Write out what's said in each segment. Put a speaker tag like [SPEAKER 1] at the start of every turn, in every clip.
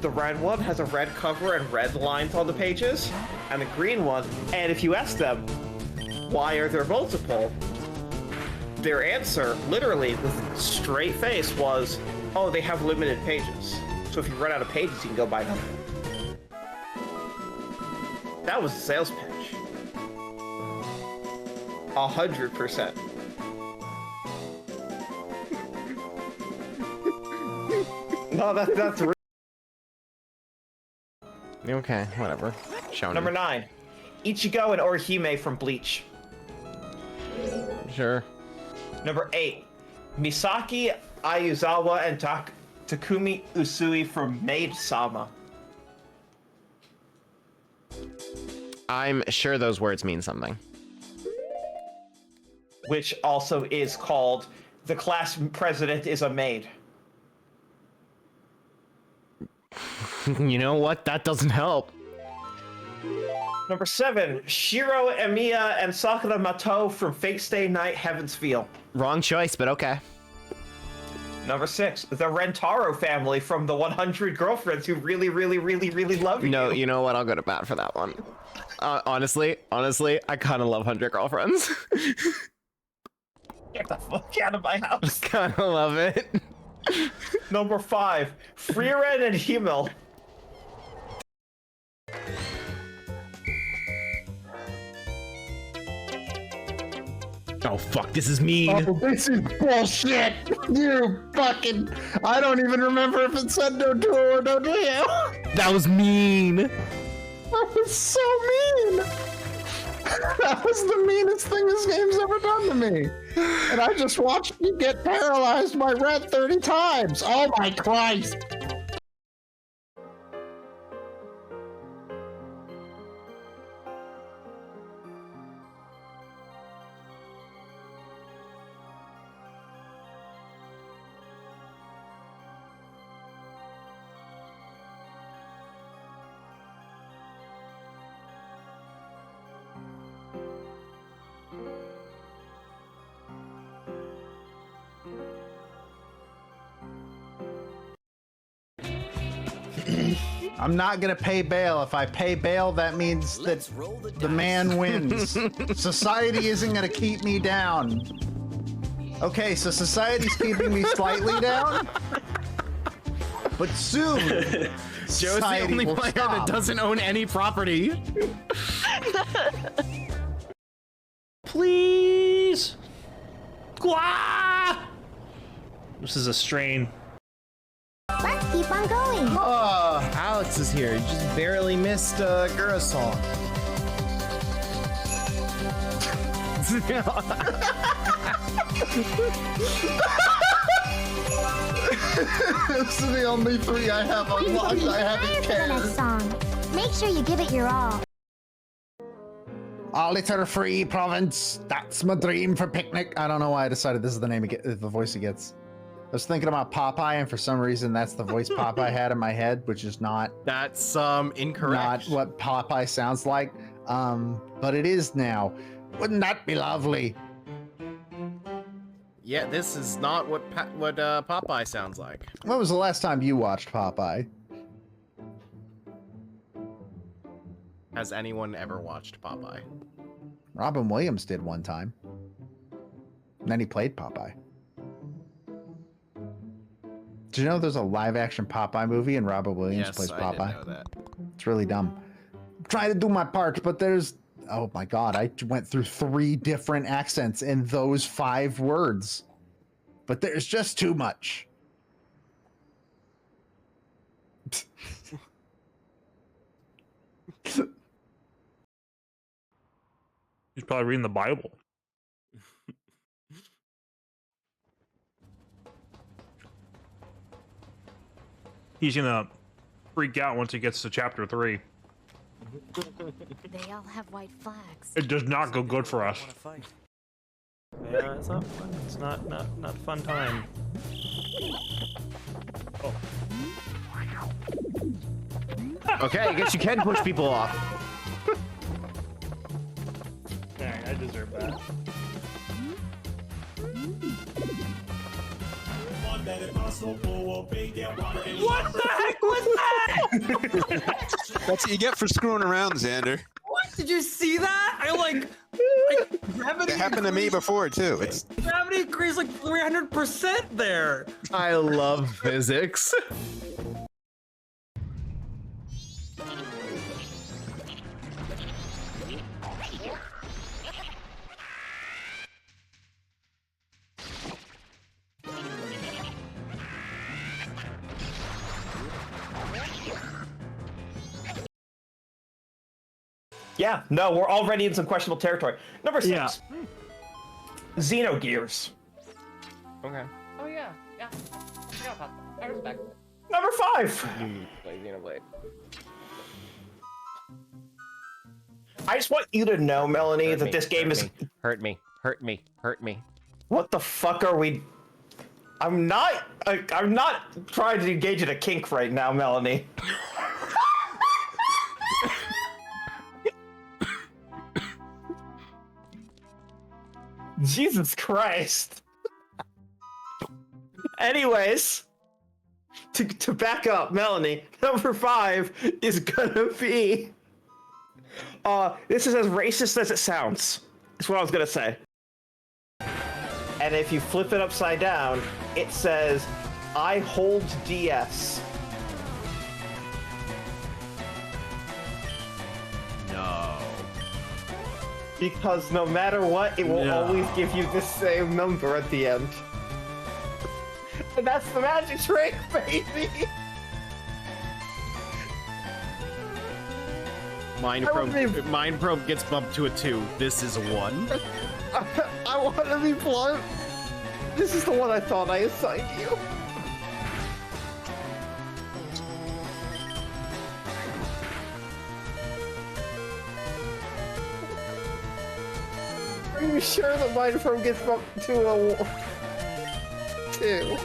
[SPEAKER 1] The red one has a red cover and red lines on the pages, and the green one, and if you ask them, why are there multiple? Their answer, literally, with a straight face, was, oh, they have limited pages. So if you run out of pages, you can go buy them. That was the sales pitch. 100%. No, that's
[SPEAKER 2] Okay, whatever. Shonen.
[SPEAKER 1] Number 9. Ichigo and Orihime from Bleach.
[SPEAKER 2] Sure.
[SPEAKER 1] Number 8. Misaki Ayuzawa and Takumi Usui from Maid-sama.
[SPEAKER 2] I'm sure those words mean something.
[SPEAKER 1] Which also is called The Class President is a Maid.
[SPEAKER 2] You know what? That doesn't help.
[SPEAKER 1] Number 7. Shiro Emiya and Sakura Mato from Fate Stay Night Heaven's Feel.
[SPEAKER 2] Wrong choice, but okay.
[SPEAKER 1] Number 6. The Rentaro family from the 100 Girlfriends who really, really, really, really love you.
[SPEAKER 2] No, you know what? I'll go to bat for that one. Honestly, I kind of love 100 Girlfriends.
[SPEAKER 1] Get the fuck out of my house.
[SPEAKER 2] Kind of love it.
[SPEAKER 1] Number 5. Frieren and Himmel.
[SPEAKER 2] Oh fuck, this is mean.
[SPEAKER 3] Oh, this is bullshit. You fucking... I don't even remember if it said no to or no to him.
[SPEAKER 2] That was mean.
[SPEAKER 3] That was so mean. That was the meanest thing this game's ever done to me. And I just watched you get paralyzed by red 30 times. Oh my Christ. I'm not gonna pay bail. If I pay bail, that means that the man wins. Society isn't gonna keep me down. Okay, so society's keeping me slightly down, but soon
[SPEAKER 2] Joe's the only player that doesn't own any property.
[SPEAKER 4] Please! Gwa! This is a strain.
[SPEAKER 5] Let's keep on going.
[SPEAKER 3] Oh, Alex is here. You just barely missed Gurasol. This is the only 3 I have unlocked. I haven't cared.
[SPEAKER 5] Next song. Make sure you give it your all.
[SPEAKER 3] A little free province. That's my dream for picnic. I don't know why I decided this is the name the voice it gets. I was thinking about Popeye, and for some reason, that's the voice Popeye had in my head, which is not.
[SPEAKER 2] That's incorrect.
[SPEAKER 3] Not what Popeye sounds like. But it is now. Wouldn't that be lovely?
[SPEAKER 2] Yeah, this is not what Popeye sounds like.
[SPEAKER 3] When was the last time you watched Popeye?
[SPEAKER 2] Has anyone ever watched Popeye?
[SPEAKER 3] Robin Williams did one time. And then he played Popeye. Did you know there's a live-action Popeye movie and Robin Williams plays Popeye?
[SPEAKER 2] Yes, I did know that.
[SPEAKER 3] It's really dumb. I'm trying to do my part, but there's... Oh my god, I went through 3 different accents in those 5 words. But there's just too much.
[SPEAKER 4] He's probably reading the Bible. He's gonna freak out once he gets to chapter 3.
[SPEAKER 6] They all have white flags.
[SPEAKER 4] It does not go good for us.
[SPEAKER 7] Yeah, it's not fun. It's not a fun time.
[SPEAKER 4] Oh.
[SPEAKER 2] Okay, I guess you can push people off.
[SPEAKER 4] Dang, I deserve that.
[SPEAKER 8] What the heck was that?
[SPEAKER 6] That's what you get for screwing around, Xander.
[SPEAKER 8] What? Did you see that? Gravity
[SPEAKER 6] It happened to me before too.
[SPEAKER 8] Gravity increased like 300% there.
[SPEAKER 2] I love physics.
[SPEAKER 1] Yeah, no, we're already in some questionable territory. Number 6.
[SPEAKER 7] Yeah.
[SPEAKER 1] Xenogears.
[SPEAKER 2] Okay. Oh yeah, yeah. Yeah, I respect it.
[SPEAKER 1] Number 5.
[SPEAKER 2] Play Xenoblade.
[SPEAKER 1] I just want you to know, Melanie, that this game is...
[SPEAKER 2] Hurt me.
[SPEAKER 1] What the fuck are we... I'm not trying to engage in a kink right now, Melanie. Jesus Christ. Anyways, to back up, Melanie, number 5 is gonna be... this is as racist as it sounds. That's what I was gonna say. And if you flip it upside down, it says, I hold DS.
[SPEAKER 2] No.
[SPEAKER 1] Because no matter what, it will always give you the same number at the end. And that's the magic trick, baby!
[SPEAKER 2] Mind probe gets bumped to a 2. This is a 1.
[SPEAKER 1] I want to be blunt. This is the one I thought I assigned you. Are you sure the mind probe gets bumped to a 2?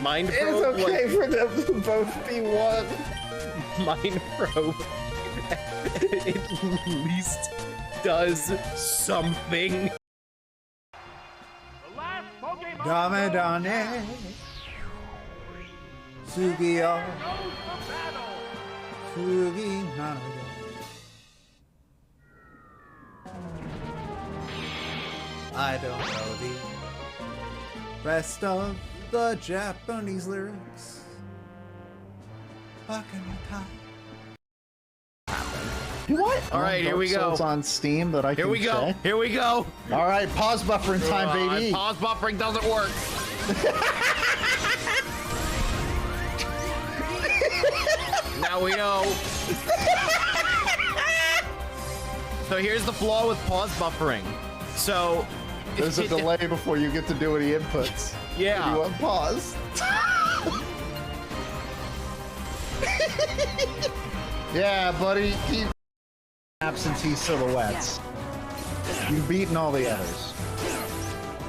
[SPEAKER 2] Mind
[SPEAKER 1] It's
[SPEAKER 2] probe.
[SPEAKER 1] okay for them to both be 1.
[SPEAKER 2] Mind probe. At least does something.
[SPEAKER 3] Dame dane. Sugiyo. Sugi nanado. I don't know the rest of the Japanese lyrics. What?
[SPEAKER 2] All right, here we go.
[SPEAKER 3] It's on Steam that I can
[SPEAKER 2] Here we go.
[SPEAKER 3] check.
[SPEAKER 2] Here we go.
[SPEAKER 3] All right, pause buffering time, baby.
[SPEAKER 2] Pause buffering doesn't work. Now we know. So here's the flaw with pause buffering. So
[SPEAKER 3] There's a delay before you get to do any inputs.
[SPEAKER 2] Yeah.
[SPEAKER 3] You want pause? Yeah, buddy. Keep absentee silhouettes. You've beaten all the others.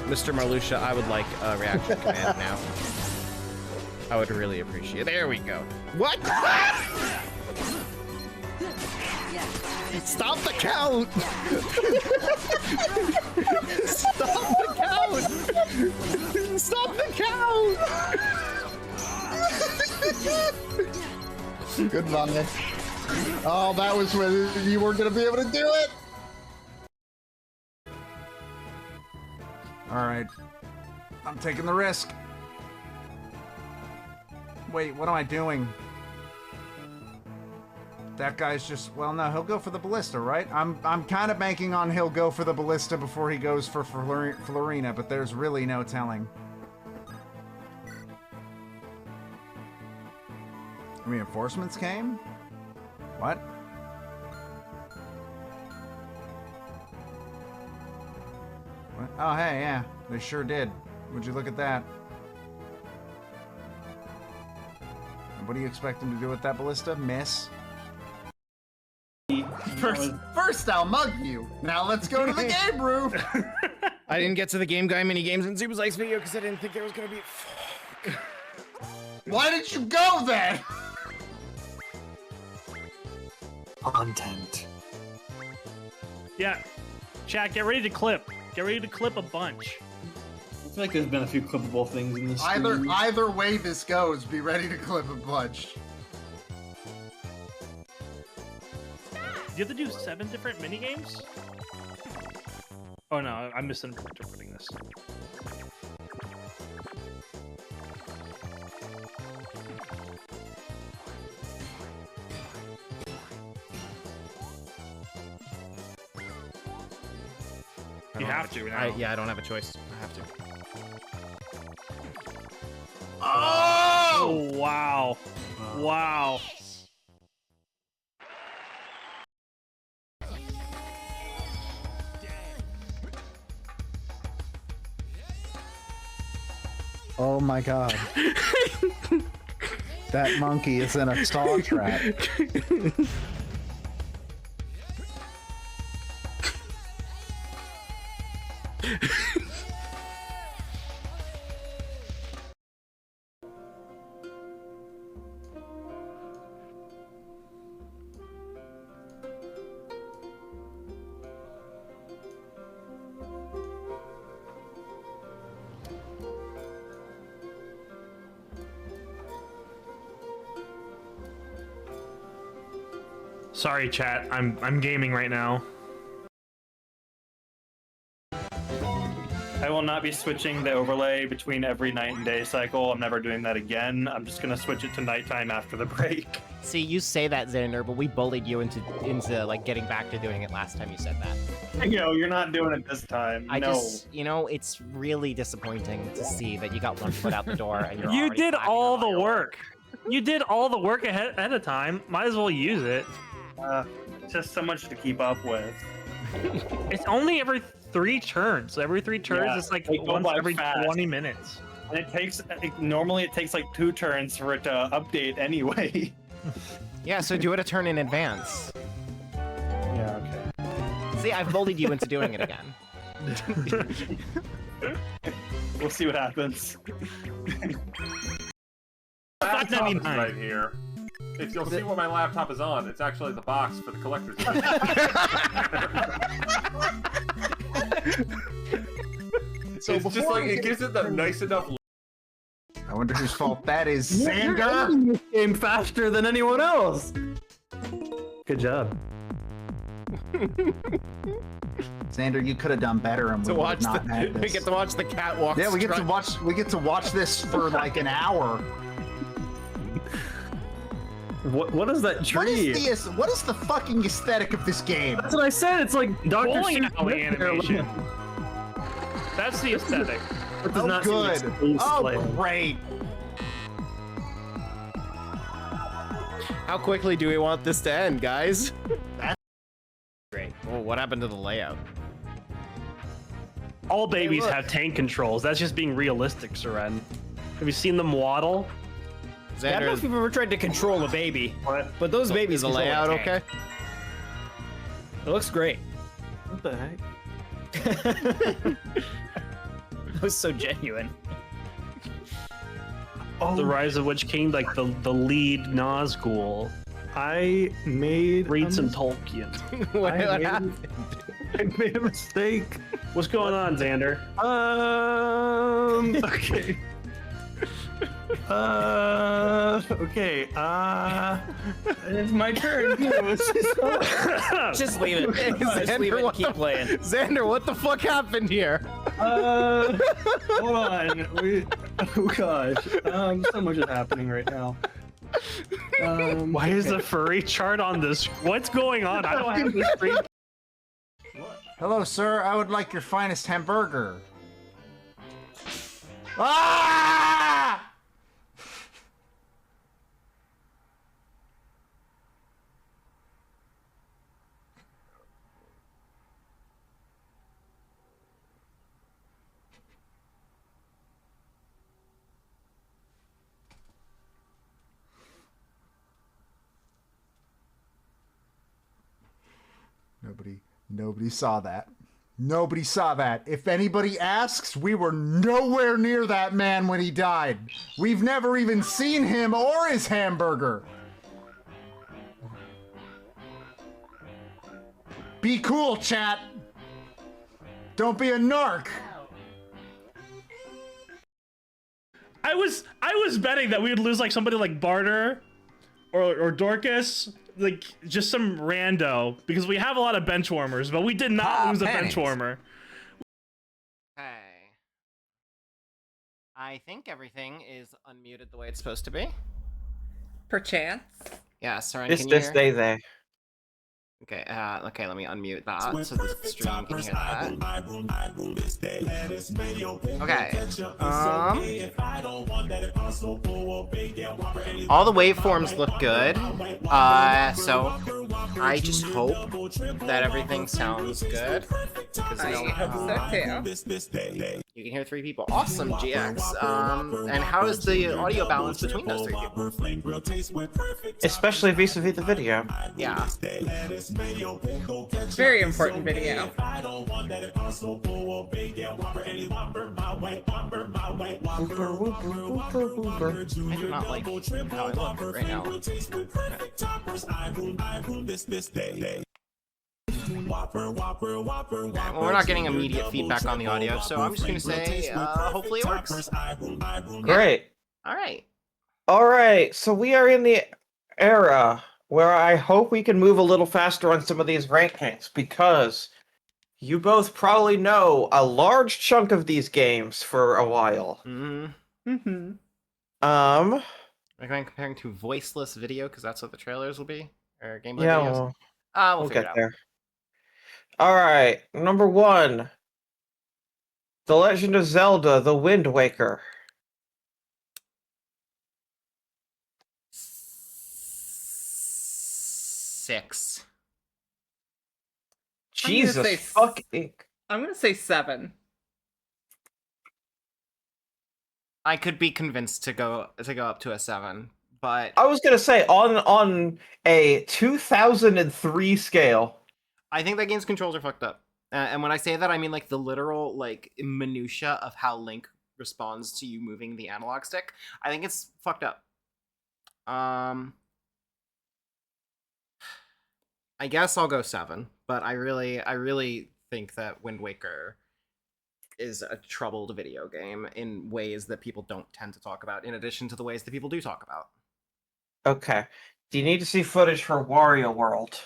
[SPEAKER 2] Mr. Marluxia, I would like a reaction command now. I would really appreciate it. There we go. What? Stop the count! Stop the count! Stop the count!
[SPEAKER 3] Goodbye. Oh, that was when you weren't gonna be able to do it. All right, I'm taking the risk. Wait, what am I doing? That guy's just, well, no, he'll go for the ballista, right? I'm kind of banking on he'll go for the ballista before he goes for Florina, but there's really no telling. Reinforcements came? What? What? Oh, hey, yeah, they sure did. Would you look at that? What do you expect him to do with that ballista? Miss? First I'll mug you. Now let's go to the game room.
[SPEAKER 2] I didn't get to the Game Guy mini games in Super Sykes video because I didn't think there was gonna be.
[SPEAKER 3] Why did you go then?
[SPEAKER 8] Content.
[SPEAKER 7] Yeah. Chat, get ready to clip. Get ready to clip a bunch.
[SPEAKER 9] I feel like there's been a few clippable things in this.
[SPEAKER 3] Either way this goes, be ready to clip a bunch.
[SPEAKER 7] you have to do 7 different mini games? Oh no, I'm misinterpreting this. You have to now.
[SPEAKER 2] Yeah, I don't have a choice. I have to.
[SPEAKER 7] Oh wow. Wow.
[SPEAKER 3] Oh my god. That monkey is in a saw trap.
[SPEAKER 4] Sorry, chat. I'm gaming right now.
[SPEAKER 8] I will not be switching the overlay between every night and day cycle. I'm never doing that again. I'm just gonna switch it to nighttime after the break.
[SPEAKER 2] See, you say that, Xander, but we bullied you into like getting back to doing it last time you said that.
[SPEAKER 8] You know, you're not doing it this time.
[SPEAKER 2] I
[SPEAKER 8] no.
[SPEAKER 2] just, you know, it's really disappointing to see that you got one foot out the door and you're
[SPEAKER 7] You
[SPEAKER 2] already
[SPEAKER 7] did
[SPEAKER 2] slacking
[SPEAKER 7] all
[SPEAKER 2] on
[SPEAKER 7] the
[SPEAKER 2] your
[SPEAKER 7] work. You did all the work ahead of time. Might as well use it.
[SPEAKER 8] Just so much to keep up with.
[SPEAKER 4] It's only every 3 turns. Every 3 turns,
[SPEAKER 8] Yeah,
[SPEAKER 4] it's like
[SPEAKER 8] they go
[SPEAKER 4] once
[SPEAKER 8] by
[SPEAKER 4] every
[SPEAKER 8] fast.
[SPEAKER 4] 20 minutes.
[SPEAKER 8] And it takes normally it takes like 2 turns for it to update anyway.
[SPEAKER 2] Yeah, so do it a turn in advance.
[SPEAKER 8] Yeah, okay.
[SPEAKER 2] See, I've bullied you into doing it again.
[SPEAKER 8] We'll see what happens.
[SPEAKER 9] Laptop is right here. If you'll see what my laptop is on, it's actually the box for the collector's edition.
[SPEAKER 3] So
[SPEAKER 9] it's just like, it gives it the nice enough.
[SPEAKER 3] I wonder whose fault that is. Xander!
[SPEAKER 8] Game faster than anyone else. Good job.
[SPEAKER 3] Xander, you could have done better and we
[SPEAKER 2] To
[SPEAKER 3] would
[SPEAKER 2] watch
[SPEAKER 3] have not
[SPEAKER 2] the,
[SPEAKER 3] had
[SPEAKER 2] we
[SPEAKER 3] this.
[SPEAKER 2] get to watch the catwalk.
[SPEAKER 3] Yeah, we get to watch this for like an hour.
[SPEAKER 8] What is that tree?
[SPEAKER 3] What is the fucking aesthetic of this game?
[SPEAKER 8] That's what I said. It's like Dr.
[SPEAKER 4] Bowling
[SPEAKER 8] Seuss
[SPEAKER 4] alley animation. That's the aesthetic.
[SPEAKER 8] It does
[SPEAKER 3] Oh,
[SPEAKER 8] not
[SPEAKER 3] good.
[SPEAKER 8] seem like space
[SPEAKER 3] Oh,
[SPEAKER 8] land.
[SPEAKER 3] great.
[SPEAKER 2] How quickly do we want this to end, guys? That's great. Well, what happened to the layout?
[SPEAKER 4] All babies
[SPEAKER 2] look.
[SPEAKER 4] have tank controls. That's just being realistic, Seren. Have you seen them waddle?
[SPEAKER 10] Yeah, I don't know if you've ever tried to control a baby, but those babies
[SPEAKER 2] Is the
[SPEAKER 10] control a
[SPEAKER 2] layout
[SPEAKER 10] tank.
[SPEAKER 2] okay?
[SPEAKER 10] It looks great.
[SPEAKER 8] What the heck?
[SPEAKER 10] That was so genuine.
[SPEAKER 8] Oh,
[SPEAKER 4] The Rise of Witch King, like the lead Nazgul.
[SPEAKER 8] I made
[SPEAKER 4] Read some Tolkien.
[SPEAKER 2] what
[SPEAKER 8] I made-
[SPEAKER 2] happened?
[SPEAKER 8] I made a mistake.
[SPEAKER 4] What's going on, Xander?
[SPEAKER 8] Okay. Okay. It's my turn.
[SPEAKER 10] Just leave it. Just leave it and keep playing.
[SPEAKER 2] Xander, what the fuck happened here?
[SPEAKER 8] Hold on. Oh gosh. So much is happening right now.
[SPEAKER 4] Why is the furry chart on this? What's going on? I don't have the screen.
[SPEAKER 3] Hello, sir. I would like your finest hamburger. Ah! Nobody saw that. Nobody saw that. If anybody asks, we were nowhere near that man when he died. We've never even seen him or his hamburger. Be cool, chat. Don't be a narc.
[SPEAKER 7] I was betting that we would lose like somebody like Barter or Dorcas, like just some rando, because we have a lot of bench warmers, but we did not lose a bench warmer.
[SPEAKER 2] Okay. I think everything is unmuted the way it's supposed to be.
[SPEAKER 10] Perchance.
[SPEAKER 2] Yeah, Soren,
[SPEAKER 1] This,
[SPEAKER 2] can you
[SPEAKER 1] this,
[SPEAKER 2] hear?
[SPEAKER 1] they.
[SPEAKER 2] Okay, okay, let me unmute that so the stream can hear that. Okay, all the waveforms look good, so I just hope that everything sounds good.
[SPEAKER 10] I hope so too.
[SPEAKER 2] You can hear 3 people. Awesome, GX. And how is the audio balance between those 3 people?
[SPEAKER 1] Especially vis-a-vis the video.
[SPEAKER 2] Yeah.
[SPEAKER 10] Very important video.
[SPEAKER 2] I do not like how I look right now. Well, we're not getting immediate feedback on the audio, so I'm just gonna say, hopefully it works.
[SPEAKER 1] Great.
[SPEAKER 2] Alright.
[SPEAKER 1] Alright, so we are in the era where I hope we can move a little faster on some of these rankings, because you both probably know a large chunk of these games for a while.
[SPEAKER 2] Recommend comparing to voiceless video, because that's what the trailers will be, or gameplay
[SPEAKER 1] yeah,
[SPEAKER 2] videos.
[SPEAKER 1] we'll
[SPEAKER 2] We'll figure
[SPEAKER 1] get
[SPEAKER 2] it out.
[SPEAKER 1] there. Alright, number 1. The Legend of Zelda: The Wind Waker.
[SPEAKER 2] 6.
[SPEAKER 1] Jesus fucking...
[SPEAKER 10] I'm gonna say 7.
[SPEAKER 2] I could be convinced to go up to a 7, but
[SPEAKER 1] I was gonna say, on a 2003 scale...
[SPEAKER 2] I think that game's controls are fucked up. And when I say that, I mean like the literal like minutia of how Link responds to you moving the analog stick. I think it's fucked up. I guess I'll go 7, but I really think that Wind Waker is a troubled video game in ways that people don't tend to talk about, in addition to the ways that people do talk about.
[SPEAKER 1] Okay. Do you need to see footage for Wario World?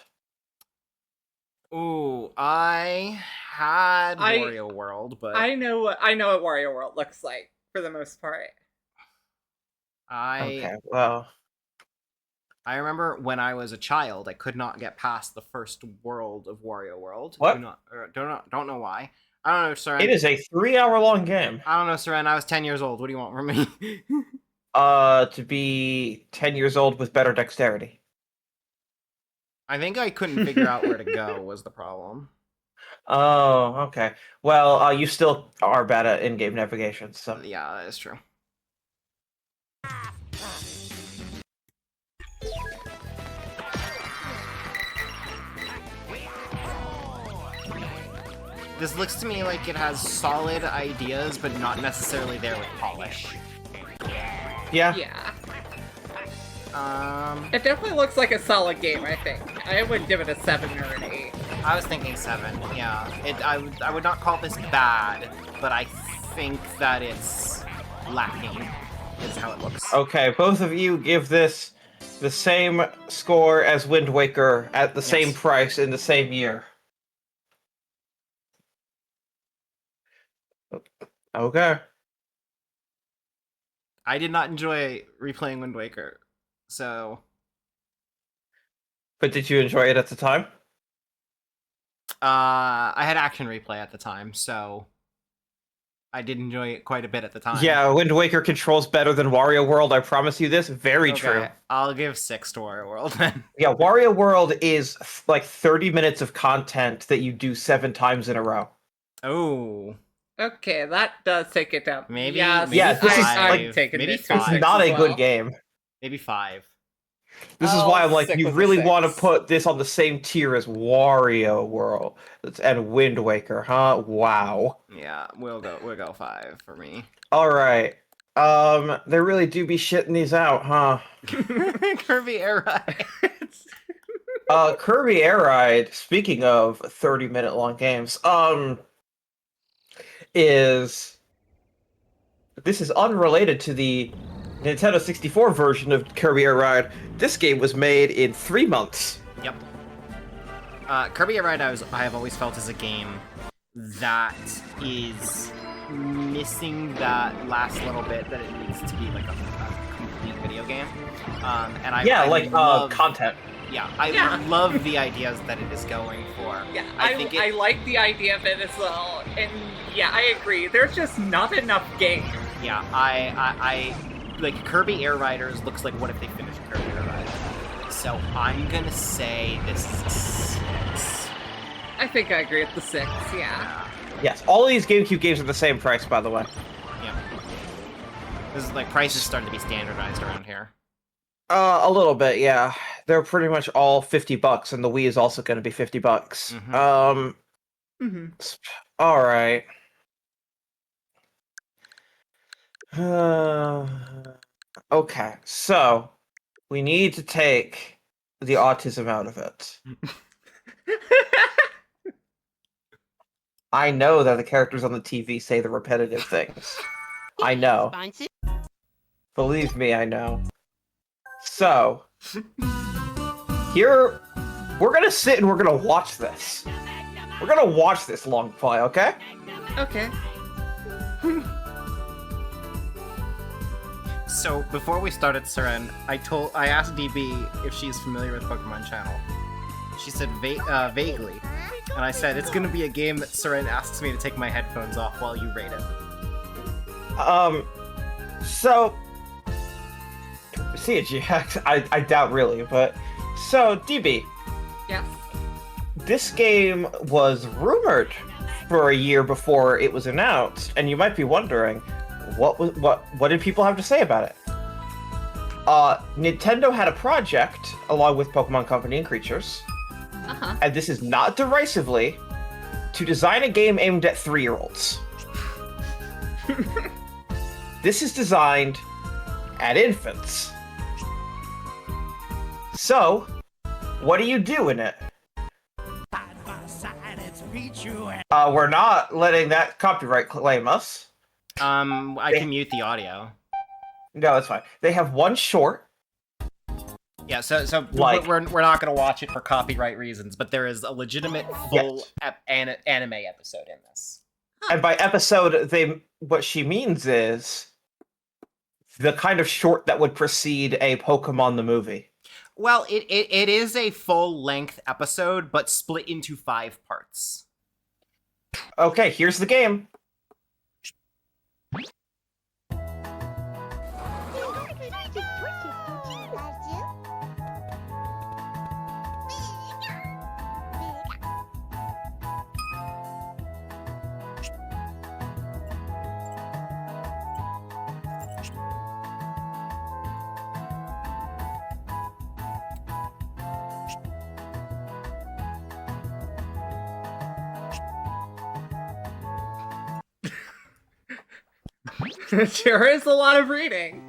[SPEAKER 2] Ooh, I had Wario World, but
[SPEAKER 10] I know what Wario World looks like for the most part.
[SPEAKER 1] Okay, well,
[SPEAKER 2] I remember when I was a child, I could not get past the first world of Wario World.
[SPEAKER 1] What?
[SPEAKER 2] Don't know why. I don't know, Soren.
[SPEAKER 1] It is a 3-hour-long game.
[SPEAKER 2] I don't know, Soren. I was 10 years old. What do you want from me?
[SPEAKER 1] To be 10 years old with better dexterity.
[SPEAKER 2] I think I couldn't figure out where to go was the problem.
[SPEAKER 1] Oh, okay. Well, you still are bad at in-game navigation, so...
[SPEAKER 2] Yeah, that is true. This looks to me like it has solid ideas, but not necessarily there with polish.
[SPEAKER 1] Yeah?
[SPEAKER 10] Yeah.
[SPEAKER 2] Um,
[SPEAKER 10] It definitely looks like a solid game, I think. I would give it a 7 or an 8.
[SPEAKER 2] I was thinking 7, yeah. I would not call this bad, but I think that it's lacking, is how it looks.
[SPEAKER 1] Okay, both of you give this the same score as Wind Waker at the same price in the same year. Okay.
[SPEAKER 2] I did not enjoy replaying Wind Waker, so...
[SPEAKER 1] But did you enjoy it at the time?
[SPEAKER 2] I had Action Replay at the time, so... I did enjoy it quite a bit at the time.
[SPEAKER 1] Yeah, Wind Waker controls better than Wario World, I promise you this. Very
[SPEAKER 2] Okay,
[SPEAKER 1] true.
[SPEAKER 2] I'll give 6 to Wario World then.
[SPEAKER 1] Yeah, Wario World is like 30 minutes of content that you do 7 times in a row.
[SPEAKER 2] Oh.
[SPEAKER 10] Okay, that does take it down.
[SPEAKER 2] Maybe,
[SPEAKER 10] yes,
[SPEAKER 1] yeah, this is
[SPEAKER 10] I've taken
[SPEAKER 2] maybe
[SPEAKER 10] it to 6
[SPEAKER 1] It's not
[SPEAKER 10] as
[SPEAKER 1] a
[SPEAKER 10] well.
[SPEAKER 1] good game.
[SPEAKER 2] Maybe 5.
[SPEAKER 1] This is why I'm like,
[SPEAKER 10] stick
[SPEAKER 1] you
[SPEAKER 10] with the
[SPEAKER 1] really
[SPEAKER 10] 6.
[SPEAKER 1] want to put this on the same tier as Wario World and Wind Waker, huh? Wow.
[SPEAKER 2] Yeah, we'll go 5 for me.
[SPEAKER 1] All right. They really do be shitting these out, huh?
[SPEAKER 2] Kirby Air Ride.
[SPEAKER 1] Kirby Air Ride, speaking of 30-minute long games, this is unrelated to the Nintendo 64 version of Kirby Air Ride, this game was made in 3 months.
[SPEAKER 2] Yep. Kirby Air Ride, I have always felt is a game that is missing that last little bit that it needs to be like a complete video game. And I love,
[SPEAKER 1] content.
[SPEAKER 2] Yeah, I love the ideas that it is going for.
[SPEAKER 11] Yeah,
[SPEAKER 2] I
[SPEAKER 11] like the idea of it as well, and yeah, I agree. There's just not enough game.
[SPEAKER 2] Yeah, I like Kirby Air Riders looks like what if they finished Kirby Air Ride. So I'm gonna say this is a 6.
[SPEAKER 11] I think I agree with the 6. Yeah.
[SPEAKER 1] Yes, all of these GameCube games are the same price, by the way.
[SPEAKER 2] Yeah. This is like prices starting to be standardized around here.
[SPEAKER 1] A little bit, yeah. They're pretty much all $50, and the Wii is also going to be $50. All right. Okay, so we need to take the autism out of it. I know that the characters on the TV say the repetitive things. I know. Believe me, I know. So, here, we're gonna sit and we're gonna watch this. We're gonna watch this long play, okay?
[SPEAKER 11] Okay.
[SPEAKER 2] So, before we started Seren, I asked DB if she's familiar with Pokemon Channel. She said vaguely. And I said, it's gonna be a game that Seren asks me to take my headphones off while you rate it.
[SPEAKER 1] So... See it, GX. I doubt really, but... So, DB.
[SPEAKER 11] Yes.
[SPEAKER 1] This game was rumored for a year before it was announced, and you might be wondering, what did people have to say about it? Nintendo had a project, along with Pokemon Company and Creatures, and this is not derisively, to design a game aimed at 3-year-olds. This is designed at infants. So, what do you do in it? We're not letting that copyright claim us.
[SPEAKER 2] I can mute the audio.
[SPEAKER 1] No, that's fine. They have one short.
[SPEAKER 2] Yeah, so we're not gonna watch it for copyright reasons, but there is a legitimate full anime episode in this.
[SPEAKER 1] And by episode, what she means is the kind of short that would precede a Pokemon the movie.
[SPEAKER 2] Well, it is a full-length episode, but split into 5 parts.
[SPEAKER 1] Okay, here's the game.
[SPEAKER 11] It sure is a lot of reading.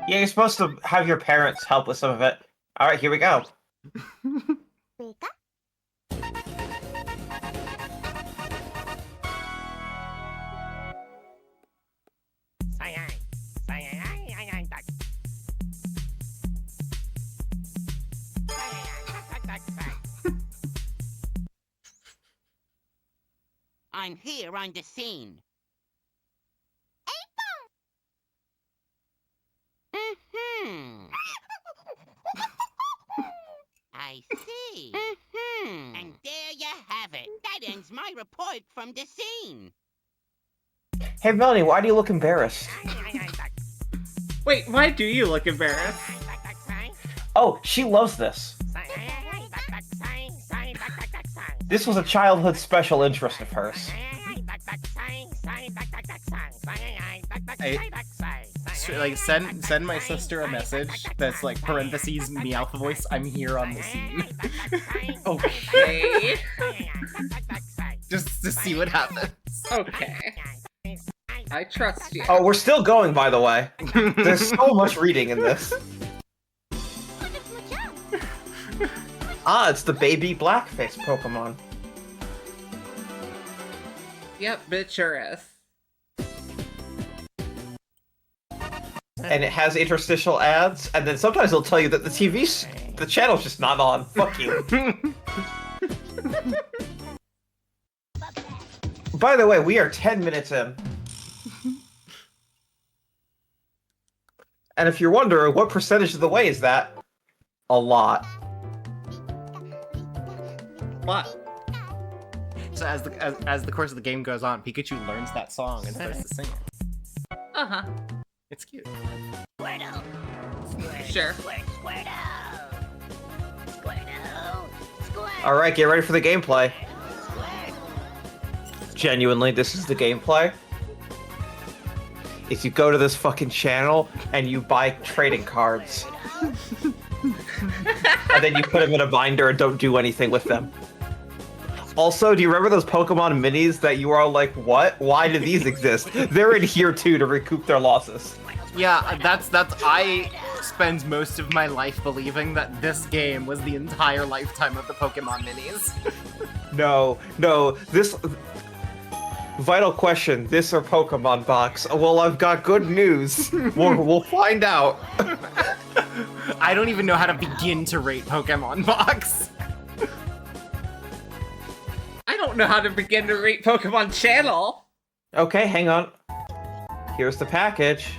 [SPEAKER 1] Yeah, you're supposed to have your parents help with some of it. Alright, here we go.
[SPEAKER 12] I'm here on the scene. I see. And there you have it. That ends my report from the scene.
[SPEAKER 1] Hey, Melanie, why do you look embarrassed?
[SPEAKER 11] Wait, why do you look embarrassed?
[SPEAKER 1] Oh, she loves this. This was a childhood special interest of hers.
[SPEAKER 2] Like send my sister a message that's like parentheses Meowth voice. I'm here on the scene.
[SPEAKER 11] Okay.
[SPEAKER 2] Just to see what happens.
[SPEAKER 11] Okay. I trust you.
[SPEAKER 1] Oh, we're still going, by the way. There's so much reading in this. It's the baby blackface Pokemon.
[SPEAKER 11] Yep, it sure is.
[SPEAKER 1] and it has interstitial ads, and then sometimes it'll tell you that the channel's just not on. Fuck you. By the way, we are 10 minutes in. And if you're wondering, what percentage of the way is that? A lot.
[SPEAKER 11] What?
[SPEAKER 2] So as the course of the game goes on, Pikachu learns that song and starts to sing it.
[SPEAKER 11] Uh-huh.
[SPEAKER 2] It's cute.
[SPEAKER 12] Squirtle.
[SPEAKER 11] Sure.
[SPEAKER 1] Alright, get ready for the gameplay. Genuinely, this is the gameplay. If you go to this fucking channel and you buy trading cards. And then you put them in a binder and don't do anything with them. Also, do you remember those Pokemon minis that you were all like, what? Why do these exist? They're in here too to recoup their losses.
[SPEAKER 2] Yeah, that's I spend most of my life believing that this game was the entire lifetime of the Pokemon minis.
[SPEAKER 1] No, this... Vital question, this or Pokemon box? Well, I've got good news. We'll find out.
[SPEAKER 2] I don't even know how to begin to rate Pokemon box.
[SPEAKER 11] I don't know how to begin to rate Pokemon Channel.
[SPEAKER 1] Okay, hang on. Here's the package.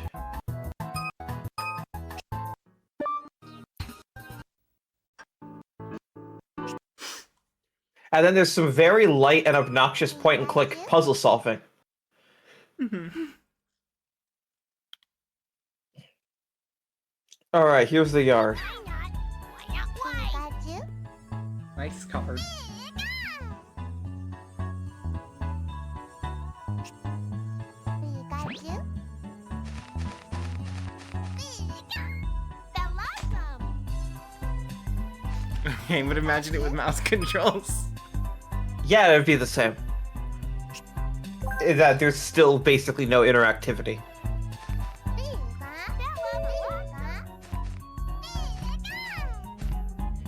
[SPEAKER 1] And then there's some very light and obnoxious point-and-click puzzle solving. Alright, here's the yard.
[SPEAKER 11] Nice card.
[SPEAKER 2] Okay, but imagine it with mouse controls.
[SPEAKER 1] Yeah, it'd be the same. That there's still basically no interactivity.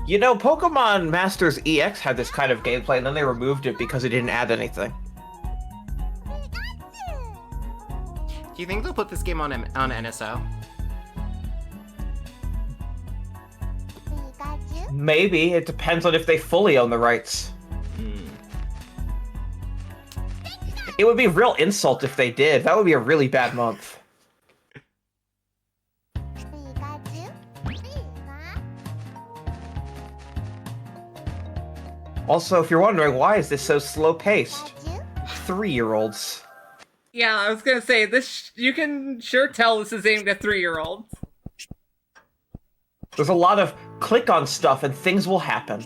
[SPEAKER 1] You know, Pokemon Masters EX had this kind of gameplay, and then they removed it because it didn't add anything.
[SPEAKER 2] Do you think they'll put this game on NSO?
[SPEAKER 1] Maybe. It depends on if they fully own the rights. It would be a real insult if they did. That would be a really bad month. Also, if you're wondering, why is this so slow-paced? 3-year-olds.
[SPEAKER 11] Yeah, I was gonna say, this you can sure tell this is aimed at 3-year-olds.
[SPEAKER 1] There's a lot of click on stuff and things will happen.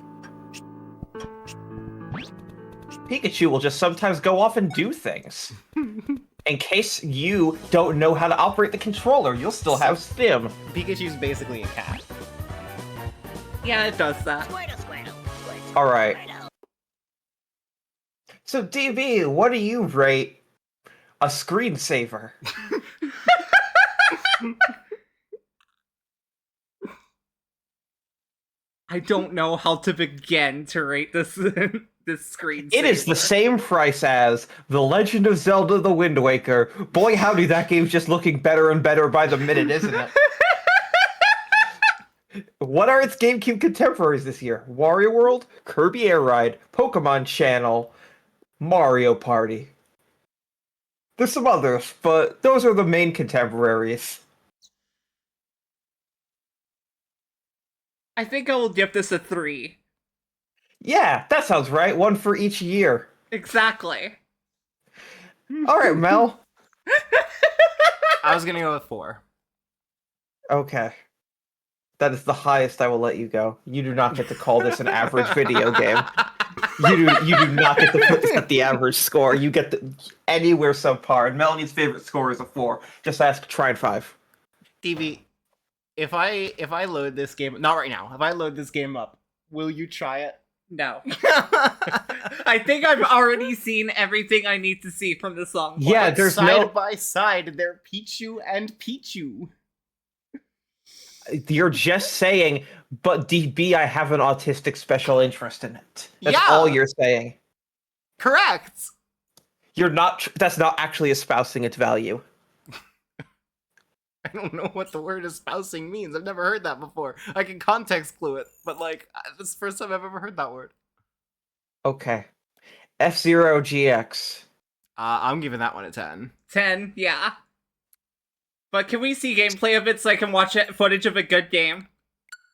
[SPEAKER 1] Pikachu will just sometimes go off and do things. In case you don't know how to operate the controller, you'll still have Stim.
[SPEAKER 2] Pikachu's basically a cat.
[SPEAKER 11] Yeah, it does that.
[SPEAKER 1] Alright. So, DB, what do you rate a screensaver?
[SPEAKER 11] I don't know how to begin to rate this this screen.
[SPEAKER 1] It is the same price as The Legend of Zelda: The Wind Waker. Boy, howdy, that game's just looking better and better by the minute, isn't it? What are its GameCube contemporaries this year? Wario World, Kirby Air Ride, Pokemon Channel, Mario Party. There's some others, but those are the main contemporaries.
[SPEAKER 11] I think I will give this a 3.
[SPEAKER 1] Yeah, that sounds right. One for each year.
[SPEAKER 11] Exactly.
[SPEAKER 1] Alright, Mel.
[SPEAKER 2] I was gonna go with 4.
[SPEAKER 1] Okay. That is the highest I will let you go. You do not get to call this an average video game. You do not get to put this at the average score. You get anywhere subpar. And Melanie's favorite score is a 4. Just ask Try and 5.
[SPEAKER 2] DB, if I load this game, not right now, if I load this game up, will you try it?
[SPEAKER 11] No. I think I've already seen everything I need to see from the song.
[SPEAKER 1] Yeah, there's
[SPEAKER 2] side by side, they're Pichu and Pichu.
[SPEAKER 1] You're just saying, but DB, I have an autistic special interest in it. That's
[SPEAKER 2] Yeah.
[SPEAKER 1] all you're saying.
[SPEAKER 2] Correct.
[SPEAKER 1] You're not. That's not actually espousing its value.
[SPEAKER 2] I don't know what the word espousing means. I've never heard that before. I can context clue it, but like, this is the first time I've ever heard that word.
[SPEAKER 1] Okay. F-Zero GX.
[SPEAKER 2] I'm giving that one a 10.
[SPEAKER 11] 10, yeah. But can we see gameplay of it so I can watch footage of a good game?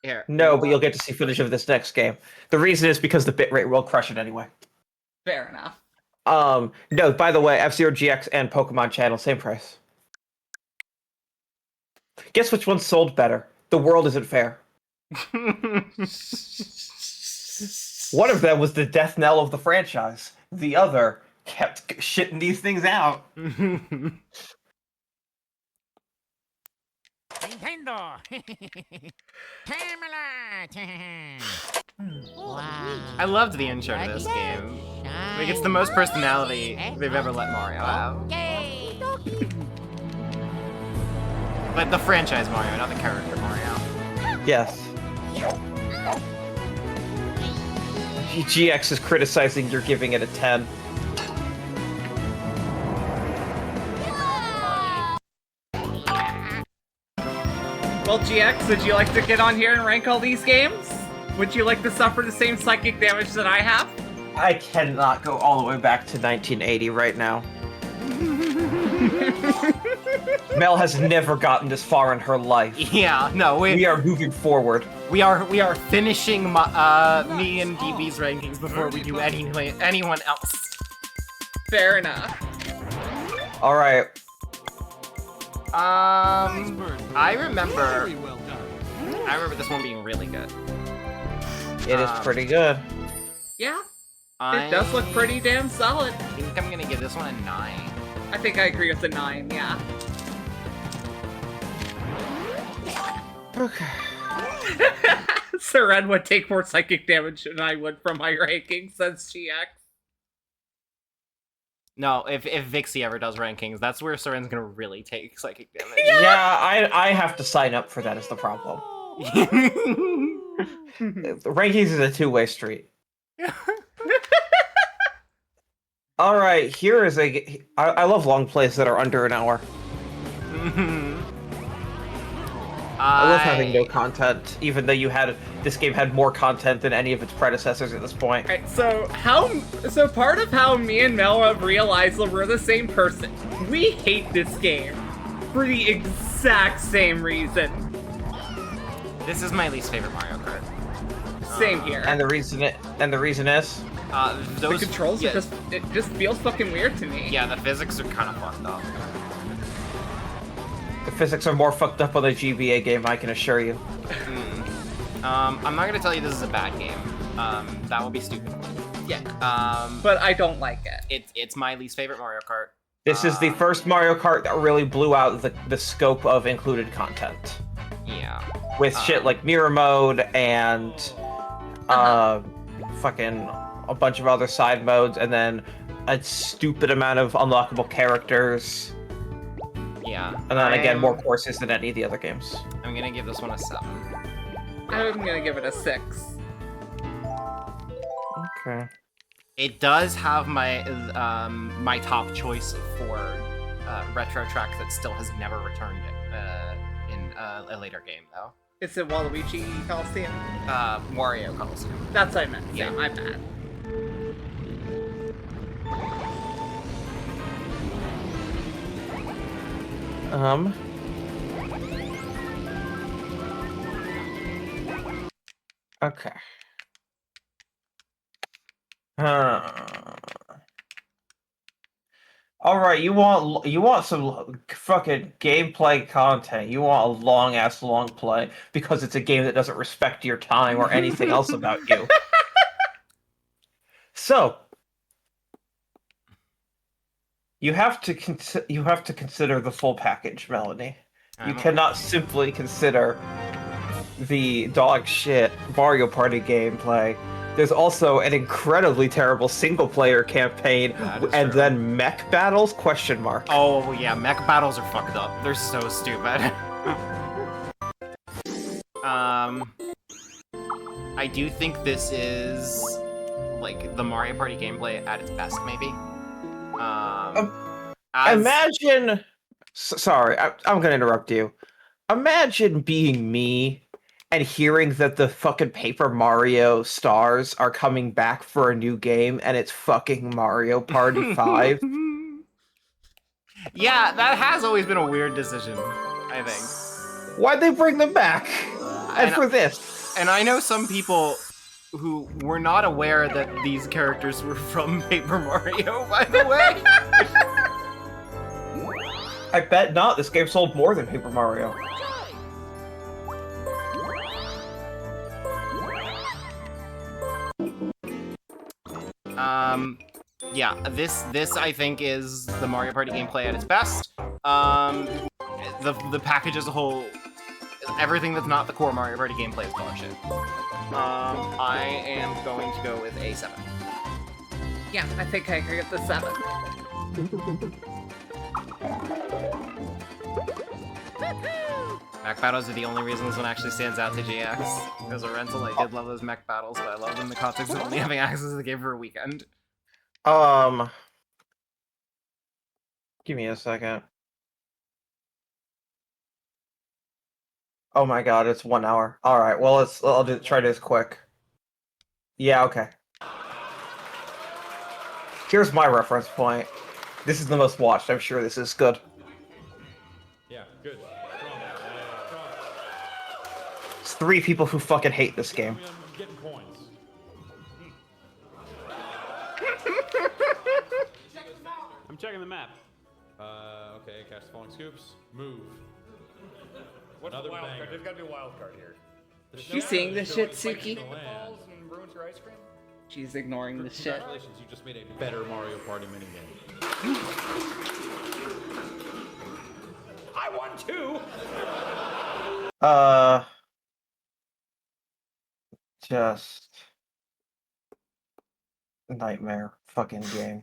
[SPEAKER 2] Here.
[SPEAKER 1] No, but you'll get to see footage of this next game. The reason is because the bitrate will crush it anyway.
[SPEAKER 11] Fair enough.
[SPEAKER 1] No, by the way, F-Zero GX and Pokemon Channel, same price. Guess which one sold better? The world isn't fair. One of them was the death knell of the franchise. The other kept shitting these things out.
[SPEAKER 12] Nintendo. Wow.
[SPEAKER 2] I loved the intro to this game. Like, it's the most personality they've ever let Mario have. Like, the franchise Mario, not the character Mario.
[SPEAKER 1] Yes. GX is criticizing you're giving it a 10.
[SPEAKER 11] Well, GX, would you like to get on here and rank all these games? Would you like to suffer the same psychic damage that I have?
[SPEAKER 1] I cannot go all the way back to 1980 right now. Mel has never gotten this far in her life.
[SPEAKER 2] Yeah, no,
[SPEAKER 1] we are moving forward.
[SPEAKER 2] We are finishing me and DB's rankings before we do anyone else.
[SPEAKER 11] Fair enough.
[SPEAKER 1] All right.
[SPEAKER 2] I remember this one being really good.
[SPEAKER 1] It is pretty good.
[SPEAKER 11] Yeah. It does look pretty damn solid.
[SPEAKER 2] I think I'm gonna give this one a 9.
[SPEAKER 11] I think I agree with a 9, yeah.
[SPEAKER 1] Okay.
[SPEAKER 11] Seren would take more psychic damage than I would from my rankings, says GX.
[SPEAKER 2] No, if Vixie ever does rankings, that's where Seren's gonna really take psychic damage.
[SPEAKER 1] Yeah, I have to sign up for that is the problem. The rankings is a two-way street. All right, here is I love long plays that are under an hour. I love having no content, even though this game had more content than any of its predecessors at this point.
[SPEAKER 11] Alright, so part of how me and Mel have realized that we're the same person. We hate this game for the exact same reason.
[SPEAKER 2] This is my least favorite Mario Kart.
[SPEAKER 11] Same here.
[SPEAKER 1] And the reason is
[SPEAKER 11] the controls are it just feels fucking weird to me.
[SPEAKER 2] Yeah, the physics are kind of fucked up.
[SPEAKER 1] The physics are more fucked up on the GBA game, I can assure you.
[SPEAKER 2] I'm not gonna tell you this is a bad game. That would be stupid.
[SPEAKER 11] Yeah. But I don't like it.
[SPEAKER 2] It's my least favorite Mario Kart.
[SPEAKER 1] This is the first Mario Kart that really blew out the scope of included content.
[SPEAKER 2] Yeah.
[SPEAKER 1] With shit like mirror mode and fucking a bunch of other side modes, and then a stupid amount of unlockable characters.
[SPEAKER 2] Yeah.
[SPEAKER 1] And then again, more courses than any of the other games.
[SPEAKER 2] I'm gonna give this one a 7.
[SPEAKER 11] I'm gonna give it a 6.
[SPEAKER 1] Okay.
[SPEAKER 2] It does have my my top choice for retro track that still has never returned in a later game though.
[SPEAKER 11] Is it Waluigi Coliseum?
[SPEAKER 2] Wario Coliseum.
[SPEAKER 11] That's what I meant.
[SPEAKER 2] Yeah,
[SPEAKER 11] my bad.
[SPEAKER 1] Okay. All right, you want some fucking gameplay content. You want a long play because it's a game that doesn't respect your time or anything else about you. So, you have to consider the full package, Melanie. You cannot simply consider the dog shit Mario Party gameplay. There's also an incredibly terrible single-player campaign, and then mech battles? ?
[SPEAKER 2] Oh yeah, mech battles are fucked up. They're so stupid. I do think this is like the Mario Party gameplay at its best, maybe.
[SPEAKER 1] Imagine. Sorry, I'm gonna interrupt you. Imagine being me and hearing that the fucking Paper Mario stars are coming back for a new game and it's fucking Mario Party 5.
[SPEAKER 2] Yeah, that has always been a weird decision, I think.
[SPEAKER 1] Why'd they bring them back? And for this?
[SPEAKER 2] And I know some people who were not aware that these characters were from Paper Mario, by the way.
[SPEAKER 1] I bet not. This game sold more than Paper Mario.
[SPEAKER 2] Yeah, this I think is the Mario Party gameplay at its best. The package as a whole, everything that's not the core Mario Party gameplay is dog shit. I am going to go with a 7.
[SPEAKER 11] Yeah, I think I agree with the 7.
[SPEAKER 2] Mech battles are the only reason this one actually stands out to GX. As a rental, I did love those mech battles, but I love them in the context of only having access to the game for a weekend.
[SPEAKER 1] Give me a second. Oh my god, it's 1 hour. Alright, well, I'll try this quick. Yeah, okay. Here's my reference point. This is the most watched. I'm sure this is good.
[SPEAKER 9] Yeah, good.
[SPEAKER 1] It's 3 people who fucking hate this game.
[SPEAKER 9] I'm getting points. I'm checking the map. Okay, catch the falling scoops. Move.
[SPEAKER 13] What's the wild card? There's gotta be a wild card here.
[SPEAKER 11] You seeing this shit, Suki?
[SPEAKER 13] Balls and ruins your ice cream?
[SPEAKER 11] She's ignoring the shit.
[SPEAKER 9] Congratulations, you just made a better Mario Party minigame.
[SPEAKER 13] I won 2!
[SPEAKER 1] Just... nightmare fucking game.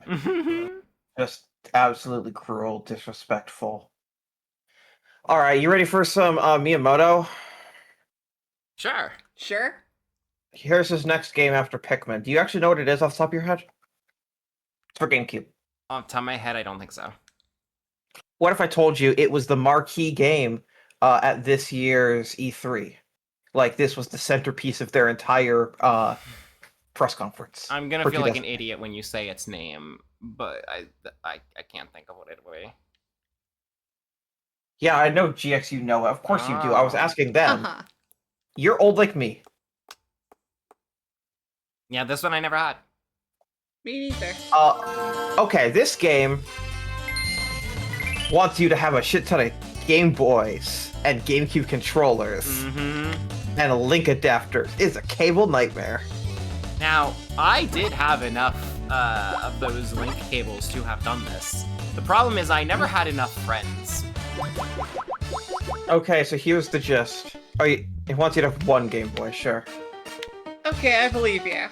[SPEAKER 1] Just absolutely cruel, disrespectful. Alright, you ready for some Miyamoto?
[SPEAKER 2] Sure.
[SPEAKER 11] Sure.
[SPEAKER 1] Here's his next game after Pikmin. Do you actually know what it is off the top of your head? It's for GameCube.
[SPEAKER 2] Off the top of my head, I don't think so.
[SPEAKER 1] What if I told you it was the marquee game at this year's E3? Like, this was the centerpiece of their entire press conference.
[SPEAKER 2] I'm gonna
[SPEAKER 1] for
[SPEAKER 2] feel like
[SPEAKER 1] 2000.
[SPEAKER 2] an idiot when you say its name, but I can't think of what it would be.
[SPEAKER 1] Yeah, I know GX, you know it. Of course you do. I was asking them. You're old like me.
[SPEAKER 2] Yeah, this one I never had.
[SPEAKER 11] Me neither.
[SPEAKER 1] Okay, this game wants you to have a shit ton of Game Boys and GameCube controllers and link adapters. It's a cable nightmare.
[SPEAKER 2] Now, I did have enough of those link cables to have done this. The problem is I never had enough friends.
[SPEAKER 1] Okay, so here's the gist. Oh, it wants you to have one Game Boy, sure.
[SPEAKER 11] Okay, I believe you.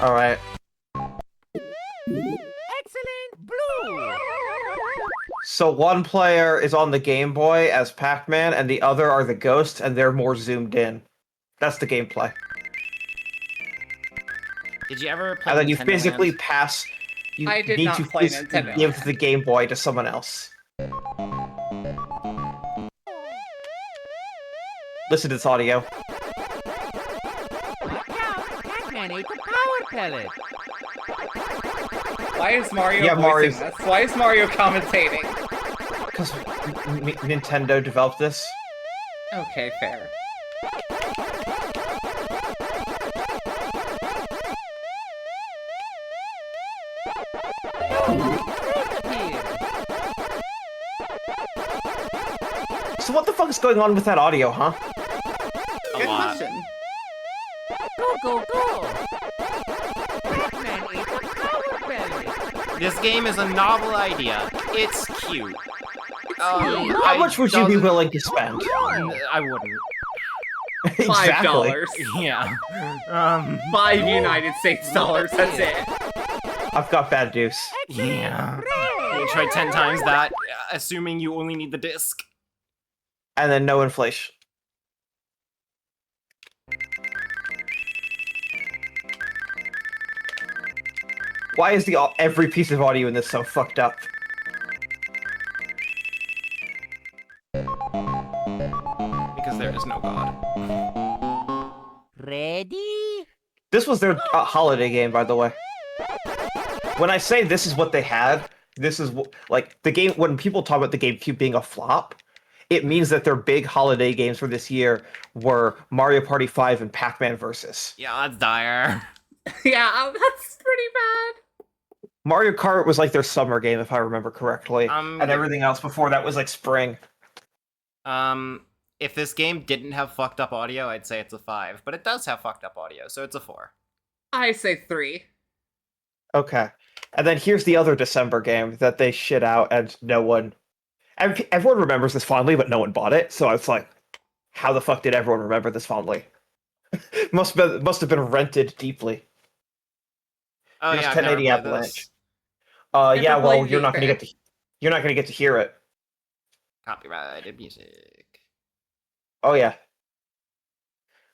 [SPEAKER 1] Alright.
[SPEAKER 12] Excellent blue!
[SPEAKER 1] So one player is on the Game Boy as Pac-Man, and the other are the ghosts, and they're more zoomed in. That's the gameplay.
[SPEAKER 2] Did you ever play
[SPEAKER 1] And then you
[SPEAKER 2] Nintendo
[SPEAKER 1] physically
[SPEAKER 2] Land?
[SPEAKER 1] pass... You
[SPEAKER 11] I did
[SPEAKER 1] need
[SPEAKER 11] not
[SPEAKER 1] to
[SPEAKER 11] play
[SPEAKER 1] physically
[SPEAKER 11] Nintendo
[SPEAKER 1] give
[SPEAKER 11] Land.
[SPEAKER 1] the Game Boy to someone else. Listen to this audio.
[SPEAKER 12] Pac-Man ate the power pellet!
[SPEAKER 11] Why is Mario
[SPEAKER 1] Yeah,
[SPEAKER 11] voicing
[SPEAKER 1] Mario's-
[SPEAKER 11] this? Why is Mario commentating?
[SPEAKER 1] Because Nintendo developed this.
[SPEAKER 11] Okay, fair.
[SPEAKER 1] So what the fuck is going on with that audio, huh?
[SPEAKER 2] A
[SPEAKER 11] Good
[SPEAKER 2] lot.
[SPEAKER 11] question.
[SPEAKER 12] Go, go, go! Pac-Man ate the power pellet!
[SPEAKER 2] This game is a novel idea. It's cute.
[SPEAKER 1] How much would you be willing to spend?
[SPEAKER 2] I wouldn't.
[SPEAKER 1] Exactly.
[SPEAKER 11] $5.
[SPEAKER 2] Yeah.
[SPEAKER 11] 5 United States dollars, that's it.
[SPEAKER 1] I've got bad news.
[SPEAKER 2] Yeah. You try 10 times that, assuming you only need the disc.
[SPEAKER 1] And then no inflation. Why is every piece of audio in this so fucked up?
[SPEAKER 2] because there is no god.
[SPEAKER 12] Ready?
[SPEAKER 1] This was their holiday game, by the way. When I say this is what they had, this is like the game. When people talk about the GameCube being a flop, it means that their big holiday games for this year were Mario Party 5 and Pac-Man Versus.
[SPEAKER 2] Yeah, that's dire.
[SPEAKER 11] Yeah, that's pretty bad.
[SPEAKER 1] Mario Kart was like their summer game, if I remember correctly, and everything else before that was like spring.
[SPEAKER 2] If this game didn't have fucked up audio, I'd say it's a 5, but it does have fucked up audio, so it's a 4.
[SPEAKER 11] I say 3.
[SPEAKER 1] Okay. And then here's the other December game that they shit out and no one... Everyone remembers this fondly, but no one bought it, so it's like, how the fuck did everyone remember this fondly? must have been rented deeply.
[SPEAKER 2] Oh
[SPEAKER 1] Here's
[SPEAKER 2] yeah,
[SPEAKER 1] 1080
[SPEAKER 2] I've never played
[SPEAKER 1] Avalanche.
[SPEAKER 2] this.
[SPEAKER 1] Yeah, well, you're not gonna get to hear it.
[SPEAKER 2] Copyrighted music.
[SPEAKER 1] Oh yeah.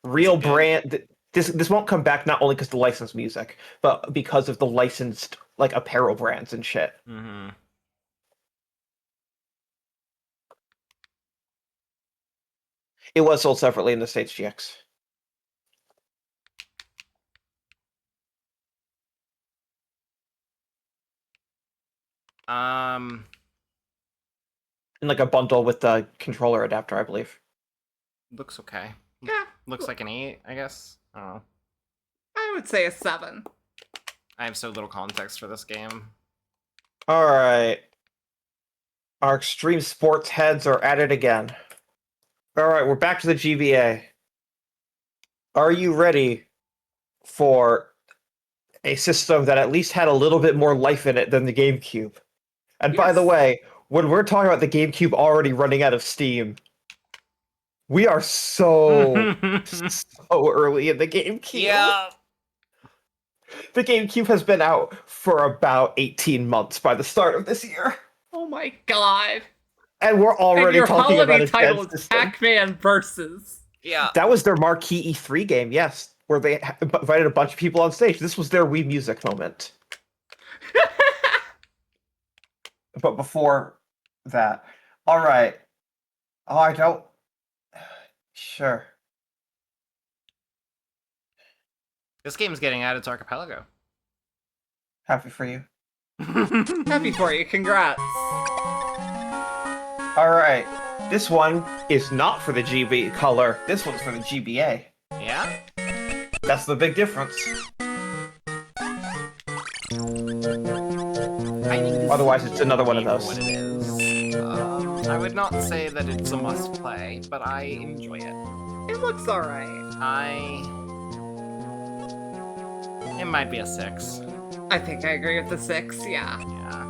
[SPEAKER 1] Real brand. This won't come back not only because the licensed music, but because of the licensed like apparel brands and shit.
[SPEAKER 2] Mm-hmm.
[SPEAKER 1] It was sold separately in the States, GX. In like a bundle with the controller adapter, I believe.
[SPEAKER 2] Looks okay.
[SPEAKER 11] Yeah.
[SPEAKER 2] Looks like an 8, I guess. I don't know.
[SPEAKER 11] I would say a 7.
[SPEAKER 2] I have so little context for this game.
[SPEAKER 1] Alright. Our extreme sports heads are at it again. Alright, we're back to the GBA. Are you ready for a system that at least had a little bit more life in it than the GameCube? And by the way, when we're talking about the GameCube already running out of steam, we are so early in the GameCube.
[SPEAKER 2] Yeah.
[SPEAKER 1] The GameCube has been out for about 18 months by the start of this year.
[SPEAKER 11] Oh my god.
[SPEAKER 1] And we're already
[SPEAKER 11] and your
[SPEAKER 1] talking about
[SPEAKER 11] holiday
[SPEAKER 1] its
[SPEAKER 11] title
[SPEAKER 1] dead
[SPEAKER 11] is
[SPEAKER 1] system.
[SPEAKER 11] Pac-Man Versus.
[SPEAKER 2] Yeah.
[SPEAKER 1] That was their marquee E3 game, yes, where they invited a bunch of people on stage. This was their Wii Music moment. But before that, all right. Oh, I don't. Sure.
[SPEAKER 2] This game's getting added to Archipelago.
[SPEAKER 1] Happy for you.
[SPEAKER 11] Happy for you. Congrats.
[SPEAKER 1] All right. This one is not for the GB color. This one's for the GBA.
[SPEAKER 2] Yeah?
[SPEAKER 1] That's the big difference. Otherwise, it's another one of those.
[SPEAKER 2] What it is. I would not say that it's a must-play, but I enjoy it.
[SPEAKER 11] It looks alright.
[SPEAKER 2] It might be a 6.
[SPEAKER 11] I think I agree with the 6, yeah.
[SPEAKER 2] Yeah.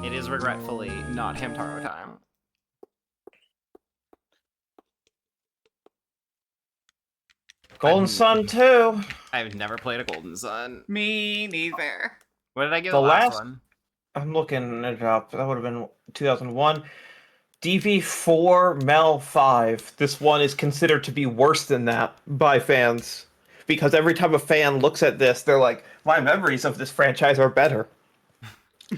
[SPEAKER 2] It is regretfully not Hamtaro time.
[SPEAKER 1] Golden Sun 2.
[SPEAKER 2] I've never played a Golden Sun.
[SPEAKER 11] Me neither.
[SPEAKER 2] What did I give
[SPEAKER 1] The
[SPEAKER 2] the last
[SPEAKER 1] last
[SPEAKER 2] one?
[SPEAKER 1] I'm looking it up. That would have been 2001. DV4 Mel 5. This one is considered to be worse than that by fans. Because every time a fan looks at this, they're like, my memories of this franchise are better.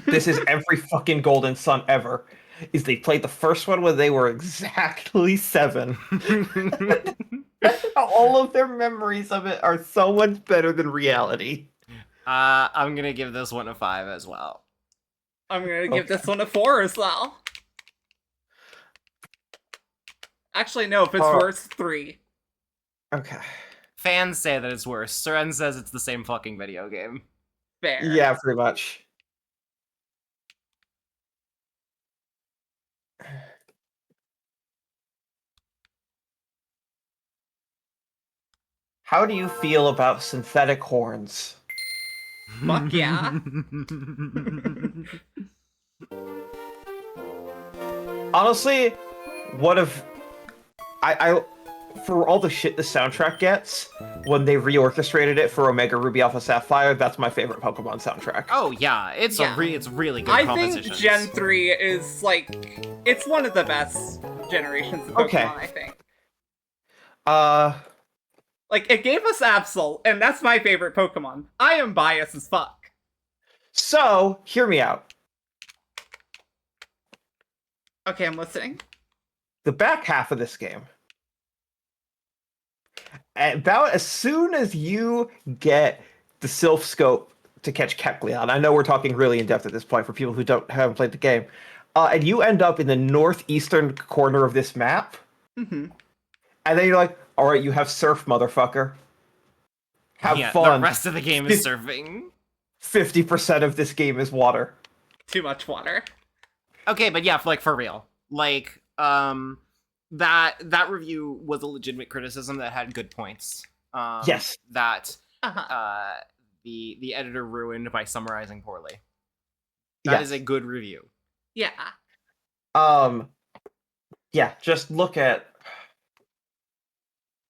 [SPEAKER 1] This is every fucking Golden Sun ever. Is they played the first one when they were exactly 7. All of their memories of it are so much better than reality.
[SPEAKER 2] I'm gonna give this one a 5 as well.
[SPEAKER 11] I'm gonna give this one a 4 as well. Actually, no, if it's worse, 3.
[SPEAKER 1] Okay.
[SPEAKER 2] Fans say that it's worse. Seren says it's the same fucking video game.
[SPEAKER 11] Fair.
[SPEAKER 1] Yeah, pretty much. How do you feel about synthetic horns?
[SPEAKER 11] Fuck yeah.
[SPEAKER 1] Honestly, what if I for all the shit the soundtrack gets, when they reorchestrated it for Omega Ruby Alpha Sapphire, that's my favorite Pokemon soundtrack.
[SPEAKER 2] Oh yeah, it's really good
[SPEAKER 11] I
[SPEAKER 2] compositions.
[SPEAKER 11] think Gen 3 is like it's one of the best generations of Pokemon,
[SPEAKER 1] Okay.
[SPEAKER 11] I think. Like it gave us Absol, and that's my favorite Pokemon. I am biased as fuck.
[SPEAKER 1] So, hear me out.
[SPEAKER 11] Okay, I'm listening.
[SPEAKER 1] the back half of this game, about as soon as you get the Sylph Scope to catch Kecleon, I know we're talking really in depth at this point for people who haven't played the game, and you end up in the northeastern corner of this map,
[SPEAKER 11] Mm-hmm.
[SPEAKER 1] and then you're like, all right, you have surf, motherfucker. Have
[SPEAKER 2] Yeah,
[SPEAKER 1] fun.
[SPEAKER 2] the rest of the game is surfing.
[SPEAKER 1] 50% of this game is water.
[SPEAKER 11] Too much water.
[SPEAKER 2] Okay, but yeah, like for real. Like, that review was a legitimate criticism that had good points.
[SPEAKER 1] Yes.
[SPEAKER 2] That the editor ruined by summarizing poorly. That is a good review.
[SPEAKER 11] Yeah.
[SPEAKER 1] Yeah, just look at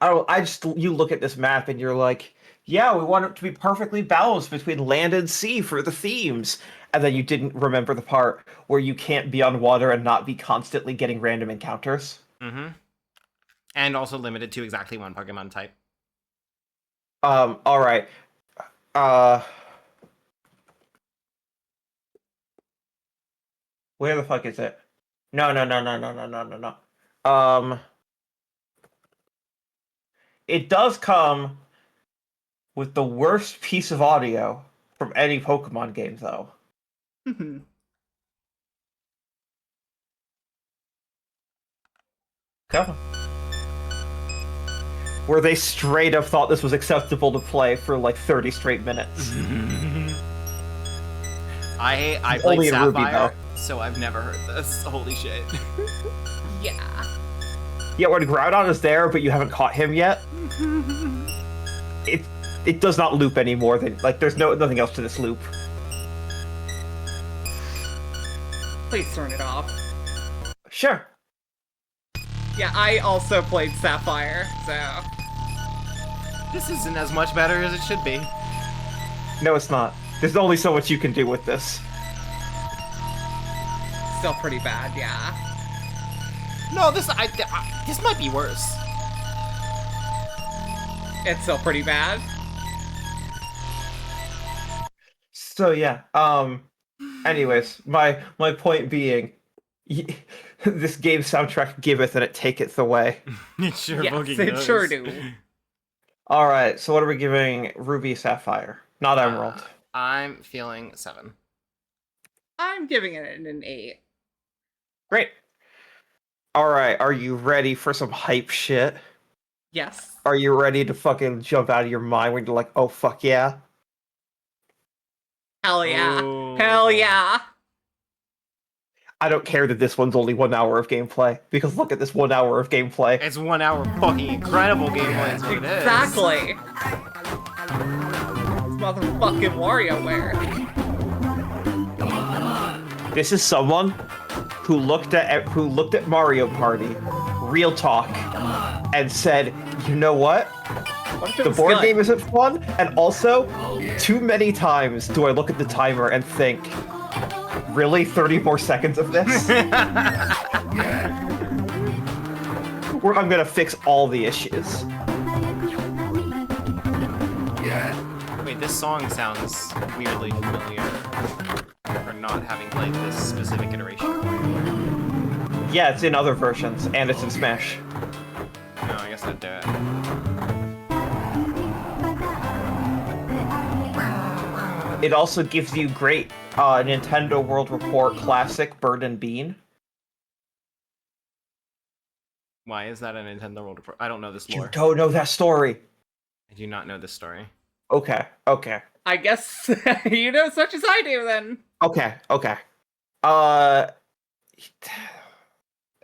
[SPEAKER 1] you look at this map and you're like, yeah, we want it to be perfectly balanced between land and sea for the themes. And then you didn't remember the part where you can't be on water and not be constantly getting random encounters.
[SPEAKER 2] Mm-hmm. And also limited to exactly one Pokemon type.
[SPEAKER 1] All right. Where the fuck is it? No. It does come with the worst piece of audio from any Pokemon game, though. Come on. Where they straight up thought this was acceptable to play for like 30 straight minutes.
[SPEAKER 2] I played
[SPEAKER 1] Only in
[SPEAKER 2] Sapphire,
[SPEAKER 1] Ruby, though.
[SPEAKER 2] so I've never heard this. Holy shit.
[SPEAKER 11] Yeah.
[SPEAKER 1] Yeah, when Groudon is there, but you haven't caught him yet, it does not loop anymore. There's nothing else to this loop.
[SPEAKER 11] Please turn it off.
[SPEAKER 1] Sure.
[SPEAKER 11] Yeah, I also played Sapphire, so...
[SPEAKER 2] This isn't as much better as it should be.
[SPEAKER 1] No, it's not. There's only so much you can do with this.
[SPEAKER 11] Still pretty bad, yeah.
[SPEAKER 2] No, this might be worse.
[SPEAKER 11] It's still pretty bad.
[SPEAKER 1] So yeah. Anyways, my point being, this game soundtrack giveth and it taketh away.
[SPEAKER 2] It sure
[SPEAKER 11] Yes,
[SPEAKER 2] fucking
[SPEAKER 11] it
[SPEAKER 2] does.
[SPEAKER 11] sure do.
[SPEAKER 1] All right. So what are we giving Ruby Sapphire? Not Emerald.
[SPEAKER 2] I'm feeling 7.
[SPEAKER 11] I'm giving it an 8.
[SPEAKER 1] Great. All right. Are you ready for some hype shit?
[SPEAKER 11] Yes.
[SPEAKER 1] Are you ready to fucking jump out of your mind when you're like, oh fuck yeah?
[SPEAKER 11] Hell yeah.
[SPEAKER 2] Ooh.
[SPEAKER 11] Hell yeah.
[SPEAKER 1] I don't care that this one's only 1 hour of gameplay, because look at this 1 hour of gameplay.
[SPEAKER 2] It's 1 hour fucking incredible gameplay is what it is.
[SPEAKER 11] Exactly. It's motherfucking WarioWare.
[SPEAKER 1] This is someone who looked at Mario Party, real talk, and said, you know what? The board game isn't fun, and also, too many times do I look at the timer and think, really? 30 more seconds of this? Where I'm gonna fix all the issues.
[SPEAKER 2] Wait, this song sounds weirdly familiar for not having played this specific iteration.
[SPEAKER 1] Yeah, it's in other versions, and it's in Smash.
[SPEAKER 2] No, I guess I'd do it.
[SPEAKER 1] It also gives you great Nintendo World Report classic Bird and Bean.
[SPEAKER 2] Why is that a Nintendo World Report? I don't know this
[SPEAKER 1] You
[SPEAKER 2] lore.
[SPEAKER 1] don't know that story.
[SPEAKER 2] I do not know this story.
[SPEAKER 1] Okay.
[SPEAKER 11] I guess you know as much as I do then.
[SPEAKER 1] Okay.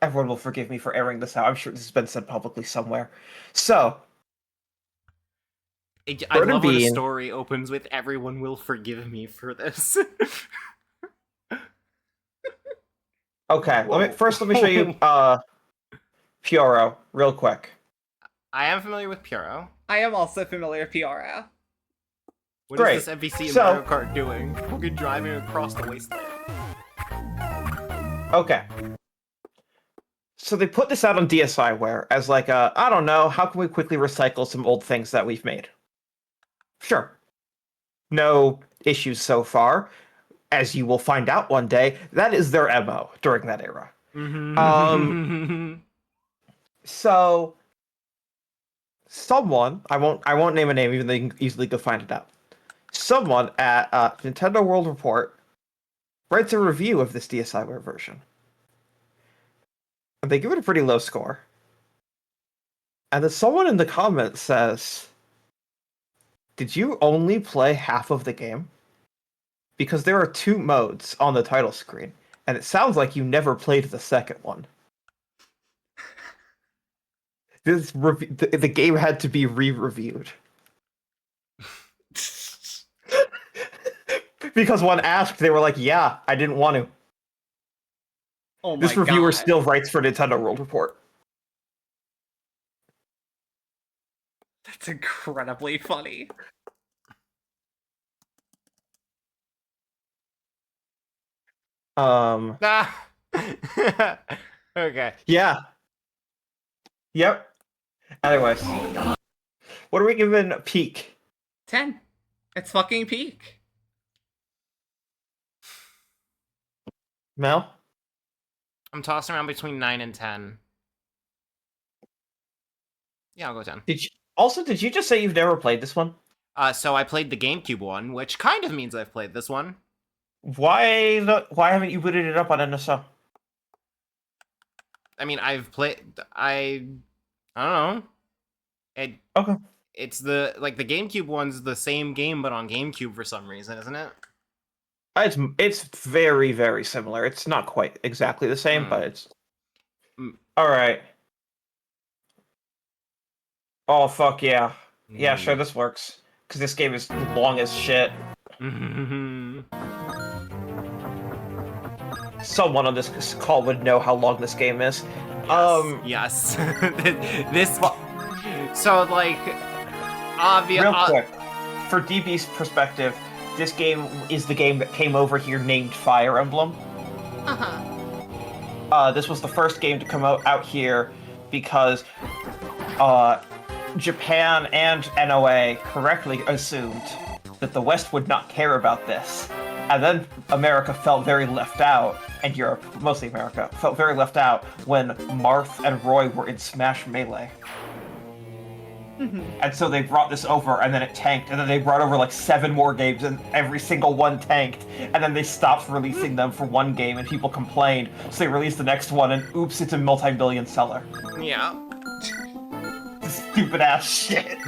[SPEAKER 1] Everyone will forgive me for airing this out. I'm sure this has been said publicly somewhere. So,
[SPEAKER 2] I
[SPEAKER 1] Bird and
[SPEAKER 2] love when a
[SPEAKER 1] Bean.
[SPEAKER 2] story opens with "Everyone will forgive me for this."
[SPEAKER 1] Okay, let me show you Pyoro real quick.
[SPEAKER 2] I am familiar with Pyoro.
[SPEAKER 11] I am also familiar with Pyoro.
[SPEAKER 2] What
[SPEAKER 1] Great.
[SPEAKER 2] is this NPC in
[SPEAKER 1] So-
[SPEAKER 2] Mario Kart doing? Fucking driving across the wasteland.
[SPEAKER 1] Okay. So they put this out on DSiWare as like I don't know, how can we quickly recycle some old things that we've made? Sure. No issues so far. As you will find out one day, that is their MO during that era. So someone, I won't name a name, even though you can easily go find it out. Someone at Nintendo World Report writes a review of this DSiWare version. And they give it a pretty low score. And then someone in the comments says, "Did you only play half of the game? Because there are 2 modes on the title screen, and it sounds like you never played the second one." The game had to be re-reviewed. Because when asked, they were like, "Yeah, I didn't want to."
[SPEAKER 11] Oh my
[SPEAKER 1] This reviewer
[SPEAKER 11] God.
[SPEAKER 1] still writes for Nintendo World Report.
[SPEAKER 11] That's incredibly funny.
[SPEAKER 2] Ah. Okay.
[SPEAKER 1] Yeah. Yep. Anyways. What are we giving Peak?
[SPEAKER 11] 10. It's fucking peak.
[SPEAKER 1] Mel?
[SPEAKER 2] I'm tossing around between 9 and 10. Yeah, I'll go 10.
[SPEAKER 1] Did you just say you've never played this one?
[SPEAKER 2] So I played the GameCube one, which kind of means I've played this one.
[SPEAKER 1] Why haven't you booted it up on NSO?
[SPEAKER 2] I mean, I've played. I don't know.
[SPEAKER 1] Okay.
[SPEAKER 2] It's the GameCube one's the same game, but on GameCube for some reason, isn't it?
[SPEAKER 1] It's very, very similar. It's not quite exactly the same, but it's all right. Oh fuck yeah, yeah, sure, this works because this game is long as shit. Someone on this call would know how long this game is.
[SPEAKER 2] Yes. This. So like, obvious.
[SPEAKER 1] Real quick, for DB's perspective, this game is the game that came over here named Fire Emblem. This was the first game to come out here because Japan and NOA correctly assumed that the West would not care about this. And then America felt very left out, and Europe, mostly America, felt very left out when Marth and Roy were in Smash Melee. And so they brought this over, and then it tanked, and then they brought over like 7 more games, and every single one tanked, and then they stopped releasing them for one game, and people complained, so they released the next one, and oops, it's a multi-billion seller.
[SPEAKER 2] Yeah.
[SPEAKER 1] Stupid ass shit.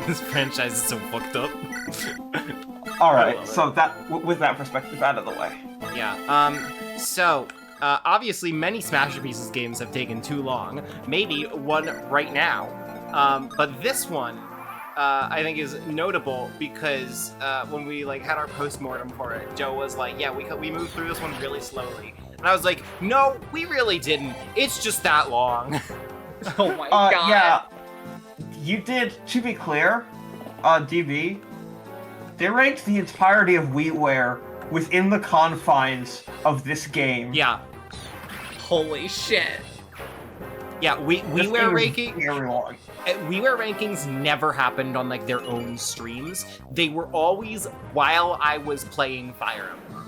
[SPEAKER 2] This franchise is so fucked up.
[SPEAKER 1] Alright, so that with that perspective out of the way.
[SPEAKER 2] Yeah, so, obviously many Smash Pieces games have taken too long. Maybe one right now. But this one, I think is notable because when we had our post-mortem for it, Joe was like, yeah, we moved through this one really slowly. And I was like, no, we really didn't. It's just that long.
[SPEAKER 11] Oh my god.
[SPEAKER 1] Yeah, you did, to be clear, DB, they ranked the entirety of WiiWare within the confines of this game.
[SPEAKER 2] Yeah.
[SPEAKER 11] Holy shit.
[SPEAKER 2] Yeah, WiiWare ranking.
[SPEAKER 1] Very long.
[SPEAKER 2] WiiWare rankings never happened on their own streams. They were always while I was playing Fire Emblem.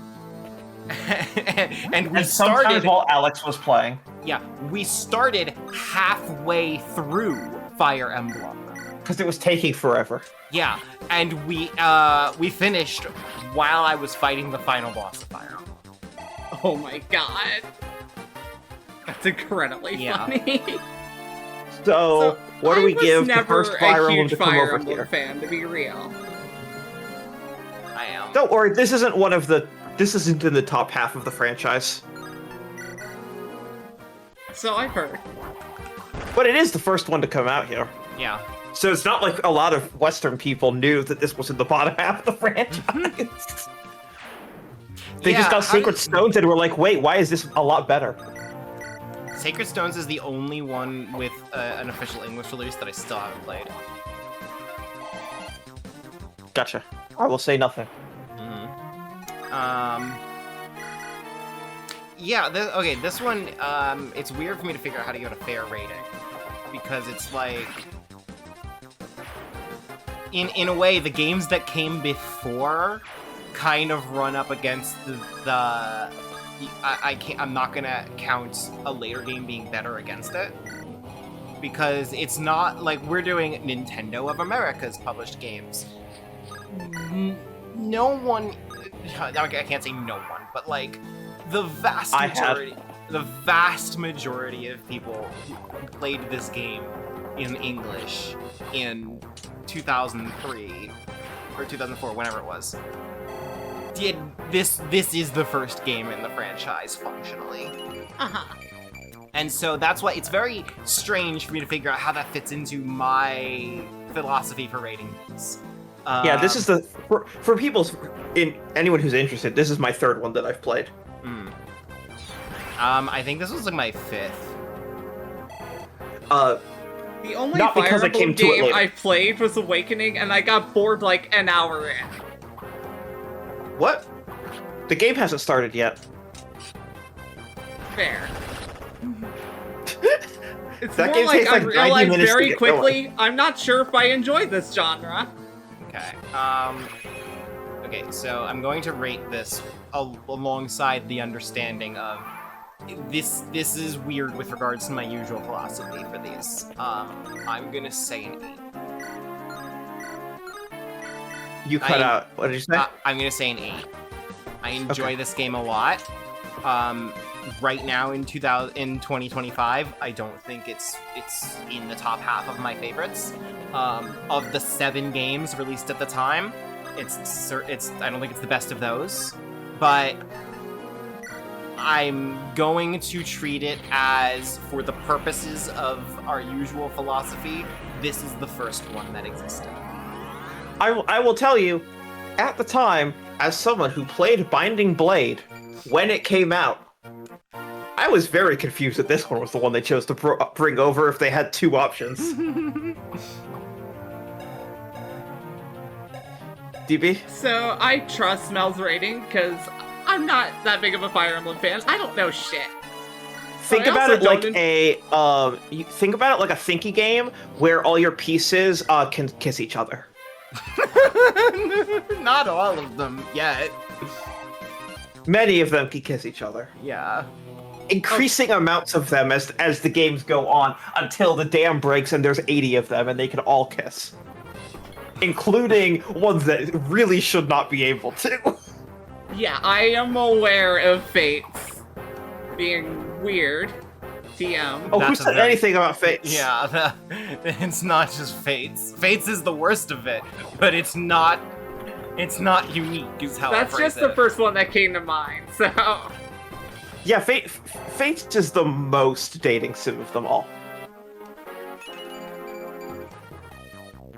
[SPEAKER 2] and
[SPEAKER 1] sometimes
[SPEAKER 2] started
[SPEAKER 1] while Alex was playing.
[SPEAKER 2] Yeah, we started halfway through Fire Emblem.
[SPEAKER 1] Because it was taking forever.
[SPEAKER 2] Yeah, and we finished while I was fighting the final boss of Fire Emblem.
[SPEAKER 11] Oh my god. That's incredibly funny.
[SPEAKER 1] So what do we give the first Fire Emblem to come
[SPEAKER 11] Fire
[SPEAKER 1] over
[SPEAKER 11] Emblem
[SPEAKER 1] here?
[SPEAKER 11] fan, to be real.
[SPEAKER 2] I am.
[SPEAKER 1] Don't worry, this isn't in the top half of the franchise.
[SPEAKER 11] So I've heard.
[SPEAKER 1] But it is the first one to come out here.
[SPEAKER 2] Yeah.
[SPEAKER 1] So it's not like a lot of Western people knew that this was in the bottom half of the franchise. They just got Sacred Stones and were like, wait, why is this a lot better?
[SPEAKER 2] Sacred Stones is the only one with an official English release that I still haven't played.
[SPEAKER 1] Gotcha. I will say nothing.
[SPEAKER 2] Yeah, okay, this one, it's weird for me to figure out how to give it a fair rating. Because it's like... In a way, the games that came before kind of run up against the I'm not gonna count a later game being better against it, because it's not like we're doing Nintendo of America's published games. No one, I can't say no one, but like the vast majority of people who played this game in English in 2003 or 2004, whenever it was, did this is the first game in the franchise functionally. And so that's why it's very strange for me to figure out how that fits into my philosophy for rating these.
[SPEAKER 1] Yeah, this is for anyone who's interested, this is my third one that I've played.
[SPEAKER 2] I think this was like my fifth.
[SPEAKER 11] The only
[SPEAKER 1] not because
[SPEAKER 11] Fire
[SPEAKER 1] I came
[SPEAKER 11] Emblem
[SPEAKER 1] to it
[SPEAKER 11] game
[SPEAKER 1] later.
[SPEAKER 11] I played was Awakening, and I got bored like an hour in.
[SPEAKER 1] What? The game hasn't started yet.
[SPEAKER 11] Fair. It's
[SPEAKER 1] That
[SPEAKER 11] more
[SPEAKER 1] game
[SPEAKER 11] like
[SPEAKER 1] takes
[SPEAKER 11] I
[SPEAKER 1] like 90
[SPEAKER 11] realized
[SPEAKER 1] minutes to
[SPEAKER 11] very
[SPEAKER 1] get
[SPEAKER 11] quickly, I'm not sure if I enjoy this genre.
[SPEAKER 2] Okay. Okay, so I'm going to rate this alongside the understanding of this is weird with regards to my usual philosophy for these. I'm gonna say an 8.
[SPEAKER 1] You cut out. What did you say?
[SPEAKER 2] I'm gonna say an 8. I enjoy this game a lot. Right now in 2025, I don't think it's in the top half of my favorites. Of the 7 games released at the time, it's I don't think it's the best of those, but I'm going to treat it as, for the purposes of our usual philosophy, this is the first one that existed.
[SPEAKER 1] I will tell you, at the time, as someone who played Binding Blade when it came out, I was very confused that this one was the one they chose to bring over if they had 2 options. DB?
[SPEAKER 11] So I trust Mel's rating because I'm not that big of a Fire Emblem fan. I don't know shit.
[SPEAKER 1] Think about it like think about it like a thinky game where all your pieces can kiss each other.
[SPEAKER 2] Not all of them yet.
[SPEAKER 1] Many of them can kiss each other.
[SPEAKER 2] Yeah.
[SPEAKER 1] Increasing amounts of them as the games go on until the dam breaks and there's 80 of them and they can all kiss. Including ones that really should not be able to.
[SPEAKER 11] Yeah, I am aware of Fates being weird. TM.
[SPEAKER 1] Oh, who said anything about Fates?
[SPEAKER 2] Yeah, it's not just Fates. Fates is the worst of it, but it's not unique, is how
[SPEAKER 11] That's
[SPEAKER 2] I phrase
[SPEAKER 11] just the
[SPEAKER 2] it.
[SPEAKER 11] first one that came to mind, so...
[SPEAKER 1] Yeah, Fates is the most dating sim of them all.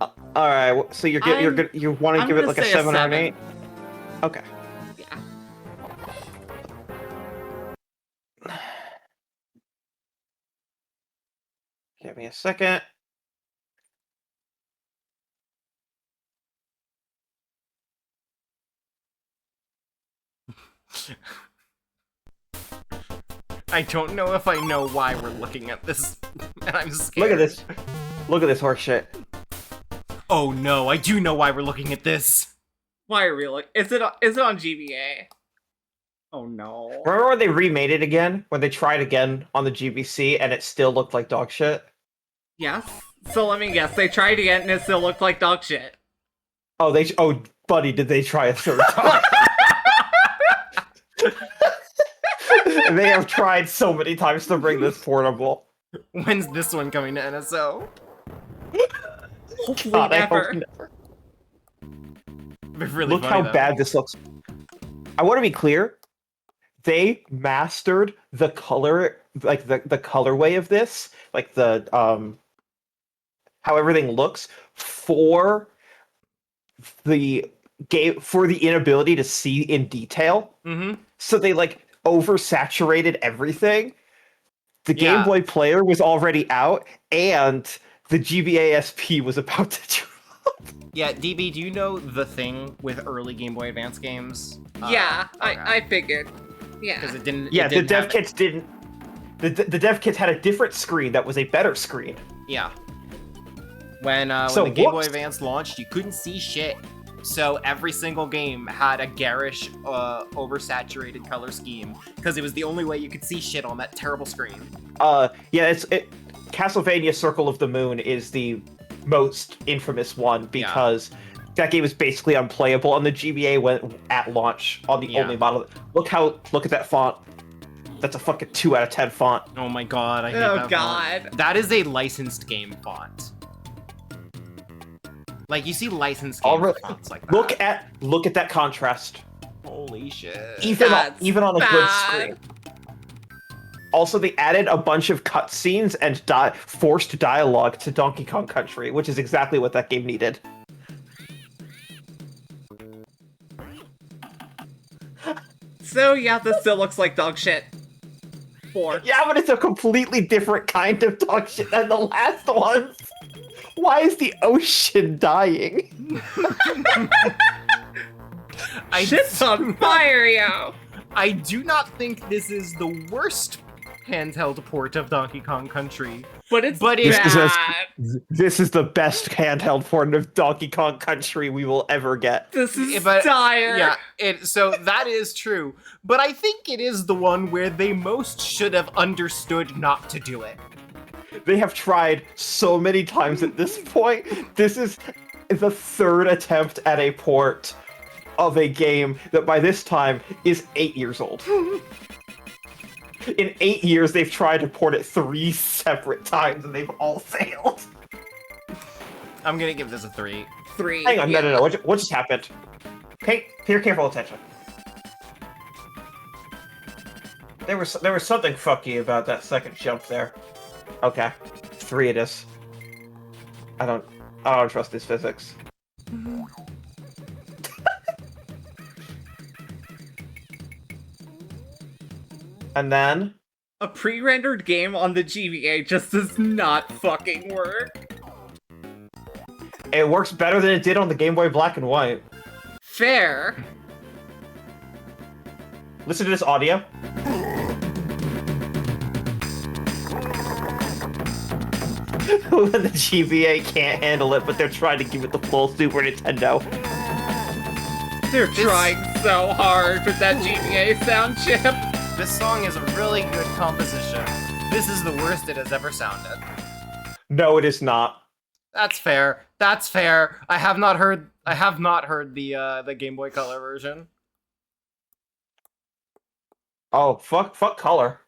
[SPEAKER 1] All right, so you want to give it like a 7 or an 8? Okay.
[SPEAKER 11] Yeah.
[SPEAKER 1] Give me a second.
[SPEAKER 2] I don't know if I know why we're looking at this, and I'm scared.
[SPEAKER 1] Look at this. Look at this horse shit.
[SPEAKER 2] Oh no, I do know why we're looking at this.
[SPEAKER 11] Why are we looking? Is it on GBA? Oh no.
[SPEAKER 1] Remember when they remade it again? When they tried again on the GBC and it still looked like dog shit?
[SPEAKER 11] Yes. So let me guess, they tried again and it still looked like dog shit.
[SPEAKER 1] Oh, buddy, did they try a third time? They have tried so many times to bring this portable.
[SPEAKER 2] When's this one coming to NSO?
[SPEAKER 11] Hopefully
[SPEAKER 1] God, I
[SPEAKER 11] never.
[SPEAKER 1] hope never.
[SPEAKER 2] It'd be really
[SPEAKER 1] Look
[SPEAKER 2] funny,
[SPEAKER 1] how
[SPEAKER 2] though.
[SPEAKER 1] bad this looks. I want to be clear. They mastered the color, like the colorway of this, like the how everything looks for the game, for the inability to see in detail.
[SPEAKER 2] Mm-hmm.
[SPEAKER 1] So they like oversaturated everything. The Game Boy Player was already out, and the GBA SP was about to drop.
[SPEAKER 2] Yeah, DB, do you know the thing with early Game Boy Advance games?
[SPEAKER 11] Yeah,
[SPEAKER 2] okay.
[SPEAKER 11] I figured. Yeah.
[SPEAKER 2] Because it didn't.
[SPEAKER 1] Yeah,
[SPEAKER 2] it
[SPEAKER 1] the
[SPEAKER 2] didn't
[SPEAKER 1] dev
[SPEAKER 2] have
[SPEAKER 1] kits didn't. The dev kits had a different screen that was a better screen.
[SPEAKER 2] Yeah. When
[SPEAKER 1] So,
[SPEAKER 2] the Game Boy
[SPEAKER 1] whoops.
[SPEAKER 2] Advance launched, you couldn't see shit. so every single game had a garish, oversaturated color scheme because it was the only way you could see shit on that terrible screen.
[SPEAKER 1] Yeah, Castlevania Circle of the Moon is the most infamous one because that game is basically unplayable on the GBA when at launch on the only model. Look at that font. That's a fucking 2 out of 10 font.
[SPEAKER 2] Oh my god, I hate that font. That is a licensed game font. Like, you see licensed game fonts like that.
[SPEAKER 1] Look at that contrast.
[SPEAKER 2] Holy shit.
[SPEAKER 1] Even on a good screen. Also, they added a bunch of cutscenes and forced dialogue to Donkey Kong Country, which is exactly what that game needed.
[SPEAKER 11] So yeah, this still looks like dog shit. 4.
[SPEAKER 1] Yeah, but it's a completely different kind of dog shit than the last ones. Why is the ocean dying?
[SPEAKER 11] Shit's on fire, yo!
[SPEAKER 2] I do not think this is the worst handheld port of Donkey Kong Country.
[SPEAKER 11] But it's
[SPEAKER 2] bad.
[SPEAKER 1] This is the best handheld port of Donkey Kong Country we will ever get.
[SPEAKER 11] This is dire.
[SPEAKER 2] Yeah, so that is true. But I think it is the one where they most should have understood not to do it.
[SPEAKER 1] They have tried so many times at this point. This is the 3rd attempt at a port of a game that by this time is 8 years old. In 8 years, they've tried to port it 3 separate times, and they've all failed.
[SPEAKER 2] I'm gonna give this a 3.
[SPEAKER 11] 3.
[SPEAKER 1] Hang on, no. What just happened? Pay careful attention. There was something fucky about that second jump there. Okay, 3 it is. I don't trust this physics. And then
[SPEAKER 11] a pre-rendered game on the GBA just does not fucking work.
[SPEAKER 1] It works better than it did on the Game Boy Black and White.
[SPEAKER 11] Fair.
[SPEAKER 1] Listen to this audio. When the GBA can't handle it, but they're trying to give it the full Super Nintendo.
[SPEAKER 11] They're trying so hard with that GBA sound chip.
[SPEAKER 2] This song is a really good composition. This is the worst it has ever sounded.
[SPEAKER 1] No, it is not.
[SPEAKER 2] That's fair. That's fair. I have not heard the Game Boy Color version.
[SPEAKER 1] Oh, fuck color.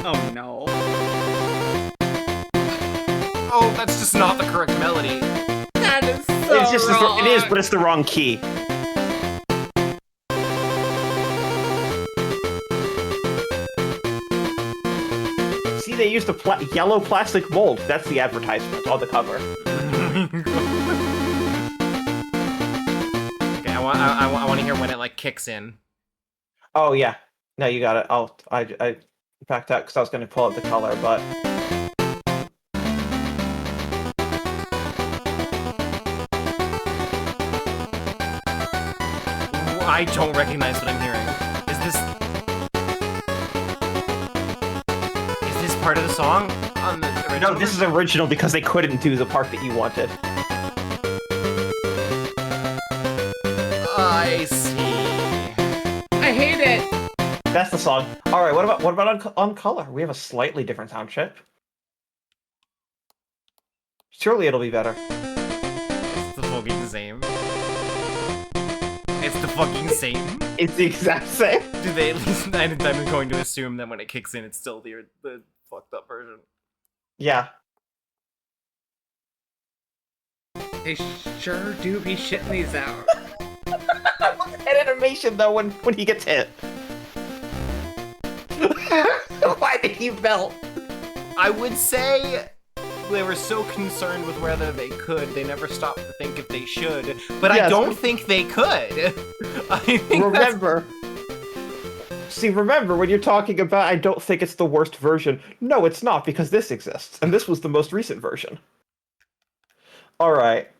[SPEAKER 11] Oh no.
[SPEAKER 2] Oh, that's just not the correct melody.
[SPEAKER 11] That is so
[SPEAKER 1] It's just
[SPEAKER 11] wrong.
[SPEAKER 1] it is, but it's the wrong key. See, they used a yellow plastic mold. That's the advertisement on the cover.
[SPEAKER 2] Okay, I want to hear when it like kicks in.
[SPEAKER 1] Oh yeah, no, you got it. I backed out because I was going to pull up the color, but.
[SPEAKER 2] I don't recognize what I'm hearing. Is this part of the song on the original?
[SPEAKER 1] No, this is original because they couldn't do the part that you wanted.
[SPEAKER 2] I see.
[SPEAKER 11] I hate it.
[SPEAKER 1] That's the song. All right, what about on color? We have a slightly different sound chip. Surely it'll be better.
[SPEAKER 2] It's the fucking same. It's the fucking same.
[SPEAKER 1] It's the exact same.
[SPEAKER 2] Do they at least? I'm going to assume that when it kicks in, it's still the fucked up version.
[SPEAKER 1] Yeah.
[SPEAKER 11] They sure do be shitting these out.
[SPEAKER 1] That animation though when he gets hit. Why did he melt?
[SPEAKER 2] I would say they were so concerned with whether they could, they never stopped to think if they should. But yes, I don't think they could. I think
[SPEAKER 1] remember, when you're talking about, I don't think it's the worst version. No, it's not, because this exists, and this was the most recent version. All right.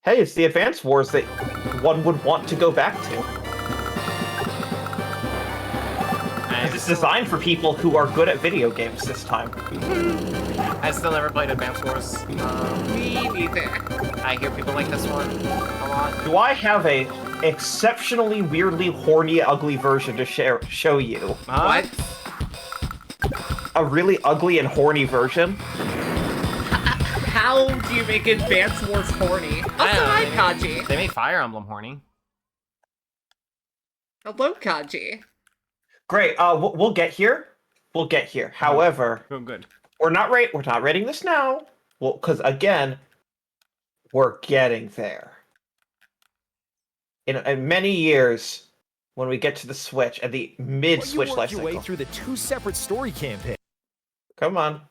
[SPEAKER 1] Hey, it's the Advance Wars that one would want to go back to. It's designed for people who are good at video games this time.
[SPEAKER 2] I still never played Advance Wars.
[SPEAKER 11] Me neither.
[SPEAKER 2] I hear people like this one a lot.
[SPEAKER 1] Do I have a exceptionally weirdly horny, ugly version to show you?
[SPEAKER 11] What?
[SPEAKER 1] A really ugly and horny version?
[SPEAKER 11] How do you make Advance Wars horny? Also, hi, Kaji.
[SPEAKER 2] They made Fire Emblem horny.
[SPEAKER 11] Hello, Kaji.
[SPEAKER 1] Great. We'll get here. We'll get here. However,
[SPEAKER 2] oh, good.
[SPEAKER 1] We're not rating this now. Well, because again, we're getting there. In many years, when we get to the Switch and the mid-Switch life cycle.
[SPEAKER 14] Your way through the 2 separate story campaigns.
[SPEAKER 1] Come on.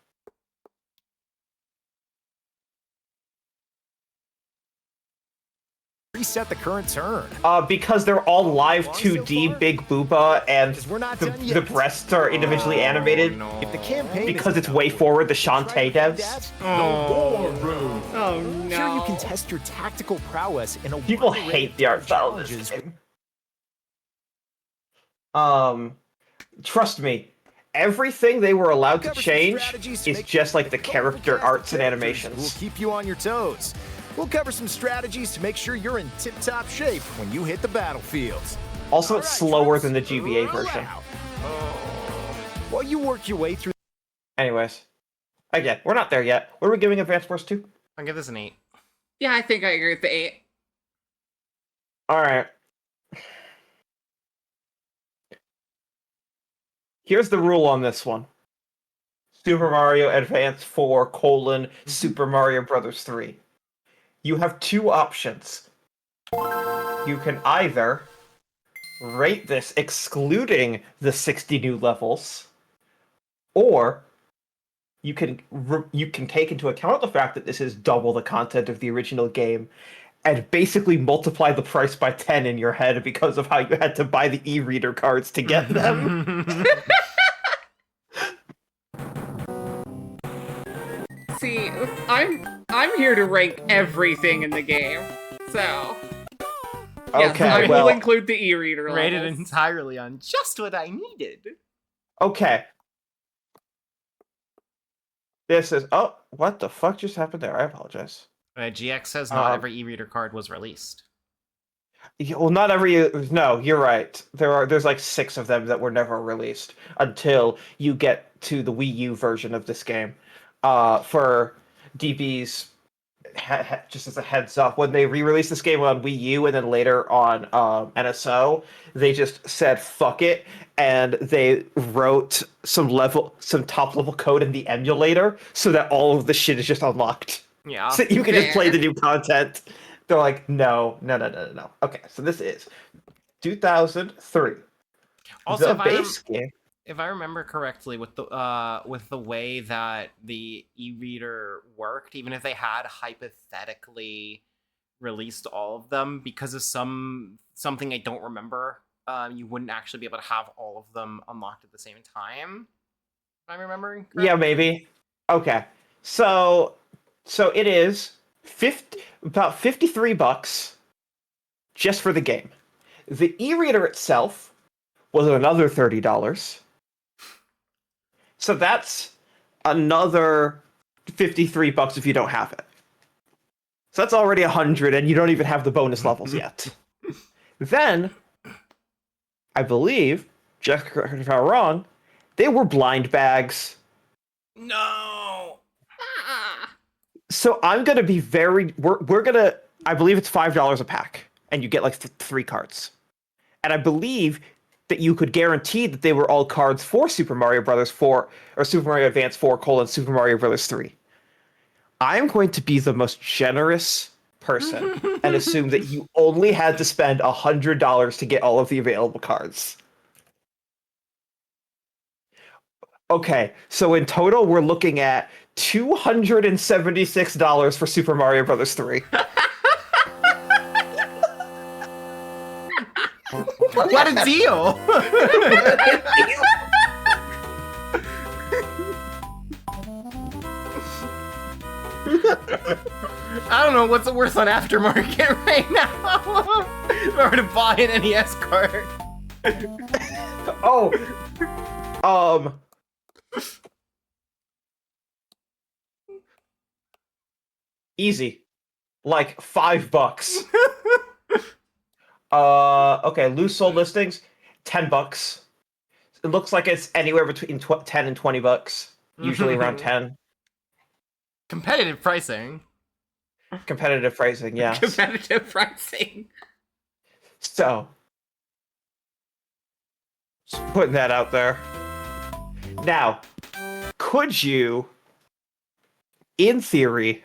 [SPEAKER 14] Reset the current turn.
[SPEAKER 1] Because they're all live 2D Big Booba and the breasts are individually animated.
[SPEAKER 14] If the campaign
[SPEAKER 1] because it's way forward, the Shantae devs.
[SPEAKER 14] Oh
[SPEAKER 11] no.
[SPEAKER 14] Here you can test your tactical prowess in a
[SPEAKER 1] People hate the art style of this game. Trust me, everything they were allowed to change is just like the character arts and animations.
[SPEAKER 14] We'll keep you on your toes. We'll cover some strategies to make sure you're in tip-top shape when you hit the battlefields.
[SPEAKER 1] Also, it's slower than the GBA version.
[SPEAKER 14] While you work your way through...
[SPEAKER 1] Anyways. Again, we're not there yet. What are we giving Advance Wars 2?
[SPEAKER 2] I'll give this an 8.
[SPEAKER 11] Yeah, I think I agree with the 8.
[SPEAKER 1] Alright. Here's the rule on this one. Super Mario Advance 4, Super Mario Brothers 3. You have 2 options. You can either rate this excluding the 60 new levels, or you can take into account the fact that this is double the content of the original game and basically multiply the price by 10 in your head because of how you had to buy the e-reader cards to get them.
[SPEAKER 11] See, I'm here to rank everything in the game, so yes,
[SPEAKER 1] Okay,
[SPEAKER 11] I
[SPEAKER 1] well,
[SPEAKER 11] will include the e-reader
[SPEAKER 2] Rated
[SPEAKER 11] levels.
[SPEAKER 2] entirely on just what I needed.
[SPEAKER 1] Okay. This is... Oh, what the fuck just happened there? I apologize.
[SPEAKER 2] GX says not every e-reader card was released.
[SPEAKER 1] Well, not every... No, you're right. There's like 6 of them that were never released until you get to the Wii U version of this game. For DBs, just as a heads up, when they re-released this game on Wii U and then later on NSO, they just said fuck it, and they wrote some top level code in the emulator so that all of the shit is just unlocked.
[SPEAKER 2] Yeah.
[SPEAKER 1] So you can just play the new content. They're like, no. Okay, so this is 2003.
[SPEAKER 2] Also,
[SPEAKER 1] the base game.
[SPEAKER 2] If I remember correctly, with the way that the e-reader worked, even if they had hypothetically released all of them, because of something I don't remember, you wouldn't actually be able to have all of them unlocked at the same time. If I'm remembering correctly.
[SPEAKER 1] Yeah, maybe. Okay, so it is about $53 just for the game. The e-reader itself was another $30. So that's another $53 if you don't have it. So that's already $100, and you don't even have the bonus levels yet. Then, I believe, just correct me if I'm wrong, they were blind bags.
[SPEAKER 2] No.
[SPEAKER 1] So I'm gonna be we're gonna. I believe it's $5 a pack, and you get like 3 cards. And I believe that you could guarantee that they were all cards for Super Mario Brothers 4 or Super Mario Advance 4 : Super Mario Brothers 3. I'm going to be the most generous person and assume that you only had to spend $100 to get all of the available cards. Okay, so in total, we're looking at $276 for Super Mario Brothers 3.
[SPEAKER 2] What a deal! I don't know what's it worth on aftermarket right now. If I were to buy an NES card.
[SPEAKER 1] Easy. Like $5. Okay, loose sold listings, $10. It looks like it's anywhere between 10 and $20. Usually around 10.
[SPEAKER 2] Competitive pricing.
[SPEAKER 1] Competitive pricing, yes.
[SPEAKER 11] Competitive pricing.
[SPEAKER 1] So, just putting that out there. Now, could you, in theory,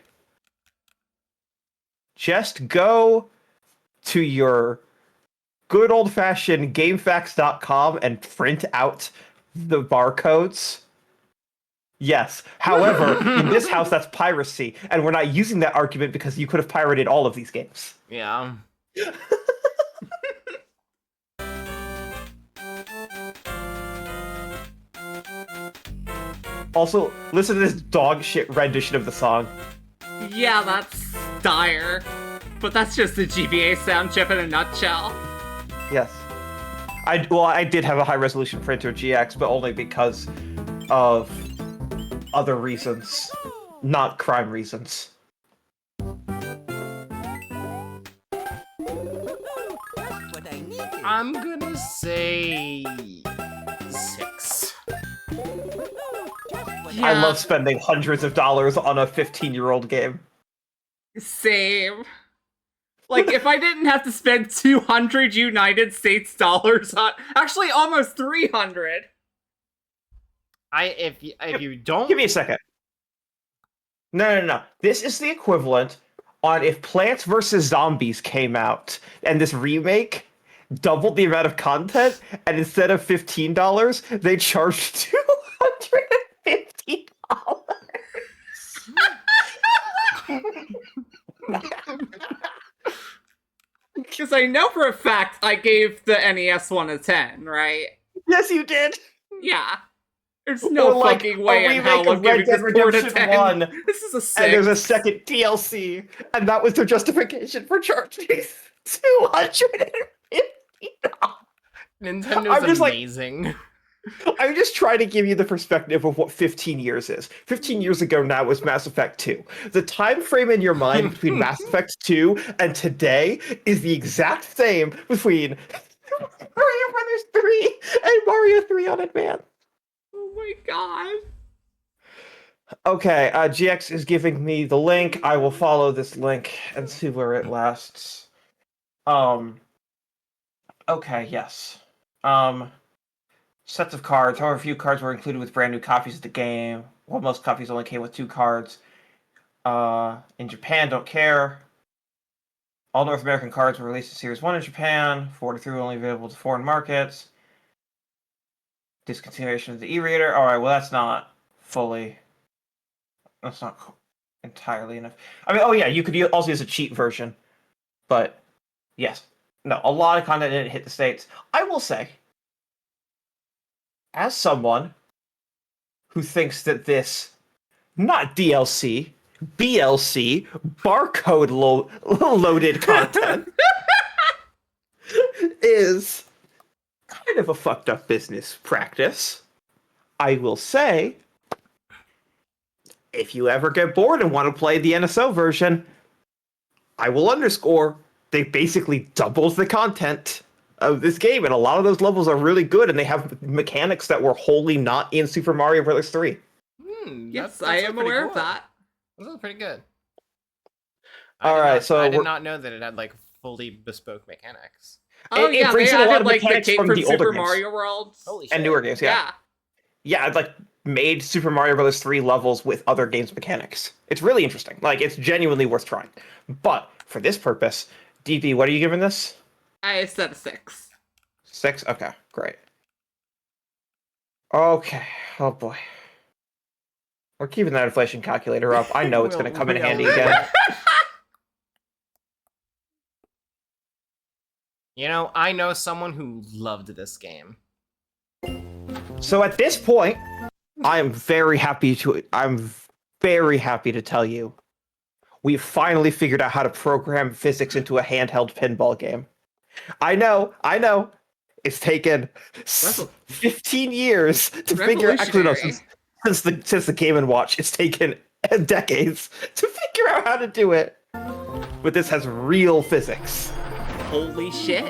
[SPEAKER 1] just go to your good old-fashioned GameFAQs.com and print out the barcodes? Yes. However, in this house, that's piracy, and we're not using that argument because you could have pirated all of these games.
[SPEAKER 2] Yeah.
[SPEAKER 1] Also, listen to this dog shit rendition of the song.
[SPEAKER 11] Yeah, that's dire. But that's just the GBA sound chip in a nutshell.
[SPEAKER 1] Yes. I did have a high-resolution printer GX, but only because of other reasons, not crime reasons.
[SPEAKER 2] I'm gonna say 6.
[SPEAKER 11] Yeah.
[SPEAKER 1] I love spending hundreds of dollars on a 15-year-old game.
[SPEAKER 11] Same. Like, if I didn't have to spend 200 United States dollars on... Actually, almost 300.
[SPEAKER 2] If you don't...
[SPEAKER 1] Give me a second. No. This is the equivalent on if Plants vs. Zombies came out, and this remake doubled the amount of content, and instead of $15, they charged $250.
[SPEAKER 11] Because I know for a fact I gave the NES one a 10, right?
[SPEAKER 1] Yes, you did.
[SPEAKER 11] Yeah. There's no
[SPEAKER 1] Or, like,
[SPEAKER 11] fucking way
[SPEAKER 1] a
[SPEAKER 11] in hell
[SPEAKER 1] remake
[SPEAKER 11] I'm giving
[SPEAKER 1] of Red
[SPEAKER 11] this
[SPEAKER 1] Dead
[SPEAKER 11] board a
[SPEAKER 1] Redemption
[SPEAKER 11] 10.
[SPEAKER 1] 1,
[SPEAKER 11] This is a 6.
[SPEAKER 1] and there's a second DLC, and that was their justification for charging $250.
[SPEAKER 2] Nintendo's amazing.
[SPEAKER 1] I'm just trying to give you the perspective of what 15 years is. 15 years ago now was Mass Effect 2. The time frame in your mind between Mass Effect 2 and today is the exact same between Mario Brothers 3 and Mario 3 on Advance.
[SPEAKER 11] Oh my god.
[SPEAKER 1] Okay, GX is giving me the link. I will follow this link and see where it lasts. Okay, yes. Sets of cards. However, few cards were included with brand new copies of the game. Well, most copies only came with 2 cards. In Japan, don't care. All North American cards were released in Series 1 in Japan. 43 were only available to foreign markets. Discontinuation of the e-reader. Alright, well that's not fully... That's not entirely enough. I mean, oh yeah, you could also use a cheat version. But, yes. No, a lot of content didn't hit the States. I will say, as someone who thinks that this, not DLC, BLC, barcode loaded content is kind of a fucked up business practice, I will say, if you ever get bored and want to play the NSO version, I will underscore, they basically doubled the content of this game, and a lot of those levels are really good, and they have mechanics that were wholly not in Super Mario Bros. 3.
[SPEAKER 11] Yes, I am aware of that.
[SPEAKER 2] This is pretty good.
[SPEAKER 1] Alright, so
[SPEAKER 2] I did not know that it had like fully bespoke mechanics.
[SPEAKER 11] Oh
[SPEAKER 1] it
[SPEAKER 11] yeah,
[SPEAKER 1] brings
[SPEAKER 11] they
[SPEAKER 1] in a lot
[SPEAKER 11] added
[SPEAKER 1] of
[SPEAKER 11] like the
[SPEAKER 1] mechanics
[SPEAKER 11] cape
[SPEAKER 1] from
[SPEAKER 11] from
[SPEAKER 1] the older
[SPEAKER 11] Super
[SPEAKER 1] games.
[SPEAKER 11] Mario World.
[SPEAKER 2] Holy shit.
[SPEAKER 1] And newer games, yeah. Yeah, it like made Super Mario Bros. 3 levels with other games' mechanics. It's really interesting. Like, it's genuinely worth trying. But for this purpose, DB, what are you giving this?
[SPEAKER 11] I said a 6.
[SPEAKER 1] 6? Okay, great. Okay, oh boy. We're keeping that inflation calculator up. I know it's going to come in handy again.
[SPEAKER 2] You know, I know someone who loved this game.
[SPEAKER 1] So at this point, I'm very happy to tell you we've finally figured out how to program physics into a handheld pinball game. I know. It's taken 15 years to figure. Actually, no, since the Game and Watch, it's taken decades to figure out how to do it. But this has real physics.
[SPEAKER 11] Holy shit!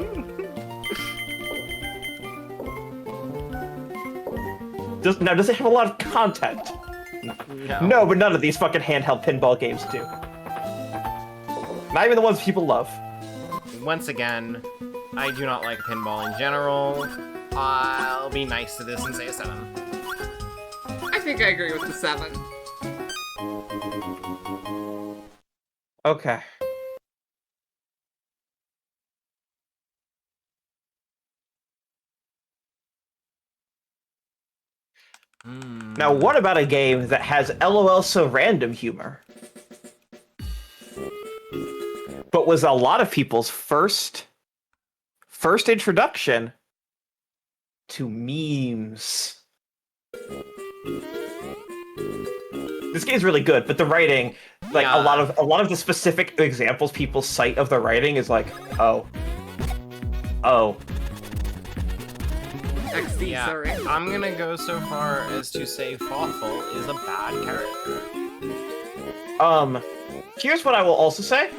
[SPEAKER 1] Does it have a lot of content? No, but none of these fucking handheld pinball games do. Not even the ones people love.
[SPEAKER 2] Once again, I do not like pinball in general. I'll be nice to this and say a 7.
[SPEAKER 11] I think I agree with the 7.
[SPEAKER 1] Okay. Now, what about a game that has LOL so random humor? But was a lot of people's first introduction to memes. This game's really good, but the writing, like a lot of the specific examples people cite of the writing is like, oh.
[SPEAKER 11] XD,
[SPEAKER 2] Yeah,
[SPEAKER 11] sorry.
[SPEAKER 2] I'm gonna go so far as to say Thoughtful is a bad character.
[SPEAKER 1] Here's what I will also say.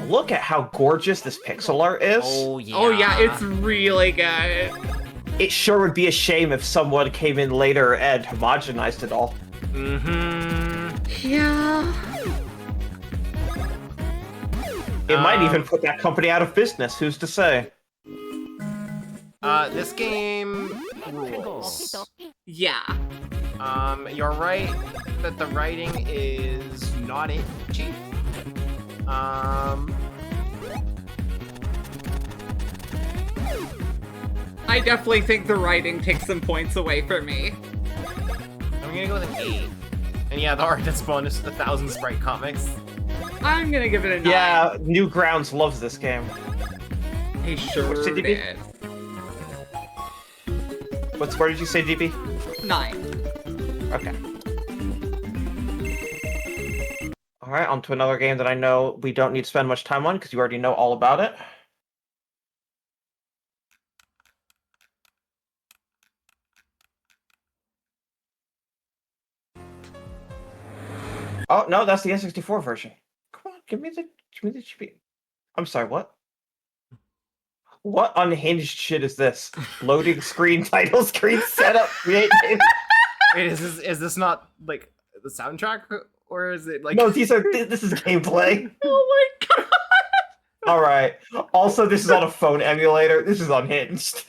[SPEAKER 1] Look at how gorgeous this pixel art is.
[SPEAKER 2] Oh yeah.
[SPEAKER 11] Oh yeah, it's really good.
[SPEAKER 1] It sure would be a shame if someone came in later and homogenized it all.
[SPEAKER 11] Yeah.
[SPEAKER 1] It might even put that company out of business, who's to say?
[SPEAKER 2] This game rules.
[SPEAKER 11] Yeah.
[SPEAKER 2] You're right that the writing is not cheap.
[SPEAKER 11] I definitely think the writing takes some points away from me.
[SPEAKER 2] I'm gonna go with an 8. And yeah, the art that's bonus to the 1,000 Sprite comics.
[SPEAKER 11] I'm gonna give it a 9.
[SPEAKER 1] Yeah, Newgrounds loves this game.
[SPEAKER 11] He sure
[SPEAKER 1] What's it, DB?
[SPEAKER 11] did.
[SPEAKER 1] Where did you say, DB?
[SPEAKER 11] 9.
[SPEAKER 1] Okay. Alright, on to another game that I know we don't need to spend much time on, because you already know all about it. Oh, no, that's the N64 version. Come on, give me the GB. I'm sorry, what? What unhinged shit is this? Loading screen, title screen, setup, create.
[SPEAKER 2] Wait, is this not like the soundtrack, or is it like?
[SPEAKER 1] No, this is gameplay.
[SPEAKER 11] Oh my god!
[SPEAKER 1] All right. Also, this is on a phone emulator. This is unhinged.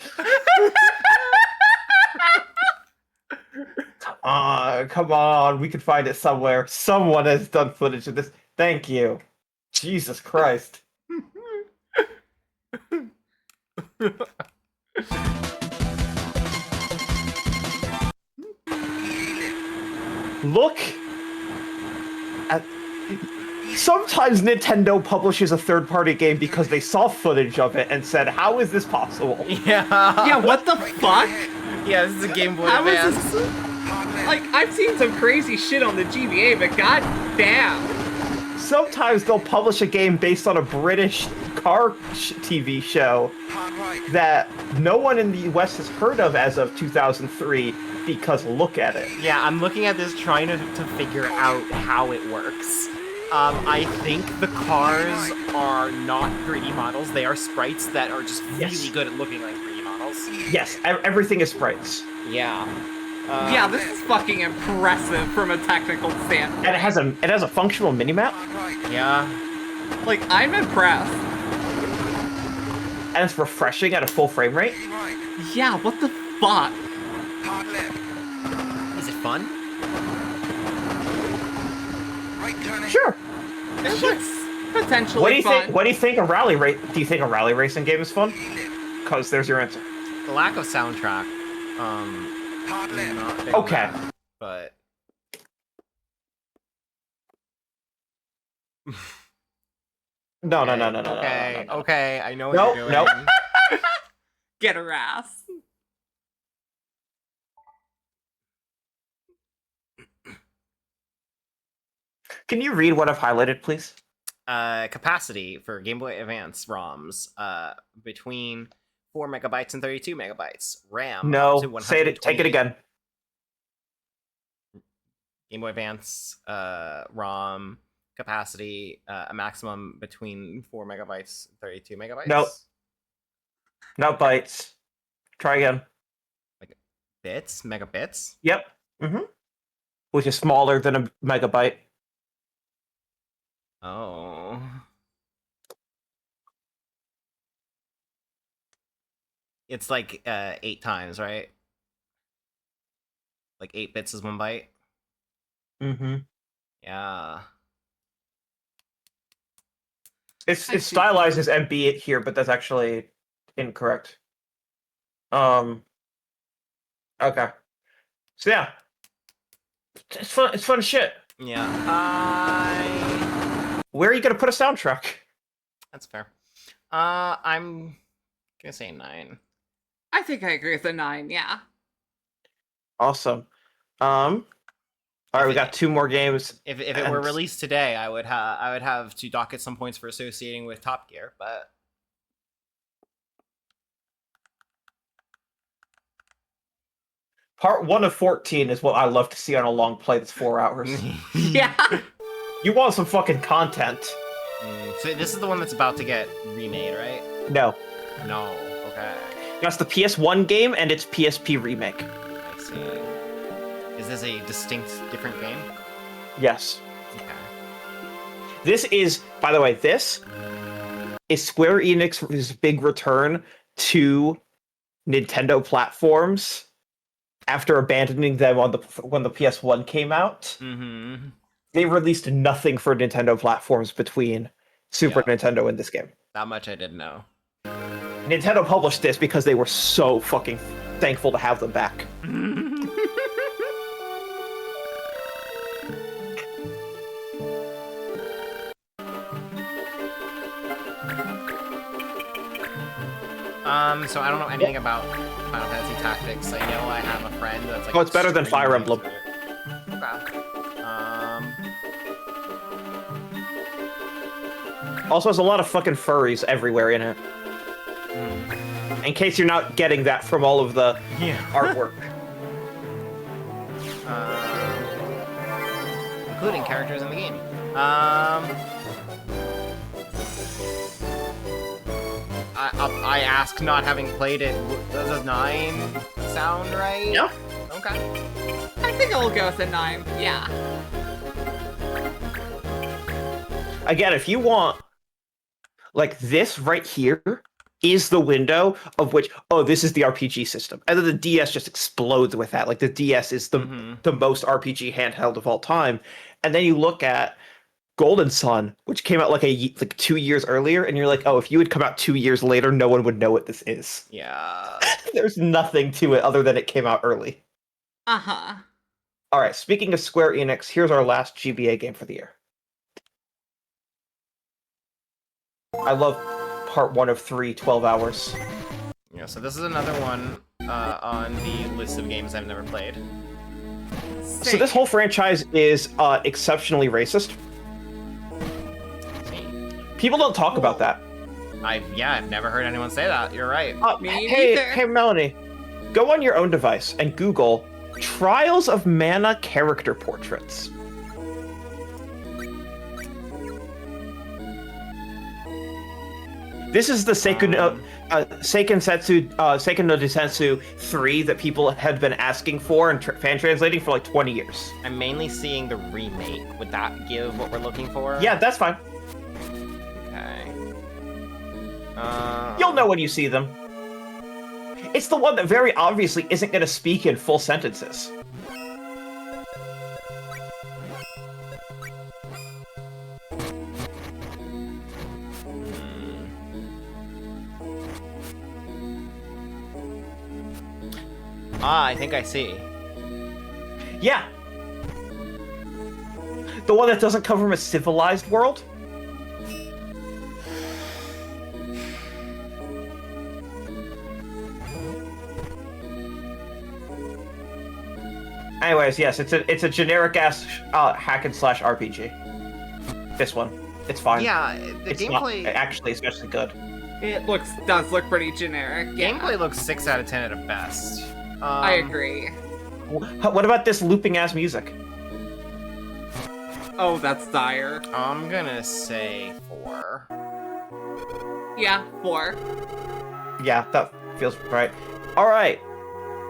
[SPEAKER 1] Come on. We can find it somewhere. Someone has done footage of this. Thank you. Jesus Christ. Look at... Sometimes Nintendo publishes a third-party game because they saw footage of it and said, how is this possible?
[SPEAKER 2] Yeah.
[SPEAKER 11] Yeah, what the fuck?
[SPEAKER 2] Yeah, this is a Game Boy
[SPEAKER 11] How
[SPEAKER 2] Advance.
[SPEAKER 11] is this? Like, I've seen some crazy shit on the GBA, but god damn.
[SPEAKER 1] Sometimes they'll publish a game based on a British car TV show that no one in the West has heard of as of 2003, because look at it.
[SPEAKER 2] Yeah, I'm looking at this trying to figure out how it works. I think the cars are not 3D models. They are sprites that are just really good at looking like 3D models.
[SPEAKER 1] Yes, everything is sprites.
[SPEAKER 2] Yeah.
[SPEAKER 11] Yeah, this is fucking impressive from a technical standpoint.
[SPEAKER 1] And it has a functional minimap.
[SPEAKER 2] Yeah.
[SPEAKER 11] Like, I'm impressed.
[SPEAKER 1] And it's refreshing at a full frame rate.
[SPEAKER 11] Yeah, what the fuck?
[SPEAKER 2] Is it fun?
[SPEAKER 1] Sure.
[SPEAKER 11] It looks potentially
[SPEAKER 1] What do you
[SPEAKER 11] fun.
[SPEAKER 1] think? What do you think a rally race? Do you think a rally racing game is fun? Because there's your answer.
[SPEAKER 2] The lack of soundtrack. Not big
[SPEAKER 1] Okay.
[SPEAKER 2] fan, but
[SPEAKER 1] No.
[SPEAKER 2] Okay, I know what you're doing.
[SPEAKER 1] Nope.
[SPEAKER 11] Get her ass.
[SPEAKER 1] Can you read what I've highlighted, please?
[SPEAKER 2] Capacity for Game Boy Advance ROMs between 4 megabytes and 32 megabytes. RAM up to
[SPEAKER 1] No, say it. Take it again.
[SPEAKER 2] Game Boy Advance ROM capacity a maximum between 4 megabytes and 32 megabytes.
[SPEAKER 1] Nope. Not bytes. Try again.
[SPEAKER 2] Like bits, megabits.
[SPEAKER 1] Yep. Which is smaller than a megabyte.
[SPEAKER 2] Oh. It's like 8 times, right? Like 8 bits is 1 byte. Yeah.
[SPEAKER 1] It's stylized as MB here, but that's actually incorrect. Okay. So yeah, it's fun. It's fun shit.
[SPEAKER 2] Yeah.
[SPEAKER 1] Where are you gonna put a soundtrack?
[SPEAKER 2] That's fair. I'm gonna say 9.
[SPEAKER 11] I think I agree with the 9. Yeah.
[SPEAKER 1] Awesome. All right, we got 2 more games.
[SPEAKER 2] If it were released today, I would have to docket some points for associating with Top Gear, but
[SPEAKER 1] Part 1 of 14 is what I love to see on a long play that's 4 hours.
[SPEAKER 11] Yeah.
[SPEAKER 1] You want some fucking content.
[SPEAKER 2] So this is the one that's about to get remade, right?
[SPEAKER 1] No.
[SPEAKER 2] No. Okay.
[SPEAKER 1] That's the PS1 game and its PSP remake.
[SPEAKER 2] I see. Is this a distinct different game?
[SPEAKER 1] Yes.
[SPEAKER 2] Okay.
[SPEAKER 1] This is, by the way, this is Square Enix's big return to Nintendo platforms after abandoning them on when the PS1 came out. They released nothing for Nintendo platforms between Super Nintendo and this game.
[SPEAKER 2] That much I didn't know.
[SPEAKER 1] Nintendo published this because they were so fucking thankful to have them back.
[SPEAKER 2] So I don't know anything about Final Fantasy Tactics. I know I have a friend that's like.
[SPEAKER 1] Oh, it's better than Fire Emblem.
[SPEAKER 2] Okay.
[SPEAKER 1] Also has a lot of fucking furries everywhere in it. In case you're not getting that from all of the artwork.
[SPEAKER 2] Including characters in the game. I ask, not having played it, does a 9 sound right?
[SPEAKER 1] Yeah.
[SPEAKER 2] Okay.
[SPEAKER 11] I think I'll go with a 9. Yeah.
[SPEAKER 1] Again, if you want, like, this right here is the window of which, oh, this is the RPG system. And then the DS just explodes with that. Like, the DS is the most RPG handheld of all time. And then you look at Golden Sun, which came out like 2 years earlier, and you're like, oh, if you had come out 2 years later, no one would know what this is.
[SPEAKER 2] Yeah.
[SPEAKER 1] There's nothing to it other than it came out early.
[SPEAKER 11] Uh-huh.
[SPEAKER 1] All right, speaking of Square Enix, here's our last GBA game for the year. I love part 1 of 3, 12 hours.
[SPEAKER 2] Yeah, so this is another one on the list of games I've never played.
[SPEAKER 1] So this whole franchise is exceptionally racist. People don't talk about that.
[SPEAKER 2] I've never heard anyone say that. You're right.
[SPEAKER 1] Hey, Melanie, go on your own device and Google Trials of Mana character portraits. This is the Seiken no Densetsu 3 that people had been asking for and fan translating for like 20 years.
[SPEAKER 2] I'm mainly seeing the remake. Would that give what we're looking for?
[SPEAKER 1] Yeah, that's fine.
[SPEAKER 2] Okay.
[SPEAKER 1] You'll know when you see them. It's the one that very obviously isn't going to speak in full sentences.
[SPEAKER 2] I think I see.
[SPEAKER 1] Yeah. The one that doesn't come from a civilized world? Anyways, yes, it's a generic ass hack and slash RPG. This one. It's fine.
[SPEAKER 2] Yeah, the
[SPEAKER 1] it's
[SPEAKER 2] gameplay
[SPEAKER 1] not actually especially good.
[SPEAKER 11] It does look pretty generic. Yeah.
[SPEAKER 2] Gameplay looks 6 out of 10 at best.
[SPEAKER 11] I agree.
[SPEAKER 1] What about this looping ass music?
[SPEAKER 11] Oh, that's dire.
[SPEAKER 2] I'm gonna say 4.
[SPEAKER 11] Yeah, 4.
[SPEAKER 1] Yeah, that feels right. All right.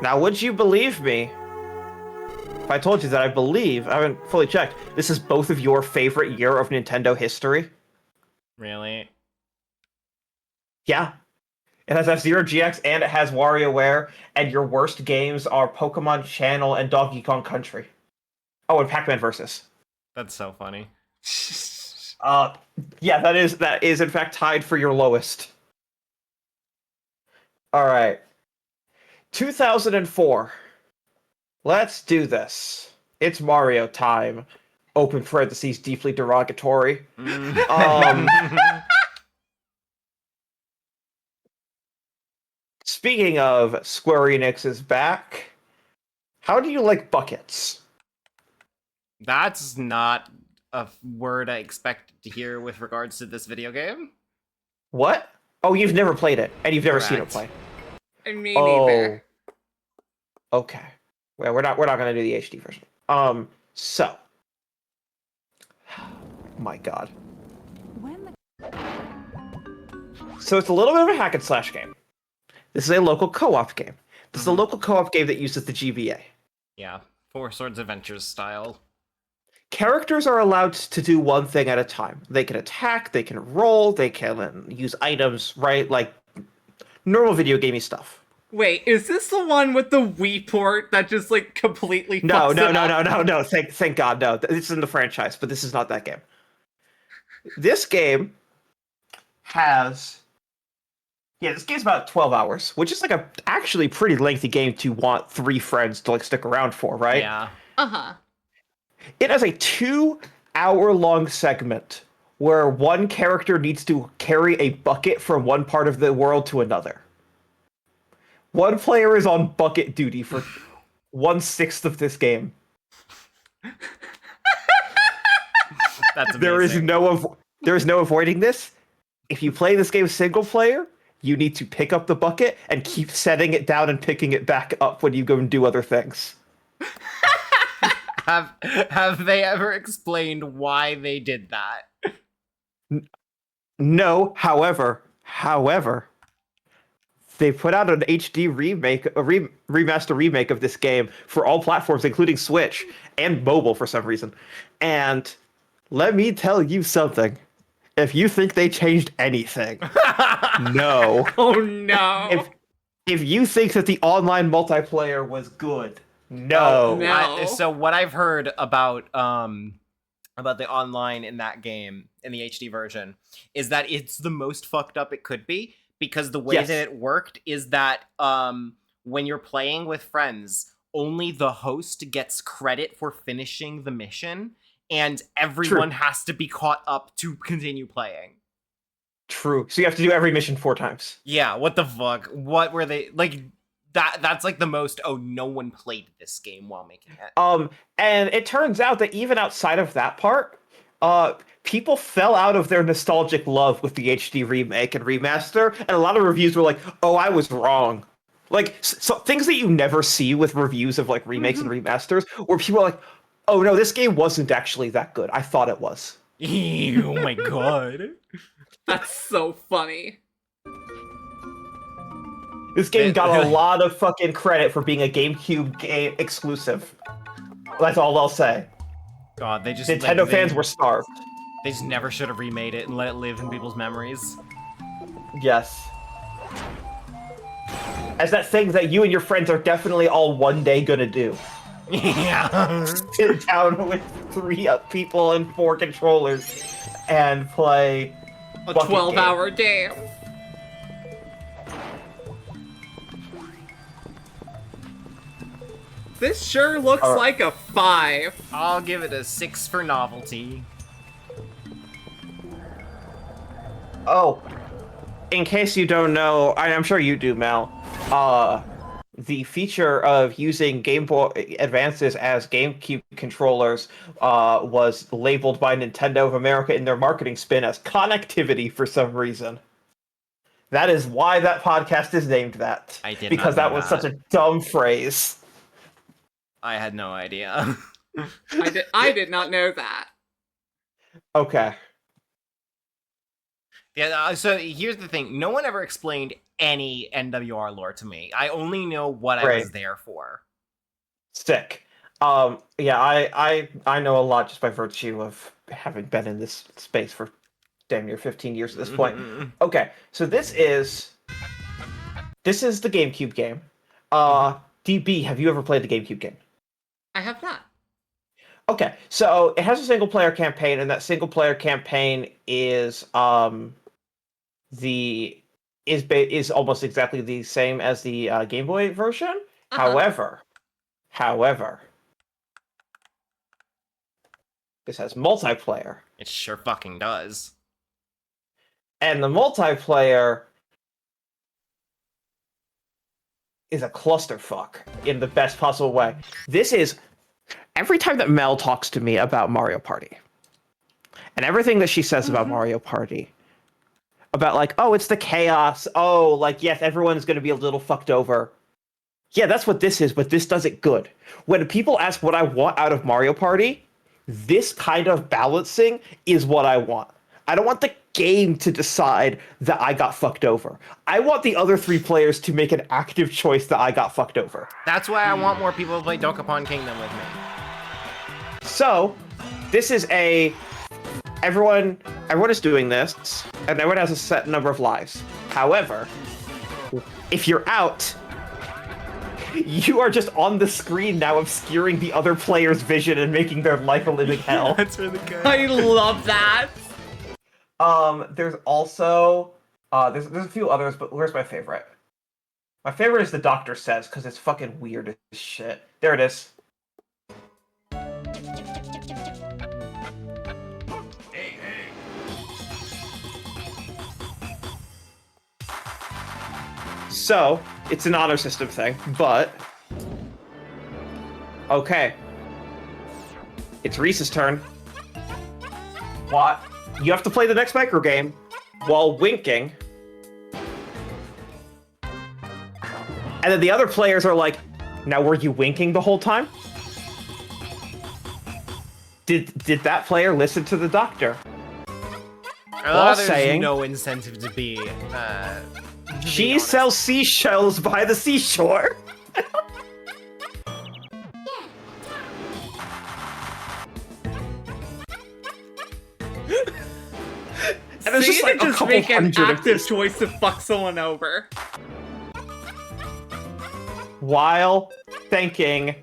[SPEAKER 1] Now, would you believe me if I told you that I haven't fully checked, this is both of your favorite year of Nintendo history?
[SPEAKER 2] Really?
[SPEAKER 1] Yeah. It has F-Zero GX and it has WarioWare, and your worst games are Pokemon Channel and Donkey Kong Country. Oh, and Pac-Man Versus.
[SPEAKER 2] That's so funny.
[SPEAKER 1] Yeah, that is in fact tied for your lowest. All right. 2004. Let's do this. It's Mario time. Open parentheses, deeply derogatory. Speaking of Square Enix is back, how do you like buckets?
[SPEAKER 2] That's not a word I expected to hear with regards to this video game.
[SPEAKER 1] What? Oh, you've never played it, and you've never seen it play.
[SPEAKER 11] Me neither.
[SPEAKER 1] Okay. Well, we're not gonna do the HD version. So. My God. So it's a little bit of a hack and slash game. This is a local co-op game. This is a local co-op game that uses the GBA.
[SPEAKER 2] Yeah, Four Swords Adventures style.
[SPEAKER 1] Characters are allowed to do one thing at a time. They can attack, they can roll, they can use items, right? Like normal video gamey stuff.
[SPEAKER 11] Wait, is this the one with the Wii port that just like completely
[SPEAKER 1] No.
[SPEAKER 11] fucks
[SPEAKER 1] Thank God, no. This is in the franchise, but this is not that game. This game has... Yeah, this game's about 12 hours, which is like a actually pretty lengthy game to want 3 friends to like stick around for, right?
[SPEAKER 2] Yeah.
[SPEAKER 11] Uh-huh.
[SPEAKER 1] It has a 2-hour-long segment where one character needs to carry a bucket from one part of the world to another. One player is on bucket duty for 1/6 of this game.
[SPEAKER 2] That's amazing.
[SPEAKER 1] There is no avoiding this. If you play this game single player, you need to pick up the bucket and keep setting it down and picking it back up when you go and do other things.
[SPEAKER 2] Have they ever explained why they did that?
[SPEAKER 1] No, however, they put out an HD remake, remaster remake of this game for all platforms, including Switch and mobile for some reason. And let me tell you something. If you think they changed anything, no.
[SPEAKER 11] Oh no.
[SPEAKER 1] If you think that the online multiplayer was good, no.
[SPEAKER 11] No.
[SPEAKER 2] So what I've heard about the online in that game, in the HD version, is that it's the most fucked up it could be, because the way that it worked is that when you're playing with friends, only the host gets credit for finishing the mission, and everyone has to be caught up to continue playing.
[SPEAKER 1] True. So you have to do every mission 4 times.
[SPEAKER 2] Yeah, what the fuck? What were they like? That's like the most, oh, no one played this game while making it.
[SPEAKER 1] And it turns out that even outside of that part, people fell out of their nostalgic love with the HD remake and remaster, and a lot of reviews were like, oh, I was wrong. Like, so things that you never see with reviews of like remakes and remasters, where people are like, oh no, this game wasn't actually that good. I thought it was.
[SPEAKER 2] Oh my God.
[SPEAKER 11] That's so funny.
[SPEAKER 1] This game got a lot of fucking credit for being a GameCube game exclusive. That's all I'll say.
[SPEAKER 2] God, they just...
[SPEAKER 1] Nintendo fans were starved.
[SPEAKER 2] They just never should have remade it and let it live in people's memories.
[SPEAKER 1] Yes. As that thing that you and your friends are definitely all one day gonna do.
[SPEAKER 2] Yeah.
[SPEAKER 1] Sit down with 3 people and 4 controllers and play
[SPEAKER 11] a 12-hour day. This sure looks like a 5.
[SPEAKER 2] I'll give it a 6 for novelty.
[SPEAKER 1] Oh, in case you don't know, I'm sure you do, Mel. the feature of using Game Boy Advances as GameCube controllers was labeled by Nintendo of America in their marketing spin as connectivity for some reason. That is why that podcast is named that.
[SPEAKER 2] I did
[SPEAKER 1] because
[SPEAKER 2] not know
[SPEAKER 1] that was
[SPEAKER 2] that.
[SPEAKER 1] such a dumb phrase.
[SPEAKER 2] I had no idea.
[SPEAKER 11] I did not know that.
[SPEAKER 1] Okay.
[SPEAKER 2] Yeah, so here's the thing. No one ever explained any NWR lore to me. I only know what I was there for.
[SPEAKER 1] Sick. Yeah, I know a lot just by virtue of having been in this space for damn near 15 years at this point. Okay, so this is the GameCube game. DB, have you ever played the GameCube game?
[SPEAKER 11] I have not.
[SPEAKER 1] Okay, so it has a single player campaign, and that single player campaign is is almost exactly the same as the Game Boy version. However, this has multiplayer.
[SPEAKER 2] It sure fucking does.
[SPEAKER 1] And the multiplayer is a clusterfuck in the best possible way. This is every time that Mel talks to me about Mario Party, and everything that she says about Mario Party, about like, oh, it's the chaos. Oh, like, yes, everyone's going to be a little fucked over. Yeah, that's what this is, but this does it good. When people ask what I want out of Mario Party, this kind of balancing is what I want. I don't want the game to decide that I got fucked over. I want the other three players to make an active choice that I got fucked over.
[SPEAKER 2] That's why I want more people to play Dokapon Kingdom with me.
[SPEAKER 1] So, this is everyone is doing this, and everyone has a set number of lives. However, if you're out, you are just on the screen now, obscuring the other player's vision and making their life a living hell.
[SPEAKER 2] That's really good.
[SPEAKER 11] I love that.
[SPEAKER 1] There's also there's a few others, but where's my favorite? My favorite is the Doctor Says, because it's fucking weird as shit. There it is. So, it's an honor system thing, but... Okay. It's Reese's turn. What? You have to play the next micro game while winking. And then the other players are like, now were you winking the whole time? Did that player listen to the doctor? While
[SPEAKER 2] There's
[SPEAKER 1] saying,
[SPEAKER 2] no incentive to be
[SPEAKER 1] she sells seashells by the seashore. And
[SPEAKER 11] so
[SPEAKER 1] just
[SPEAKER 11] you
[SPEAKER 1] like
[SPEAKER 11] can
[SPEAKER 1] a
[SPEAKER 11] just
[SPEAKER 1] couple
[SPEAKER 11] make an
[SPEAKER 1] hundred of
[SPEAKER 11] active
[SPEAKER 1] these.
[SPEAKER 11] choice to fuck someone over.
[SPEAKER 1] While thanking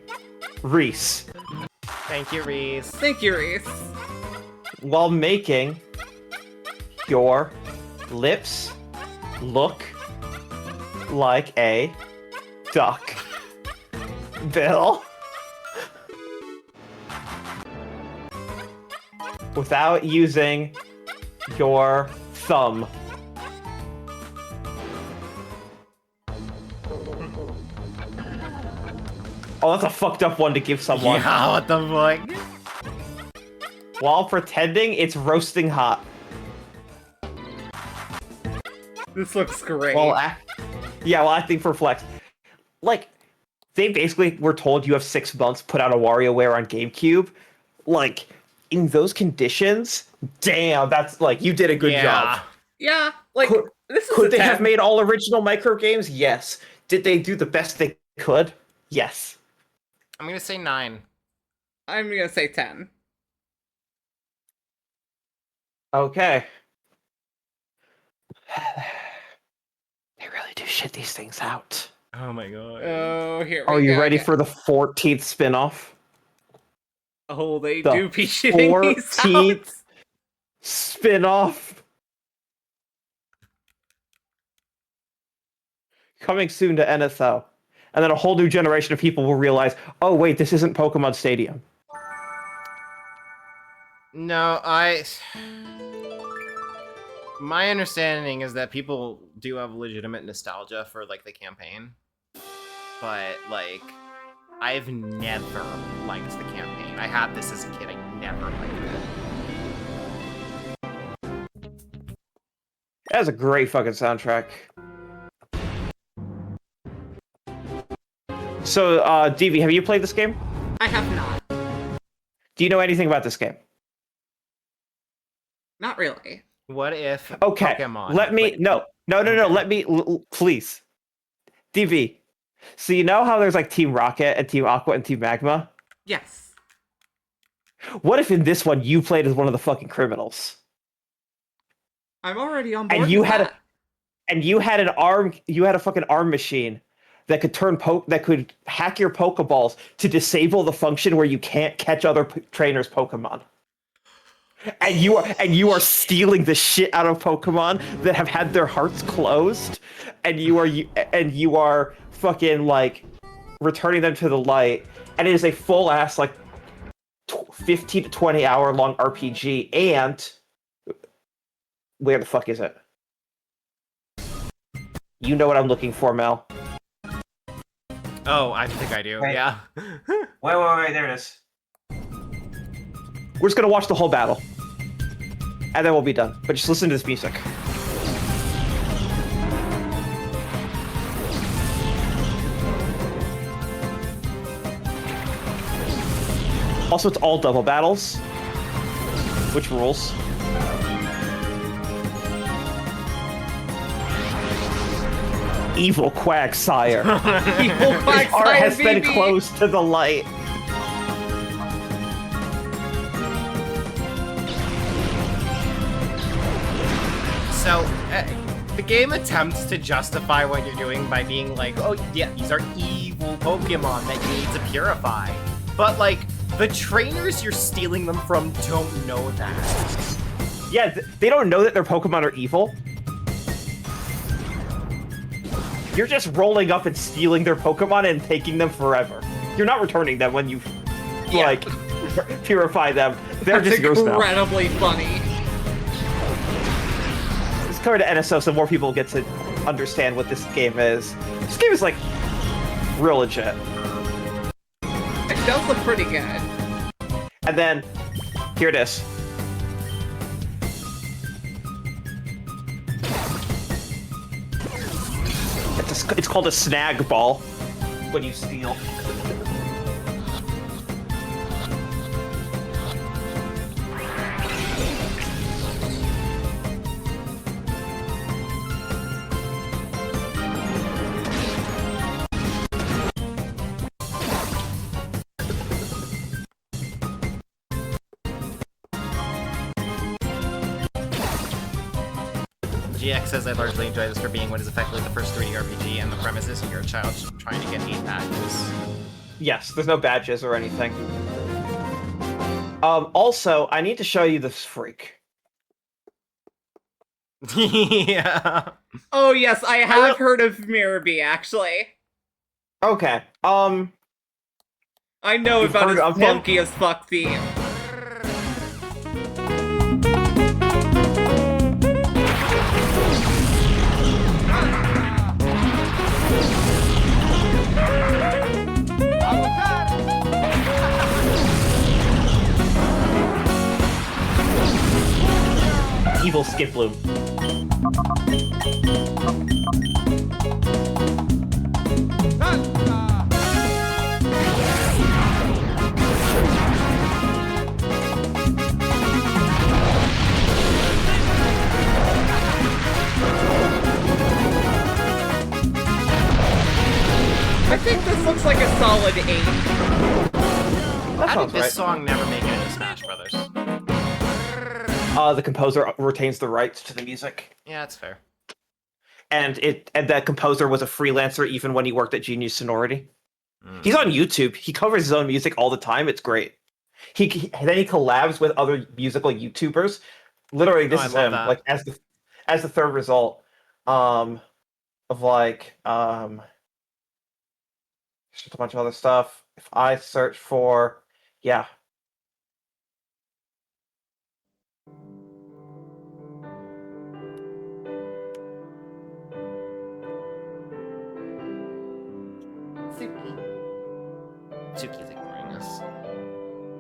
[SPEAKER 1] Reese.
[SPEAKER 2] Thank you, Reese.
[SPEAKER 11] Thank you, Reese.
[SPEAKER 1] While making your lips look like a duck bill. Without using your thumb. Oh, that's a fucked up one to give someone.
[SPEAKER 2] Yeah, what the fuck?
[SPEAKER 1] While pretending it's roasting hot.
[SPEAKER 11] This looks great.
[SPEAKER 1] While acting for flex. Like, they basically were told you have 6 months, put out a WarioWare on GameCube. Like, in those conditions, damn, that's like, you did a good job.
[SPEAKER 11] Yeah, like, this is
[SPEAKER 1] Could they
[SPEAKER 11] 10.
[SPEAKER 1] have made all original micro games? Yes. Did they do the best they could? Yes.
[SPEAKER 2] I'm gonna say 9.
[SPEAKER 11] I'm gonna say 10.
[SPEAKER 1] Okay. They really do shit these things out.
[SPEAKER 2] Oh my god.
[SPEAKER 11] Oh, here we go.
[SPEAKER 1] Are you ready for the 14th spin-off?
[SPEAKER 11] Oh, they
[SPEAKER 1] The
[SPEAKER 11] do be shitting these out.
[SPEAKER 1] 14th spin-off. Coming soon to NSO. And then a whole new generation of people will realize, oh wait, this isn't Pokemon Stadium.
[SPEAKER 2] No, my understanding is that people do have legitimate nostalgia for like the campaign. but like I've never liked the campaign. I had this as a kid. I never liked it.
[SPEAKER 1] That was a great fucking soundtrack. So, DV, have you played this game?
[SPEAKER 11] I have not.
[SPEAKER 1] Do you know anything about this game?
[SPEAKER 11] Not really.
[SPEAKER 2] What if
[SPEAKER 1] Okay,
[SPEAKER 2] Pokemon?
[SPEAKER 1] let me no. Let me please, DV. So you know how there's like Team Rocket and Team Aqua and Team Magma?
[SPEAKER 11] Yes.
[SPEAKER 1] What if in this one you played as one of the fucking criminals?
[SPEAKER 11] I'm already on board
[SPEAKER 1] And you
[SPEAKER 11] with
[SPEAKER 1] had
[SPEAKER 11] that.
[SPEAKER 1] and you had an arm. You had a fucking arm machine that could that could hack your Pokeballs to disable the function where you can't catch other trainers' Pokemon. And you are stealing the shit out of Pokemon that have had their hearts closed, and you are fucking like returning them to the light, and it is a full ass like 15 to 20 hour long RPG. And where the fuck is it? You know what I'm looking for, Mel.
[SPEAKER 2] Oh, I think I do.
[SPEAKER 1] Wait.
[SPEAKER 2] Yeah.
[SPEAKER 1] Wait, there it is. We're just gonna watch the whole battle. And then we'll be done. But just listen to this music. Also, it's all double battles. Which rules? Evil Quagsire.
[SPEAKER 11] Evil
[SPEAKER 1] His heart
[SPEAKER 11] Quagsire,
[SPEAKER 1] has been
[SPEAKER 11] baby.
[SPEAKER 1] close to the light.
[SPEAKER 2] So, the game attempts to justify what you're doing by being like, oh yeah, these are evil Pokemon that you need to purify. But like, the trainers you're stealing them from don't know that.
[SPEAKER 1] Yeah, they don't know that their Pokemon are evil. You're just rolling up and stealing their Pokemon and taking them forever. You're not returning them when you, like, purify them. They're
[SPEAKER 11] That's
[SPEAKER 1] just yours now.
[SPEAKER 11] incredibly funny.
[SPEAKER 1] It's covered to NSO so more people get to understand what this game is. This game is, like, real legit.
[SPEAKER 11] It does look pretty good.
[SPEAKER 1] And then, here it is. It's called a snag ball when you steal.
[SPEAKER 2] GX says I largely enjoy this for being what is effectively the first 3D RPG, and the premise is you're a child trying to get 8 badges.
[SPEAKER 1] Yes, there's no badges or anything. Also, I need to show you this freak.
[SPEAKER 2] Yeah.
[SPEAKER 11] Oh yes, I have heard of Mirabee, actually.
[SPEAKER 1] Okay,
[SPEAKER 11] I know
[SPEAKER 1] You've
[SPEAKER 11] about
[SPEAKER 1] heard
[SPEAKER 11] his
[SPEAKER 1] of him?
[SPEAKER 11] funky as fuck theme.
[SPEAKER 1] Evil Skiploom.
[SPEAKER 11] I think this looks like a solid 8.
[SPEAKER 1] That
[SPEAKER 2] How
[SPEAKER 1] sounds
[SPEAKER 2] did this
[SPEAKER 1] right.
[SPEAKER 2] song never make it into Smash Brothers?
[SPEAKER 1] The composer retains the rights to the music.
[SPEAKER 2] Yeah, that's fair.
[SPEAKER 1] And that composer was a freelancer even when he worked at Genius Sonority. He's on YouTube. He covers his own music all the time. It's great. Then he collabs with other musical YouTubers. Literally, this
[SPEAKER 2] I
[SPEAKER 1] is
[SPEAKER 2] love
[SPEAKER 1] him.
[SPEAKER 2] that.
[SPEAKER 1] Like as the third result, of like just a bunch of other stuff. If I search for, yeah.
[SPEAKER 2] Suki's ignoring us.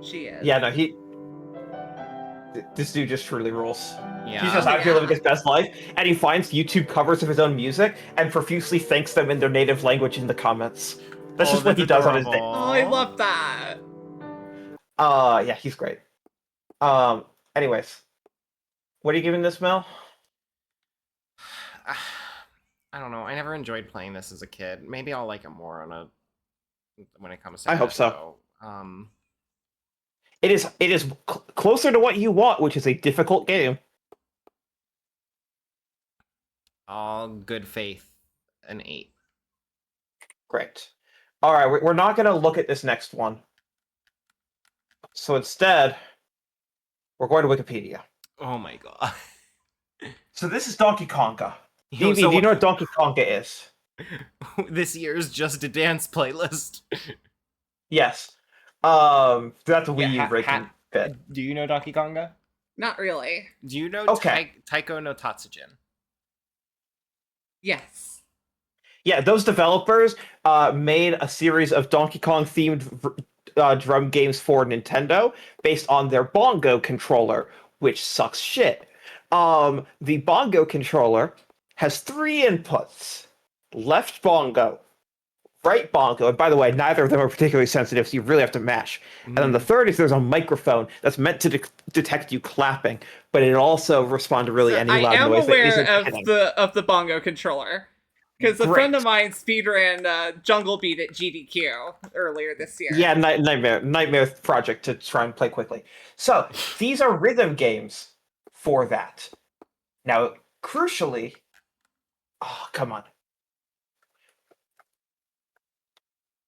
[SPEAKER 11] She is.
[SPEAKER 1] Yeah, no, this dude just truly rules.
[SPEAKER 2] Yeah.
[SPEAKER 1] He's just out here living his best life, and he finds YouTube covers of his own music and profusely thanks them in their native language in the comments. That's just what he does on his day.
[SPEAKER 11] Oh, I love that.
[SPEAKER 1] Yeah, he's great. Anyways, what are you giving this, Mel?
[SPEAKER 2] I don't know. I never enjoyed playing this as a kid. Maybe I'll like it more when it comes to.
[SPEAKER 1] I hope so. It is closer to what you want, which is a difficult game.
[SPEAKER 2] All good faith, an 8.
[SPEAKER 1] Great. All right, we're not going to look at this next one. So instead, we're going to Wikipedia.
[SPEAKER 2] Oh my god.
[SPEAKER 1] So this is Donkey Konga.
[SPEAKER 2] Yo,
[SPEAKER 1] DB, do you know what Donkey Konga is?
[SPEAKER 2] This year's Just a Dance playlist.
[SPEAKER 1] Yes. That's a Wii U breaking bit.
[SPEAKER 2] Do you know Donkey Konga?
[SPEAKER 11] Not really.
[SPEAKER 2] Do you know Taiko no Tatsujin?
[SPEAKER 11] Yes.
[SPEAKER 1] Yeah, those developers made a series of Donkey Kong themed drum games for Nintendo based on their bongo controller, which sucks shit. The bongo controller has 3 inputs: left bongo, right bongo, and by the way, neither of them are particularly sensitive, so you really have to mash. And then the third is there's a microphone that's meant to detect you clapping, but it also responds to really any loud
[SPEAKER 11] I am
[SPEAKER 1] noise.
[SPEAKER 11] aware of the bongo controller. Because a friend of mine speedran Jungle Beat at GDQ earlier this year.
[SPEAKER 1] Yeah, nightmare project to try and play quickly. So these are rhythm games for that. Now, crucially, oh come on,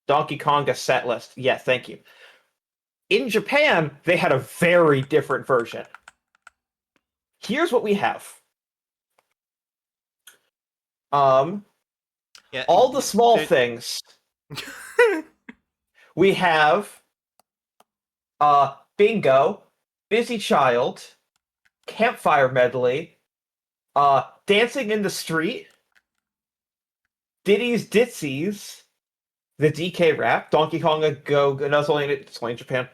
[SPEAKER 1] Donkey Konga set list. Yeah, thank you. In Japan, they had a very different version. Here's what we have.
[SPEAKER 2] Yeah,
[SPEAKER 1] all the small things. We have Bingo, Busy Child, Campfire Medley, Dancing in the Street, Diddy's Ditsies, the DK Rap, Donkey Konga Go, no, it's only in Japan.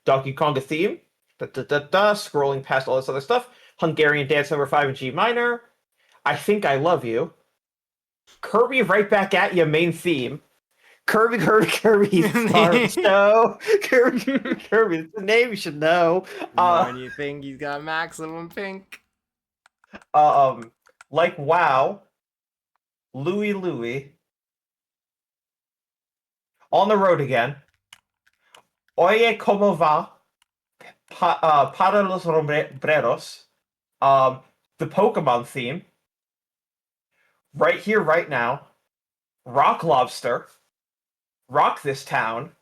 [SPEAKER 1] Donkey Konga Theme, scrolling past all this other stuff, Hungarian Dance Number 5 in G minor, I Think I Love You, Kirby Right Back at You main theme, Kirby Star Show, Kirby, it's the name you should know.
[SPEAKER 2] When you think he's got maximum pink.
[SPEAKER 1] Like Wow, Louie, On the Road Again, Oye Como Va, Para los Sombreros, the Pokemon theme, Right Here, Right Now, Rock Lobster, Rock This Town,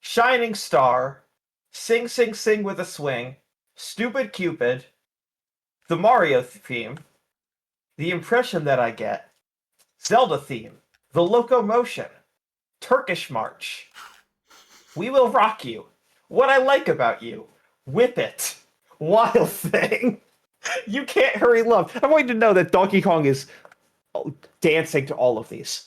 [SPEAKER 1] Shining Star, Sing Sing Sing with a Swing, Stupid Cupid, the Mario theme, The Impression That I Get, Zelda theme, The Locomotion, Turkish March, We Will Rock You, What I Like About You, Whip It, Wild Thing, You Can't Hurry Love. I want you to know that Donkey Kong is dancing to all of these.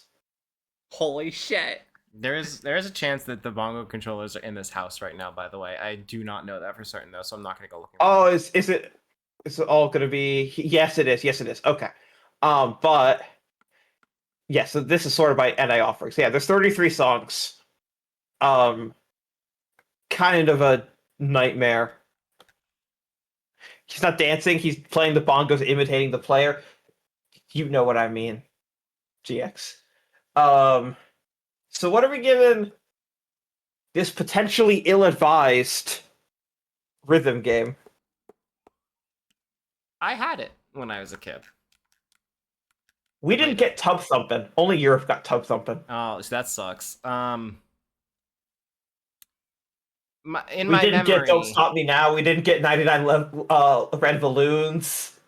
[SPEAKER 11] Holy shit.
[SPEAKER 2] There is a chance that the bongo controllers are in this house right now, by the way. I do not know that for certain, though, so I'm not going to go looking.
[SPEAKER 1] Oh, is it all going to be... Yes, it is. Yes, it is. Okay. But... Yeah, so this is sorted by NA offerings. Yeah, there's 33 songs. Kind of a nightmare. He's not dancing, he's playing the bongos, imitating the player. You know what I mean. GX. So what are we giving this potentially ill-advised rhythm game?
[SPEAKER 2] I had it when I was a kid.
[SPEAKER 1] We didn't get Tub Thumpin'. Only Europe got Tub Thumpin'.
[SPEAKER 2] Oh, so that sucks.
[SPEAKER 1] We didn't get Don't Stop Me Now. We didn't get 99 Red Balloons.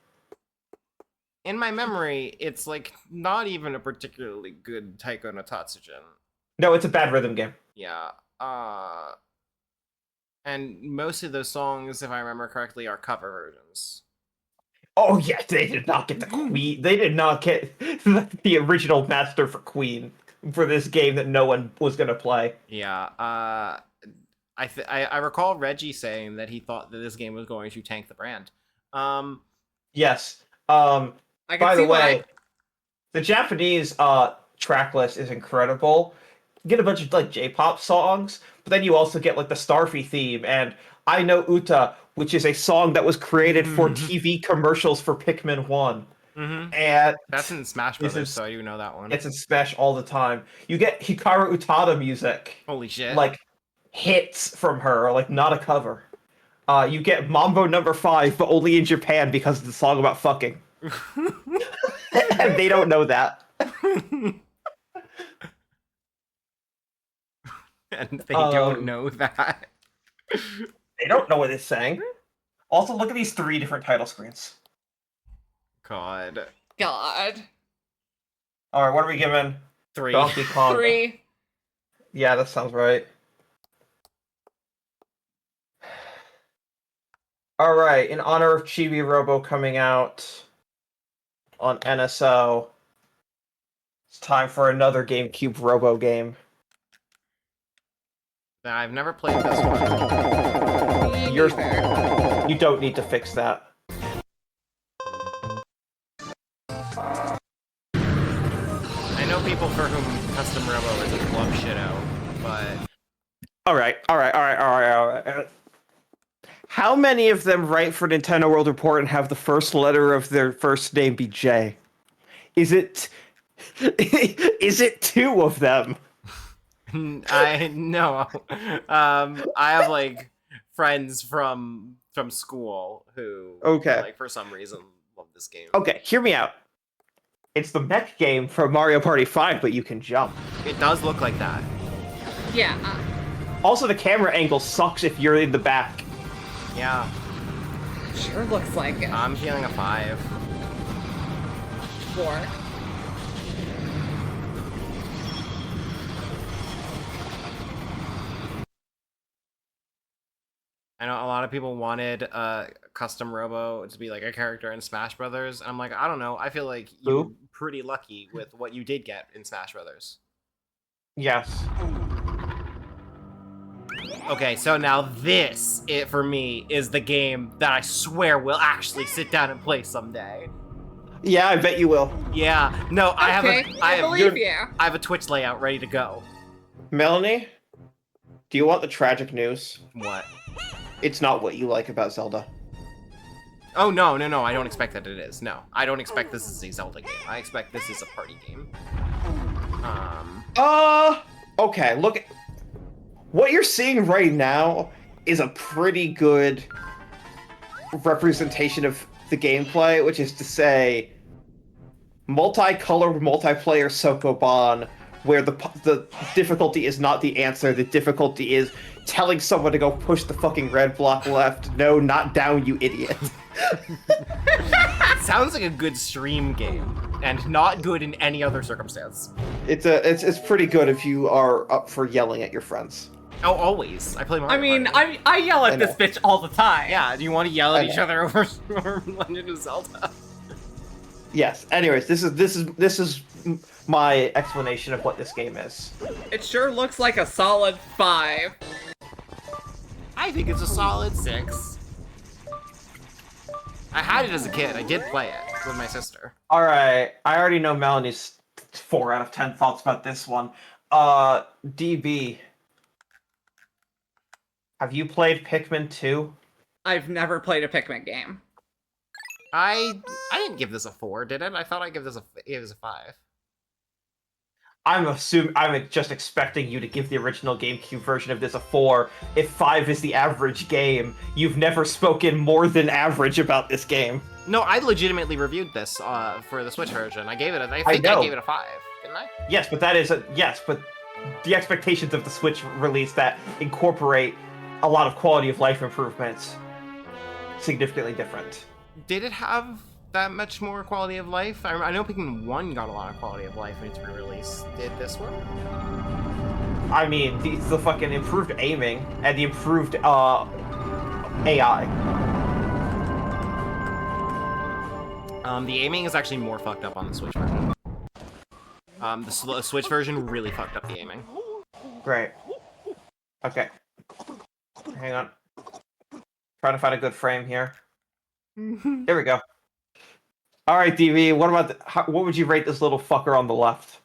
[SPEAKER 2] In my memory, it's like not even a particularly good Taiko no Tatsujin.
[SPEAKER 1] No, it's a bad rhythm game.
[SPEAKER 2] Yeah. And most of those songs, if I remember correctly, are cover versions.
[SPEAKER 1] Oh yeah, they did not get the Queen. They did not get the original master for Queen. for this game that no one was gonna play.
[SPEAKER 2] Yeah. I recall Reggie saying that he thought that this game was going to tank the brand.
[SPEAKER 1] Yes.
[SPEAKER 11] I can
[SPEAKER 1] By
[SPEAKER 11] see
[SPEAKER 1] the way,
[SPEAKER 11] why.
[SPEAKER 1] the Japanese track list is incredible. You get a bunch of like J-pop songs, but then you also get like the Starfy theme and I Know Uta, which is a song that was created for TV commercials for Pikmin 1. And
[SPEAKER 2] that's in Smash Brothers, so I do know that one.
[SPEAKER 1] It's in Smash all the time. You get Hikaru Utada music.
[SPEAKER 2] Holy shit.
[SPEAKER 1] Like hits from her, like not a cover. You get Mambo No. 5, but only in Japan because it's a song about fucking. And they don't know that.
[SPEAKER 2] And they don't know that.
[SPEAKER 1] They don't know what it's saying. Also, look at these 3 different title screens.
[SPEAKER 2] God.
[SPEAKER 11] God.
[SPEAKER 1] Alright, what are we giving?
[SPEAKER 2] 3.
[SPEAKER 1] Donkey Kong.
[SPEAKER 11] 3.
[SPEAKER 1] Yeah, that sounds right. Alright, in honor of Chibi Robo coming out on NSO, it's time for another GameCube Robo game.
[SPEAKER 2] I've never played this one.
[SPEAKER 1] You don't need to fix that.
[SPEAKER 2] I know people for whom Custom Robo is a club shitto, but...
[SPEAKER 1] Alright. How many of them write for Nintendo World Report and have the first letter of their first name be J? Is it 2 of them?
[SPEAKER 2] I know. I have like friends from school who like for some reason love this game.
[SPEAKER 1] Okay, hear me out. It's the mech game from Mario Party 5, but you can jump.
[SPEAKER 2] It does look like that.
[SPEAKER 11] Yeah.
[SPEAKER 1] Also, the camera angle sucks if you're in the back.
[SPEAKER 2] Yeah.
[SPEAKER 11] Sure looks like it.
[SPEAKER 2] I'm feeling a 5.
[SPEAKER 11] 4.
[SPEAKER 2] I know a lot of people wanted Custom Robo to be like a character in Smash Brothers, and I'm like, I don't know. I feel like you're pretty lucky with what you did get in Smash Brothers.
[SPEAKER 1] Yes.
[SPEAKER 2] Okay, so now this, for me, is the game that I swear we'll actually sit down and play someday.
[SPEAKER 1] Yeah, I bet you will.
[SPEAKER 2] Yeah. No, I have
[SPEAKER 11] I believe you.
[SPEAKER 2] I have a Twitch layout ready to go.
[SPEAKER 1] Melanie, do you want the tragic news?
[SPEAKER 2] What?
[SPEAKER 1] It's not what you like about Zelda.
[SPEAKER 2] Oh, no, I don't expect that it is. No, I don't expect this is a Zelda game. I expect this is a party game.
[SPEAKER 1] Okay, look. What you're seeing right now is a pretty good representation of the gameplay, which is to say, multicolored multiplayer Sokoban, where the difficulty is not the answer, the difficulty is telling someone to go push the fucking red block left. No, not down, you idiot.
[SPEAKER 2] Sounds like a good stream game, and not good in any other circumstance.
[SPEAKER 1] It's pretty good if you are up for yelling at your friends.
[SPEAKER 2] Oh, always. I play Mario Party.
[SPEAKER 11] I yell at this bitch all the time.
[SPEAKER 2] Yeah, do you want to yell at each other over Legend of Zelda?
[SPEAKER 1] Yes. Anyways, this is my explanation of what this game is.
[SPEAKER 11] It sure looks like a solid 5.
[SPEAKER 2] I think it's a solid 6. I had it as a kid. I did play it with my sister.
[SPEAKER 1] Alright, I already know Melanie's 4 out of 10 thoughts about this one. DB. Have you played Pikmin 2?
[SPEAKER 11] I've never played a Pikmin game.
[SPEAKER 2] I didn't give this a 4, did it? I thought I gave this a 5.
[SPEAKER 1] I'm just expecting you to give the original GameCube version of this a 4. If 5 is the average game, you've never spoken more than average about this game.
[SPEAKER 2] No, I legitimately reviewed this for the Switch version. I gave it I gave it a 5, didn't I?
[SPEAKER 1] Yes, but but the expectations of the Switch release that incorporate a lot of quality of life improvements significantly different.
[SPEAKER 2] Did it have that much more quality of life? I know Pikmin 1 got a lot of quality of life in its re-release. Did this one?
[SPEAKER 1] I mean, the fucking improved aiming and the improved AI.
[SPEAKER 2] The aiming is actually more fucked up on the Switch version. The Switch version really fucked up the aiming.
[SPEAKER 1] Great. Okay. Hang on. Trying to find a good frame here. Here we go. All right, DV. What about what would you rate this little fucker on the left?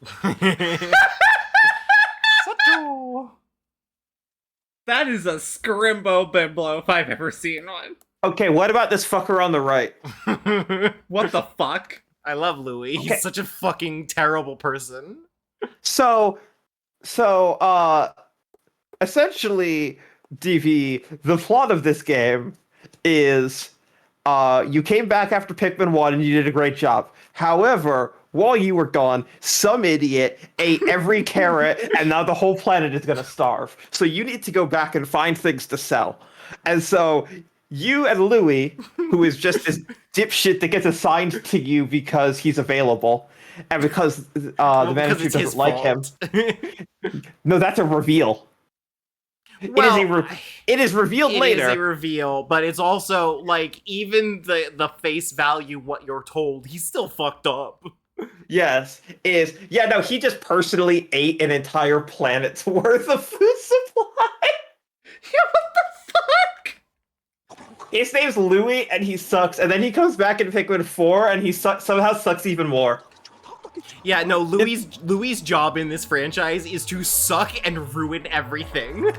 [SPEAKER 11] That is a scrimbo bimbo if I've ever seen one.
[SPEAKER 1] Okay, what about this fucker on the right?
[SPEAKER 11] What the fuck?
[SPEAKER 2] I love Louis.
[SPEAKER 1] Okay.
[SPEAKER 2] He's such a fucking terrible person.
[SPEAKER 1] So, essentially, DV, the plot of this game is, you came back after Pikmin 1 and you did a great job. However, while you were gone, some idiot ate every carrot and now the whole planet is gonna starve. So you need to go back and find things to sell. And so you and Louis, who is just this dipshit that gets assigned to you because he's available, and because the manager doesn't like him. No, that's a reveal.
[SPEAKER 2] Well,
[SPEAKER 1] it is revealed later.
[SPEAKER 2] It is a reveal, but it's also, like, even the face value what you're told, he's still fucked up.
[SPEAKER 1] Yes, yeah, no, he just personally ate an entire planet's worth of food supply.
[SPEAKER 11] Yeah, what the fuck?
[SPEAKER 1] His name's Louis, and he sucks, and then he comes back in Pikmin 4, and he somehow sucks even more.
[SPEAKER 2] Yeah, no, Louis' job in this franchise is to suck and ruin everything.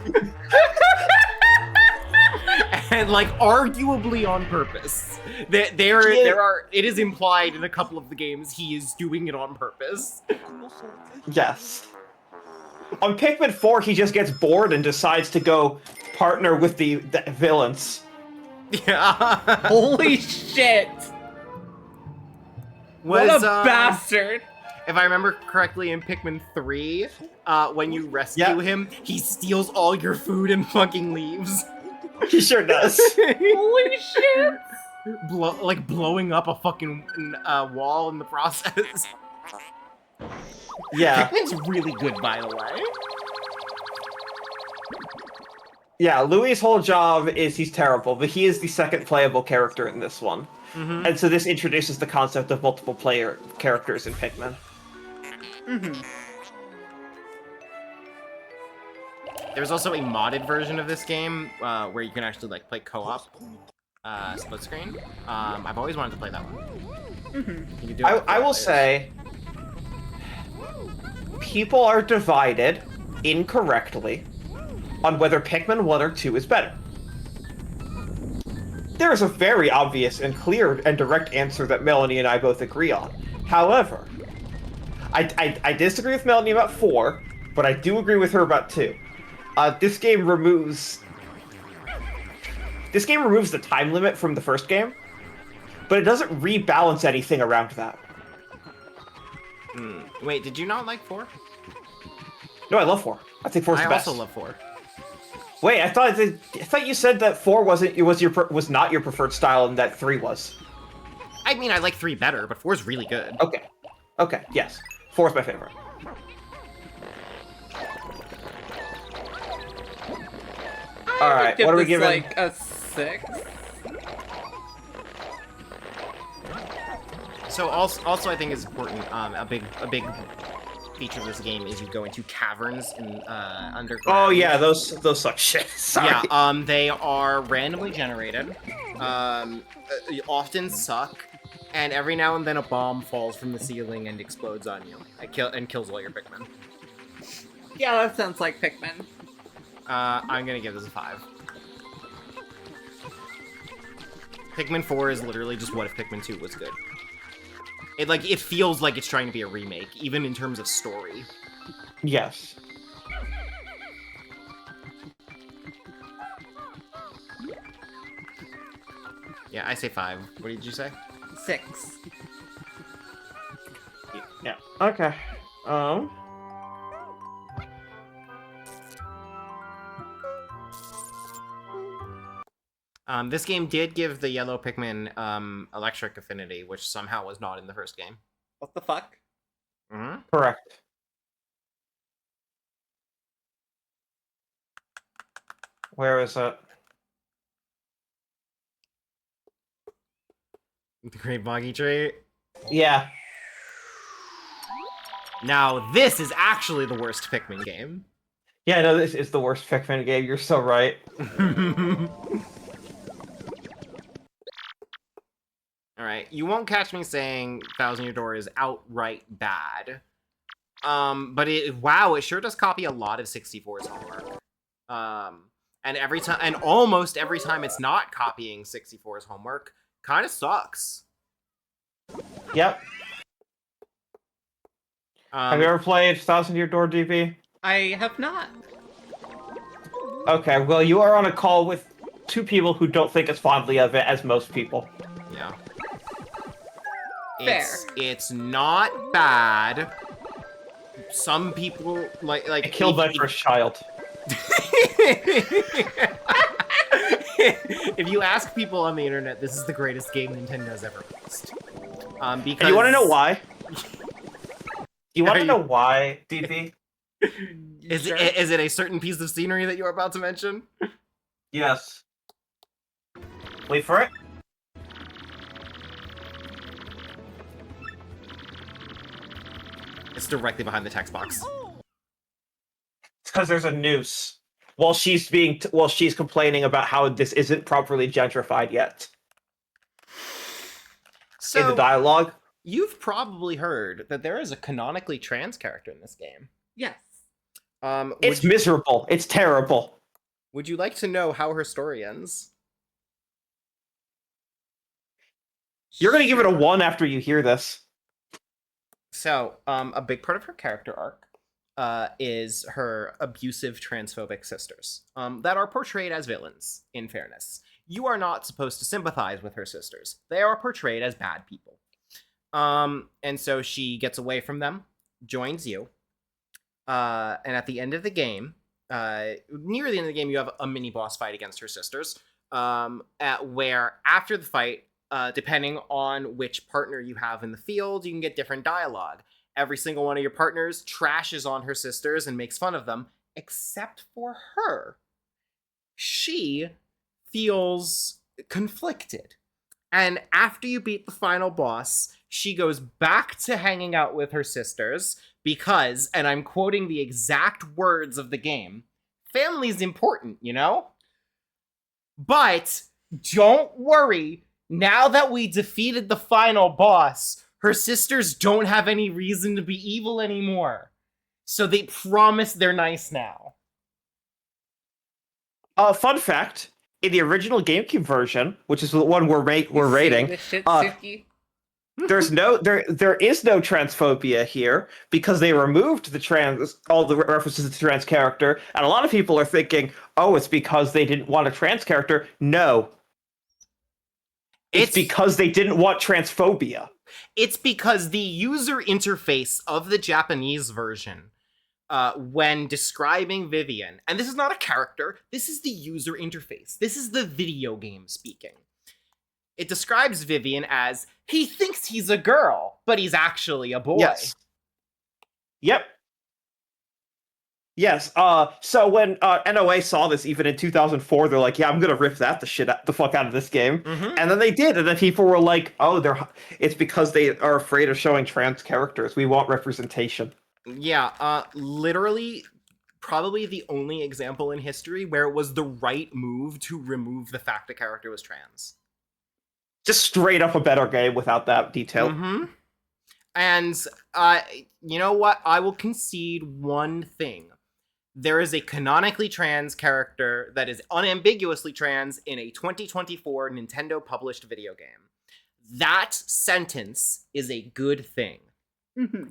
[SPEAKER 2] And, like, arguably on purpose. It is implied in a couple of the games he is doing it on purpose.
[SPEAKER 1] Yes. On Pikmin 4, he just gets bored and decides to go partner with the villains.
[SPEAKER 2] Yeah.
[SPEAKER 11] Holy shit! What a bastard!
[SPEAKER 2] If I remember correctly, in Pikmin 3, when you rescue him, he steals all your food and fucking leaves.
[SPEAKER 1] He sure does.
[SPEAKER 11] Holy shit!
[SPEAKER 2] Blowing up a fucking wall in the process.
[SPEAKER 1] Yeah.
[SPEAKER 2] Pikmin's really good, by the way.
[SPEAKER 1] Yeah, Louis' whole job is he's terrible, but he is the second playable character in this one.
[SPEAKER 2] Mm-hmm.
[SPEAKER 1] And so this introduces the concept of multiple player characters in Pikmin.
[SPEAKER 11] Mm-hmm.
[SPEAKER 2] There's also a modded version of this game where you can actually like play co-op split screen. I've always wanted to play that one.
[SPEAKER 11] Mm-hmm.
[SPEAKER 2] You can do
[SPEAKER 1] I will say, people are divided incorrectly on whether Pikmin 1 or 2 is better. There is a very obvious and clear and direct answer that Melanie and I both agree on. However, I disagree with Melanie about 4, but I do agree with her about 2. This game removes the time limit from the first game, but it doesn't rebalance anything around that.
[SPEAKER 2] Wait, did you not like 4?
[SPEAKER 1] No, I love 4. I think 4's the best.
[SPEAKER 2] I also love 4.
[SPEAKER 1] Wait, I thought you said that 4 was not your preferred style and that 3 was.
[SPEAKER 2] I mean, I like 3 better, but 4 is really good.
[SPEAKER 1] Okay. Okay, yes. 4 is my favorite. Alright, what are we giving?
[SPEAKER 11] Like a 6?
[SPEAKER 2] So also I think is important, a big feature of this game is you go into caverns in underground.
[SPEAKER 1] Oh yeah, those suck shit. Sorry.
[SPEAKER 2] Yeah, they are randomly generated, often suck, and every now and then a bomb falls from the ceiling and explodes on you. And kills all your Pikmin.
[SPEAKER 11] Yeah, that sounds like Pikmin.
[SPEAKER 2] I'm gonna give this a 5. Pikmin 4 is literally just what if Pikmin 2 was good. It feels like it's trying to be a remake, even in terms of story.
[SPEAKER 1] Yes.
[SPEAKER 2] Yeah, I say 5. What did you say?
[SPEAKER 11] 6.
[SPEAKER 1] Yeah. Okay.
[SPEAKER 2] This game did give the yellow Pikmin electric affinity, which somehow was not in the first game.
[SPEAKER 11] What the fuck?
[SPEAKER 2] Mm-hmm.
[SPEAKER 1] Correct. Where is it?
[SPEAKER 2] The Great Boggy Tree?
[SPEAKER 1] Yeah.
[SPEAKER 2] Now, this is actually the worst Pikmin game.
[SPEAKER 1] Yeah, no, this is the worst Pikmin game. You're so right.
[SPEAKER 2] Alright, you won't catch me saying Thousand Year Door is outright bad. But wow, it sure does copy a lot of 64's homework. And almost every time it's not copying 64's homework, kind of sucks.
[SPEAKER 1] Yep. Have you ever played Thousand Year Door, DP?
[SPEAKER 11] I have not.
[SPEAKER 1] Okay, well, you are on a call with two people who don't think as fondly of it as most people.
[SPEAKER 2] Yeah.
[SPEAKER 11] Fair.
[SPEAKER 2] It's not bad. Some people like
[SPEAKER 1] I killed my first child.
[SPEAKER 2] If you ask people on the internet, this is the greatest game Nintendo's ever released. Because
[SPEAKER 1] And you want to know why? You want to know why, DP?
[SPEAKER 2] Is it a certain piece of scenery that you're about to mention?
[SPEAKER 1] Yes. Wait for it.
[SPEAKER 2] It's directly behind the text box.
[SPEAKER 1] It's because there's a noose. While she's complaining about how this isn't properly gentrified yet.
[SPEAKER 2] So,
[SPEAKER 1] in the dialogue.
[SPEAKER 2] You've probably heard that there is a canonically trans character in this game.
[SPEAKER 11] Yes.
[SPEAKER 1] It's miserable. It's terrible.
[SPEAKER 2] Would you like to know how her story ends?
[SPEAKER 1] You're gonna give it a 1 after you hear this.
[SPEAKER 2] So, a big part of her character arc is her abusive transphobic sisters that are portrayed as villains, in fairness. You are not supposed to sympathize with her sisters. They are portrayed as bad people. And so she gets away from them, joins you, and at the end of the game, near the end of the game, you have a mini boss fight against her sisters, where after the fight, depending on which partner you have in the field, you can get different dialogue. Every single one of your partners trashes on her sisters and makes fun of them, except for her. She feels conflicted. And after you beat the final boss, she goes back to hanging out with her sisters because, and I'm quoting the exact words of the game, family's important, you know? But don't worry, now that we defeated the final boss, her sisters don't have any reason to be evil anymore. So they promise they're nice now.
[SPEAKER 1] Fun fact, in the original GameCube version, which is the one we're rating, there is no transphobia here because they removed all the references to the trans character, and a lot of people are thinking, oh, it's because they didn't want a trans character. No. It's because they didn't want transphobia.
[SPEAKER 2] It's because the user interface of the Japanese version, when describing Vivian, and this is not a character, this is the user interface. This is the video game speaking. It describes Vivian as, he thinks he's a girl, but he's actually a boy.
[SPEAKER 1] Yes. Yep. Yes. So when NOA saw this, even in 2004, they're like, "Yeah, I'm gonna rip the fuck out of this game," and then they did, and then people were like, "Oh, it's because they are afraid of showing trans characters. We want representation."
[SPEAKER 2] Yeah. Literally, probably the only example in history where it was the right move to remove the fact the character was trans.
[SPEAKER 1] Just straight up a better game without that detail.
[SPEAKER 2] And you know what? I will concede one thing. There is a canonically trans character that is unambiguously trans in a 2024 Nintendo published video game. That sentence is a good thing.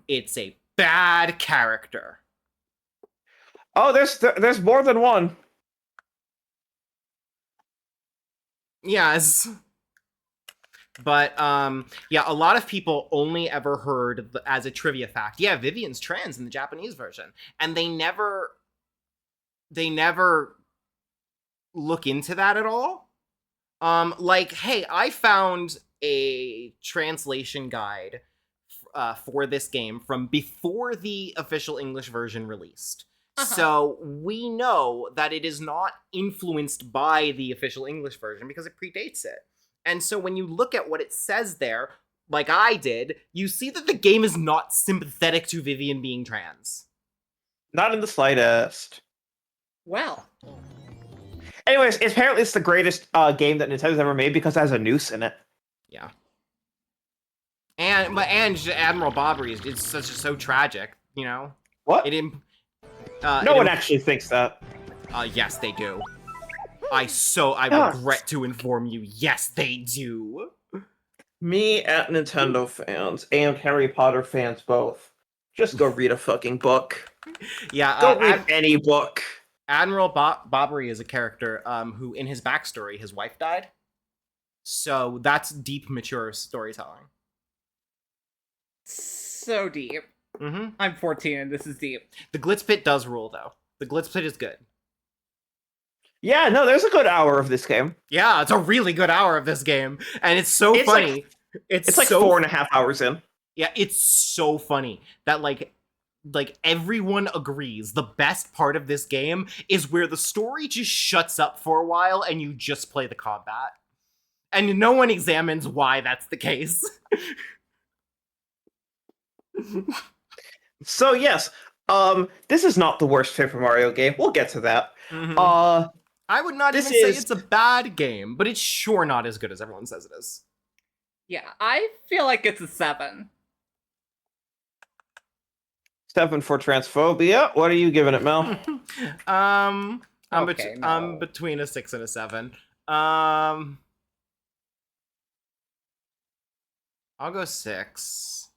[SPEAKER 2] It's a bad character.
[SPEAKER 1] Oh, there's more than one.
[SPEAKER 2] Yes. But, yeah, a lot of people only ever heard as a trivia fact, yeah, Vivian's trans in the Japanese version. And they never look into that at all. Like, hey, I found a translation guide for this game from before the official English version released. So we know that it is not influenced by the official English version because it predates it. And so when you look at what it says there, like I did, you see that the game is not sympathetic to Vivian being trans.
[SPEAKER 1] Not in the slightest.
[SPEAKER 11] Well.
[SPEAKER 1] Anyways, apparently it's the greatest game that Nintendo's ever made because it has a noose in it.
[SPEAKER 2] Yeah. And Admiral Bobbery is so tragic, you know?
[SPEAKER 1] What? No one actually thinks that.
[SPEAKER 2] Yes, they do. I regret to inform you, yes, they do.
[SPEAKER 1] Me and Nintendo fans and Harry Potter fans both. Just go read a fucking book.
[SPEAKER 2] Yeah,
[SPEAKER 1] go read any book.
[SPEAKER 2] Admiral Bobbery is a character who, in his backstory, his wife died. So that's deep, mature storytelling.
[SPEAKER 11] So deep.
[SPEAKER 2] Mm-hmm.
[SPEAKER 11] I'm 14 and this is deep.
[SPEAKER 2] The Glitz Pit does rule, though. The Glitz Pit is good.
[SPEAKER 1] Yeah, no, there's a good hour of this game.
[SPEAKER 2] Yeah, it's a really good hour of this game. And it's so funny.
[SPEAKER 1] It's like 4.5 hours in.
[SPEAKER 2] Yeah, it's so funny that, like everyone agrees the best part of this game is where the story just shuts up for a while and you just play the combat. And no one examines why that's the case.
[SPEAKER 1] So yes, this is not the worst Paper Mario game. We'll get to that.
[SPEAKER 2] Mm-hmm. I would not even say it's a bad game, but it's sure not as good as everyone says it is.
[SPEAKER 11] Yeah, I feel like it's a 7.
[SPEAKER 1] 7 for transphobia. What are you giving it, Mel?
[SPEAKER 2] I'm between a 6 and a 7. I'll go 6.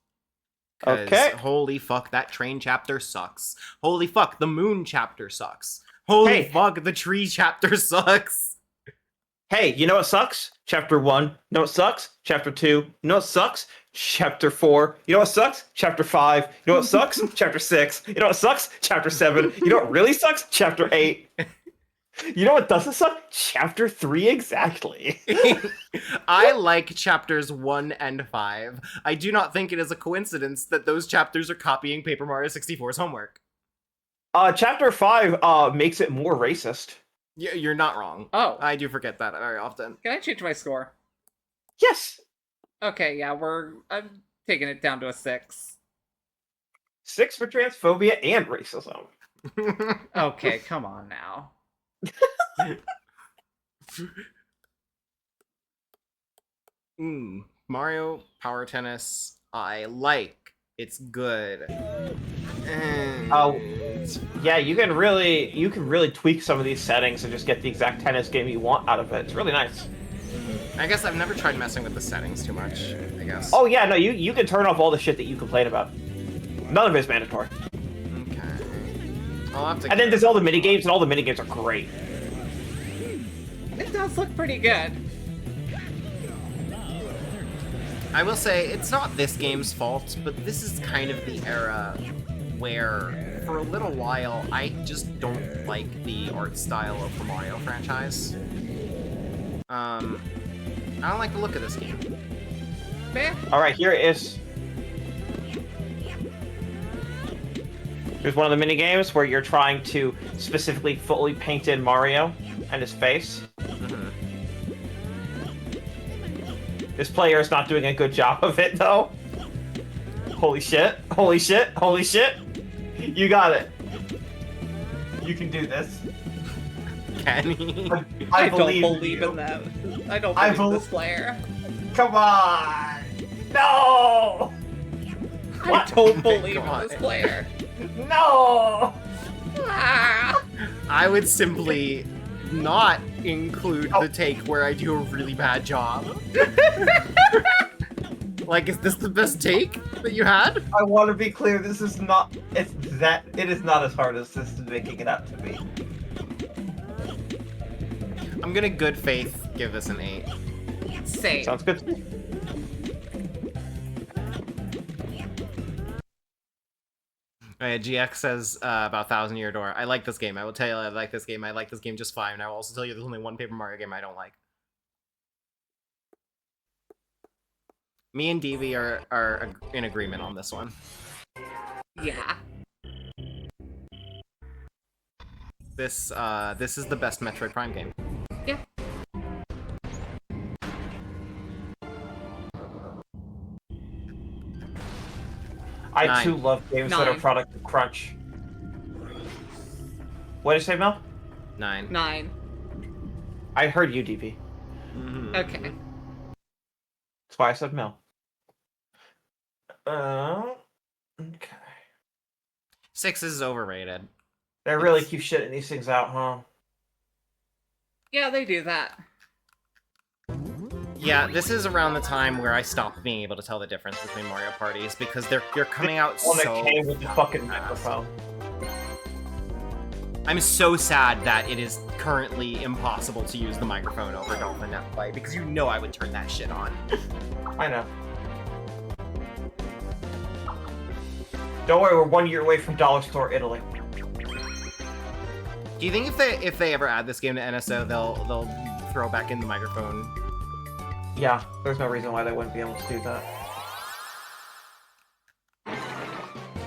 [SPEAKER 1] Okay.
[SPEAKER 2] Holy fuck, that train chapter sucks. Holy fuck, the moon chapter sucks. Holy fuck, the tree chapter sucks.
[SPEAKER 1] Hey, you know what sucks? Chapter 1. You know what sucks? Chapter 2. You know what sucks? Chapter 4. You know what sucks? Chapter 5. You know what sucks? Chapter 6. You know what sucks? Chapter 7. You know what really sucks? Chapter 8. You know what doesn't suck? Chapter 3 exactly.
[SPEAKER 2] I like chapters 1 and 5. I do not think it is a coincidence that those chapters are copying Paper Mario 64's homework.
[SPEAKER 1] Chapter 5 makes it more racist.
[SPEAKER 2] You're not wrong.
[SPEAKER 11] Oh.
[SPEAKER 2] I do forget that very often.
[SPEAKER 11] Can I change my score?
[SPEAKER 1] Yes.
[SPEAKER 11] Okay, yeah, I'm taking it down to a 6.
[SPEAKER 1] 6 for transphobia and racism.
[SPEAKER 11] Okay, come on now.
[SPEAKER 2] Mario Power Tennis, I like. It's good.
[SPEAKER 1] Yeah, you can really tweak some of these settings and just get the exact tennis game you want out of it. It's really nice.
[SPEAKER 2] I guess I've never tried messing with the settings too much, I guess.
[SPEAKER 1] Oh yeah, no, you can turn off all the shit that you complain about. None of it's mandatory.
[SPEAKER 2] Okay. I'll have to.
[SPEAKER 1] And then there's all the mini games, and all the mini games are great.
[SPEAKER 11] It does look pretty good.
[SPEAKER 2] I will say, it's not this game's fault, but this is kind of the era where, for a little while, I just don't like the art style of the Mario franchise. I don't like the look of this game.
[SPEAKER 1] Alright, here it is. Here's one of the mini games where you're trying to specifically fully paint in Mario and his face. This player is not doing a good job of it, though. Holy shit. Holy shit. Holy shit. You got it. You can do this.
[SPEAKER 2] Can he?
[SPEAKER 11] I don't believe in that. I don't believe in this player.
[SPEAKER 1] Come on. No!
[SPEAKER 11] I don't believe in this player.
[SPEAKER 1] No!
[SPEAKER 2] I would simply not include the take where I do a really bad job. Like, is this the best take that you had?
[SPEAKER 1] I want to be clear, this is not, it is not as hard as this is making it out to be.
[SPEAKER 2] I'm gonna good faith give this an 8.
[SPEAKER 11] Same.
[SPEAKER 1] Sounds good.
[SPEAKER 2] Oh, yeah, GX says about 1,000 Year Door. I like this game. I will tell you I like this game. I like this game just fine. And I will also tell you there's only one Paper Mario game I don't like. Me and Devi are in agreement on this one.
[SPEAKER 11] Yeah.
[SPEAKER 2] This is the best Metroid Prime game.
[SPEAKER 11] Yeah.
[SPEAKER 1] I too love games that are
[SPEAKER 11] 9.
[SPEAKER 1] product of crunch. What did you say, Mel?
[SPEAKER 2] 9.
[SPEAKER 11] 9.
[SPEAKER 1] I heard you, DP.
[SPEAKER 11] Okay.
[SPEAKER 1] That's why I said Mel. Okay.
[SPEAKER 2] 6 is overrated.
[SPEAKER 1] They really keep shitting these things out, huh?
[SPEAKER 11] Yeah, they do that.
[SPEAKER 2] Yeah, this is around the time where I stopped being able to tell the difference between Mario parties because they're coming out
[SPEAKER 1] One that
[SPEAKER 2] so
[SPEAKER 1] came with the fucking
[SPEAKER 2] fast.
[SPEAKER 1] microphone.
[SPEAKER 2] I'm so sad that it is currently impossible to use the microphone over Dolphin Netplay because you know I would turn that shit on.
[SPEAKER 1] I know. Don't worry, we're 1 year away from Dollar Store Italy.
[SPEAKER 2] Do you think if they ever add this game to NSO, they'll throw back in the microphone?
[SPEAKER 1] Yeah, there's no reason why they wouldn't be able to do that.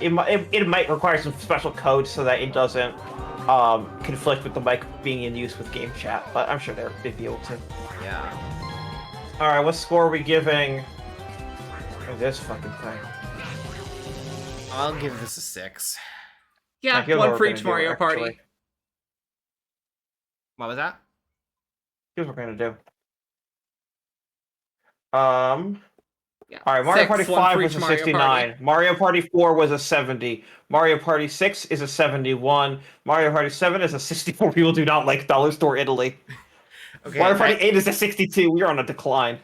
[SPEAKER 1] It might require some special code so that it doesn't conflict with the mic being in use with game chat, but I'm sure they'd be able to.
[SPEAKER 2] Yeah.
[SPEAKER 1] Alright, what score are we giving this fucking thing?
[SPEAKER 2] I'll give this a 6.
[SPEAKER 11] Yeah,
[SPEAKER 1] Here's what
[SPEAKER 11] one
[SPEAKER 1] we're
[SPEAKER 11] for
[SPEAKER 1] gonna
[SPEAKER 11] each
[SPEAKER 1] do,
[SPEAKER 11] Mario
[SPEAKER 1] actually.
[SPEAKER 11] Party.
[SPEAKER 2] What was that?
[SPEAKER 1] Here's what we're gonna do.
[SPEAKER 11] Yeah.
[SPEAKER 1] Alright, Mario
[SPEAKER 11] 6,
[SPEAKER 1] Party
[SPEAKER 11] one
[SPEAKER 1] 5
[SPEAKER 11] for
[SPEAKER 1] was
[SPEAKER 11] each
[SPEAKER 1] a
[SPEAKER 11] Mario
[SPEAKER 1] 69.
[SPEAKER 11] Party.
[SPEAKER 1] Mario Party 4 was a 70. Mario Party 6 is a 71. Mario Party 7 is a 64. People do not like Dollar Store Italy.
[SPEAKER 2] Okay,
[SPEAKER 1] Mario Party 8 is a 62. We are on a decline.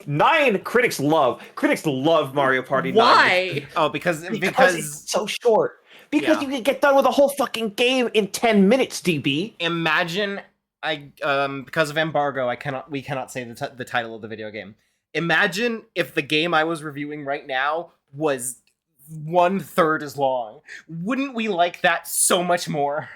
[SPEAKER 1] 9 critics love. Critics love Mario Party 9.
[SPEAKER 11] Why?
[SPEAKER 2] Oh, because
[SPEAKER 1] it's so short. Because
[SPEAKER 2] Yeah.
[SPEAKER 1] you can get done with a whole fucking game in 10 minutes, DB.
[SPEAKER 2] Imagine because of embargo, we cannot say the title of the video game. Imagine if the game I was reviewing right now was 1/3 as long. Wouldn't we like that so much more?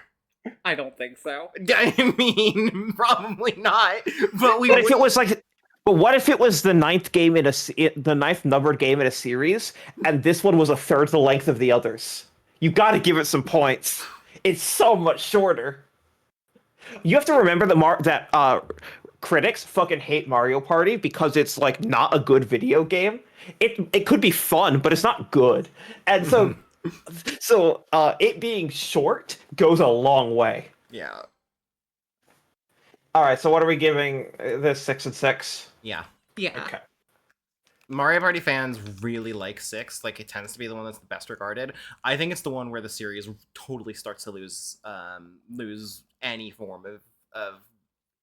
[SPEAKER 11] I don't think so.
[SPEAKER 2] I mean, probably not. But
[SPEAKER 1] But if it was like, but what if it was the 9th game in the 9th numbered game in a series, and this one was 1/3 the length of the others? You got to give it some points. It's so much shorter. You have to remember that critics fucking hate Mario Party because it's like not a good video game. It could be fun, but it's not good, and so it being short goes a long way.
[SPEAKER 2] Yeah.
[SPEAKER 1] All right, so what are we giving this 6 and 6?
[SPEAKER 2] Yeah.
[SPEAKER 11] Yeah.
[SPEAKER 1] Okay.
[SPEAKER 2] Mario Party fans really like 6. Like, it tends to be the one that's the best regarded. I think it's the one where the series totally starts to lose any form of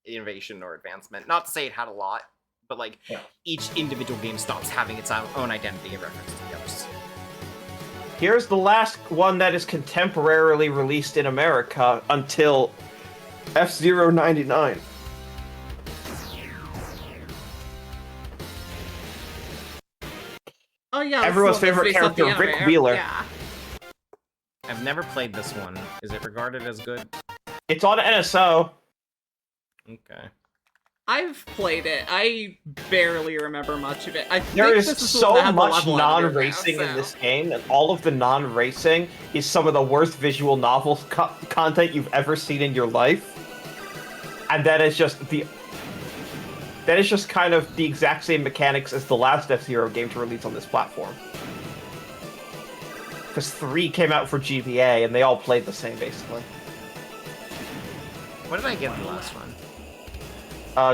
[SPEAKER 2] innovation or advancement. Not to say it had a lot, but like each individual game stops having its own identity in reference to the others.
[SPEAKER 1] Here's the last one that is contemporarily released in America until F-Zero 99.
[SPEAKER 11] Oh yeah.
[SPEAKER 1] Everyone's favorite character, Rick Wheeler.
[SPEAKER 11] Yeah.
[SPEAKER 2] I've never played this one. Is it regarded as good?
[SPEAKER 1] It's on NSO.
[SPEAKER 2] Okay.
[SPEAKER 11] I've played it. I barely remember much of it.
[SPEAKER 1] There is
[SPEAKER 11] this
[SPEAKER 1] so
[SPEAKER 11] one that had the
[SPEAKER 1] much
[SPEAKER 11] level editor
[SPEAKER 1] non-racing
[SPEAKER 11] now,
[SPEAKER 1] in
[SPEAKER 11] so-
[SPEAKER 1] this game, and all of the non-racing is some of the worst visual novel content you've ever seen in your life. And that is just kind of the exact same mechanics as the last F-Zero game to release on this platform. Because 3 came out for GBA, and they all played the same, basically.
[SPEAKER 2] What did I give the last one?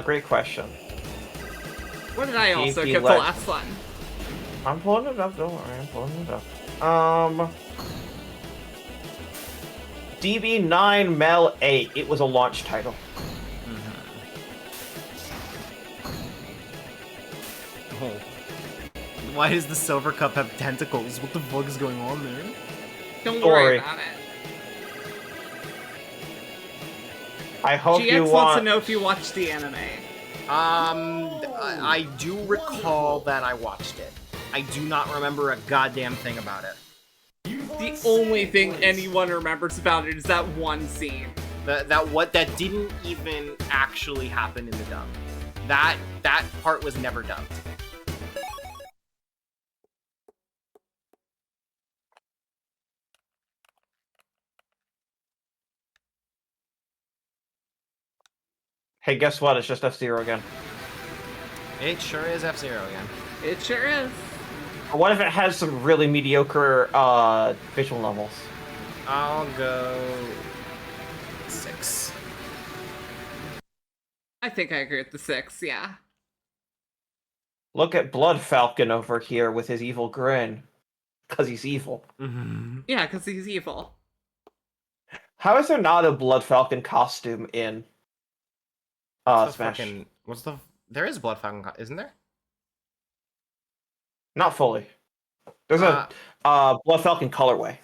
[SPEAKER 1] Great question.
[SPEAKER 11] What did I also
[SPEAKER 1] AP
[SPEAKER 11] give the
[SPEAKER 1] Leg-
[SPEAKER 11] last one?
[SPEAKER 1] I'm pulling it up, don't worry, I'm pulling it up. DB9 Mel 8, it was a launch title.
[SPEAKER 2] Oh. Why does the Silver Cup have tentacles? What the fuck is going on there?
[SPEAKER 11] Don't
[SPEAKER 1] Story.
[SPEAKER 11] worry about it.
[SPEAKER 1] I hope
[SPEAKER 11] GX
[SPEAKER 1] you
[SPEAKER 11] wants
[SPEAKER 1] want...
[SPEAKER 11] to know if you watched the anime.
[SPEAKER 2] I do recall that I watched it. I do not remember a goddamn thing about it.
[SPEAKER 11] The only thing anyone remembers about it is that one scene.
[SPEAKER 2] That didn't even actually happen in the dub. That part was never dubbed.
[SPEAKER 1] Hey, guess what? It's just F-Zero again.
[SPEAKER 2] It sure is F-Zero again.
[SPEAKER 11] It sure is.
[SPEAKER 1] What if it has some really mediocre visual novels?
[SPEAKER 2] I'll go 6.
[SPEAKER 11] I think I agree with the 6, yeah.
[SPEAKER 1] Look at Blood Falcon over here with his evil grin. Because he's evil.
[SPEAKER 11] Yeah, because he's evil.
[SPEAKER 1] How is there not a Blood Falcon costume in Smash?
[SPEAKER 2] There is a Blood Falcon, isn't there?
[SPEAKER 1] Not fully. There's a Blood Falcon colorway.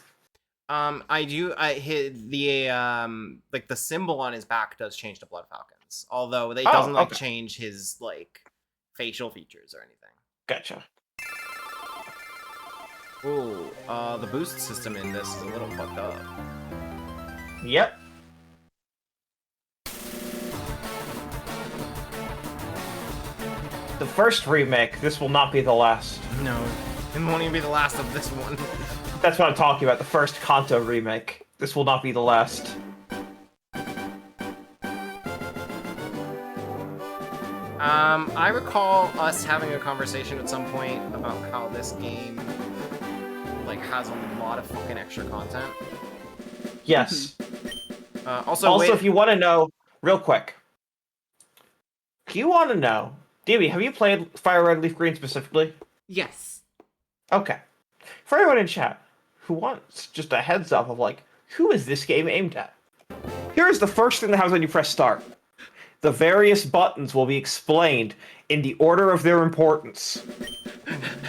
[SPEAKER 2] I hit the like the symbol on his back does change to Blood Falcons, although it
[SPEAKER 1] Oh,
[SPEAKER 2] doesn't like
[SPEAKER 1] okay.
[SPEAKER 2] change his like facial features or anything.
[SPEAKER 1] Gotcha.
[SPEAKER 2] Ooh, the boost system in this is a little fucked up.
[SPEAKER 1] Yep. The first remake, this will not be the last.
[SPEAKER 2] No, it won't even be the last of this one.
[SPEAKER 1] That's what I'm talking about, the first Kanto remake. This will not be the last.
[SPEAKER 2] I recall us having a conversation at some point about how this game like has a lot of fucking extra content.
[SPEAKER 1] Yes.
[SPEAKER 2] Also,
[SPEAKER 1] if you want to know, real quick, do you want to know, DB, have you played Fire Red Leaf Green specifically?
[SPEAKER 11] Yes.
[SPEAKER 1] Okay. For everyone in chat who wants just a heads up of like, who is this game aimed at? Here is the first thing that happens when you press start. The various buttons will be explained in the order of their importance.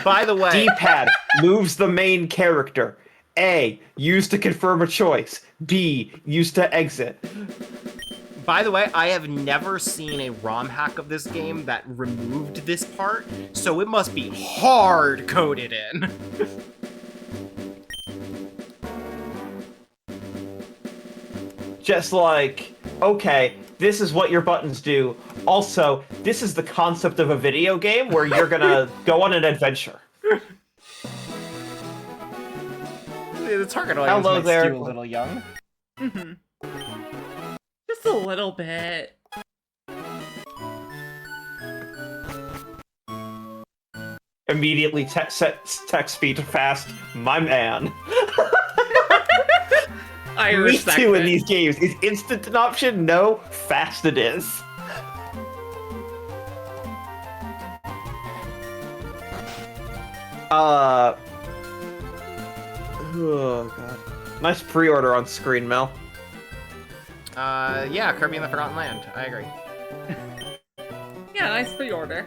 [SPEAKER 2] By the way,
[SPEAKER 1] D-pad moves the main character. A, used to confirm a choice. B, used to exit.
[SPEAKER 2] By the way, I have never seen a ROM hack of this game that removed this part, so it must be hard coded in.
[SPEAKER 1] Just like, okay, this is what your buttons do. Also, this is the concept of a video game where you're gonna go on an adventure.
[SPEAKER 2] The target audience
[SPEAKER 1] Hello
[SPEAKER 2] might
[SPEAKER 1] there.
[SPEAKER 2] skew a little young.
[SPEAKER 11] Just a little bit.
[SPEAKER 1] Immediately set text speed to fast, my man.
[SPEAKER 11] I
[SPEAKER 1] Me
[SPEAKER 11] respect
[SPEAKER 1] too in
[SPEAKER 11] it.
[SPEAKER 1] these games. Is instant an option? No, fast it is. Oh god. Nice pre-order on screen, Mel.
[SPEAKER 2] Yeah, Kirby and the Forgotten Land. I agree.
[SPEAKER 11] Yeah, nice pre-order.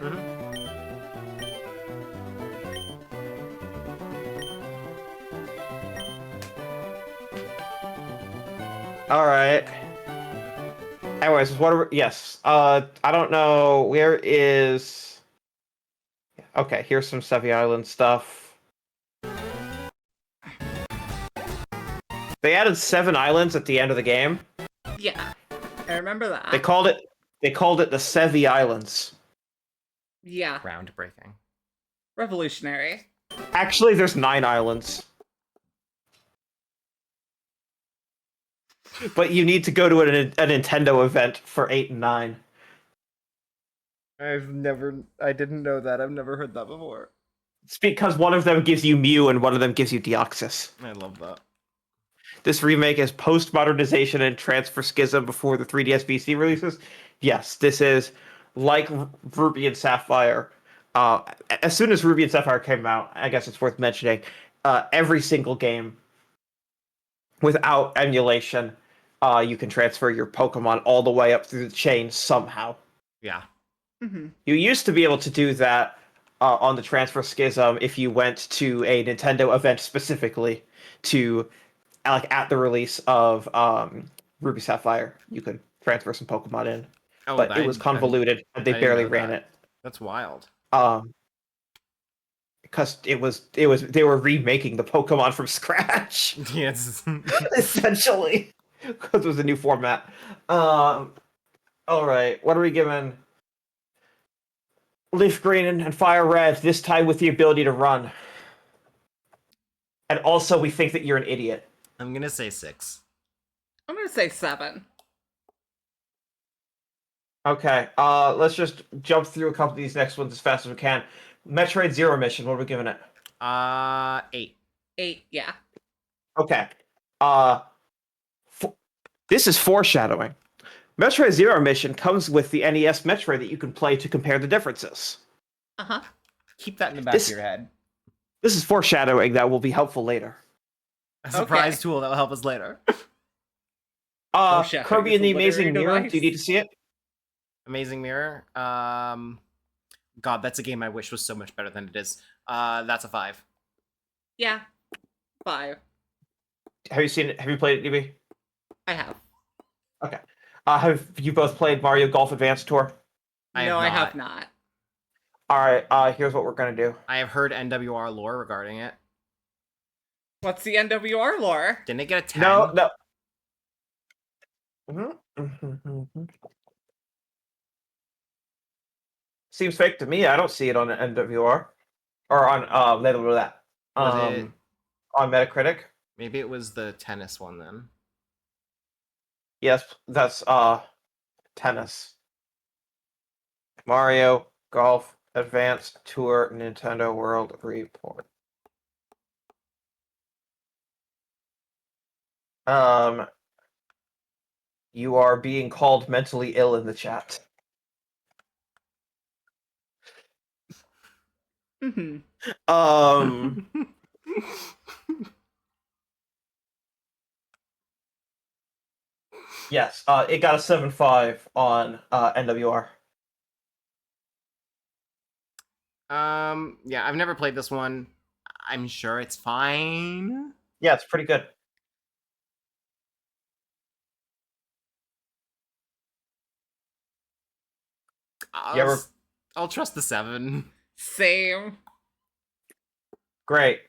[SPEAKER 1] All right. Anyways, what are we, yes. I don't know where is. Okay, here's some Sevi Island stuff. They added 7 islands at the end of the game.
[SPEAKER 11] Yeah, I remember that.
[SPEAKER 1] They called it the Sevi Islands.
[SPEAKER 11] Yeah.
[SPEAKER 2] Groundbreaking.
[SPEAKER 11] Revolutionary.
[SPEAKER 1] Actually, there's 9 islands. But you need to go to a Nintendo event for 8 and 9.
[SPEAKER 2] I didn't know that. I've never heard that before.
[SPEAKER 1] It's because one of them gives you Mew and one of them gives you Deoxys.
[SPEAKER 2] I love that.
[SPEAKER 1] This remake is post-modernization and transfer schism before the 3DS BC releases. Yes, this is like Ruby and Sapphire. As soon as Ruby and Sapphire came out, I guess it's worth mentioning, every single game without emulation, you can transfer your Pokemon all the way up through the chain somehow.
[SPEAKER 2] Yeah.
[SPEAKER 1] You used to be able to do that on the Transfer Schism if you went to a Nintendo event specifically to, like, at the release of Ruby Sapphire, you could transfer some Pokemon in.
[SPEAKER 2] Oh,
[SPEAKER 1] but it was convoluted, and they
[SPEAKER 2] I didn't
[SPEAKER 1] barely
[SPEAKER 2] know
[SPEAKER 1] ran
[SPEAKER 2] that.
[SPEAKER 1] it.
[SPEAKER 2] That's wild.
[SPEAKER 1] Because it was they were remaking the Pokemon from scratch.
[SPEAKER 2] Yes.
[SPEAKER 1] Essentially. Because it was a new format. Alright, what are we giving? Leaf Green and Fire Red, this time with the ability to run. And also, we think that you're an idiot.
[SPEAKER 2] I'm gonna say 6.
[SPEAKER 11] I'm gonna say 7.
[SPEAKER 1] Okay, let's just jump through a couple of these next ones as fast as we can. Metroid Zero Mission, what are we giving it?
[SPEAKER 2] 8.
[SPEAKER 11] 8, yeah.
[SPEAKER 1] Okay. This is foreshadowing. Metroid Zero Mission comes with the NES Metroid that you can play to compare the differences.
[SPEAKER 11] Uh-huh.
[SPEAKER 10] Keep that in the back of your head.
[SPEAKER 1] This is foreshadowing that will be helpful later.
[SPEAKER 2] A surprise tool that will help us later.
[SPEAKER 1] Kirby and the Amazing Mirror. Do you need to see it?
[SPEAKER 2] Amazing Mirror. God, that's a game I wish was so much better than it is. That's a 5.
[SPEAKER 11] Yeah. 5.
[SPEAKER 1] Have you seen it? Have you played it, DB?
[SPEAKER 11] I have.
[SPEAKER 1] Okay. Have you both played Mario Golf Advance Tour?
[SPEAKER 11] I have not.
[SPEAKER 1] All right. Here's what we're gonna do.
[SPEAKER 2] I have heard NWR lore regarding it.
[SPEAKER 11] What's the NWR lore?
[SPEAKER 2] Didn't it get a 10?
[SPEAKER 1] No. Seems fake to me. I don't see it on NWR or on on Metacritic.
[SPEAKER 2] Maybe it was the tennis one then.
[SPEAKER 1] Yes, that's tennis. Mario Golf Advanced Tour Nintendo World Report. You are being called mentally ill in the chat. Yes, it got a 7.5 on NWR.
[SPEAKER 2] Yeah, I've never played this one. I'm sure it's fine.
[SPEAKER 1] Yeah, it's pretty good.
[SPEAKER 2] I'll trust the 7.
[SPEAKER 11] Same.
[SPEAKER 1] Great.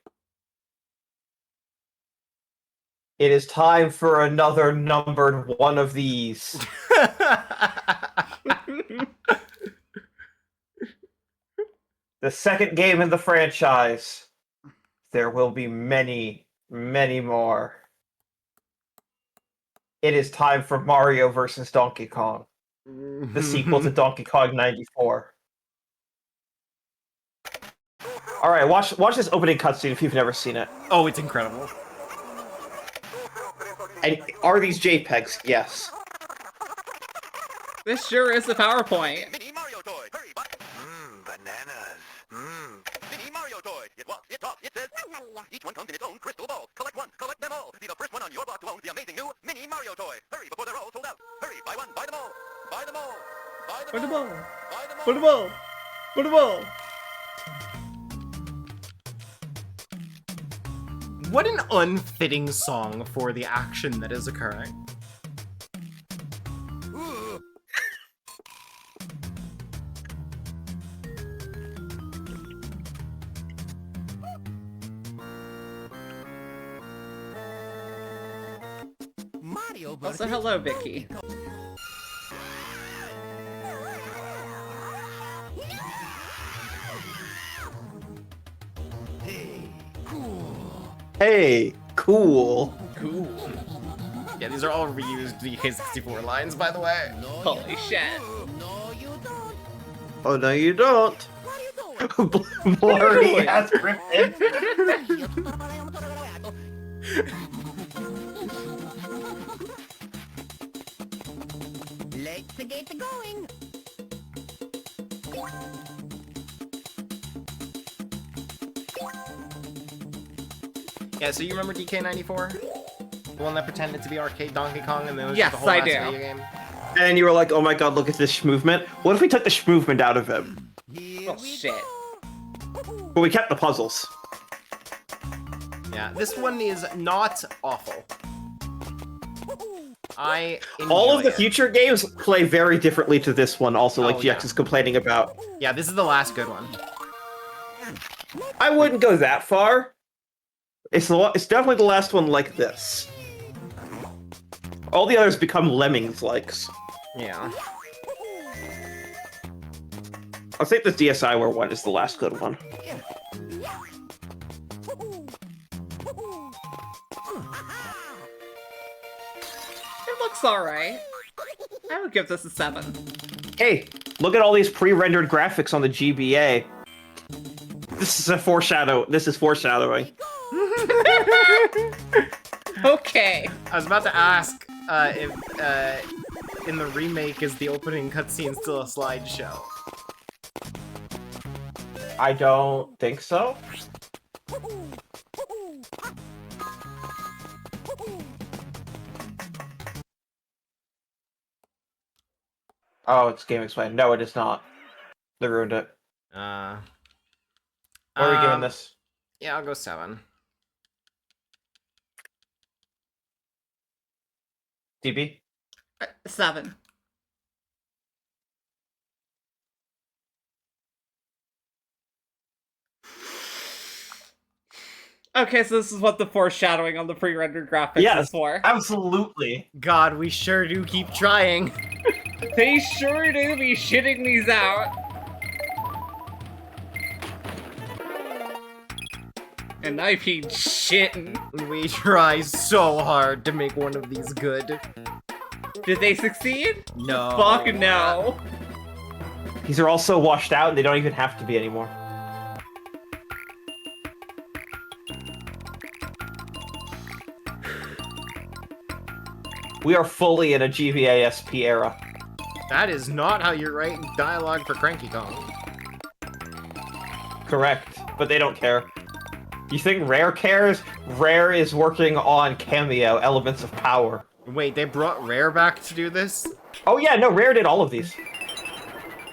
[SPEAKER 1] It is time for another numbered one of these. The second game in the franchise. There will be many, many more. It is time for Mario vs. Donkey Kong. The sequel to Donkey Kong 94. All right, watch this opening cutscene if you've never seen it.
[SPEAKER 2] Oh, it's incredible.
[SPEAKER 1] And are these JPEGs? Yes.
[SPEAKER 11] This sure is a PowerPoint.
[SPEAKER 15] Mini Mario toy. Hurry, bananas. Mini Mario toy. It walks, it talks, it says. Each one comes in its own crystal ball. Collect one, collect them all. Be the first one on your block to own the amazing new Mini Mario toy. Hurry before they're all sold out. Hurry, buy one, buy them all. Buy them all. Buy them all.
[SPEAKER 11] Buy them all. Buy them all.
[SPEAKER 2] What an unfitting song for the action that is occurring.
[SPEAKER 11] Also, hello, Vicky.
[SPEAKER 1] Hey, cool.
[SPEAKER 11] Cool.
[SPEAKER 2] Yeah, these are all reused DK64 lines, by the way.
[SPEAKER 11] Holy shit.
[SPEAKER 1] Oh, no, you don't. Blurry ass Griffin.
[SPEAKER 15] Let's get going.
[SPEAKER 2] Yeah, so you remember DK94? The one that pretended to be arcade Donkey Kong and then it was
[SPEAKER 11] Yes,
[SPEAKER 2] just a whole
[SPEAKER 11] I
[SPEAKER 2] ass
[SPEAKER 11] do.
[SPEAKER 2] video game?
[SPEAKER 1] And you were like, oh my god, look at this movement. What if we took the movement out of him?
[SPEAKER 11] Oh, shit.
[SPEAKER 1] But we kept the puzzles.
[SPEAKER 2] Yeah, this one is not awful. I enjoy
[SPEAKER 1] All of the
[SPEAKER 2] it.
[SPEAKER 1] future games play very differently to this one, also, like
[SPEAKER 2] Oh,
[SPEAKER 1] GX
[SPEAKER 2] yeah.
[SPEAKER 1] is complaining about.
[SPEAKER 2] Yeah, this is the last good one.
[SPEAKER 1] I wouldn't go that far. It's definitely the last one like this. All the others become Lemmings likes.
[SPEAKER 2] Yeah.
[SPEAKER 1] I'll say the DSiWare one is the last good one.
[SPEAKER 11] It looks alright. I would give this a 7.
[SPEAKER 1] Hey, look at all these pre-rendered graphics on the GBA. This is a foreshadow. This is foreshadowing.
[SPEAKER 11] Okay.
[SPEAKER 2] I was about to ask if in the remake is the opening cutscene still a slideshow?
[SPEAKER 1] I don't think so. Oh, it's Game Explained. No, it is not. They ruined it. What are we giving this?
[SPEAKER 2] Yeah, I'll go 7.
[SPEAKER 1] DB?
[SPEAKER 11] 7. Okay, so this is what the foreshadowing on the pre-rendered graphics is for.
[SPEAKER 1] Absolutely.
[SPEAKER 2] God, we sure do keep trying.
[SPEAKER 11] They sure do be shitting these out. And I be shitting.
[SPEAKER 2] We try so hard to make one of these good.
[SPEAKER 11] Did they succeed?
[SPEAKER 2] No.
[SPEAKER 11] Fuck no.
[SPEAKER 1] These are all so washed out, and they don't even have to be anymore. We are fully in a GVASP era.
[SPEAKER 2] That is not how you write dialogue for Cranky Kong.
[SPEAKER 1] Correct, but they don't care. You think Rare cares? Rare is working on Cameo, Elements of Power.
[SPEAKER 2] Wait, they brought Rare back to do this?
[SPEAKER 1] Oh yeah, no, Rare did all of these.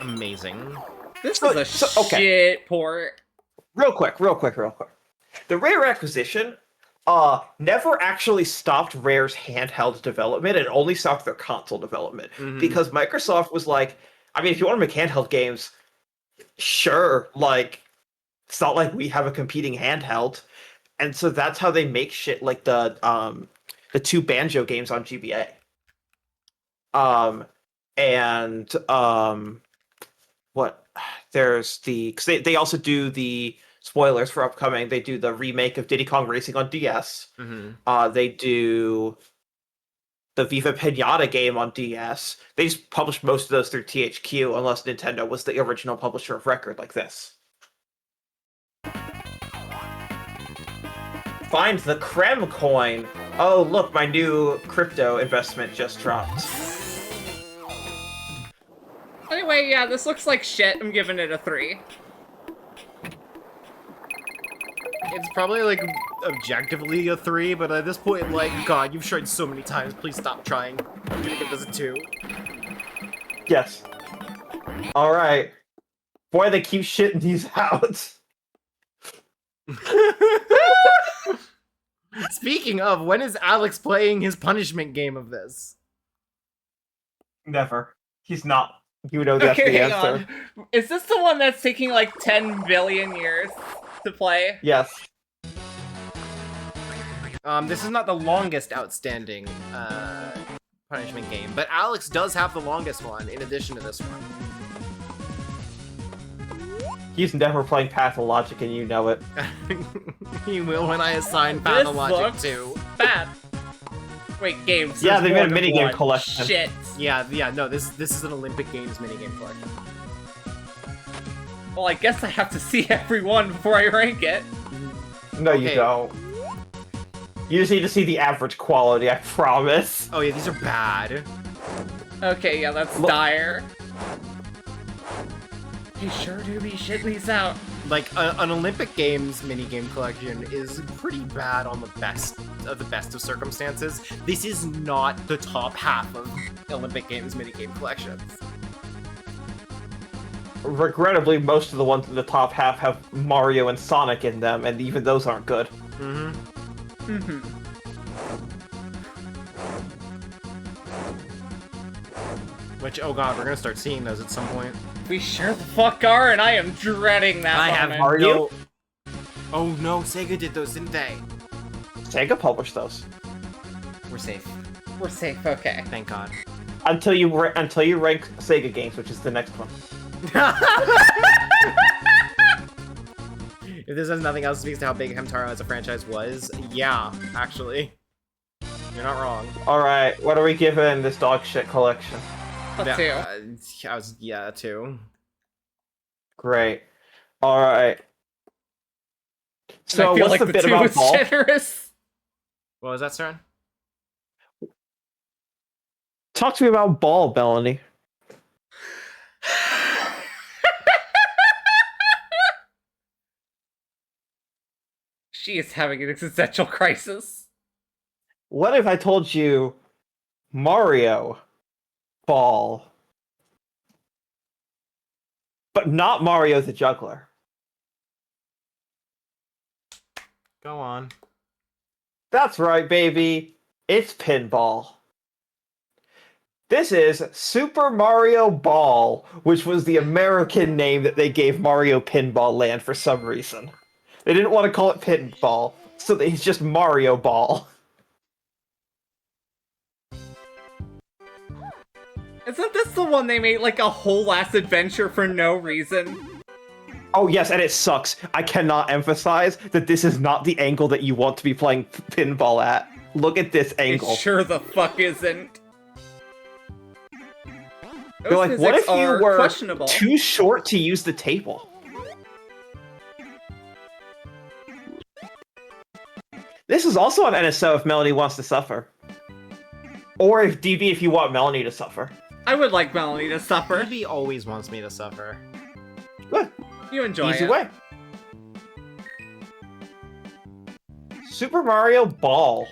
[SPEAKER 2] Amazing.
[SPEAKER 11] This is a shit port.
[SPEAKER 1] Real quick. The Rare acquisition never actually stopped Rare's handheld development. It only stopped their console development. Because Microsoft was like, I mean, if you want to make handheld games, sure, like, it's not like we have a competing handheld. And so that's how they make shit like the 2 Banjo games on GBA. There's the... 'cause they also do the... Spoilers for upcoming, they do the remake of Diddy Kong Racing on DS. They do the Viva Pinata game on DS. They just published most of those through THQ, unless Nintendo was the original publisher of record like this. Find the Krem coin. Oh, look, my new crypto investment just dropped.
[SPEAKER 11] Anyway, yeah, this looks like shit. I'm giving it a 3.
[SPEAKER 2] It's probably, like, objectively a 3, but at this point, like, God, you've tried so many times, please stop trying. I'm gonna give this a 2.
[SPEAKER 1] Yes. Alright. Boy, they keep shitting these out.
[SPEAKER 2] Speaking of, when is Alex playing his punishment game of this?
[SPEAKER 1] Never. He's not. You know that's the
[SPEAKER 11] hang
[SPEAKER 1] answer.
[SPEAKER 11] on. Is this the one that's taking like 10 billion years to play?
[SPEAKER 1] Yes.
[SPEAKER 2] This is not the longest outstanding punishment game, but Alex does have the longest one in addition to this one.
[SPEAKER 1] He's never playing Pathologic and you know it.
[SPEAKER 2] He will when I assign Pathologic to.
[SPEAKER 11] Bad. Wait, games.
[SPEAKER 1] Yeah, they
[SPEAKER 11] there's
[SPEAKER 1] made a
[SPEAKER 11] more than
[SPEAKER 1] minigame
[SPEAKER 11] one.
[SPEAKER 1] collection.
[SPEAKER 11] Shit.
[SPEAKER 2] Yeah, no, this is an Olympic Games minigame collection.
[SPEAKER 11] Well, I guess I have to see every one before I rank it.
[SPEAKER 1] No, you don't. You just need to see the average quality, I promise.
[SPEAKER 2] Oh yeah, these are bad.
[SPEAKER 11] Okay, yeah, that's dire. You sure do be shitting these out.
[SPEAKER 2] Like, an Olympic Games minigame collection is pretty bad on the best of circumstances. This is not the top half of Olympic Games minigame collections.
[SPEAKER 1] Regrettably, most of the ones in the top half have Mario and Sonic in them, and even those aren't good.
[SPEAKER 2] Which, oh god, we're gonna start seeing those at some point.
[SPEAKER 11] We sure the fuck are, and I am dreading that
[SPEAKER 2] I have
[SPEAKER 11] moment.
[SPEAKER 2] Mario. Oh no, Sega did those, didn't they?
[SPEAKER 1] Sega published those.
[SPEAKER 2] We're safe.
[SPEAKER 11] We're safe, okay.
[SPEAKER 2] Thank god.
[SPEAKER 1] Until you rank Sega games, which is the next one.
[SPEAKER 2] If this has nothing else, speaks to how big Hamtaro as a franchise was. Yeah, actually. You're not wrong.
[SPEAKER 1] Alright, what are we giving this dog shit collection?
[SPEAKER 11] A 2.
[SPEAKER 2] Yeah, 2.
[SPEAKER 1] Great. Alright. So
[SPEAKER 11] I feel
[SPEAKER 1] what's
[SPEAKER 11] like
[SPEAKER 1] the bit
[SPEAKER 11] two
[SPEAKER 1] about
[SPEAKER 11] was
[SPEAKER 1] Ball?
[SPEAKER 11] generous.
[SPEAKER 2] What was that, Stern?
[SPEAKER 1] Talk to me about Ball, Melanie.
[SPEAKER 11] She is having an existential crisis.
[SPEAKER 1] What if I told you Mario Ball, but not Mario the Juggler?
[SPEAKER 2] Go on.
[SPEAKER 1] That's right, baby. It's pinball. This is Super Mario Ball, which was the American name that they gave Mario Pinball Land for some reason. They didn't want to call it Pinball, so it's just Mario Ball.
[SPEAKER 11] Isn't this the one they made like a whole ass adventure for no reason?
[SPEAKER 1] Oh yes, and it sucks. I cannot emphasize that this is not the angle that you want to be playing pinball at. Look at this angle.
[SPEAKER 11] It sure the fuck isn't.
[SPEAKER 1] They're like, what if you were
[SPEAKER 11] questionable.
[SPEAKER 1] too short to use the table? This is also on NSO if Melanie wants to suffer. Or if DB if you want Melanie to suffer.
[SPEAKER 11] I would like Melanie to suffer.
[SPEAKER 2] DB always wants me to suffer.
[SPEAKER 1] Good.
[SPEAKER 11] You enjoy
[SPEAKER 1] Easy
[SPEAKER 11] it.
[SPEAKER 1] way. Super Mario Ball.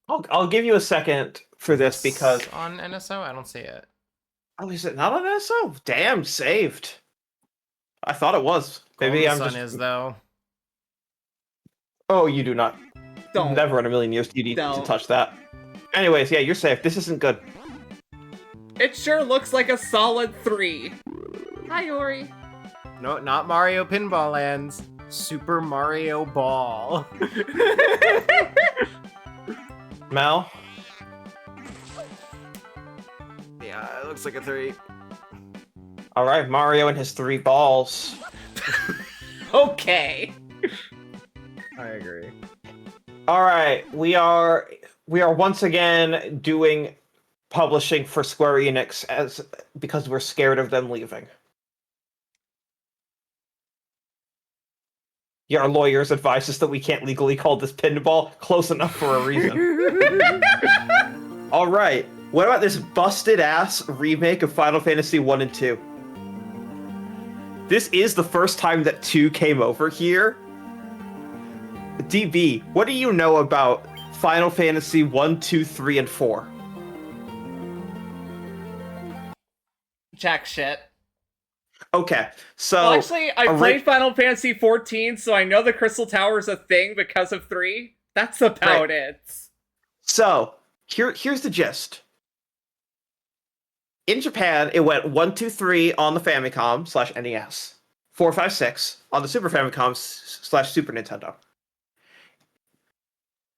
[SPEAKER 1] I'll give you a second for this because...
[SPEAKER 2] It's on NSO? I don't see it.
[SPEAKER 1] Oh, is it not on NSO? Damn, saved. I thought it was. Maybe I'm
[SPEAKER 2] Sun
[SPEAKER 1] just...
[SPEAKER 2] is, though.
[SPEAKER 1] Oh, you do not.
[SPEAKER 11] Don't.
[SPEAKER 1] Never in a million years do you need to touch that. Anyways, yeah, you're safe. This isn't good.
[SPEAKER 11] It sure looks like a solid 3. Hi, Ori.
[SPEAKER 2] No, not Mario Pinball Lands. Super Mario Ball.
[SPEAKER 1] Mel?
[SPEAKER 2] Yeah, it looks like a 3.
[SPEAKER 1] Alright, Mario and his 3 balls.
[SPEAKER 11] Okay.
[SPEAKER 2] I agree.
[SPEAKER 1] Alright, we are once again doing publishing for Square Enix because we're scared of them leaving. Yeah, our lawyers advise us that we can't legally call this pinball close enough for a reason. Alright, what about this busted-ass remake of Final Fantasy 1 and 2? This is the first time that 2 came over here. DB, what do you know about Final Fantasy 1, 2, 3, and 4?
[SPEAKER 11] Jack shit.
[SPEAKER 1] Okay, so...
[SPEAKER 11] Well, actually, I played Final Fantasy 14, so I know the Crystal Tower is a thing because of 3. That's about it.
[SPEAKER 1] So, here's the gist. In Japan, it went 1, 2, 3 on the Famicom / NES. 4, 5, 6 on the Super Famicom / Super Nintendo.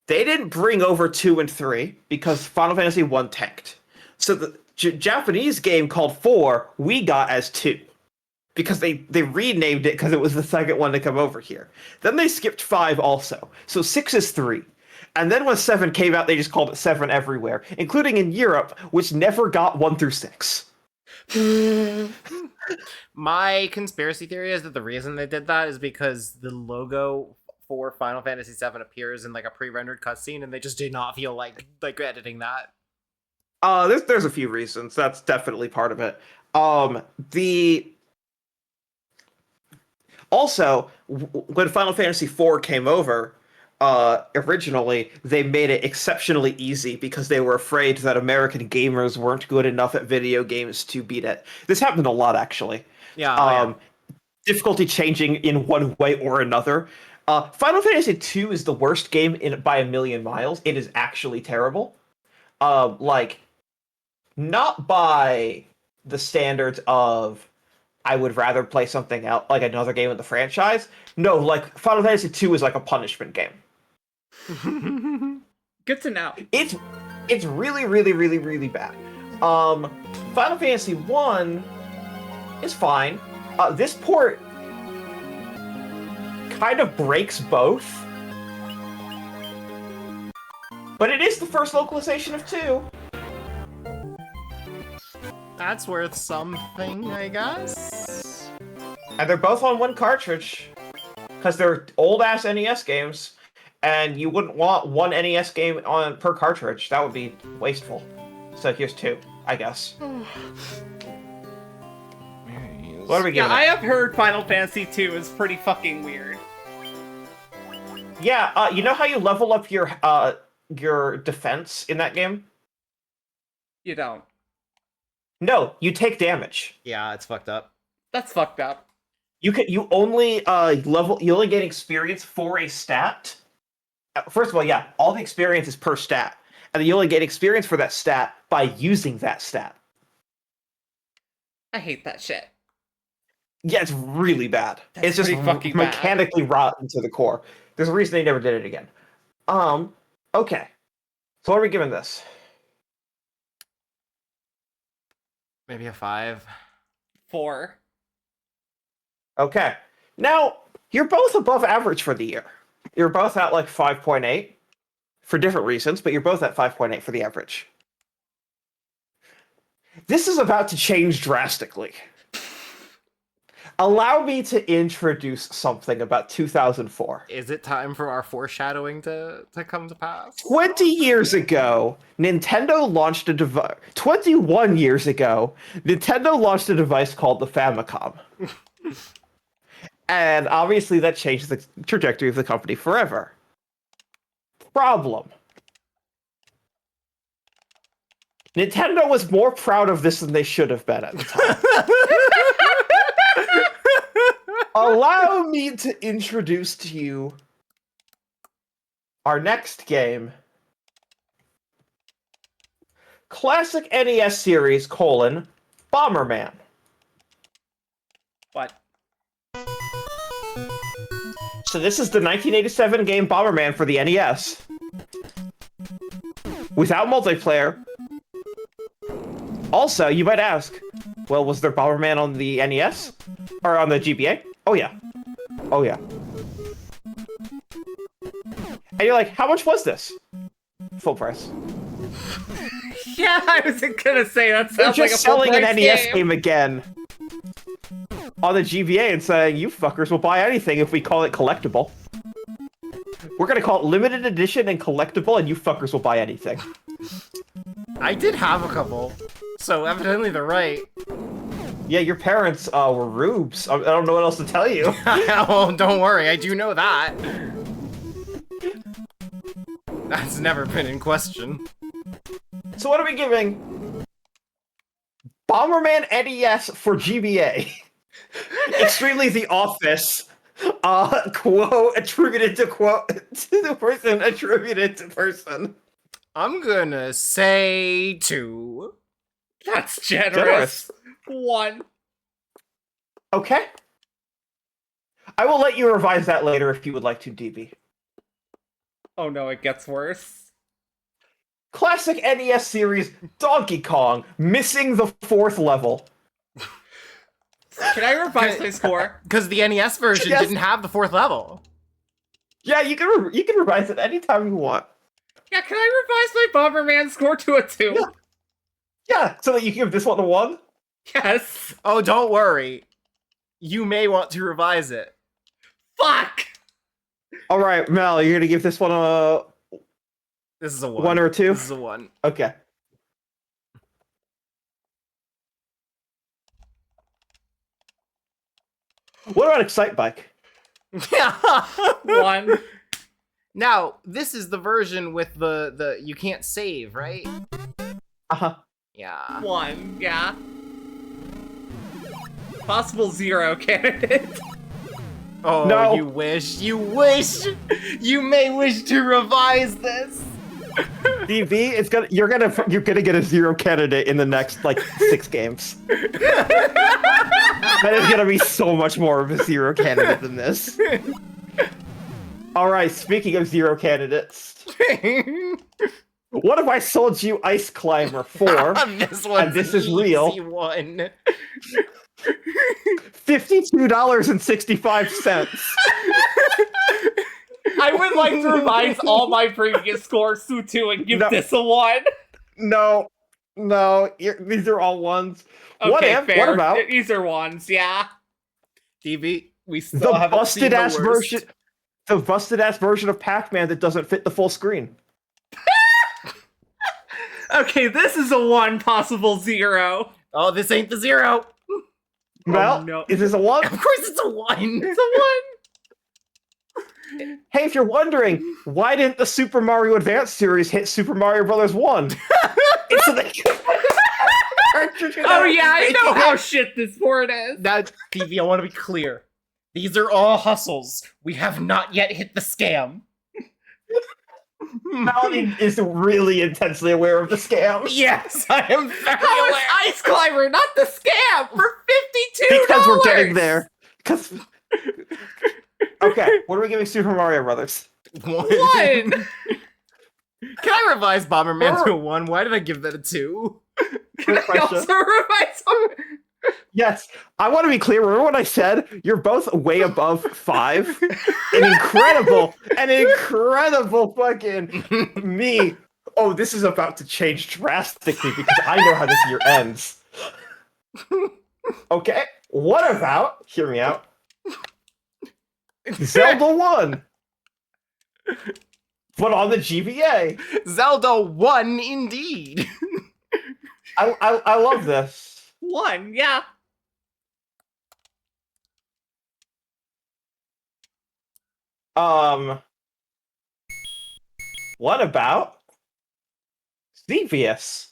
[SPEAKER 1] They didn't bring over 2 and 3 because Final Fantasy 1 tanked. So the Japanese game called 4, we got as 2. Because they renamed it because it was the second one to come over here. Then they skipped 5 also. So 6 is 3. And then when 7 came out, they just called it 7 everywhere, including in Europe, which never got 1 through 6.
[SPEAKER 2] My conspiracy theory is that the reason they did that is because the logo for Final Fantasy VII appears in like a pre-rendered cutscene, and they just did not feel like editing that.
[SPEAKER 1] There's a few reasons. That's definitely part of it. Also, when Final Fantasy IV came over, originally, they made it exceptionally easy because they were afraid that American gamers weren't good enough at video games to beat it. This happened a lot, actually.
[SPEAKER 2] Yeah.
[SPEAKER 1] Difficulty changing in one way or another. Final Fantasy II is the worst game by a million miles. It is actually terrible. Not by the standards of I would rather play something else, like another game in the franchise. No, like Final Fantasy II is like a punishment game.
[SPEAKER 11] Good to know.
[SPEAKER 1] It's really, really, really, really bad. Final Fantasy 1 is fine. This port kind of breaks both. But it is the first localization of 2.
[SPEAKER 2] That's worth something, I guess.
[SPEAKER 1] And they're both on one cartridge. Because they're old-ass NES games. And you wouldn't want one NES game on per cartridge. That would be wasteful. So here's 2, I guess. What are we giving
[SPEAKER 11] I
[SPEAKER 1] it?
[SPEAKER 11] have heard Final Fantasy 2 is pretty fucking weird.
[SPEAKER 1] Yeah, you know how you level up your defense in that game?
[SPEAKER 11] You don't.
[SPEAKER 1] No, you take damage.
[SPEAKER 2] Yeah, it's fucked up.
[SPEAKER 11] That's fucked up.
[SPEAKER 1] You only you only gain experience for a stat. First of all, yeah, all the experience is per stat, and then you only gain experience for that stat by using that stat.
[SPEAKER 11] I hate that shit.
[SPEAKER 1] Yeah, it's really bad.
[SPEAKER 11] That's
[SPEAKER 1] it's just
[SPEAKER 11] pretty fucking bad.
[SPEAKER 1] mechanically rotten to the core. There's a reason they never did it again. Okay. So what are we giving this?
[SPEAKER 2] Maybe a 5.
[SPEAKER 11] 4.
[SPEAKER 1] Okay. Now, you're both above average for the year. You're both at like 5.8 for different reasons, but you're both at 5.8 for the average. This is about to change drastically. Allow me to introduce something about 2004.
[SPEAKER 2] Is it time for our foreshadowing to come to pass?
[SPEAKER 1] 20 years ago, Nintendo launched a device. 21 years ago, Nintendo launched a device called the Famicom. And obviously that changed the trajectory of the company forever. Problem. Nintendo was more proud of this than they should have been at the time. Allow me to introduce to you our next game. Classic NES series, Bomberman.
[SPEAKER 11] What?
[SPEAKER 1] So this is the 1987 game Bomberman for the NES. Without multiplayer. Also, you might ask, well, was there Bomberman on the NES? Or on the GBA? Oh yeah. Oh yeah. And you're like, how much was this? Full price.
[SPEAKER 11] Yeah, I was gonna say that
[SPEAKER 1] They're
[SPEAKER 11] sounds like
[SPEAKER 1] just
[SPEAKER 11] a full
[SPEAKER 1] selling an
[SPEAKER 11] price
[SPEAKER 1] NES game again on the GBA and saying, you fuckers will buy anything if we call it collectible. We're gonna call it limited edition and collectible, and you fuckers will buy anything.
[SPEAKER 2] I did have a couple, so evidently they're right.
[SPEAKER 1] Yeah, your parents were rubes. I don't know what else to tell you.
[SPEAKER 2] Oh, don't worry, I do know that. That's never been in question.
[SPEAKER 1] So what are we giving? Bomberman NES for GBA. Extremely The Office. Quote attributed to quote to the person attributed to person.
[SPEAKER 2] I'm gonna say 2.
[SPEAKER 11] That's generous. 1.
[SPEAKER 1] Okay. I will let you revise that later if you would like to, DB.
[SPEAKER 11] Oh no, it gets worse.
[SPEAKER 1] Classic NES series Donkey Kong, missing the 4th level.
[SPEAKER 11] Can I revise my score?
[SPEAKER 2] Because the NES version didn't have the 4th level.
[SPEAKER 1] Yeah, you can revise it anytime you want.
[SPEAKER 11] Yeah, can I revise my Bomberman score to a 2?
[SPEAKER 1] Yeah, so that you can give this one a 1?
[SPEAKER 11] Yes.
[SPEAKER 2] Oh, don't worry. You may want to revise it.
[SPEAKER 11] Fuck!
[SPEAKER 1] Alright, Mel, you're gonna give this one a...
[SPEAKER 2] This is a 1.
[SPEAKER 1] 1 or 2?
[SPEAKER 2] This is a 1.
[SPEAKER 1] Okay. What about Excite Bike?
[SPEAKER 11] 1.
[SPEAKER 2] Now, this is the version with the you can't save, right?
[SPEAKER 1] Uh-huh.
[SPEAKER 2] Yeah.
[SPEAKER 11] 1, yeah. Possible 0 candidate.
[SPEAKER 2] Oh,
[SPEAKER 1] no.
[SPEAKER 2] You wish. You wish. You may wish to revise this.
[SPEAKER 1] DV, you're gonna get a 0 candidate in the next like 6 games. That is gonna be so much more of a 0 candidate than this. All right, speaking of 0 candidates, what if I sold you Ice Climber 4? And this is real.
[SPEAKER 2] One.
[SPEAKER 1] $52.65.
[SPEAKER 11] I would like to revise all my previous scores to 2 and give this a 1.
[SPEAKER 1] No, these are all 1s.
[SPEAKER 11] Okay,
[SPEAKER 1] What
[SPEAKER 11] fair.
[SPEAKER 1] about?
[SPEAKER 11] These are 1s, yeah.
[SPEAKER 2] TV.
[SPEAKER 11] We still
[SPEAKER 1] The
[SPEAKER 11] haven't seen
[SPEAKER 1] busted
[SPEAKER 11] the
[SPEAKER 1] ass
[SPEAKER 11] worst.
[SPEAKER 1] version. The busted ass version of Pac-Man that doesn't fit the full screen.
[SPEAKER 11] Okay, this is a 1 possible 0.
[SPEAKER 2] Oh, this ain't the 0.
[SPEAKER 1] Well,
[SPEAKER 11] no.
[SPEAKER 1] is this a 1?
[SPEAKER 2] Of course it's a 1.
[SPEAKER 11] It's a 1.
[SPEAKER 1] Hey, if you're wondering, why didn't the Super Mario Advance series hit Super Mario Bros. 1? It's
[SPEAKER 11] Oh yeah, I know how shit this port is.
[SPEAKER 2] That TV, I want to be clear. These are all hustles. We have not yet hit the scam.
[SPEAKER 1] Melanie is really intensely aware of the scam.
[SPEAKER 2] Yes, I am very
[SPEAKER 11] How is
[SPEAKER 2] aware.
[SPEAKER 11] Ice Climber not the scam for $52?
[SPEAKER 1] Because we're getting there. Because. Okay, what are we giving Super Mario Brothers?
[SPEAKER 2] 1.
[SPEAKER 11] 1.
[SPEAKER 2] Can I revise Bomberman to a 1? Why did I give that a 2?
[SPEAKER 1] Good
[SPEAKER 11] I
[SPEAKER 1] question.
[SPEAKER 11] also revise
[SPEAKER 1] Yes, I want to be clear. Remember what I said? You're both way above 5. An incredible fucking me. Oh, this is about to change drastically because I know how this year ends. Okay, what about, hear me out, Zelda 1? But on the GBA.
[SPEAKER 2] Zelda 1 indeed.
[SPEAKER 1] I love this.
[SPEAKER 11] 1, yeah.
[SPEAKER 1] What about Xevious?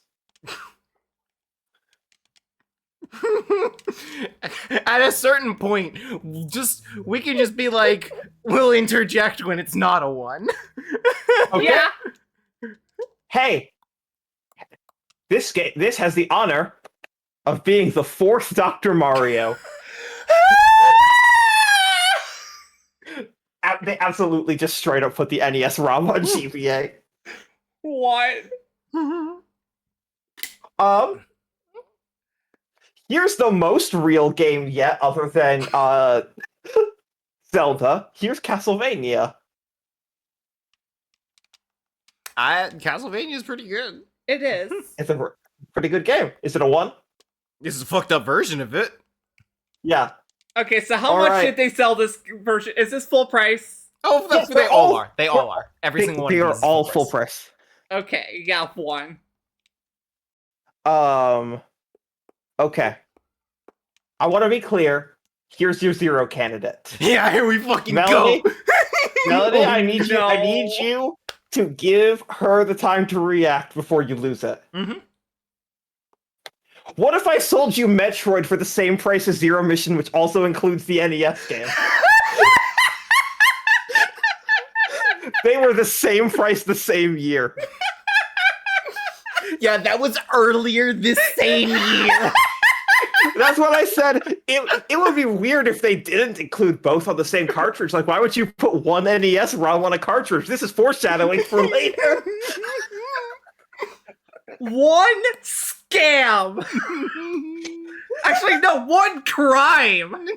[SPEAKER 2] At a certain point, we can just be like, we'll interject when it's not a 1.
[SPEAKER 1] Okay.
[SPEAKER 11] Yeah.
[SPEAKER 1] Hey, this has the honor of being the 4th Dr. Mario. They absolutely just straight up put the NES ROM on GBA.
[SPEAKER 11] What?
[SPEAKER 1] Here's the most real game yet, other than Zelda. Here's Castlevania.
[SPEAKER 2] Castlevania is pretty good.
[SPEAKER 11] It is.
[SPEAKER 1] It's a pretty good game. Is it a 1?
[SPEAKER 2] This is a fucked up version of it.
[SPEAKER 1] Yeah.
[SPEAKER 11] Okay, so how
[SPEAKER 1] All
[SPEAKER 11] much
[SPEAKER 1] right.
[SPEAKER 11] did they sell this version? Is this full price?
[SPEAKER 2] Oh,
[SPEAKER 1] Yes,
[SPEAKER 2] they all are. They all are. Every single one
[SPEAKER 1] They
[SPEAKER 2] of
[SPEAKER 1] are
[SPEAKER 2] these is
[SPEAKER 1] all
[SPEAKER 2] full
[SPEAKER 1] full price.
[SPEAKER 11] Okay, yeah, 1.
[SPEAKER 1] Okay. I want to be clear. Here's your 0 candidate.
[SPEAKER 2] Yeah, here we fucking
[SPEAKER 1] Melanie,
[SPEAKER 2] go.
[SPEAKER 1] Melanie, I need
[SPEAKER 11] no.
[SPEAKER 1] you to give her the time to react before you lose it.
[SPEAKER 2] Mhm.
[SPEAKER 1] What if I sold you Metroid for the same price as Zero Mission, which also includes the NES game? They were the same price the same year.
[SPEAKER 2] Yeah, that was earlier this same year.
[SPEAKER 1] That's what I said. It would be weird if they didn't include both on the same cartridge. Like, why would you put one NES ROM on a cartridge? This is foreshadowing for later.
[SPEAKER 11] 1 scam! Actually, no, 1 crime!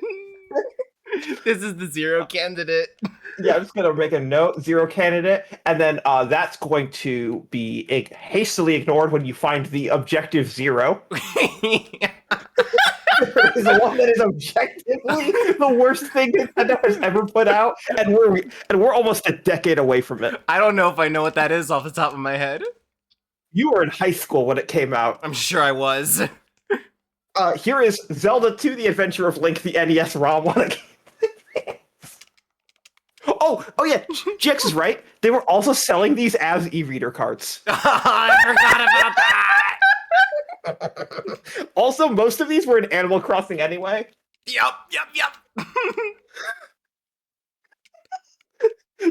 [SPEAKER 2] This is the 0 candidate.
[SPEAKER 1] Yeah, I'm just going to make a note, 0 candidate, and then that's going to be hastily ignored when you find the objective 0. Is the one that is objectively the worst thing Nintendo has ever put out, and we're almost a decade away from it.
[SPEAKER 2] I don't know if I know what that is off the top of my head.
[SPEAKER 1] You were in high school when it came out.
[SPEAKER 2] I'm sure I was.
[SPEAKER 1] Here is Zelda 2: The Adventure of Link, the NES ROM one. Oh yeah, GX is right. They were also selling these as e-reader cards.
[SPEAKER 2] I forgot about that.
[SPEAKER 1] Also, most of these were in Animal Crossing anyway.
[SPEAKER 2] Yep.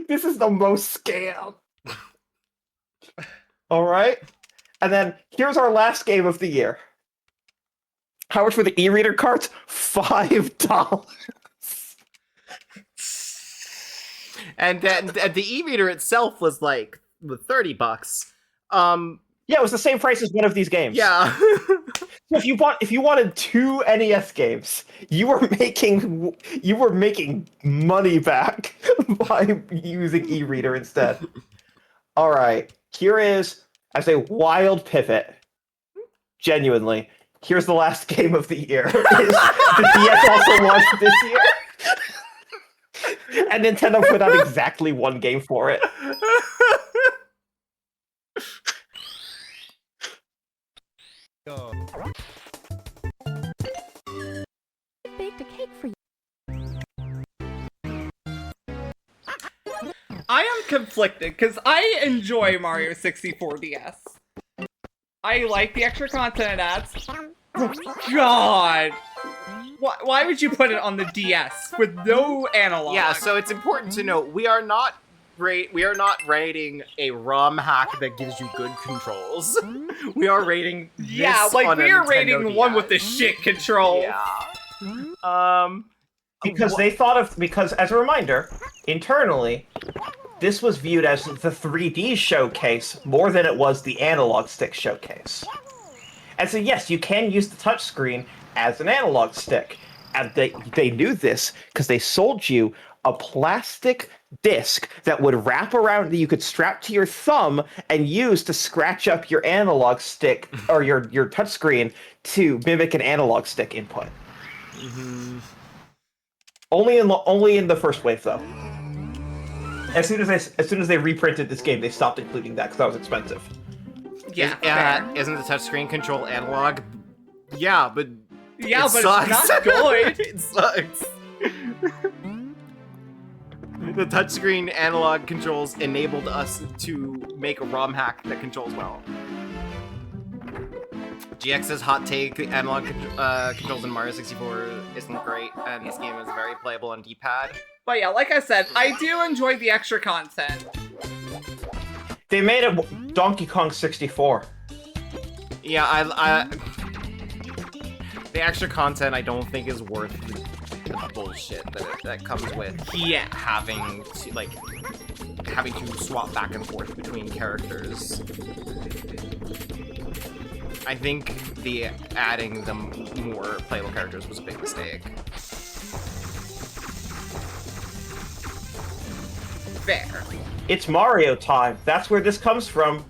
[SPEAKER 1] This is the most scam. All right. And then here's our last game of the year. How much were the e-reader cards? $5.
[SPEAKER 2] And the e-reader itself was like $30.
[SPEAKER 1] Yeah, it was the same price as one of these games.
[SPEAKER 2] Yeah.
[SPEAKER 1] So if you wanted 2 NES games, you were making money back by using e-reader instead. All right, here is, I say, wild pivot. Genuinely, Here's the last game of the year. The DS also launched this year. And Nintendo put out exactly one game for it.
[SPEAKER 5] Baked a cake for you.
[SPEAKER 11] I am conflicted because I enjoy Mario 64 DS. I like the extra content it adds. God! Why would you put it on the DS with no analog?
[SPEAKER 2] Yeah, so it's important to note we are not rating a ROM hack that gives you good controls. We are rating this on
[SPEAKER 11] we
[SPEAKER 2] a
[SPEAKER 11] are
[SPEAKER 2] Nintendo
[SPEAKER 11] rating the
[SPEAKER 2] DS.
[SPEAKER 11] one with the shit control.
[SPEAKER 2] Yeah.
[SPEAKER 1] Because as a reminder, internally, this was viewed as the 3D showcase more than it was the analog stick showcase. And so yes, you can use the touchscreen as an analog stick. And they knew this because they sold you a plastic disc that would wrap around that you could strap to your thumb and use to scratch up your analog stick or your touchscreen to mimic an analog stick input.
[SPEAKER 2] Mm-hmm.
[SPEAKER 1] Only in the first wave though. As soon as they reprinted this game, they stopped including that because that was expensive.
[SPEAKER 11] Yeah.
[SPEAKER 2] Isn't the touchscreen control analog? Yeah, but
[SPEAKER 11] but
[SPEAKER 2] sucks.
[SPEAKER 11] it's not good.
[SPEAKER 2] It sucks. The touchscreen analog controls enabled us to make a ROM hack that controls well. GX's hot take: analog controls in Mario 64 isn't great, and this game is very playable on D-pad.
[SPEAKER 11] But yeah, like I said, I do enjoy the extra content.
[SPEAKER 1] They made it Donkey Kong 64.
[SPEAKER 2] Yeah, I the extra content I don't think is worth the bullshit that comes with having to swap back and forth between characters. I think the adding them more playable characters was a big mistake.
[SPEAKER 11] Fair.
[SPEAKER 1] It's Mario time. That's where this comes from.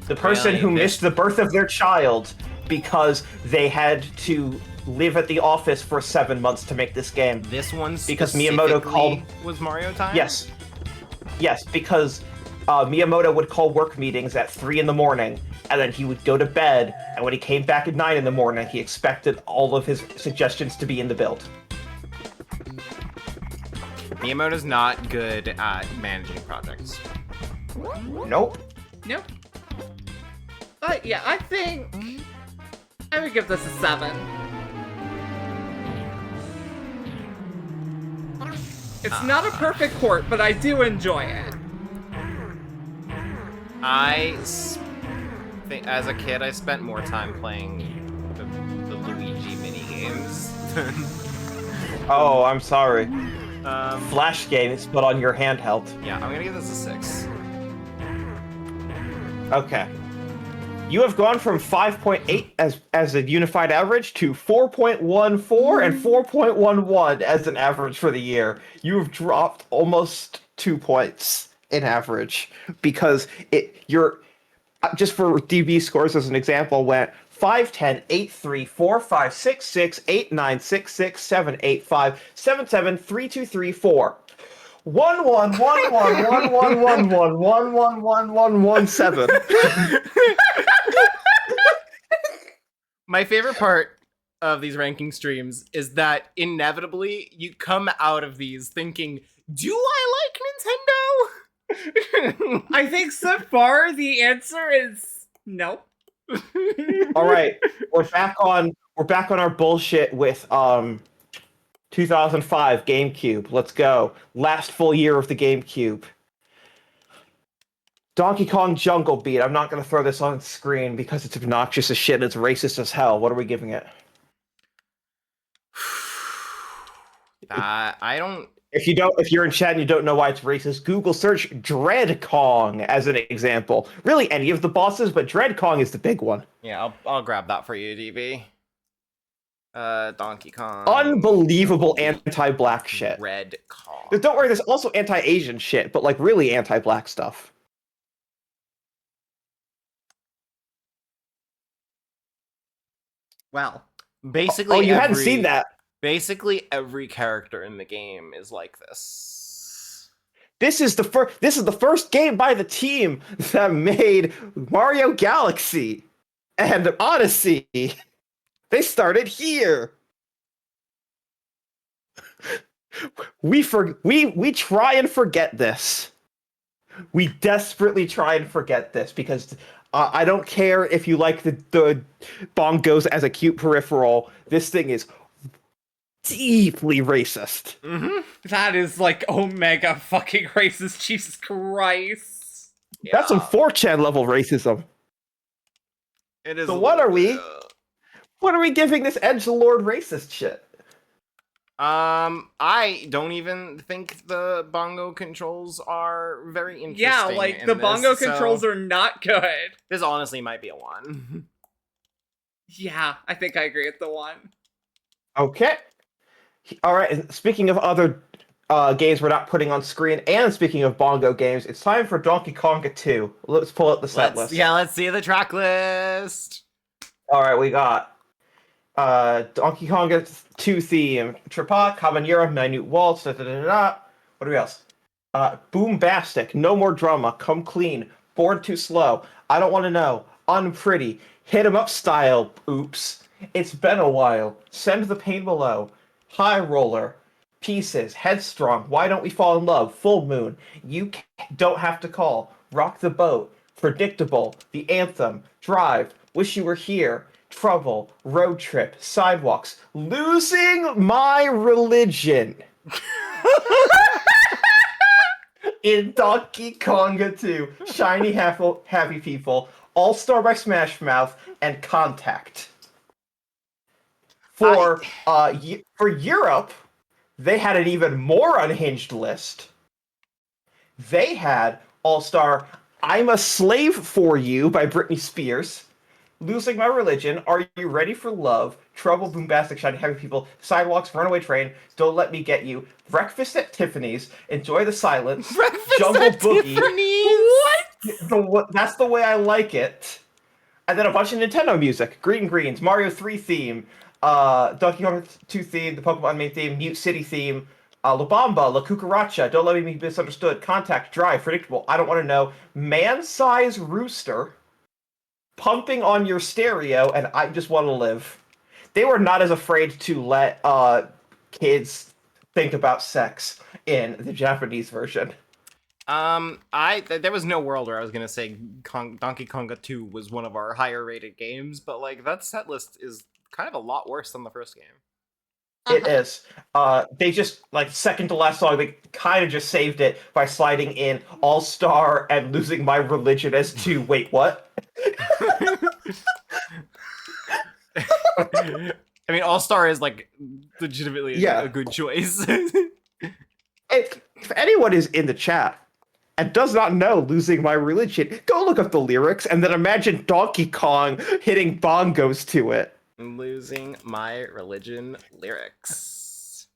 [SPEAKER 1] The person who missed the birth of their child because they had to live at the office for 7 months to make this game.
[SPEAKER 2] This one
[SPEAKER 1] because Miyamoto called
[SPEAKER 2] was Mario time?
[SPEAKER 1] Yes, because Miyamoto would call work meetings at 3 in the morning, and then he would go to bed, and when he came back at 9 in the morning, he expected all of his suggestions to be in the build.
[SPEAKER 2] Miyamoto's not good at managing projects.
[SPEAKER 1] Nope.
[SPEAKER 11] But yeah, I think I would give this a 7. It's not a perfect port, but I do enjoy it.
[SPEAKER 2] As a kid, I spent more time playing the Luigi minigames.
[SPEAKER 1] Oh, I'm sorry. Flash games, but on your handheld.
[SPEAKER 2] Yeah, I'm gonna give this a 6.
[SPEAKER 1] Okay. You have gone from 5.8 as a unified average to 4.14 and 4.11 as an average for the year. You have dropped almost 2 points in average because you're just for DB scores as an example went 5, 10, 8, 3, 4, 5, 6, 6, 8, 9, 6, 6, 7, 8, 5, 7, 7, 3, 2, 3, 4. 1, 1, 1, 1, 1, 1, 1, 1, 1, 1, 1, 1, 1, 7.
[SPEAKER 2] My favorite part of these ranking streams is that inevitably you come out of these thinking, do I like Nintendo?
[SPEAKER 11] I think so far the answer is no.
[SPEAKER 1] All right, we're back on our bullshit with 2005 GameCube. Let's go. Last full year of the GameCube. Donkey Kong Jungle Beat. I'm not going to throw this on screen because it's obnoxious as shit and it's racist as hell. What are we giving it?
[SPEAKER 2] I don't...
[SPEAKER 1] If you're in chat and you don't know why it's racist, Google search Dread Kong as an example. Really, any of the bosses, but Dread Kong is the big one.
[SPEAKER 2] Yeah, I'll grab that for you, DB. Donkey Kong.
[SPEAKER 1] Unbelievable anti-black shit.
[SPEAKER 2] Dread Kong.
[SPEAKER 1] Don't worry, there's also anti-Asian shit, but like really anti-black stuff.
[SPEAKER 2] Well, basically.
[SPEAKER 1] Oh, you hadn't seen that.
[SPEAKER 2] Basically, every character in the game is like this.
[SPEAKER 1] This is the first game by the team that made Mario Galaxy and Odyssey. They started here. We try and forget this. We desperately try and forget this because I don't care if you like the bongos as a cute peripheral. This thing is deeply racist.
[SPEAKER 11] That is like omega fucking racist. Jesus Christ.
[SPEAKER 1] That's some 4chan level racism.
[SPEAKER 2] It is.
[SPEAKER 1] So what are we? What are we giving this edgelord racist shit?
[SPEAKER 2] I don't even think the bongo controls are very interesting.
[SPEAKER 11] Yeah, like the bongo controls are not good.
[SPEAKER 2] This honestly might be a 1.
[SPEAKER 11] Yeah, I think I agree with the 1.
[SPEAKER 1] Okay. All right. And speaking of other games we're not putting on screen, and speaking of bongo games, it's time for Donkey Konga 2. Let's pull up the set list.
[SPEAKER 2] Yeah, let's see the track list.
[SPEAKER 1] All right, we got Donkey Konga 2 theme, Tripat, Habanera, Minute Waltz, What do we else? Boombastic, No More Drama, Come Clean, Born Too Slow, I Don't Want to Know, Unpretty, Hit 'Em Up Style, Oops, It's Been a While, Send the Pain Below, High Roller, Pieces, Headstrong, Why Don't We Fall in Love, Full Moon, You Don't Have to Call, Rock the Boat, Predictable, The Anthem, Drive, Wish You Were Here, Trouble, Road Trip, Sidewalks, Losing My Religion. In Donkey Konga 2, Shiny Happy People, All-Star by Smash Mouth, and Contact. For Europe, they had an even more unhinged list. They had All-Star I'm a Slave for You by Britney Spears, Losing My Religion, Are You Ready for Love, Trouble, Boombastic, Shiny Happy People, Sidewalks, Runaway Train, Don't Let Me Get You, Breakfast at Tiffany's, Enjoy the Silence, Jungle Boogie. What? That's the way I like it. And then a bunch of Nintendo music. Green Greens, Mario 3 theme, Donkey Kong 2 theme, the Pokemon main theme, Mute City theme, La Bamba, La Cucaracha, Don't Let Me Be Misunderstood, Contact, Drive, Predictable, I Don't Want to Know, Man-Size Rooster, Pumping on Your Stereo, and I Just Want to Live. They were not as afraid to let kids think about sex in the Japanese version.
[SPEAKER 2] There was no world where I was gonna say Donkey Konga 2 was one of our higher rated games, but like that set list is kind of a lot worse than the first game.
[SPEAKER 1] It is. They just, like, second to last song, they kind of just saved it by sliding in All-Star and Losing My Religion as 2. Wait, what?
[SPEAKER 2] I mean, All-Star is, like, legitimately a good choice.
[SPEAKER 1] If anyone is in the chat and does not know Losing My Religion, go look up the lyrics and then imagine Donkey Kong hitting bongos to it.
[SPEAKER 2] Losing My Religion lyrics.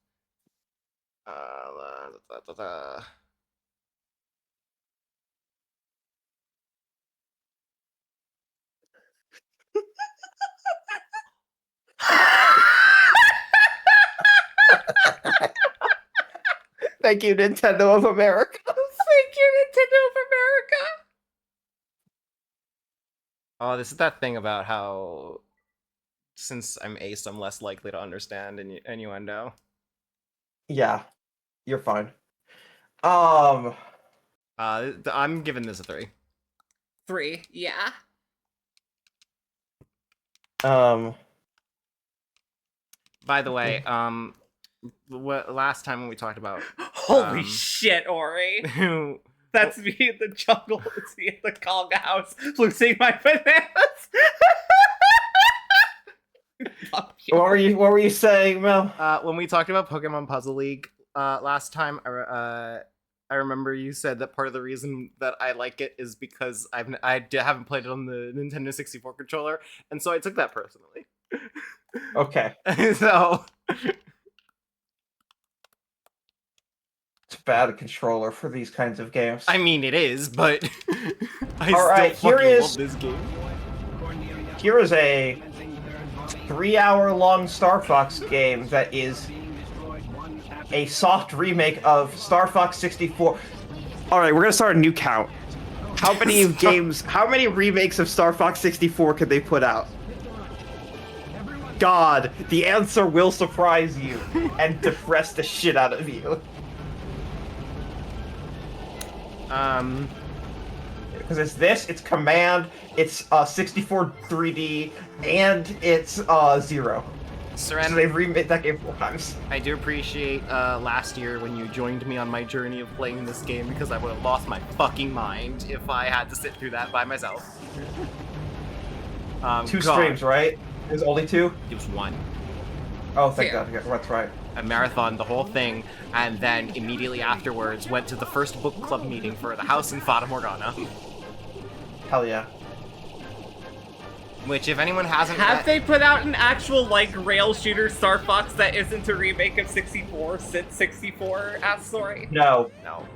[SPEAKER 1] Thank you, Nintendo of America.
[SPEAKER 11] Thank you, Nintendo of America.
[SPEAKER 2] Oh, this is that thing about how, since I'm ace, I'm less likely to understand innuendo.
[SPEAKER 1] Yeah, you're fine.
[SPEAKER 2] I'm giving this a 3.
[SPEAKER 11] 3, yeah.
[SPEAKER 2] By the way, last time when we talked about
[SPEAKER 11] holy shit, Ori. That's me in the jungle. It's me in the Konga house losing my bananas.
[SPEAKER 1] What were you saying, Mel?
[SPEAKER 2] When we talked about Pokemon Puzzle League last time, I remember you said that part of the reason that I like it is because I haven't played it on the Nintendo 64 controller, and so I took that personally.
[SPEAKER 1] Okay.
[SPEAKER 2] So
[SPEAKER 1] it's a bad controller for these kinds of games.
[SPEAKER 2] I mean, it is, but I
[SPEAKER 1] All right,
[SPEAKER 2] still fucking love this game.
[SPEAKER 1] Here is a 3-hour-long Star Fox game that is a soft remake of Star Fox 64. All right, we're gonna start a new count. How many games? How many remakes of Star Fox 64 could they put out? God, the answer will surprise you and depress the shit out of you. Because it's this, it's Command, it's 64 3D, and it's Zero. So they've remade that game 4 times.
[SPEAKER 2] I do appreciate last year when you joined me on my journey of playing this game, because I would have lost my fucking mind if I had to sit through that by myself.
[SPEAKER 1] 2 streams, right? There's only 2?
[SPEAKER 2] It was 1.
[SPEAKER 1] Oh, thank God. Yeah, that's right.
[SPEAKER 2] I marathoned the whole thing, and then immediately afterwards went to the first book club meeting for the house in Fata Morgana.
[SPEAKER 1] Hell yeah.
[SPEAKER 2] Which, if anyone hasn't...
[SPEAKER 11] Have they put out an actual, like, rail shooter Star Fox that isn't a remake of 64 since 64, Story?
[SPEAKER 1] No.
[SPEAKER 2] No.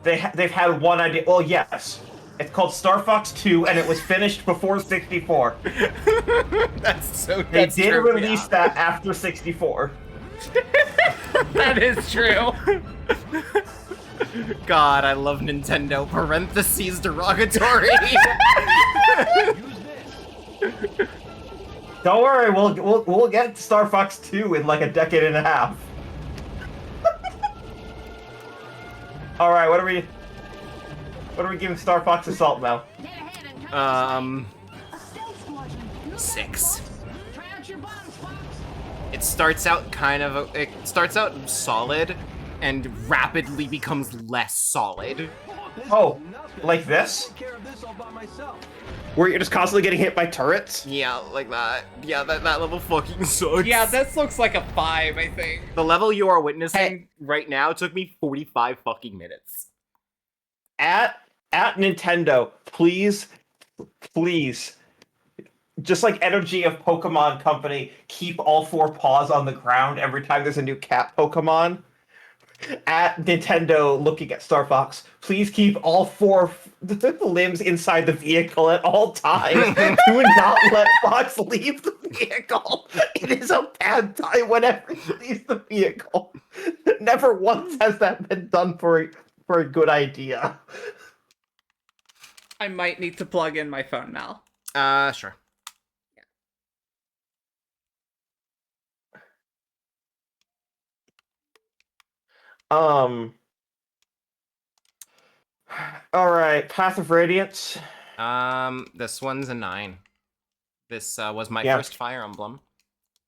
[SPEAKER 1] They've had one idea. Well, yes. It's called Star Fox 2, and it was finished before 64.
[SPEAKER 2] That's so...
[SPEAKER 1] They did release that after 64.
[SPEAKER 11] That is true.
[SPEAKER 2] God, I love Nintendo. Parentheses derogatory.
[SPEAKER 1] Don't worry, we'll get Star Fox 2 in like a decade and a half. All right, what are we giving Star Fox Assault now?
[SPEAKER 2] 6. It starts out it starts out solid and rapidly becomes less solid.
[SPEAKER 1] Oh, like this? Where you're just constantly getting hit by turrets?
[SPEAKER 2] Yeah, like that. Yeah, that level fucking sucks.
[SPEAKER 11] Yeah, this looks like a 5, I think.
[SPEAKER 2] The level you are witnessing right now took me 45 fucking minutes.
[SPEAKER 1] At Nintendo, please, just like Energy of Pokemon Company, keep all 4 paws on the ground every time there's a new cat Pokemon. At Nintendo, looking at Star Fox, please keep all 4 limbs inside the vehicle at all times. Do not let Fox leave the vehicle. It is a bad time whenever he leaves the vehicle. Never once has that been done for a good idea.
[SPEAKER 11] I might need to plug in my phone now.
[SPEAKER 2] Sure.
[SPEAKER 1] All right, Path of Radiance.
[SPEAKER 2] This one's a 9. This was my first Fire Emblem.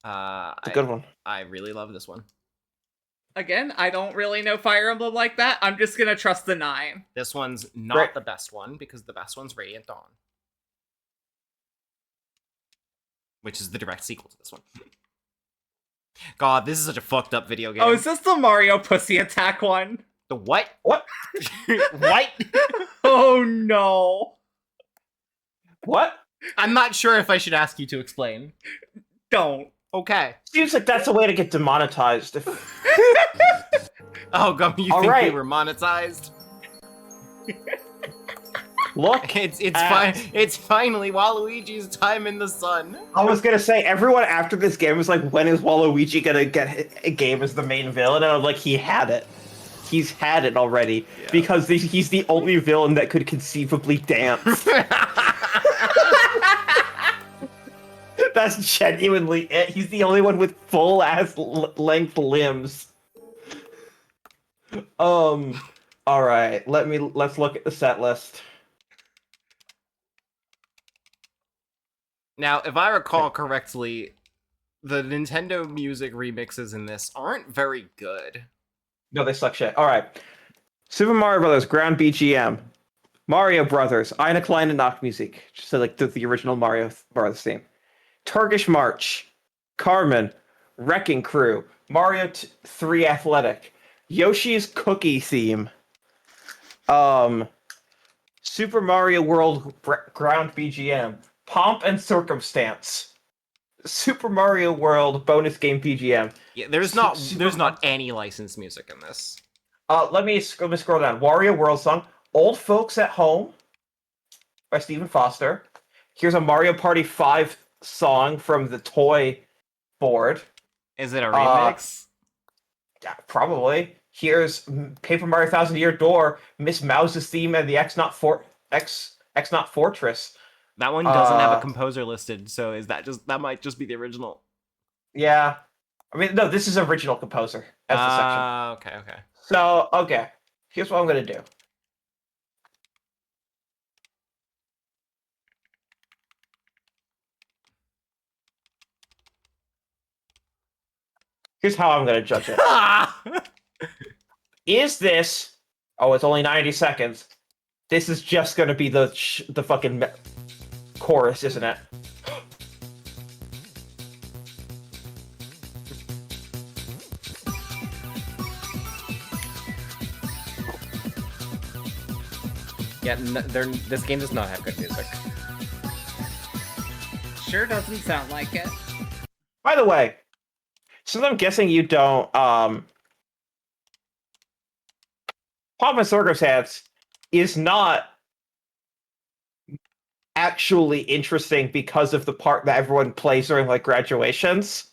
[SPEAKER 1] It's a good one.
[SPEAKER 2] I really love this one.
[SPEAKER 11] Again, I don't really know Fire Emblem like that. I'm just gonna trust the 9.
[SPEAKER 2] This one's not the best one, because the best one's Radiant Dawn. Which is the direct sequel to this one. God, this is such a fucked up video game.
[SPEAKER 11] Oh, is this the Mario Pussy Attack one?
[SPEAKER 2] The what?
[SPEAKER 1] What?
[SPEAKER 2] What?
[SPEAKER 11] Oh no.
[SPEAKER 1] What?
[SPEAKER 2] I'm not sure if I should ask you to explain.
[SPEAKER 11] Don't.
[SPEAKER 2] Okay.
[SPEAKER 1] Seems like that's a way to get demonetized.
[SPEAKER 2] Oh, Gummy, you think we were monetized?
[SPEAKER 1] Look,
[SPEAKER 2] it's finally Waluigi's time in the sun.
[SPEAKER 1] I was gonna say, everyone after this game was like, when is Waluigi gonna get a game as the main villain? And I'm like, he had it. He's had it already. Yeah. Because he's the only villain that could conceivably dance. That's genuinely it. He's the only one with full-ass length limbs. Alright, let's look at the set list.
[SPEAKER 2] Now, if I recall correctly, the Nintendo music remixes in this aren't very good.
[SPEAKER 1] No, they suck shit. Alright. Super Mario Brothers Ground BGM. Mario Brothers, Eine kleine Nachtmusik. So like the original Mario Brothers theme. Turkish March. Carmen. Wrecking Crew. Mario 3 Athletic. Yoshi's Cookie theme. Super Mario World Ground BGM. Pomp and Circumstance. Super Mario World bonus game BGM.
[SPEAKER 2] Yeah, there's not any licensed music in this.
[SPEAKER 1] Let me scroll down. Wario World song. Old Folks at Home by Stephen Foster. Here's a Mario Party 5 song from the toy board.
[SPEAKER 2] Is it a remix?
[SPEAKER 1] Yeah, probably. Here's Paper Mario Thousand Year Door, Miss Mouse's theme, and the X Not Fortress.
[SPEAKER 2] That one doesn't have a composer listed, so is that might just be the original?
[SPEAKER 1] Yeah. I mean, no, this is original composer as the section.
[SPEAKER 2] Okay.
[SPEAKER 1] So, okay. Here's what I'm going to do. Here's how I'm going to judge it. Is this... Oh, it's only 90 seconds. This is just going to be the fucking chorus, isn't it?
[SPEAKER 10] Yeah, this game does not have good music.
[SPEAKER 11] Sure doesn't sound like it.
[SPEAKER 1] By the way, since I'm guessing you don't, Papa Sorgo's Hats is not actually interesting because of the part that everyone plays during like graduations.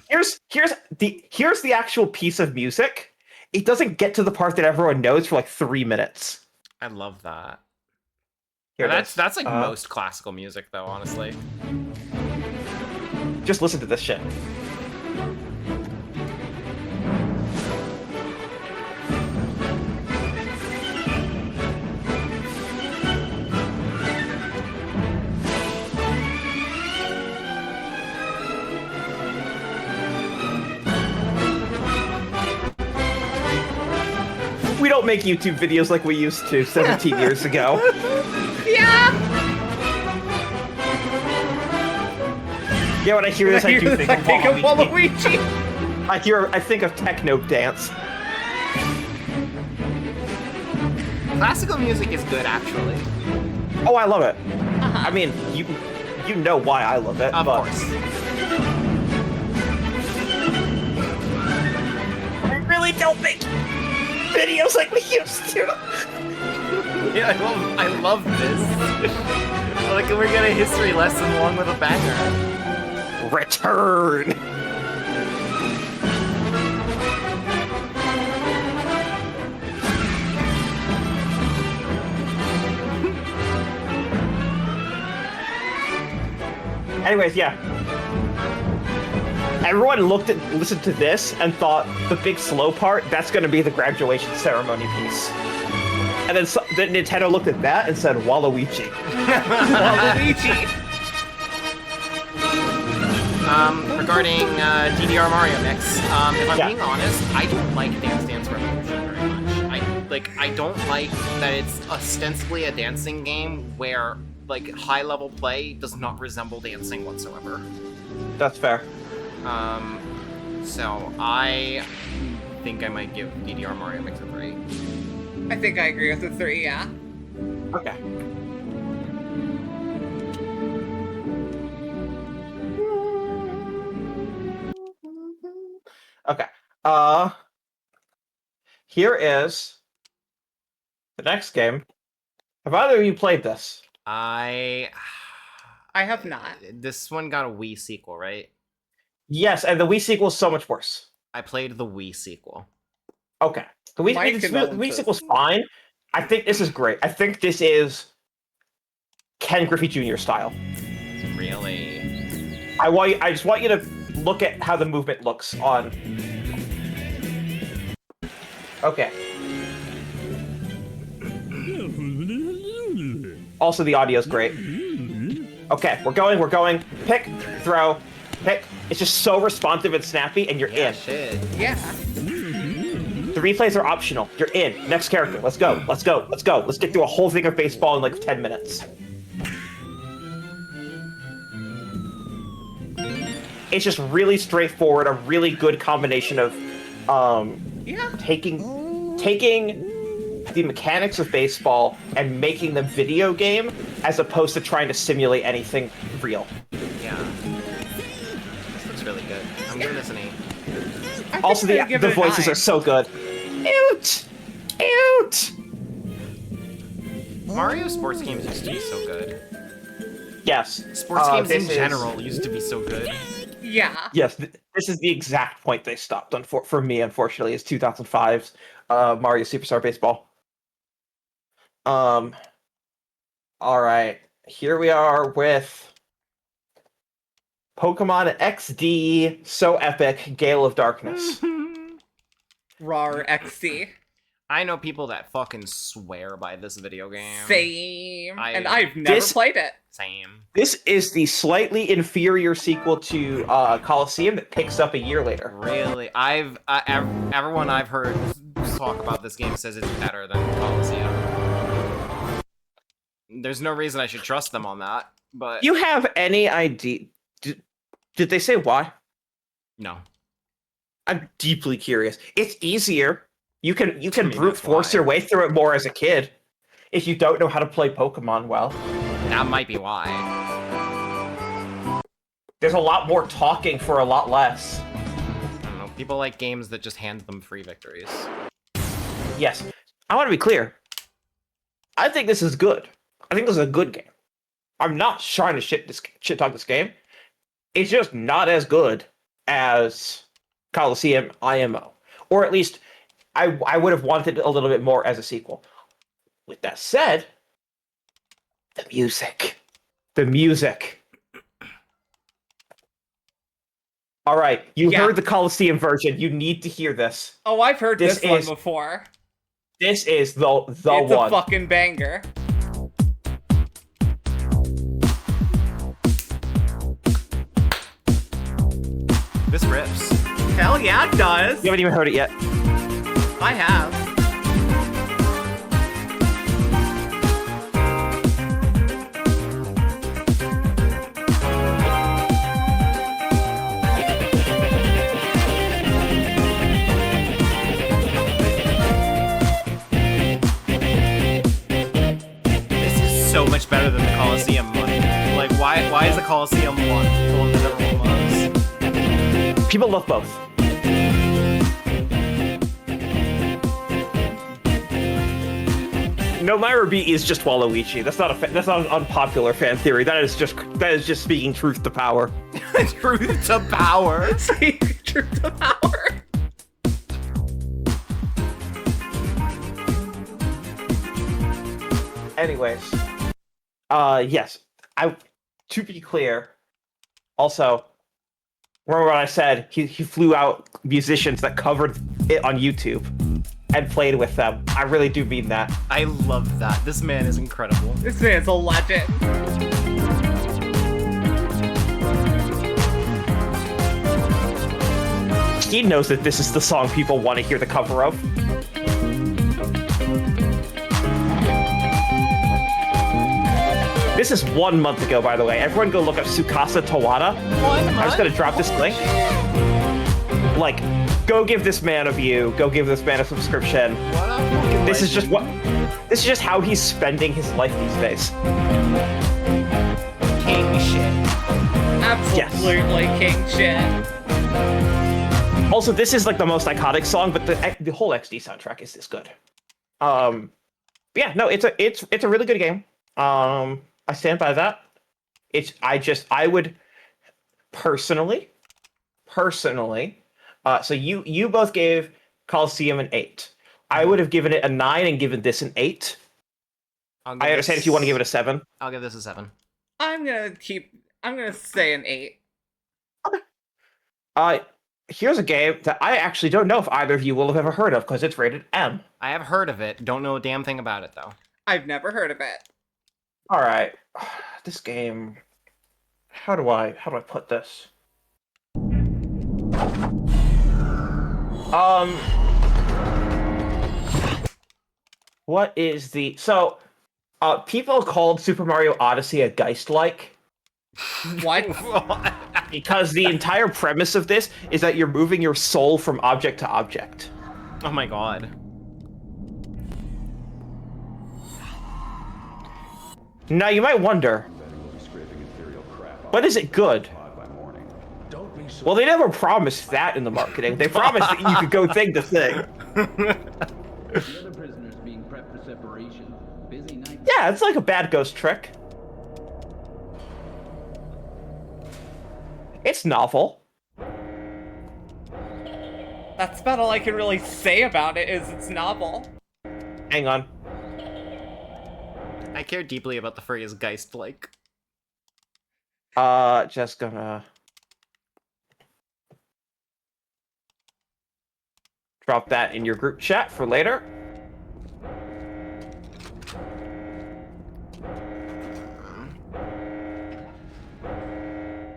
[SPEAKER 1] Here's the actual piece of music. It doesn't get to the part that everyone knows for like 3 minutes.
[SPEAKER 2] I love that.
[SPEAKER 1] Here
[SPEAKER 2] That's like most classical music, though. Honestly,
[SPEAKER 1] just listen to this shit. We don't make YouTube videos like we used to 17 years ago.
[SPEAKER 11] Yeah!
[SPEAKER 1] Yeah, when I hear this, I do think of
[SPEAKER 11] Waluigi.
[SPEAKER 1] I think of techno dance.
[SPEAKER 2] classical music is good, actually.
[SPEAKER 1] Oh, I love it. I mean, you know why I love it.
[SPEAKER 2] Of course.
[SPEAKER 1] We really don't make videos like we used to.
[SPEAKER 2] Yeah, I love this. Like, we're getting a history lesson along with a banger.
[SPEAKER 1] Return. Anyways, yeah. Everyone listened to this and thought the big slow part, that's going to be the graduation ceremony piece. And then Nintendo looked at that and said, Waluigi.
[SPEAKER 11] Waluigi!
[SPEAKER 2] Regarding DDR Mario Mix, if I'm being honest, I don't like Dance Dance Revolution very much. I don't like that it's ostensibly a dancing game where, like, high-level play does not resemble dancing whatsoever.
[SPEAKER 1] That's fair.
[SPEAKER 2] So I think I might give DDR Mario Mix a 3.
[SPEAKER 11] I think I agree with the 3, yeah.
[SPEAKER 1] Okay. Okay. Here is the next game. Have either of you played this?
[SPEAKER 11] I have not.
[SPEAKER 2] This one got a Wii sequel, right?
[SPEAKER 1] Yes, and the Wii sequel is so much worse.
[SPEAKER 2] I played the Wii sequel.
[SPEAKER 1] Okay. The Wii sequel's fine. I think this is great. I think this is Ken Griffey Jr. style.
[SPEAKER 2] Really?
[SPEAKER 1] I just want you to look at how the movement looks on. Okay. Also, the audio's great. Okay, we're going. Pick, throw, pick. It's just so responsive and snappy, and you're in.
[SPEAKER 2] Shit.
[SPEAKER 11] Yeah.
[SPEAKER 1] The replays are optional. You're in. Next character. Let's go. Let's get through a whole thing of baseball in like 10 minutes. It's just really straightforward, a really good combination of taking the mechanics of baseball and making them video game as opposed to trying to simulate anything real.
[SPEAKER 2] Yeah. This looks really good. I'm giving this an 8.
[SPEAKER 1] Also, the voices are so good. Oot! Oot!
[SPEAKER 2] Mario sports games used to be so good.
[SPEAKER 1] Yes.
[SPEAKER 2] Sports games in
[SPEAKER 1] this is-
[SPEAKER 2] general used to be so good.
[SPEAKER 11] Yeah.
[SPEAKER 1] Yes, this is the exact point they stopped. For me, unfortunately, is 2005's Mario Superstar Baseball. All right, here we are with Pokemon XD, So Epic, Gale of Darkness.
[SPEAKER 11] RAR XD.
[SPEAKER 2] I know people that fucking swear by this video game.
[SPEAKER 11] Same. And I've never played it.
[SPEAKER 2] Same.
[SPEAKER 1] This is the slightly inferior sequel to Coliseum that picks up a year later.
[SPEAKER 2] Really? Everyone I've heard talk about this game says it's better than Coliseum. There's no reason I should trust them on that, but...
[SPEAKER 1] You have any idea... Did they say why?
[SPEAKER 2] No.
[SPEAKER 1] I'm deeply curious. It's easier. You can
[SPEAKER 2] mean,
[SPEAKER 1] brute
[SPEAKER 2] that's
[SPEAKER 1] force
[SPEAKER 2] why.
[SPEAKER 1] your way through it more as a kid. If you don't know how to play Pokemon well.
[SPEAKER 2] That might be why.
[SPEAKER 1] There's a lot more talking for a lot less.
[SPEAKER 2] I don't know. People like games that just hand them free victories.
[SPEAKER 1] Yes. I want to be clear. I think this is good. I think this is a good game. I'm not trying to shit talk this game. It's just not as good as Coliseum IMO. Or at least, I would have wanted a little bit more as a sequel. With that said, the music. The music. All right, you heard the Coliseum version. You need to hear this.
[SPEAKER 11] Oh, I've heard this one before.
[SPEAKER 1] This is the
[SPEAKER 11] It's
[SPEAKER 1] one.
[SPEAKER 11] a fucking banger.
[SPEAKER 2] This rips.
[SPEAKER 11] Hell yeah, it does.
[SPEAKER 1] You haven't even heard it yet.
[SPEAKER 11] I have.
[SPEAKER 2] This is so much better than the Coliseum one. Like, why is the Coliseum one cooler than everyone was?
[SPEAKER 1] People love both. No, Myra B is just Waluigi. That's not that's not an unpopular fan theory. That is just speaking truth to power.
[SPEAKER 2] Truth to power.
[SPEAKER 11] Truth to power.
[SPEAKER 1] Anyways, yes. To be clear, also, remember what I said? He flew out musicians that covered it on YouTube and played with them. I really do mean that.
[SPEAKER 2] I love that. This man is incredible.
[SPEAKER 11] This man's a legend.
[SPEAKER 1] He knows that this is the song people want to hear the cover of. This is 1 month ago, by the way. Everyone go look up Tsukasa Tawada. I'm just gonna drop this link. Like, go give this man a view. Go give this man a subscription. This is just how he's spending his life these days.
[SPEAKER 2] King shit.
[SPEAKER 11] Absolutely king shit.
[SPEAKER 1] Also, this is like the most iconic song, but the whole XD soundtrack is this good. Yeah, no, it's a really good game. I stand by that. I would personally, so you both gave Coliseum an 8. I would have given it a 9 and given this an 8. I understand if you want to give it a 7.
[SPEAKER 2] I'll give this a 7.
[SPEAKER 11] I'm gonna say an 8.
[SPEAKER 1] Here's a game that I actually don't know if either of you will have ever heard of because it's rated M.
[SPEAKER 2] I have heard of it. Don't know a damn thing about it though.
[SPEAKER 11] I've never heard of it.
[SPEAKER 1] All right, this game. How do I put this? What is the people called Super Mario Odyssey a Geist-like.
[SPEAKER 11] What?
[SPEAKER 1] Because the entire premise of this is that you're moving your soul from object to object.
[SPEAKER 2] Oh my god.
[SPEAKER 1] Now you might wonder, but is it good? Well, they never promised that in the marketing. They promised that you could go thing to thing. Yeah, it's like a bad ghost trick. It's novel.
[SPEAKER 11] That's about all I can really say about it, is it's novel.
[SPEAKER 1] Hang on.
[SPEAKER 2] I care deeply about the phrase Geist-like.
[SPEAKER 1] Just gonna drop that in your group chat for later.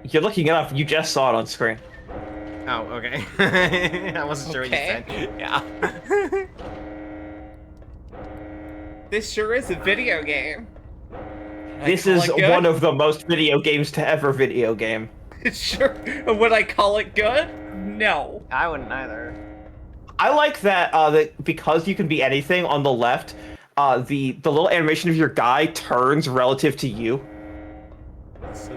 [SPEAKER 1] You're looking it up. You just saw it on screen.
[SPEAKER 2] Oh, okay. I wasn't sure what you said. Yeah.
[SPEAKER 11] This sure is a video game.
[SPEAKER 1] This is one of the most video games to ever video game.
[SPEAKER 11] Sure. Would I call it good? No.
[SPEAKER 2] I wouldn't either.
[SPEAKER 1] I like that because you can be anything on the left, the little animation of your guy turns relative to you.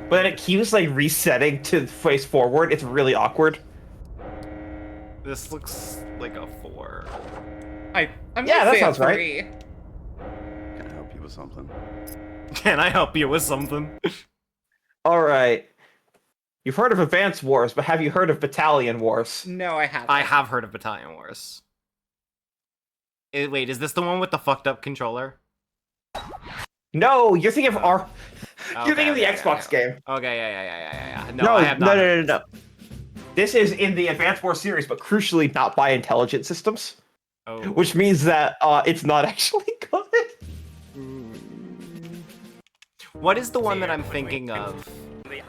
[SPEAKER 1] But then it keeps like resetting to face forward. It's really awkward.
[SPEAKER 2] This looks like a 4.
[SPEAKER 11] I'm
[SPEAKER 1] Yeah,
[SPEAKER 11] gonna
[SPEAKER 1] that
[SPEAKER 11] say
[SPEAKER 1] sounds
[SPEAKER 11] a
[SPEAKER 1] right.
[SPEAKER 11] 3.
[SPEAKER 16] Can I help you with something?
[SPEAKER 2] Can I help you with something?
[SPEAKER 1] All right. You've heard of Advance Wars, but have you heard of Battalion Wars?
[SPEAKER 11] No, I haven't.
[SPEAKER 2] I have heard of Battalion Wars. Wait, is this the one with the fucked up controller?
[SPEAKER 1] No, you're thinking of our.
[SPEAKER 2] Okay,
[SPEAKER 1] You're thinking of the
[SPEAKER 2] okay,
[SPEAKER 1] Xbox game.
[SPEAKER 2] Okay, yeah. No,
[SPEAKER 1] No,
[SPEAKER 2] I have not.
[SPEAKER 1] no. This is in the Advance Wars series, but crucially not by Intelligent Systems.
[SPEAKER 2] Oh.
[SPEAKER 1] Which means that it's not actually good.
[SPEAKER 2] What is the one that I'm thinking of with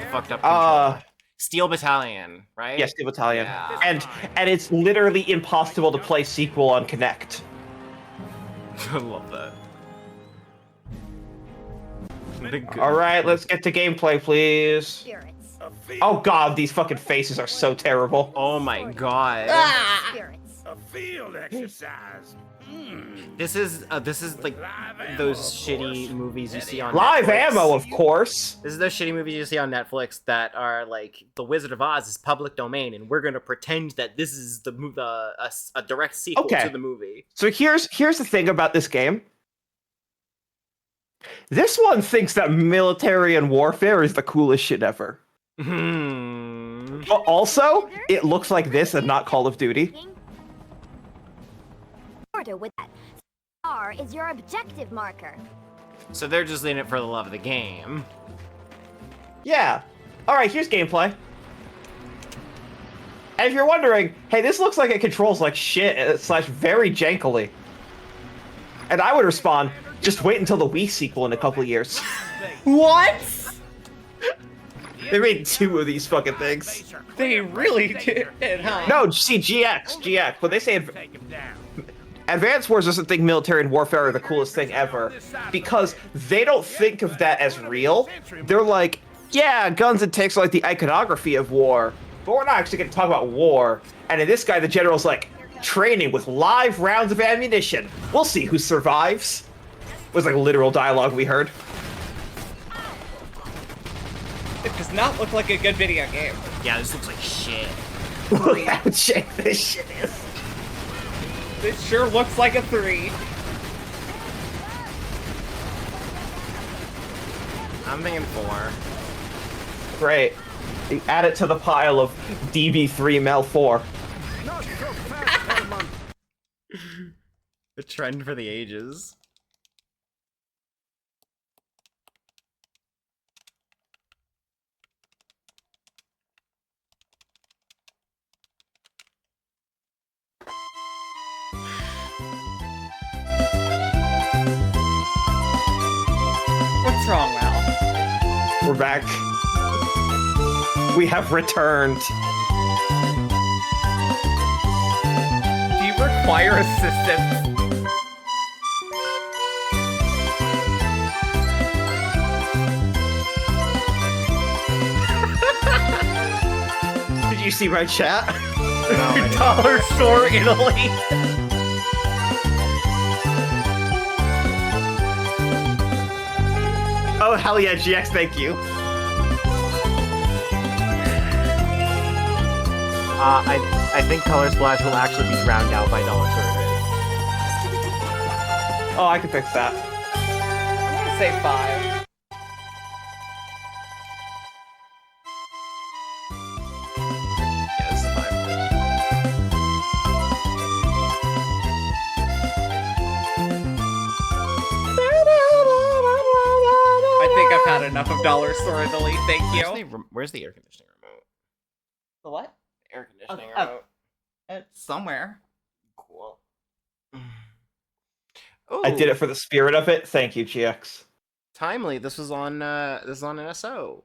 [SPEAKER 2] the fucked up controller? Steel Battalion, right?
[SPEAKER 1] Yes, Steel Battalion.
[SPEAKER 2] Yeah.
[SPEAKER 1] And it's literally impossible to play sequel on Kinect.
[SPEAKER 2] I love that.
[SPEAKER 1] All right, let's get to gameplay, please. Oh god, these fucking faces are so terrible.
[SPEAKER 2] Oh my god.
[SPEAKER 13] A field exercise.
[SPEAKER 2] This is like those shitty movies you see on
[SPEAKER 1] Live
[SPEAKER 2] Netflix.
[SPEAKER 1] ammo, of course.
[SPEAKER 2] This is those shitty movies you see on Netflix that are like The Wizard of Oz is public domain, and we're gonna pretend that this is a direct sequel to the movie.
[SPEAKER 1] So here's the thing about this game. This one thinks that military and warfare is the coolest shit ever. But also, it looks like this and not Call of Duty.
[SPEAKER 5] With that. R is your objective marker.
[SPEAKER 2] So they're just in it for the love of the game.
[SPEAKER 1] Yeah. Alright, here's gameplay. And if you're wondering, hey, this looks like it controls like shit / very jankily. And I would respond, just wait until the Wii sequel in a couple of years.
[SPEAKER 11] What?
[SPEAKER 1] They made 2 of these fucking things.
[SPEAKER 11] They really did, huh?
[SPEAKER 1] No, see, GX. But they say Advance Wars doesn't think military and warfare are the coolest thing ever because they don't think of that as real. They're like, yeah, guns and tanks are like the iconography of war, but we're not actually going to talk about war. And in this guy, the general's like, training with live rounds of ammunition. We'll see who survives. Was like literal dialogue we heard.
[SPEAKER 11] It does not look like a good video game.
[SPEAKER 2] Yeah, this looks like shit.
[SPEAKER 1] Look how jank this shit is.
[SPEAKER 11] This sure looks like a 3.
[SPEAKER 2] I'm thinking 4.
[SPEAKER 1] Great. You add it to the pile of DB3 Mel 4.
[SPEAKER 2] The trend for the ages.
[SPEAKER 11] What's wrong, Mal?
[SPEAKER 1] We're back. We have returned.
[SPEAKER 11] Do you require assistance?
[SPEAKER 1] Did you see my chat?
[SPEAKER 11] Dollar store Italy.
[SPEAKER 1] Oh, hell yeah, GX, thank you.
[SPEAKER 2] I think Color Splash will actually be drowned out by Dollar Store.
[SPEAKER 1] Oh, I can fix that.
[SPEAKER 11] I'm gonna say 5. had enough of Dollar Store Italy. Thank you.
[SPEAKER 2] Where's the air conditioning remote?
[SPEAKER 11] The what?
[SPEAKER 2] Air conditioning
[SPEAKER 11] Oh,
[SPEAKER 2] remote.
[SPEAKER 11] It's somewhere.
[SPEAKER 2] Cool.
[SPEAKER 1] I did it for the spirit of it. Thank you, GX.
[SPEAKER 2] Timely. This was on NSO.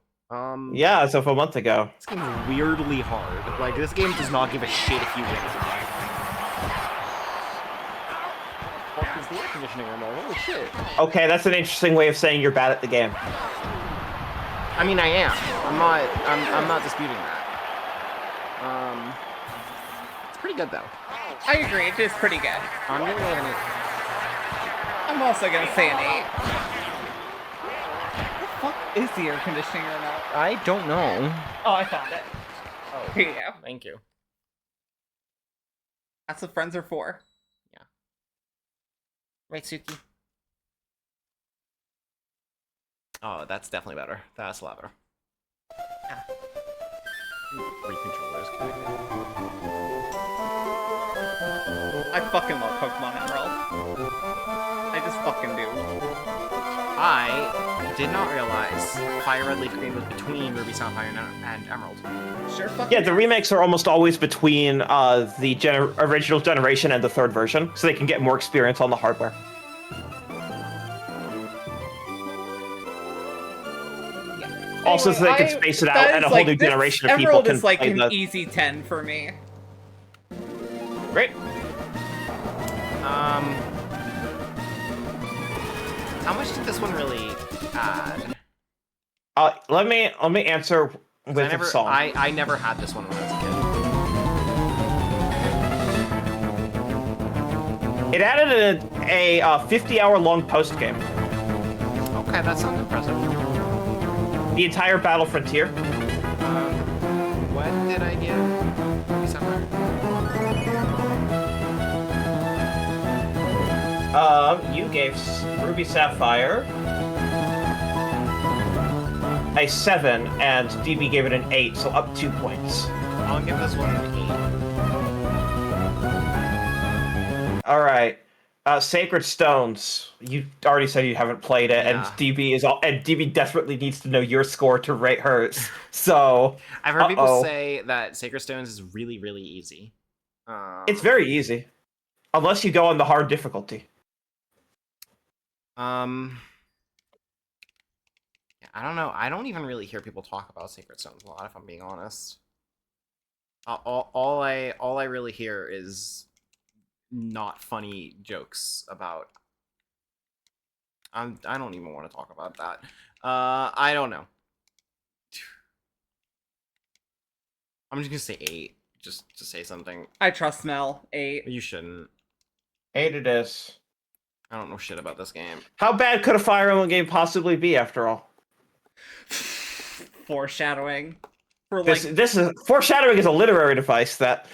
[SPEAKER 1] Yeah, as of a month ago.
[SPEAKER 2] This game is weirdly hard. Like, this game does not give a shit if you win. What is the air conditioning remote? Holy shit.
[SPEAKER 1] Okay, that's an interesting way of saying you're bad at the game.
[SPEAKER 2] I mean, I am. I'm not disputing that. It's pretty good though.
[SPEAKER 11] I agree. It is pretty good.
[SPEAKER 2] I'm gonna go with an 8.
[SPEAKER 11] I'm also gonna say an 8. What the fuck is the air conditioning remote?
[SPEAKER 2] I don't know.
[SPEAKER 11] Oh, I found it.
[SPEAKER 2] Oh,
[SPEAKER 11] here you go.
[SPEAKER 2] Thank you.
[SPEAKER 11] That's what friends are for.
[SPEAKER 2] Right, Suki? Oh, that's definitely better. That's a lot better.
[SPEAKER 11] Yeah.
[SPEAKER 2] 3 controllers connected.
[SPEAKER 11] I fucking love Pokemon Emerald. I just fucking do.
[SPEAKER 2] I did not realize Fire Red Leaf Green was between Ruby Sapphire and Emerald.
[SPEAKER 11] Sure fucking
[SPEAKER 1] Yeah, the remakes are almost always between the original generation and the 3rd version, so they can get more experience on the hardware. Also, so they can space it out and a whole new generation of people
[SPEAKER 11] Emerald
[SPEAKER 1] can
[SPEAKER 11] is like
[SPEAKER 1] play
[SPEAKER 11] an
[SPEAKER 1] the...
[SPEAKER 11] easy 10 for me.
[SPEAKER 1] Great.
[SPEAKER 2] How much did this one really add?
[SPEAKER 1] Let me answer with a song.
[SPEAKER 2] I never had this one when I was a kid.
[SPEAKER 1] It added a 50-hour-long post-game.
[SPEAKER 2] Okay, that sounds impressive.
[SPEAKER 1] The entire Battle Frontier.
[SPEAKER 2] What did I give Ruby Sapphire?
[SPEAKER 1] You gave Ruby Sapphire a 7, and DB gave it an 8, so up 2 points.
[SPEAKER 2] I'll give this one an 8.
[SPEAKER 1] Alright. Sacred Stones. You already said you haven't played it, and DB desperately needs to know your score to rate hers. So
[SPEAKER 2] I've heard people say that Sacred Stones is really, really easy.
[SPEAKER 1] It's very easy. Unless you go on the hard difficulty.
[SPEAKER 2] I don't know. I don't even really hear people talk about Sacred Stones a lot, if I'm being honest. All I really hear is not funny jokes about. I don't even want to talk about that. I don't know. I'm just gonna say 8, just to say something.
[SPEAKER 11] I trust Mel. 8.
[SPEAKER 2] You shouldn't.
[SPEAKER 1] 8 it is.
[SPEAKER 2] I don't know shit about this game.
[SPEAKER 1] How bad could a Fire Emblem game possibly be, after all?
[SPEAKER 11] Foreshadowing. For
[SPEAKER 1] this is foreshadowing is a literary device that.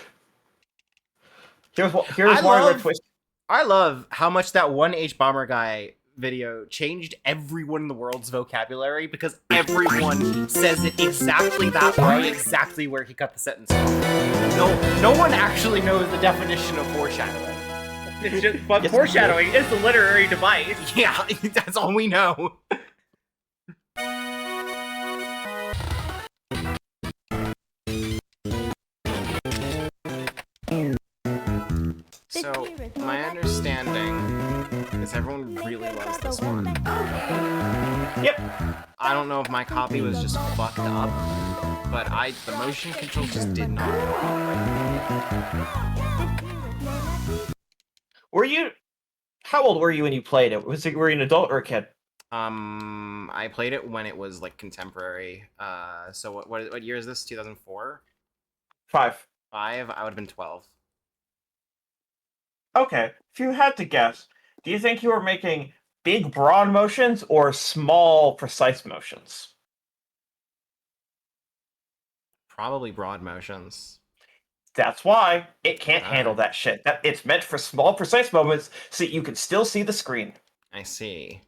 [SPEAKER 1] Here's why we're twisting.
[SPEAKER 2] I love how much that one H Bomber guy video changed everyone in the world's vocabulary, because everyone says it exactly that way, exactly where he cut the sentence off. No one actually knows the definition of foreshadowing.
[SPEAKER 11] It's just, but foreshadowing is a literary device.
[SPEAKER 2] Yeah, that's all we know. So, my understanding is everyone really loves this one.
[SPEAKER 1] Yep.
[SPEAKER 2] I don't know if my copy was just fucked up, but the motion control just did not work.
[SPEAKER 1] How old were you when you played it? Were you an adult or a kid?
[SPEAKER 2] I played it when it was like contemporary. So what year is this? 2004?
[SPEAKER 1] 5.
[SPEAKER 2] I would have been 12.
[SPEAKER 1] Okay, if you had to guess, do you think you were making big, broad motions or small, precise motions?
[SPEAKER 2] Probably broad motions.
[SPEAKER 1] That's why it can't handle that shit. It's meant for small, precise moments so that you can still see the screen.
[SPEAKER 2] I see.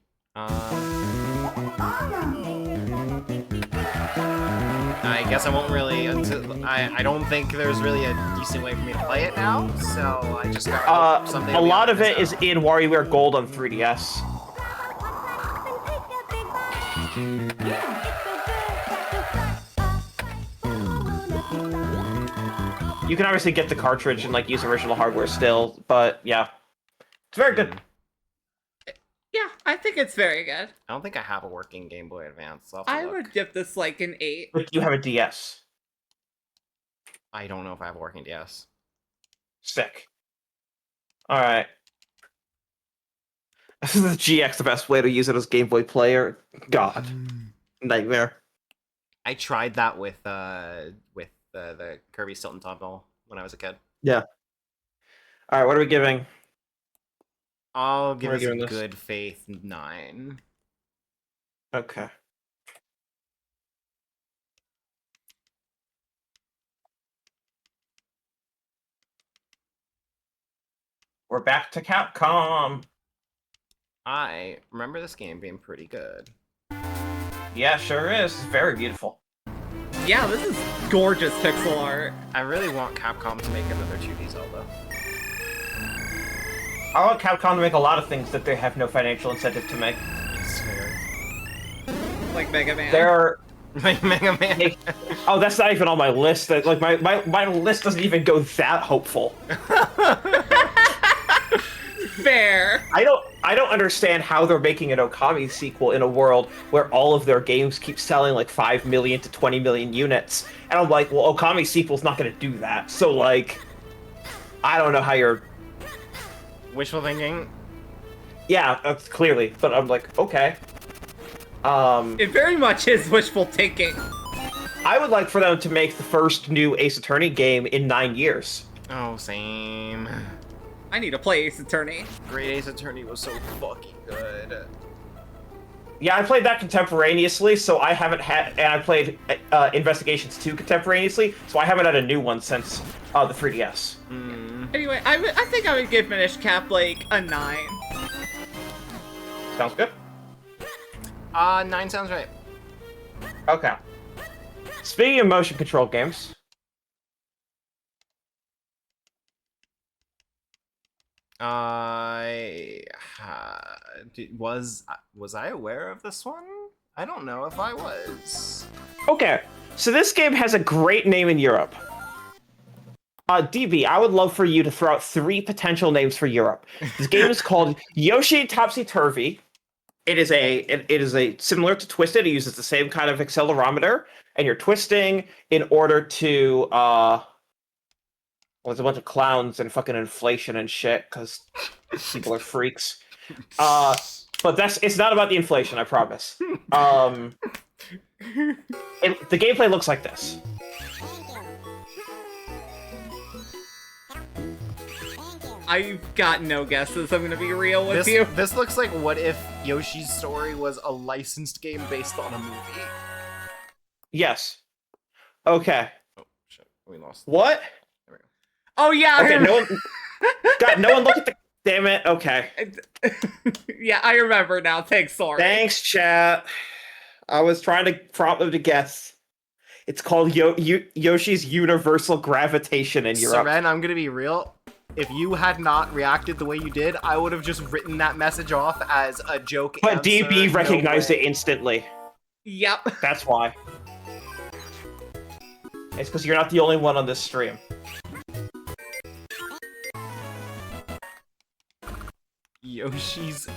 [SPEAKER 2] I guess I won't really. I don't think there's really a decent way for me to play it now, so I just got something.
[SPEAKER 1] A lot of it is in WarioWare Gold on 3DS. You can obviously get the cartridge and like use original hardware still, but yeah, it's very good.
[SPEAKER 11] Yeah, I think it's very good.
[SPEAKER 2] I don't think I have a working Game Boy Advance. So
[SPEAKER 11] I would give this like an 8.
[SPEAKER 1] But you have a DS.
[SPEAKER 2] I don't know if I have a working DS.
[SPEAKER 1] Sick. All right. This is the GX, the best way to use it as Game Boy player. God, nightmare.
[SPEAKER 2] I tried that with the Kirby Stilton Tumble when I was a kid.
[SPEAKER 1] Yeah. All right, what are we giving?
[SPEAKER 2] I'll give
[SPEAKER 1] What are
[SPEAKER 2] this
[SPEAKER 1] we
[SPEAKER 2] a
[SPEAKER 1] giving this?
[SPEAKER 2] good faith 9.
[SPEAKER 1] Okay. We're back to Capcom.
[SPEAKER 2] I remember this game being pretty good.
[SPEAKER 1] Yeah, sure is. It's very beautiful.
[SPEAKER 11] Yeah, this is gorgeous pixel art.
[SPEAKER 2] I really want Capcom to make another 2D Zelda.
[SPEAKER 1] I want Capcom to make a lot of things that they have no financial incentive to make.
[SPEAKER 11] Like Mega Man.
[SPEAKER 1] There are...
[SPEAKER 2] Like Mega Man.
[SPEAKER 1] Oh, that's not even on my list. That like my list doesn't even go that hopeful.
[SPEAKER 11] Fair.
[SPEAKER 1] I don't understand how they're making an Okami sequel in a world where all of their games keep selling like 5 million to 20 million units. And I'm like, well, Okami sequel's not going to do that. So like, I don't know how you're...
[SPEAKER 2] Wishful thinking?
[SPEAKER 1] Yeah, that's clearly. But I'm like, okay.
[SPEAKER 11] It very much is wishful thinking.
[SPEAKER 1] I would like for them to make the first new Ace Attorney game in 9 years.
[SPEAKER 2] Oh, same.
[SPEAKER 11] I need to play Ace Attorney.
[SPEAKER 2] Great Ace Attorney was so fucking good.
[SPEAKER 1] Yeah, I played that contemporaneously, so I haven't had... And I played Investigations 2 contemporaneously, so I haven't had a new one since the 3DS.
[SPEAKER 11] Anyway, I think I would give Minish Cap like a 9.
[SPEAKER 1] Sounds good.
[SPEAKER 2] 9 sounds right.
[SPEAKER 1] Okay. Speaking of motion control games...
[SPEAKER 2] Was I aware of this one? I don't know if I was.
[SPEAKER 1] Okay, so this game has a great name in Europe. DB, I would love for you to throw out 3 potential names for Europe. This game is called Yoshi Topsy Turvy. It is a similar to Twisted. It uses the same kind of accelerometer, and you're twisting in order to well, there's a bunch of clowns and fucking inflation and shit because people are freaks. But it's not about the inflation, I promise. The gameplay looks like this.
[SPEAKER 11] I've got no guesses, I'm gonna be real with you.
[SPEAKER 2] This looks like what if Yoshi's Story was a licensed game based on a movie.
[SPEAKER 1] Yes. Okay.
[SPEAKER 2] Oh, shit. We lost.
[SPEAKER 1] What?
[SPEAKER 2] There we go.
[SPEAKER 11] Oh, yeah.
[SPEAKER 1] Okay, no one... God, no one look at the... Damn it, okay.
[SPEAKER 11] Yeah, I remember now. Thanks, sorry.
[SPEAKER 1] Thanks, chat. I was trying to prompt them to guess. It's called Yoshi's Universal Gravitation in Europe.
[SPEAKER 2] Seren, I'm gonna be real. If you had not reacted the way you did, I would have just written that message off as a joke.
[SPEAKER 1] But DB recognized it instantly.
[SPEAKER 11] Yep.
[SPEAKER 1] That's why. It's because you're not the only one on this stream.
[SPEAKER 2] Yoshi's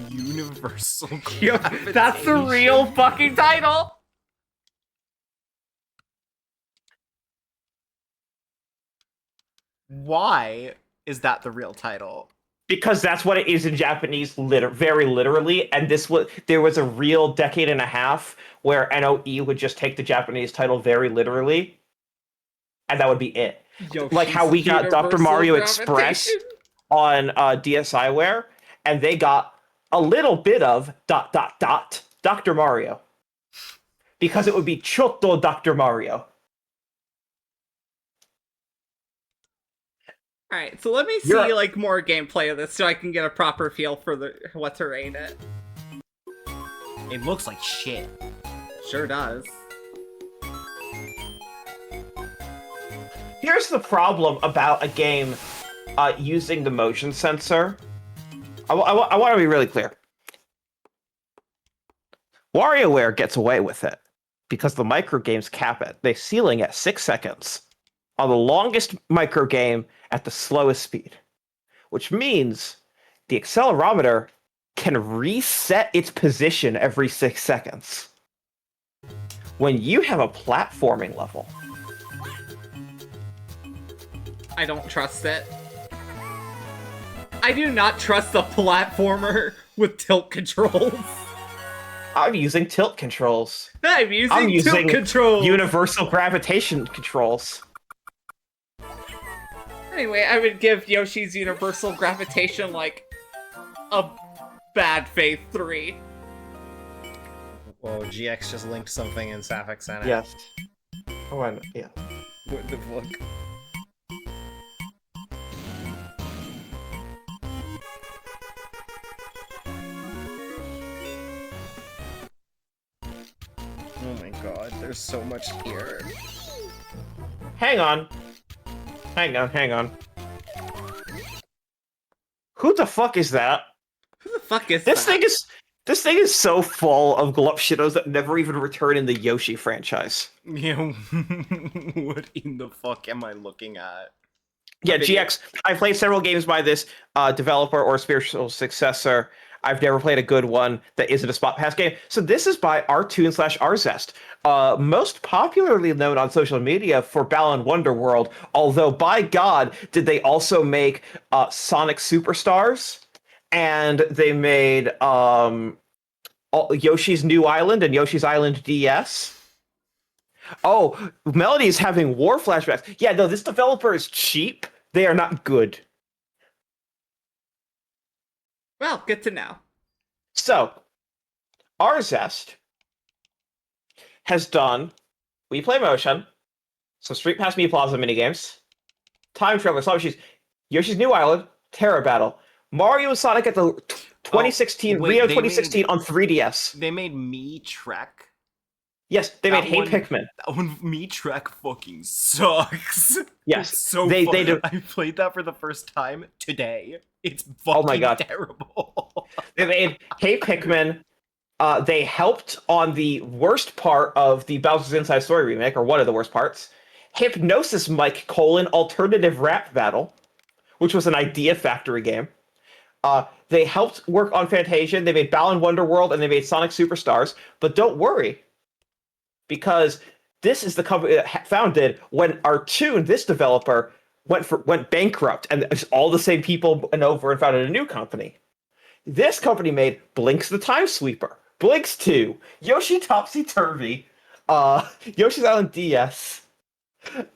[SPEAKER 2] Universal
[SPEAKER 11] Yo, that's the real fucking title!
[SPEAKER 2] Why is that the real title?
[SPEAKER 1] Because that's what it is in Japanese, very literally. And there was a real decade and a half where NOE would just take the Japanese title very literally, and that would be it. Like how we got Dr. Mario Express on DSiWare, and they got a little bit of ... Dr. Mario. Because it would be Chotto Dr. Mario.
[SPEAKER 11] Alright, so let me see like more gameplay of this so I can get a proper feel for what to rate it.
[SPEAKER 2] It looks like shit.
[SPEAKER 11] Sure does.
[SPEAKER 1] Here's the problem about a game using the motion sensor. I want to be really clear. WarioWare gets away with it because the micro games cap it. They're ceiling at 6 seconds on the longest micro game at the slowest speed, which means the accelerometer can reset its position every 6 seconds. When you have a platforming level,
[SPEAKER 11] I don't trust it. I do not trust a platformer with tilt controls.
[SPEAKER 1] I'm using tilt controls.
[SPEAKER 11] I'm using tilt controls.
[SPEAKER 1] Universal gravitation controls.
[SPEAKER 11] Anyway, I would give Yoshi's Universal Gravitation, like, a bad faith 3.
[SPEAKER 2] Whoa, GX just linked something in Sapphic Senate.
[SPEAKER 1] Yes. Oh, yeah.
[SPEAKER 2] What the fuck? Oh my god, there's so much here.
[SPEAKER 1] Hang on. Hang on. Who the fuck is that?
[SPEAKER 11] Who the fuck is
[SPEAKER 1] this
[SPEAKER 11] that?
[SPEAKER 1] This thing is so full of Glupshitos that never even return in the Yoshi franchise.
[SPEAKER 2] Yeah, what in the fuck am I looking at?
[SPEAKER 1] Yeah, GX. I've played several games by this developer or spiritual successor. I've never played a good one that isn't a Spot Pass game. So this is by Rtoon/Rzest, most popularly known on social media for Balan Wonderworld, although by God, did they also make Sonic Superstars, and they made Yoshi's New Island and Yoshi's Island DS. Oh, Melanie is having war flashbacks. Yeah, no, this developer is cheap. They are not good.
[SPEAKER 11] Well, good to know. So,
[SPEAKER 1] Rzest has done Wii Play Motion, some Street Pass Me Plaza minigames, Time Traveler, Yoshi's New Island, Terra Battle, Mario and Sonic at the 2016 Rio 2016 on 3DS.
[SPEAKER 2] They made Me Trek.
[SPEAKER 1] Yes, they made Hey Pikmin.
[SPEAKER 2] That one, Me Trek, fucking sucks.
[SPEAKER 1] Yes,
[SPEAKER 2] it's so
[SPEAKER 1] they do.
[SPEAKER 2] I played that for the first time today. It's fucking terrible.
[SPEAKER 1] They made Hey Pikmin. They helped on the worst part of the Bowser's Inside Story remake, or one of the worst parts. Hypnosis Mike: Alternative Rap Battle, which was an Idea Factory game. They helped work on Fantasia. They made Balan Wonderworld, and they made Sonic Superstars. But don't worry, because this is the company that founded when Rtoon, this developer, went bankrupt, and it's all the same people and over and founded a new company. This company made Blinks the Time Sweeper, Blinks 2, Yoshi Topsy Turvy, Yoshi's Island DS,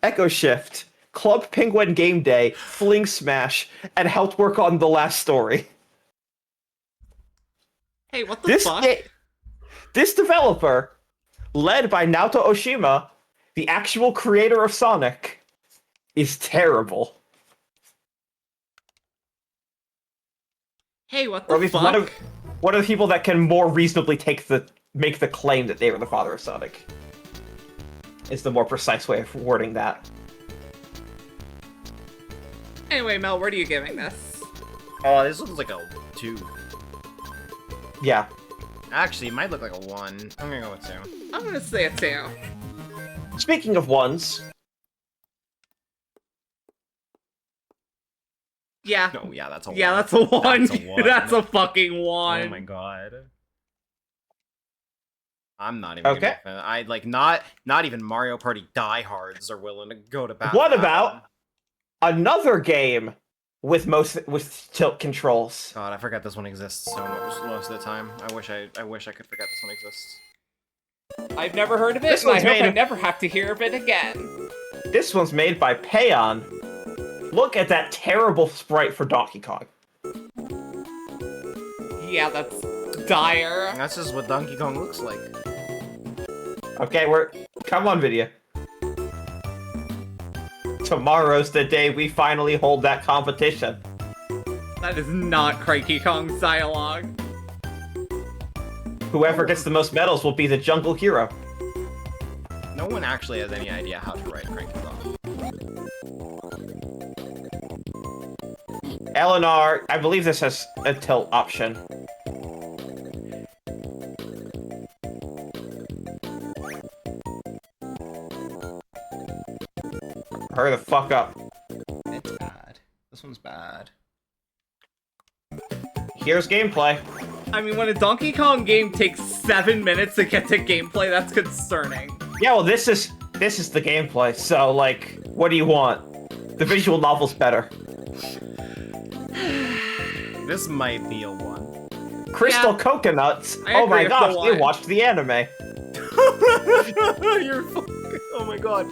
[SPEAKER 1] Echo Shift, Club Penguin Game Day, Fling Smash, and helped work on The Last Story.
[SPEAKER 11] Hey, what the fuck?
[SPEAKER 1] This developer, led by Naoto Oshima, the actual creator of Sonic, is terrible.
[SPEAKER 11] Hey, what the fuck?
[SPEAKER 1] One of the people that can more reasonably make the claim that they were the father of Sonic. Is the more precise way of wording that.
[SPEAKER 11] Anyway, Mel, what are you giving this?
[SPEAKER 2] Oh, this looks like a 2.
[SPEAKER 1] Yeah.
[SPEAKER 2] Actually, it might look like a 1. I'm gonna go with 2.
[SPEAKER 11] I'm gonna say a 2.
[SPEAKER 1] Speaking of ones.
[SPEAKER 11] Yeah.
[SPEAKER 2] No, yeah, that's a 1.
[SPEAKER 11] Yeah, that's a 1.
[SPEAKER 2] That's a 1.
[SPEAKER 11] That's a fucking 1.
[SPEAKER 2] Oh my god. I'm not even gonna defend it. I like not even Mario Party diehards are willing to go to battle.
[SPEAKER 1] What about another game with tilt controls?
[SPEAKER 2] God, I forgot this one exists so much most of the time. I wish I could forget this one exists.
[SPEAKER 11] I've never heard of it, and I hope I never have to hear of it again.
[SPEAKER 1] This one's made by Payon. Look at that terrible sprite for Donkey Kong.
[SPEAKER 11] Yeah, that's dire.
[SPEAKER 2] That's just what Donkey Kong looks like.
[SPEAKER 1] Okay, come on, video. Tomorrow's the day we finally hold that competition.
[SPEAKER 11] That is not Cranky Kong's dialogue.
[SPEAKER 1] Whoever gets the most medals will be the jungle hero.
[SPEAKER 2] No one actually has any idea how to write Cranky Kong.
[SPEAKER 1] Eleanor, I believe this has a tilt option. Hurry the fuck up.
[SPEAKER 2] It's bad. This one's bad.
[SPEAKER 1] Here's gameplay.
[SPEAKER 11] I mean, when a Donkey Kong game takes 7 minutes to get to gameplay, that's concerning.
[SPEAKER 1] Yeah, well, this is the gameplay. So, like, what do you want? The visual novel's better.
[SPEAKER 2] This might be a 1.
[SPEAKER 1] Crystal Coconuts.
[SPEAKER 11] I
[SPEAKER 1] Oh
[SPEAKER 11] agree
[SPEAKER 1] my
[SPEAKER 11] with the
[SPEAKER 1] gosh, they
[SPEAKER 11] 1.
[SPEAKER 1] watched the anime.
[SPEAKER 2] You're fucking... Oh my god.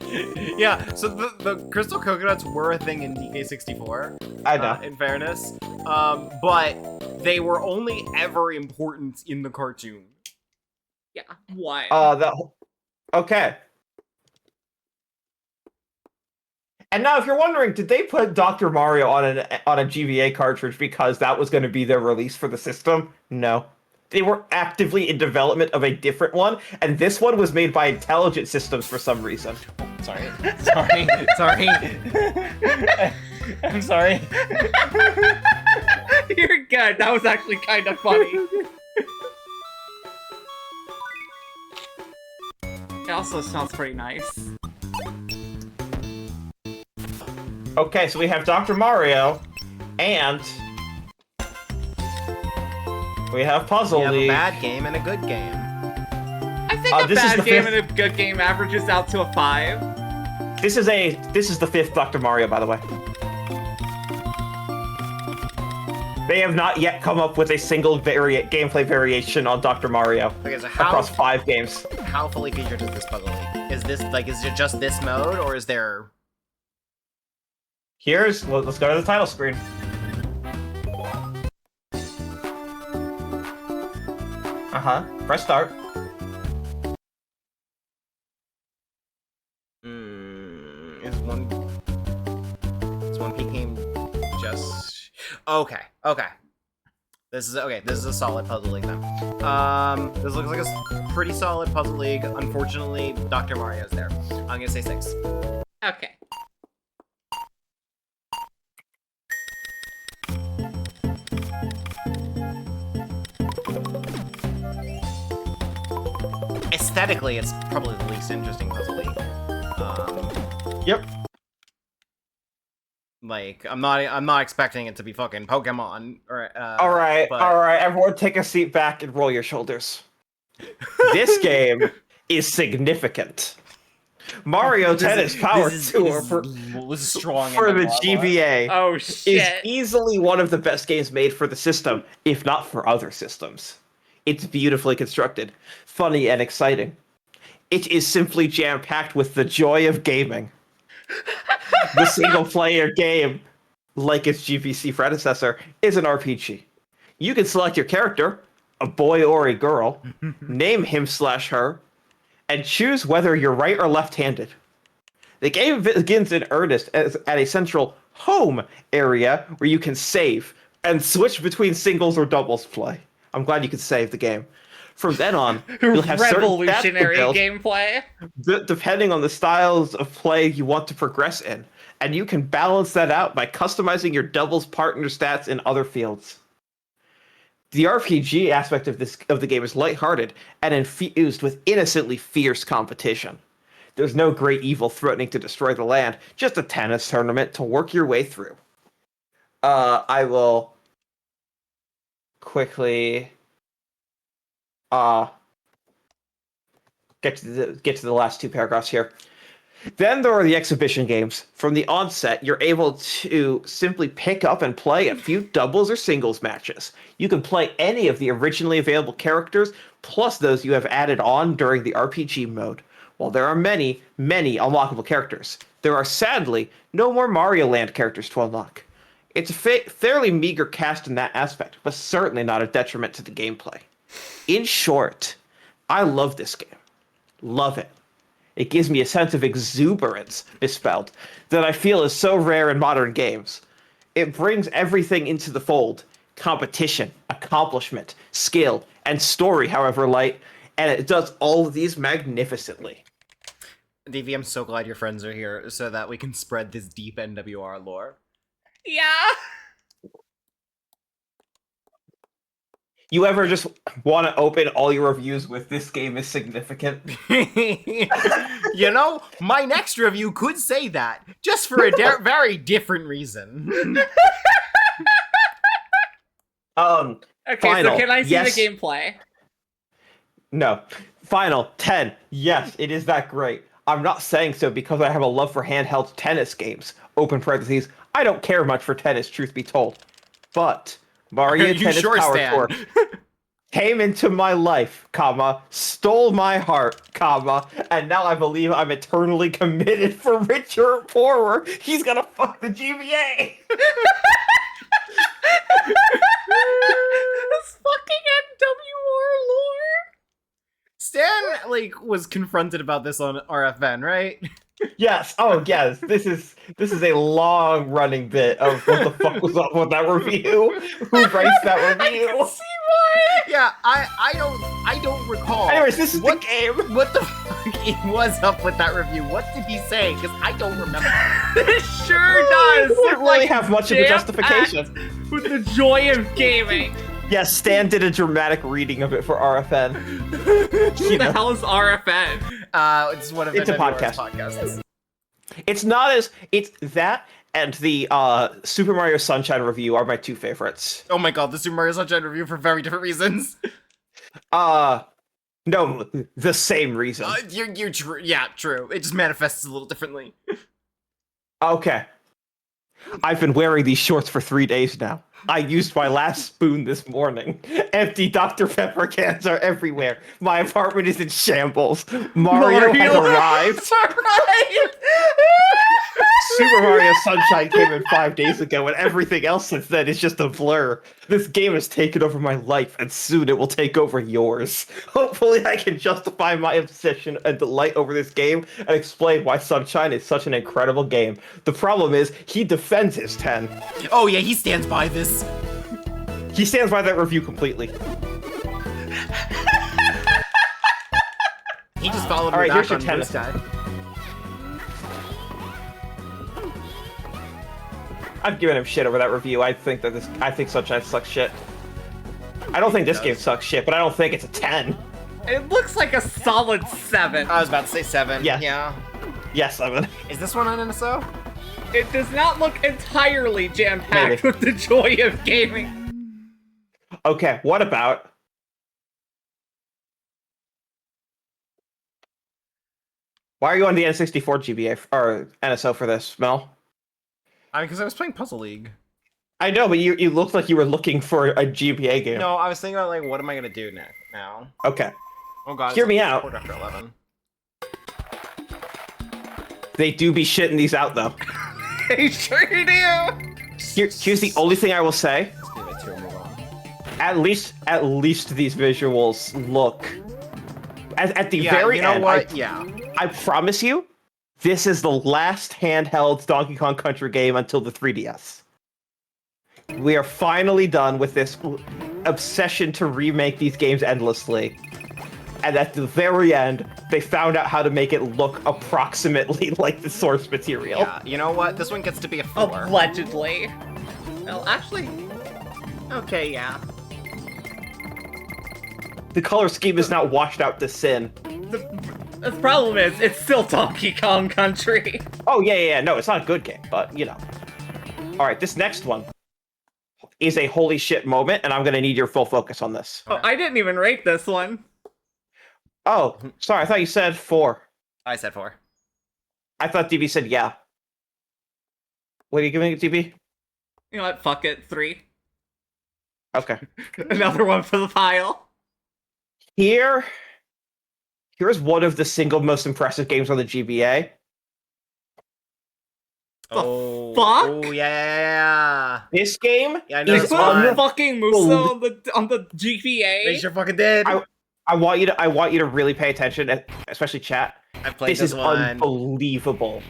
[SPEAKER 2] Yeah, so the Crystal Coconuts were a thing in DK64.
[SPEAKER 1] I know.
[SPEAKER 2] In fairness. But they were only ever important in the cartoon.
[SPEAKER 11] Yeah, why?
[SPEAKER 1] Okay. And now, if you're wondering, did they put Dr. Mario on a GBA cartridge because that was going to be their release for the system? No. They were actively in development of a different one, and this one was made by Intelligent Systems for some reason.
[SPEAKER 2] Sorry. Sorry. I'm sorry.
[SPEAKER 11] You're good. That was actually kind of funny. It also smells pretty nice.
[SPEAKER 1] Okay, so we have Dr. Mario, and we have Puzzle
[SPEAKER 2] We have a
[SPEAKER 1] League.
[SPEAKER 2] bad game and a good game.
[SPEAKER 11] I think a
[SPEAKER 1] this is
[SPEAKER 11] bad
[SPEAKER 1] the
[SPEAKER 11] game
[SPEAKER 1] fifth-
[SPEAKER 11] and a good game averages out to a 5.
[SPEAKER 1] This is the 5th Dr. Mario, by the way. They have not yet come up with a single gameplay variation on Dr. Mario
[SPEAKER 2] Okay, so how,
[SPEAKER 1] across 5 games.
[SPEAKER 2] how fully featured is this Puzzle League? Is it just this mode, or is there...
[SPEAKER 1] Let's go to the title screen. Press start.
[SPEAKER 2] Is One Piece game just... Okay. This is a solid Puzzle League then. This looks like a pretty solid Puzzle League. Unfortunately, Dr. Mario's there. I'm gonna say 6.
[SPEAKER 11] Okay.
[SPEAKER 2] Aesthetically, it's probably the least interesting Puzzle League.
[SPEAKER 1] Yep.
[SPEAKER 2] Like, I'm not expecting it to be fucking Pokemon or
[SPEAKER 1] All right, everyone take a seat back and roll your shoulders. This game is significant. Mario Tennis Power Tour for the GBA
[SPEAKER 11] Oh,
[SPEAKER 1] is
[SPEAKER 11] shit.
[SPEAKER 1] easily one of the best games made for the system, if not for other systems. It's beautifully constructed, funny, and exciting. It is simply jam-packed with the joy of gaming. The single-player game, like its GBC predecessor, is an RPG. You can select your character, a boy or a girl, name him/her, and choose whether you're right or left-handed. The game begins in earnest at a central home area where you can save and switch between singles or doubles play. I'm glad you could save the game. From then on, you'll have
[SPEAKER 11] revolutionary
[SPEAKER 1] certain stats to
[SPEAKER 11] gameplay.
[SPEAKER 1] build depending on the styles of play you want to progress in, and you can balance that out by customizing your doubles partner stats in other fields. The RPG aspect of the game is lighthearted and infused with innocently fierce competition. There's no great evil threatening to destroy the land, just a tennis tournament to work your way through. I will quickly get to the last 2 paragraphs here. Then there are the exhibition games. From the onset, you're able to simply pick up and play a few doubles or singles matches. You can play any of the originally available characters, plus those you have added on during the RPG mode. While there are many, many unlockable characters, there are sadly no more Mario Land characters to unlock. It's a fairly meager cast in that aspect, but certainly not a detriment to the gameplay. In short, I love this game. Love it. It gives me a sense of exuberance, misspelled, that I feel is so rare in modern games. It brings everything into the fold. Competition, accomplishment, skill, and story, however light, and it does all of these magnificently.
[SPEAKER 2] DV, I'm so glad your friends are here so that we can spread this deep NWR lore.
[SPEAKER 11] Yeah.
[SPEAKER 1] You ever just want to open all your reviews with "this game is significant"?
[SPEAKER 2] You know, my next review could say that, just for a very different reason.
[SPEAKER 11] Okay,
[SPEAKER 1] Final,
[SPEAKER 11] so can I see
[SPEAKER 1] yes.
[SPEAKER 11] the gameplay?
[SPEAKER 1] No. Final 10. Yes, it is that great. I'm not saying so because I have a love for handheld tennis games. Open parentheses. I don't care much for tennis, truth be told. But Mario Tennis Power Tour came into my life, comma, stole my heart, comma, and now I believe I'm eternally committed for richer or poorer. He's gonna fuck the GBA.
[SPEAKER 11] This fucking NWR lore.
[SPEAKER 2] Stan, like, was confronted about this on RFN, right?
[SPEAKER 1] Yes. Oh, yes. This is a long-running bit of what the fuck was up with that review. Who writes that review?
[SPEAKER 11] I can see why.
[SPEAKER 2] Yeah, I don't recall.
[SPEAKER 1] Anyways, this is the game.
[SPEAKER 2] What the fuck was up with that review? What did he say? Because I don't remember.
[SPEAKER 11] It sure does.
[SPEAKER 1] We don't really have much of a justification.
[SPEAKER 11] With the joy of gaming.
[SPEAKER 1] Yes, Stan did a dramatic reading of it for RFN.
[SPEAKER 11] Who the hell is RFN?
[SPEAKER 2] It's one of
[SPEAKER 1] It's a
[SPEAKER 2] NWR's
[SPEAKER 1] podcasts. It's not as it's that and the Super Mario Sunshine review are my two favorites.
[SPEAKER 2] Oh my god, the Super Mario Sunshine review for very different reasons.
[SPEAKER 1] No, the same reason.
[SPEAKER 2] You're true. Yeah, true. It just manifests a little differently.
[SPEAKER 1] Okay. I've been wearing these shorts for 3 days now. I used my last spoon this morning. Empty Dr. Pepper cans are everywhere. My apartment is in shambles. Mario has arrived. Super Mario Sunshine came in 5 days ago, and everything else since then is just a blur. This game has taken over my life, and soon it will take over yours. Hopefully I can justify my obsession and delight over this game and explain why Sunshine is such an incredible game. The problem is, he defends his 10.
[SPEAKER 2] Oh yeah, he stands by this.
[SPEAKER 1] He stands by that review completely.
[SPEAKER 2] He just followed
[SPEAKER 1] All
[SPEAKER 2] me
[SPEAKER 1] right,
[SPEAKER 2] back
[SPEAKER 1] here's your
[SPEAKER 2] on
[SPEAKER 1] tennis
[SPEAKER 2] Blue Sky.
[SPEAKER 1] I've given him shit over that review. I think Sunshine sucks shit. I don't think this game sucks shit, but I don't think it's a 10.
[SPEAKER 11] It looks like a solid 7.
[SPEAKER 2] I was about to say 7.
[SPEAKER 1] Yeah.
[SPEAKER 2] Yeah.
[SPEAKER 1] Yeah, 7.
[SPEAKER 2] Is this one on NSO?
[SPEAKER 11] It does not look entirely jam-packed with the joy of gaming.
[SPEAKER 1] Okay, what about... Why are you on the N64 GBA or NSO for this, Mel?
[SPEAKER 2] Because I was playing Puzzle League.
[SPEAKER 1] I know, but you looked like you were looking for a GBA game.
[SPEAKER 2] No, I was thinking about, like, what am I gonna do now?
[SPEAKER 1] Okay.
[SPEAKER 2] Oh god.
[SPEAKER 1] Hear me out.
[SPEAKER 2] Quarter after 11.
[SPEAKER 1] They do be shitting these out, though.
[SPEAKER 11] They sure do!
[SPEAKER 1] Here's the only thing I will say. At least these visuals look... At the very end,
[SPEAKER 2] what?
[SPEAKER 1] I promise you, this is the last handheld Donkey Kong Country game until the 3DS. We are finally done with this obsession to remake these games endlessly. And at the very end, they found out how to make it look approximately like the source material.
[SPEAKER 2] Yeah, you know what? This one gets to be a 4.
[SPEAKER 11] Allegedly. Well, actually... Okay, yeah.
[SPEAKER 1] The color scheme is not washed out to sin.
[SPEAKER 11] The problem is, it's still Donkey Kong Country.
[SPEAKER 1] Oh, yeah. No, it's not a good game, but, you know. Alright, this next one is a holy shit moment, and I'm gonna need your full focus on this.
[SPEAKER 11] Oh, I didn't even rate this one.
[SPEAKER 1] Oh, sorry, I thought you said 4.
[SPEAKER 2] I said 4.
[SPEAKER 1] I thought DB said yeah. What are you giving it, DB?
[SPEAKER 11] You know what? Fuck it. 3.
[SPEAKER 1] Okay.
[SPEAKER 11] Another one for the pile.
[SPEAKER 1] Here's one of the single most impressive games on the GBA.
[SPEAKER 11] Fuck?
[SPEAKER 2] Oh, yeah.
[SPEAKER 1] This game
[SPEAKER 2] Yeah, I know
[SPEAKER 11] They
[SPEAKER 2] this
[SPEAKER 11] put
[SPEAKER 2] one.
[SPEAKER 11] fucking Muso on the GPA.
[SPEAKER 2] They sure fucking did.
[SPEAKER 1] I want you to really pay attention, especially chat.
[SPEAKER 2] I've played
[SPEAKER 1] this
[SPEAKER 2] this
[SPEAKER 1] is
[SPEAKER 2] one.
[SPEAKER 1] unbelievable.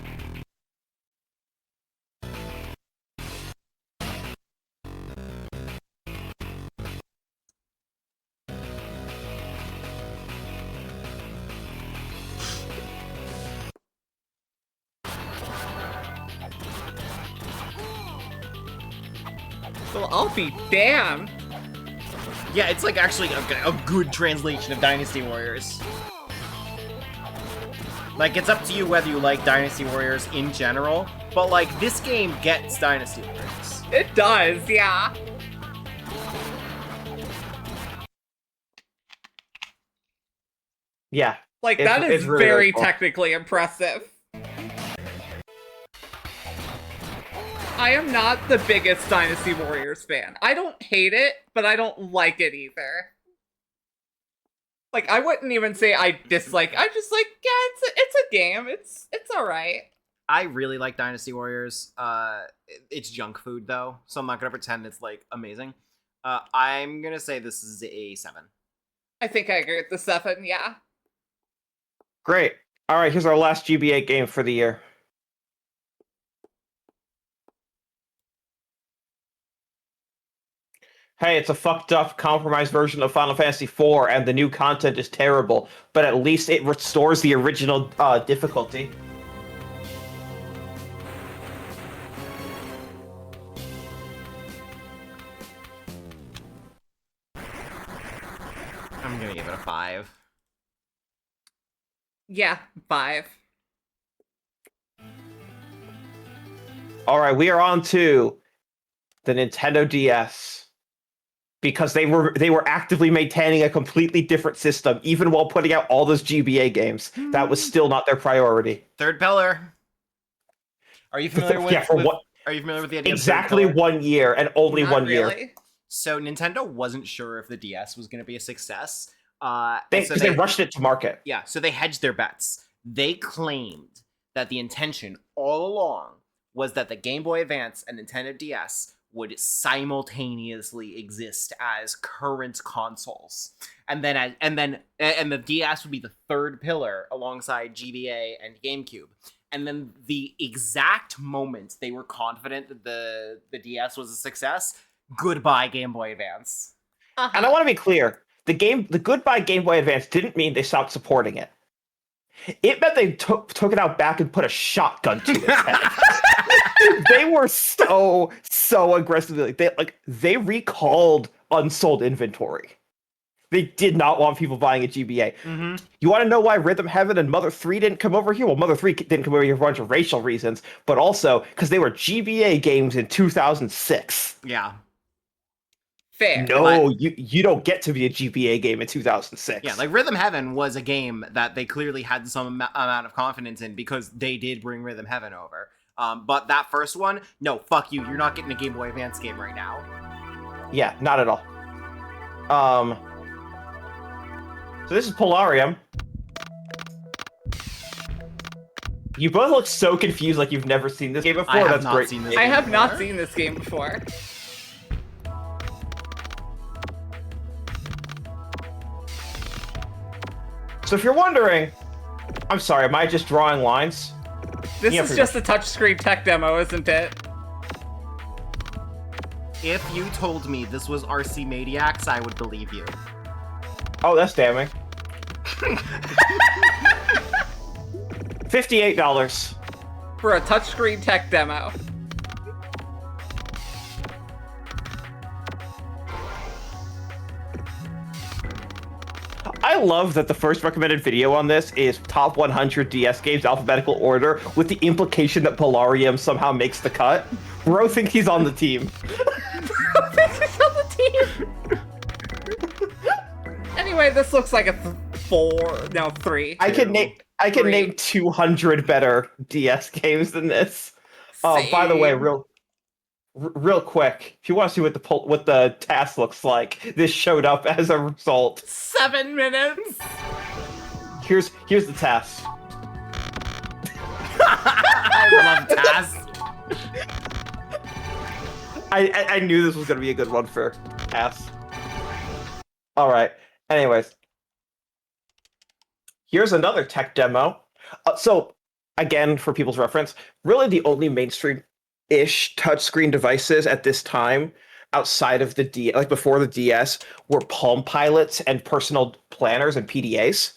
[SPEAKER 11] Well, I'll be damned.
[SPEAKER 2] Yeah, it's like actually a good translation of Dynasty Warriors. Like, it's up to you whether you like Dynasty Warriors in general, but like, this game gets Dynasty Warriors.
[SPEAKER 11] It does, yeah.
[SPEAKER 1] Yeah.
[SPEAKER 11] Like, that is
[SPEAKER 1] it's really,
[SPEAKER 11] very
[SPEAKER 1] cool.
[SPEAKER 11] technically impressive. I am not the biggest Dynasty Warriors fan. I don't hate it, but I don't like it either. Like, I wouldn't even say I dislike. I just like, yeah, it's a game. It's alright.
[SPEAKER 2] I really like Dynasty Warriors. It's junk food though, so I'm not gonna pretend it's like amazing. I'm gonna say this is a 7.
[SPEAKER 11] I think I agree with the 7, yeah.
[SPEAKER 1] Great. All right, here's our last GBA game for the year. Hey, it's a fucked up, compromised version of Final Fantasy IV, and the new content is terrible, but at least it restores the original difficulty.
[SPEAKER 2] I'm gonna give it a 5.
[SPEAKER 11] Yeah, 5.
[SPEAKER 1] All right, we are on to the Nintendo DS. Because they were actively maintaining a completely different system, even while putting out all those GBA games. That was still not their priority.
[SPEAKER 2] Third pillar. Are you familiar with? Are you familiar with the idea?
[SPEAKER 1] Exactly
[SPEAKER 2] of
[SPEAKER 1] 1 year and only
[SPEAKER 11] Not
[SPEAKER 1] 1
[SPEAKER 11] really.
[SPEAKER 1] year.
[SPEAKER 2] So Nintendo wasn't sure if the DS was going to be a success.
[SPEAKER 1] They rushed it to market.
[SPEAKER 2] Yeah, so they hedged their bets. They claimed that the intention all along was that the Game Boy Advance and Nintendo DS would simultaneously exist as current consoles, and the DS would be the third pillar alongside GBA and GameCube. And then the exact moment they were confident that the DS was a success, goodbye Game Boy Advance.
[SPEAKER 1] And I want to be clear: the goodbye Game Boy Advance didn't mean they stopped supporting it. It meant they took it out back and put a shotgun to its head. They were so aggressively they recalled unsold inventory. They did not want people buying a GBA.
[SPEAKER 2] Mm-hmm.
[SPEAKER 1] You want to know why Rhythm Heaven and Mother 3 didn't come over here? Well, Mother 3 didn't come over here for a bunch of racial reasons, but also because they were GBA games in 2006.
[SPEAKER 2] Yeah.
[SPEAKER 11] Fair.
[SPEAKER 1] No, you don't get to be a GBA game in 2006.
[SPEAKER 2] Yeah, like Rhythm Heaven was a game that they clearly had some amount of confidence in because they did bring Rhythm Heaven over. But that first one, no, fuck you. You're not getting a Game Boy Advance game right now.
[SPEAKER 1] Yeah, not at all. So this is Polarium. You both look so confused, like you've never seen this game before.
[SPEAKER 2] I have
[SPEAKER 1] That's
[SPEAKER 2] not
[SPEAKER 1] great.
[SPEAKER 2] seen this
[SPEAKER 11] I
[SPEAKER 2] game
[SPEAKER 11] have not
[SPEAKER 2] before.
[SPEAKER 11] seen this game before.
[SPEAKER 1] So if you're wondering, I'm sorry, am I just drawing lines?
[SPEAKER 11] This
[SPEAKER 1] Yeah,
[SPEAKER 11] is
[SPEAKER 1] pretty
[SPEAKER 11] just a touchscreen tech demo, isn't it?
[SPEAKER 2] If you told me this was RC Maniacs, I would believe you.
[SPEAKER 1] Oh, that's damning. $58.
[SPEAKER 11] For a touchscreen tech demo.
[SPEAKER 1] I love that the first recommended video on this is top 100 DS games alphabetical order, with the implication that Polarium somehow makes the cut. Bro thinks he's on the team.
[SPEAKER 11] Bro thinks he's on the team! Anyway, this looks like a 3.
[SPEAKER 1] I can name 200 better DS games than this. By the way, real quick, if you want to see what the task looks like, this showed up as a result.
[SPEAKER 11] 7 minutes.
[SPEAKER 1] Here's the task.
[SPEAKER 2] I love tasks.
[SPEAKER 1] I knew this was gonna be a good one for tasks. All right. Anyways, here's another tech demo. So again, for people's reference, really the only mainstream-ish touchscreen devices at this time outside of the before the DS were Palm Pilots and personal planners and PDAs.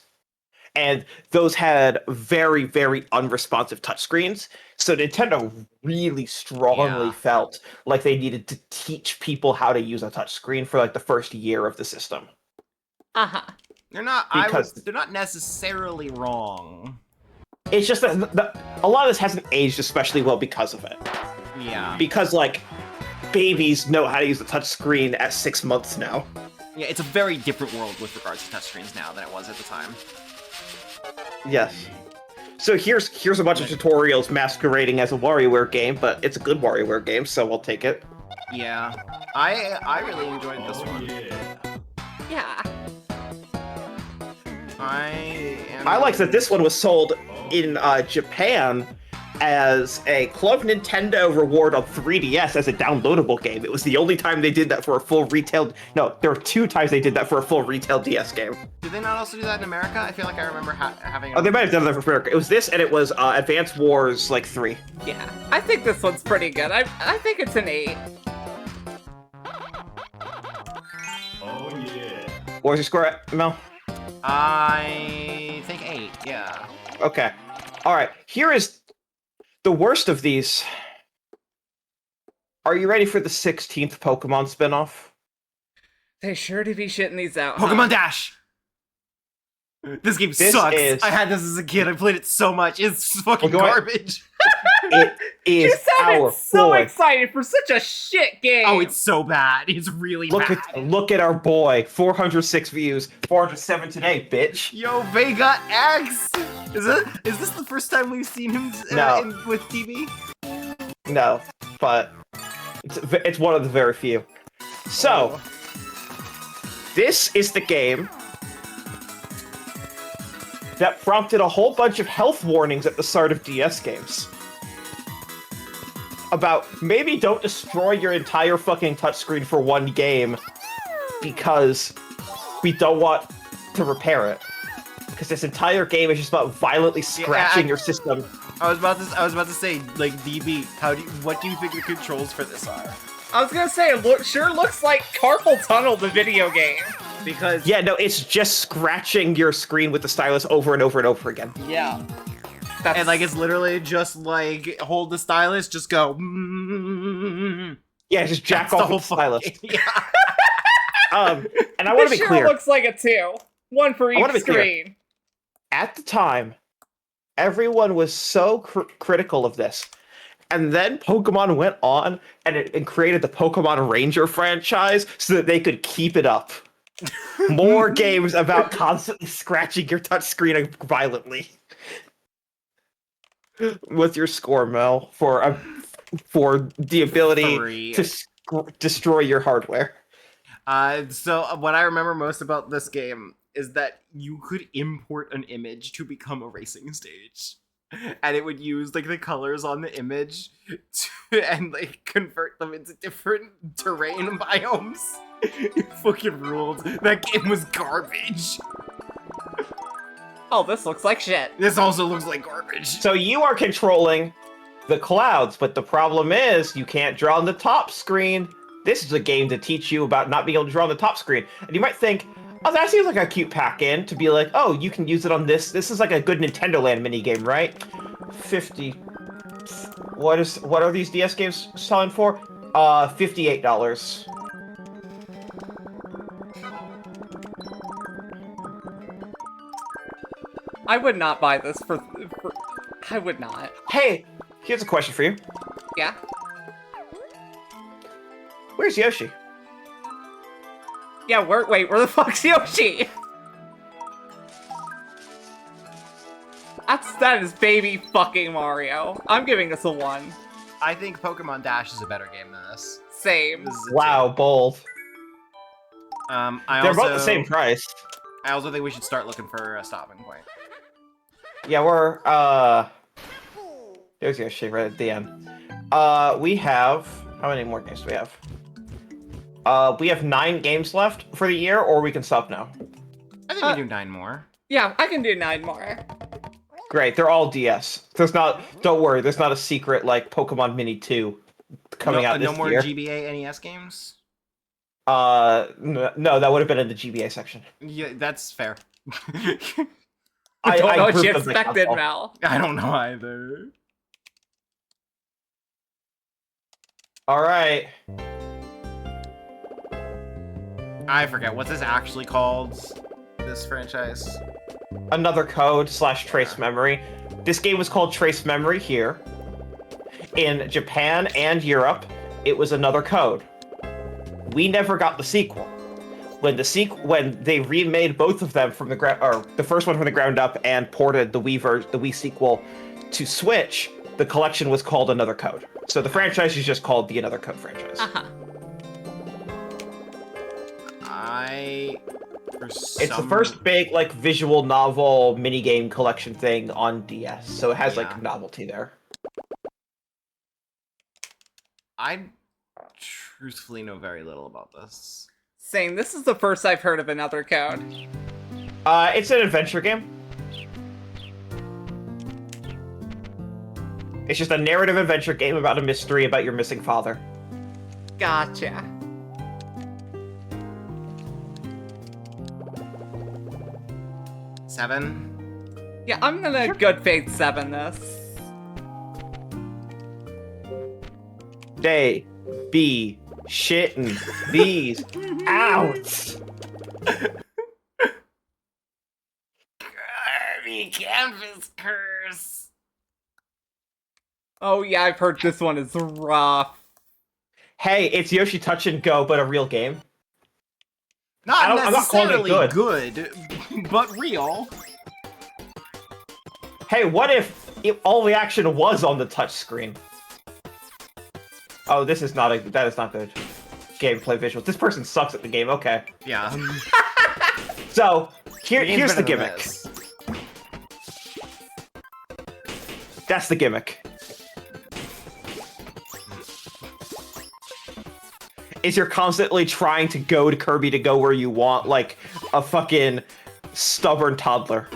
[SPEAKER 1] and those had very, very unresponsive touchscreens. So Nintendo really strongly felt like they needed to teach people how to use a touchscreen for like the first year of the system.
[SPEAKER 11] Uh-huh.
[SPEAKER 2] They're not. They're not necessarily wrong.
[SPEAKER 1] It's just that a lot of this hasn't aged especially well because of it.
[SPEAKER 2] Yeah.
[SPEAKER 1] Because like babies know how to use the touchscreen at 6 months now.
[SPEAKER 2] Yeah, it's a very different world with regards to touchscreens now than it was at the time.
[SPEAKER 1] Yes. So here's a bunch of tutorials masquerading as a WarioWare game, but it's a good WarioWare game, so we'll take it.
[SPEAKER 2] Yeah, I really enjoyed this one.
[SPEAKER 11] Yeah.
[SPEAKER 1] I like that this one was sold in Japan as a Club Nintendo reward on 3DS as a downloadable game. It was the only time they did that for a full retail... No, there were 2 times they did that for a full retail DS game.
[SPEAKER 2] Did they not also do that in America? I feel like I remember having...
[SPEAKER 1] Oh, they might have done that for America. It was this, and it was Advance Wars, like, 3.
[SPEAKER 11] Yeah, I think this one's pretty good. I think it's an 8.
[SPEAKER 9] Oh, yeah.
[SPEAKER 1] What was your score at, Mel?
[SPEAKER 2] I think 8, yeah.
[SPEAKER 1] Okay. Alright, here is the worst of these. Are you ready for the 16th Pokemon spinoff?
[SPEAKER 11] They sure to be shitting these out.
[SPEAKER 2] Pokemon Dash! This game sucks. I had this as a kid. I played it so much. It's fucking garbage.
[SPEAKER 1] It is
[SPEAKER 11] You sounded
[SPEAKER 1] our
[SPEAKER 11] so
[SPEAKER 1] boy.
[SPEAKER 11] excited for such a shit game.
[SPEAKER 2] Oh, it's so bad. It's really bad.
[SPEAKER 1] Look at our boy. 406 views. 407 today, bitch.
[SPEAKER 2] Yo, Vega X! Is this the first time we've seen him with TV?
[SPEAKER 1] No, but it's one of the very few. So, this is the game that prompted a whole bunch of health warnings at the start of DS games. About maybe don't destroy your entire fucking touchscreen for one game because we don't want to repair it. Because this entire game is just about violently scratching your system.
[SPEAKER 2] I was about to say, like, DB, what do you think the controls for this are?
[SPEAKER 11] I was gonna say, it sure looks like Carpal Tunnel, the video game.
[SPEAKER 2] Because
[SPEAKER 1] yeah, no, it's just scratching your screen with the stylus over and over and over again.
[SPEAKER 11] Yeah.
[SPEAKER 2] And like it's literally just like hold the stylus, just go.
[SPEAKER 1] Yeah, just jack off the stylus.
[SPEAKER 2] Yeah.
[SPEAKER 1] And I want to be
[SPEAKER 11] sure
[SPEAKER 1] clear.
[SPEAKER 11] Looks like a 2. One for each screen.
[SPEAKER 1] Clear. At the time, everyone was so critical of this. And then Pokemon went on and created the Pokemon Ranger franchise so that they could keep it up. More games about constantly scratching your touchscreen violently. What's your score, Mel, for the ability to destroy your hardware?
[SPEAKER 2] So what I remember most about this game is that you could import an image to become a racing stage. And it would use like the colors on the image and like convert them into different terrain biomes. It fucking ruled. That game was garbage.
[SPEAKER 11] Oh, this looks like shit.
[SPEAKER 2] This also looks like garbage.
[SPEAKER 1] So you are controlling the clouds, but the problem is you can't draw on the top screen. This is a game to teach you about not being able to draw on the top screen. And you might think, oh, that seems like a cute pack-in to be like, oh, you can use it on this. This is like a good Nintendo Land minigame, right? 50. What are these DS games selling for? $58.
[SPEAKER 11] I would not buy this for I would not.
[SPEAKER 1] Hey, here's a question for you.
[SPEAKER 11] Yeah?
[SPEAKER 1] Where's Yoshi?
[SPEAKER 11] Yeah, wait, where the fuck's Yoshi? That is baby fucking Mario. I'm giving this a 1.
[SPEAKER 2] I think Pokemon Dash is a better game than this.
[SPEAKER 11] Same.
[SPEAKER 1] Wow, bold.
[SPEAKER 2] They're
[SPEAKER 1] both the same price.
[SPEAKER 2] I also think we should start looking for a stopping point.
[SPEAKER 1] Yeah, we're there's Yoshi right at the end. We have how many more games do we have? We have 9 games left for the year, or we can stop now.
[SPEAKER 2] I think we do 9 more.
[SPEAKER 11] Yeah, I can do 9 more.
[SPEAKER 1] Great, they're all DS. Don't worry, there's not a secret like Pokemon Mini 2 coming out this year.
[SPEAKER 2] No more GBA NES games?
[SPEAKER 1] No, that would have been in the GBA section.
[SPEAKER 2] Yeah, that's fair.
[SPEAKER 11] I don't know what you
[SPEAKER 1] grouped them by
[SPEAKER 11] expected,
[SPEAKER 1] console.
[SPEAKER 11] Mel.
[SPEAKER 2] I don't know either.
[SPEAKER 1] All right.
[SPEAKER 2] I forget what's this actually called. This franchise.
[SPEAKER 1] Another code / trace memory. This game was called Trace Memory here. In Japan and Europe, it was Another Code. We never got the sequel. When they remade both of them from the ground, or the first one from the ground up, and ported the Wii sequel to Switch, the collection was called Another Code. So the franchise is just called the Another Code franchise.
[SPEAKER 2] It's
[SPEAKER 1] the first big like visual novel minigame collection thing on DS, so it has like novelty there.
[SPEAKER 2] I truthfully know very little about this.
[SPEAKER 11] Saying this is the first I've heard of Another Code.
[SPEAKER 1] It's an adventure game. It's just a narrative adventure game about a mystery about your missing father.
[SPEAKER 11] Gotcha.
[SPEAKER 2] Seven?
[SPEAKER 11] Yeah, I'm gonna good faith 7 this.
[SPEAKER 1] They be shitting these out.
[SPEAKER 2] Kirby Canvas Curse.
[SPEAKER 11] Oh yeah, I've heard this one is rough.
[SPEAKER 1] Hey, it's Yoshi Touch and Go, but a real game.
[SPEAKER 2] Not
[SPEAKER 1] I'm not calling it
[SPEAKER 2] necessarily
[SPEAKER 1] good.
[SPEAKER 2] good, but real.
[SPEAKER 1] Hey, what if all the action was on the touch screen? Oh, that is not good. Gameplay visuals. This person sucks at the game. Okay.
[SPEAKER 2] Yeah.
[SPEAKER 1] So here's the gimmick. That's the gimmick. Is you're constantly trying to goad Kirby to go where you want, like a fucking stubborn toddler.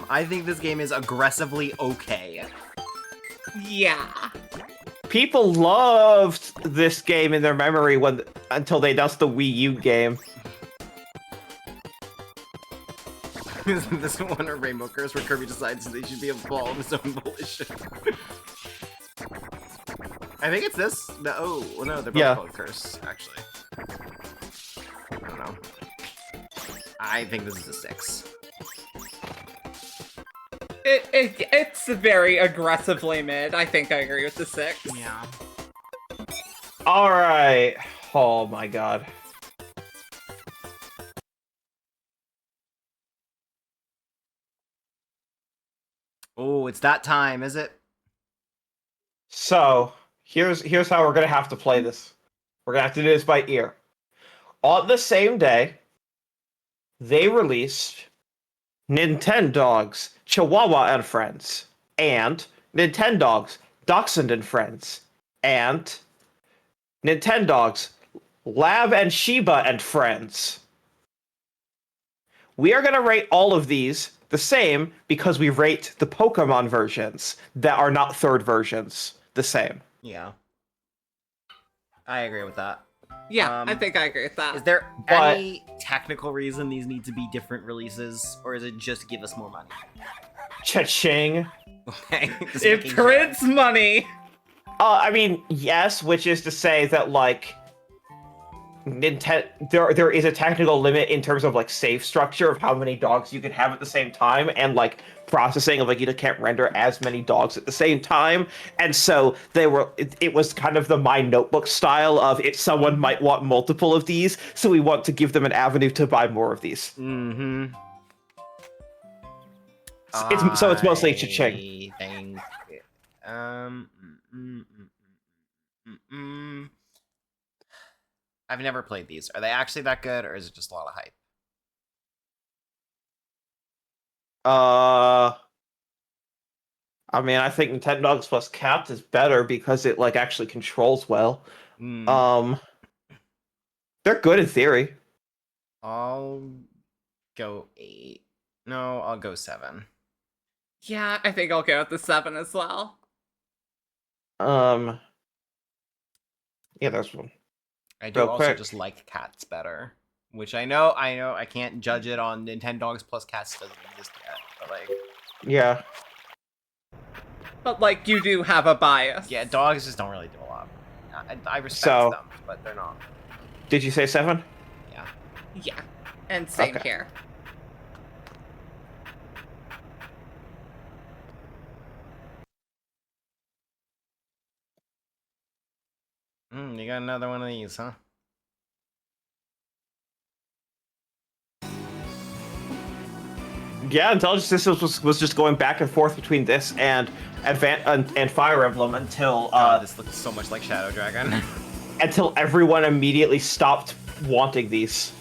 [SPEAKER 2] I think this game is aggressively okay.
[SPEAKER 11] Yeah.
[SPEAKER 1] People loved this game in their memory until they announced the Wii U game.
[SPEAKER 2] Isn't this one a Rainbow Curse where Kirby decides they should be a ball of his own volition? I think it's this. No, no, they're both called Curse, actually. I don't know. I think this is a 6.
[SPEAKER 11] It's very aggressively mid. I think I agree with the 6.
[SPEAKER 2] Yeah.
[SPEAKER 1] Alright. Oh my god.
[SPEAKER 2] Oh, it's that time, is it?
[SPEAKER 1] So, here's how we're gonna have to play this. We're gonna have to do this by ear. On the same day, they released Nintendogs, Chihuahua and Friends, and Nintendogs, Dachshund and Friends, and Nintendogs, Lab and Shiba and Friends. We are going to rate all of these the same because we rate the Pokemon versions that are not third versions the same.
[SPEAKER 2] Yeah. I agree with that.
[SPEAKER 11] Yeah, I think I agree with that.
[SPEAKER 2] Is there any technical reason these need to be different releases, or is it just give us more money?
[SPEAKER 1] Cha-ching.
[SPEAKER 2] Okay.
[SPEAKER 11] It prints money.
[SPEAKER 1] I mean, yes, which is to say that, like, there is a technical limit in terms of, like, save structure of how many dogs you can have at the same time, and, like, processing of, like, you can't render as many dogs at the same time. And so it was kind of the My Notebook style of someone might want multiple of these, so we want to give them an avenue to buy more of these.
[SPEAKER 2] Mm-hmm.
[SPEAKER 1] So it's mostly cha-ching.
[SPEAKER 2] I've never played these. Are they actually that good, or is it just a lot of hype?
[SPEAKER 1] I mean, I think Nintendogs plus Capped is better because it, like, actually controls well. They're good in theory.
[SPEAKER 2] I'll go 8. No, I'll go 7.
[SPEAKER 11] Yeah, I think I'll go with the 7 as well.
[SPEAKER 1] Yeah, there's one.
[SPEAKER 2] I do also just like cats better, Which I know, I can't judge it on Nintendogs plus Cats doesn't exist yet, but like...
[SPEAKER 1] Yeah.
[SPEAKER 11] But, like, you do have a bias.
[SPEAKER 2] Yeah, dogs just don't really do a lot. I respect them, but they're not.
[SPEAKER 1] Did you say 7?
[SPEAKER 2] Yeah.
[SPEAKER 11] Yeah. And same
[SPEAKER 1] Okay.
[SPEAKER 11] here.
[SPEAKER 2] You got another one of these, huh?
[SPEAKER 1] Yeah, Intelligent Systems was just going back and forth between this and and Fire Emblem until
[SPEAKER 2] this looks so much like Shadow Dragon.
[SPEAKER 1] until everyone immediately stopped wanting these.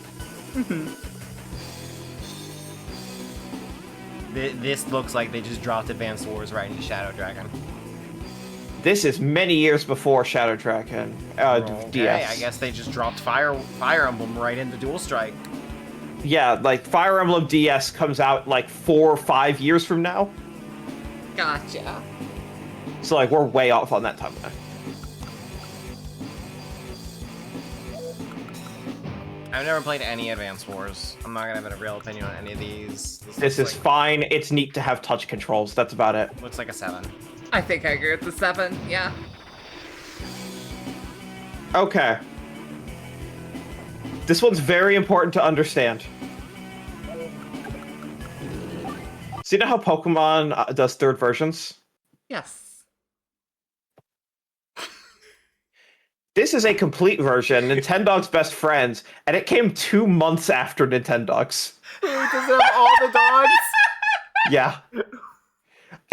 [SPEAKER 2] This looks like they just dropped Advanced Wars right into Shadow Dragon.
[SPEAKER 1] This is many years before Shadow Dragon
[SPEAKER 2] Okay,
[SPEAKER 1] DS.
[SPEAKER 2] I guess they just dropped Fire Emblem right into Dual Strike.
[SPEAKER 1] Yeah, like Fire Emblem DS comes out like 4 or 5 years from now.
[SPEAKER 11] Gotcha.
[SPEAKER 1] So like we're way off on that timeline.
[SPEAKER 2] I've never played any Advanced Wars. I'm not gonna have a real opinion on any of these.
[SPEAKER 1] This is fine. It's neat to have touch controls. That's about it.
[SPEAKER 2] Looks like a 7.
[SPEAKER 11] I think I agree with the 7, yeah.
[SPEAKER 1] Okay. This one's very important to understand. So you know how Pokemon does third versions?
[SPEAKER 11] Yes.
[SPEAKER 1] This is a complete version, Nintendogs Best Friends, and it came 2 months after Nintendogs.
[SPEAKER 2] Does it have all the dogs?
[SPEAKER 1] Yeah.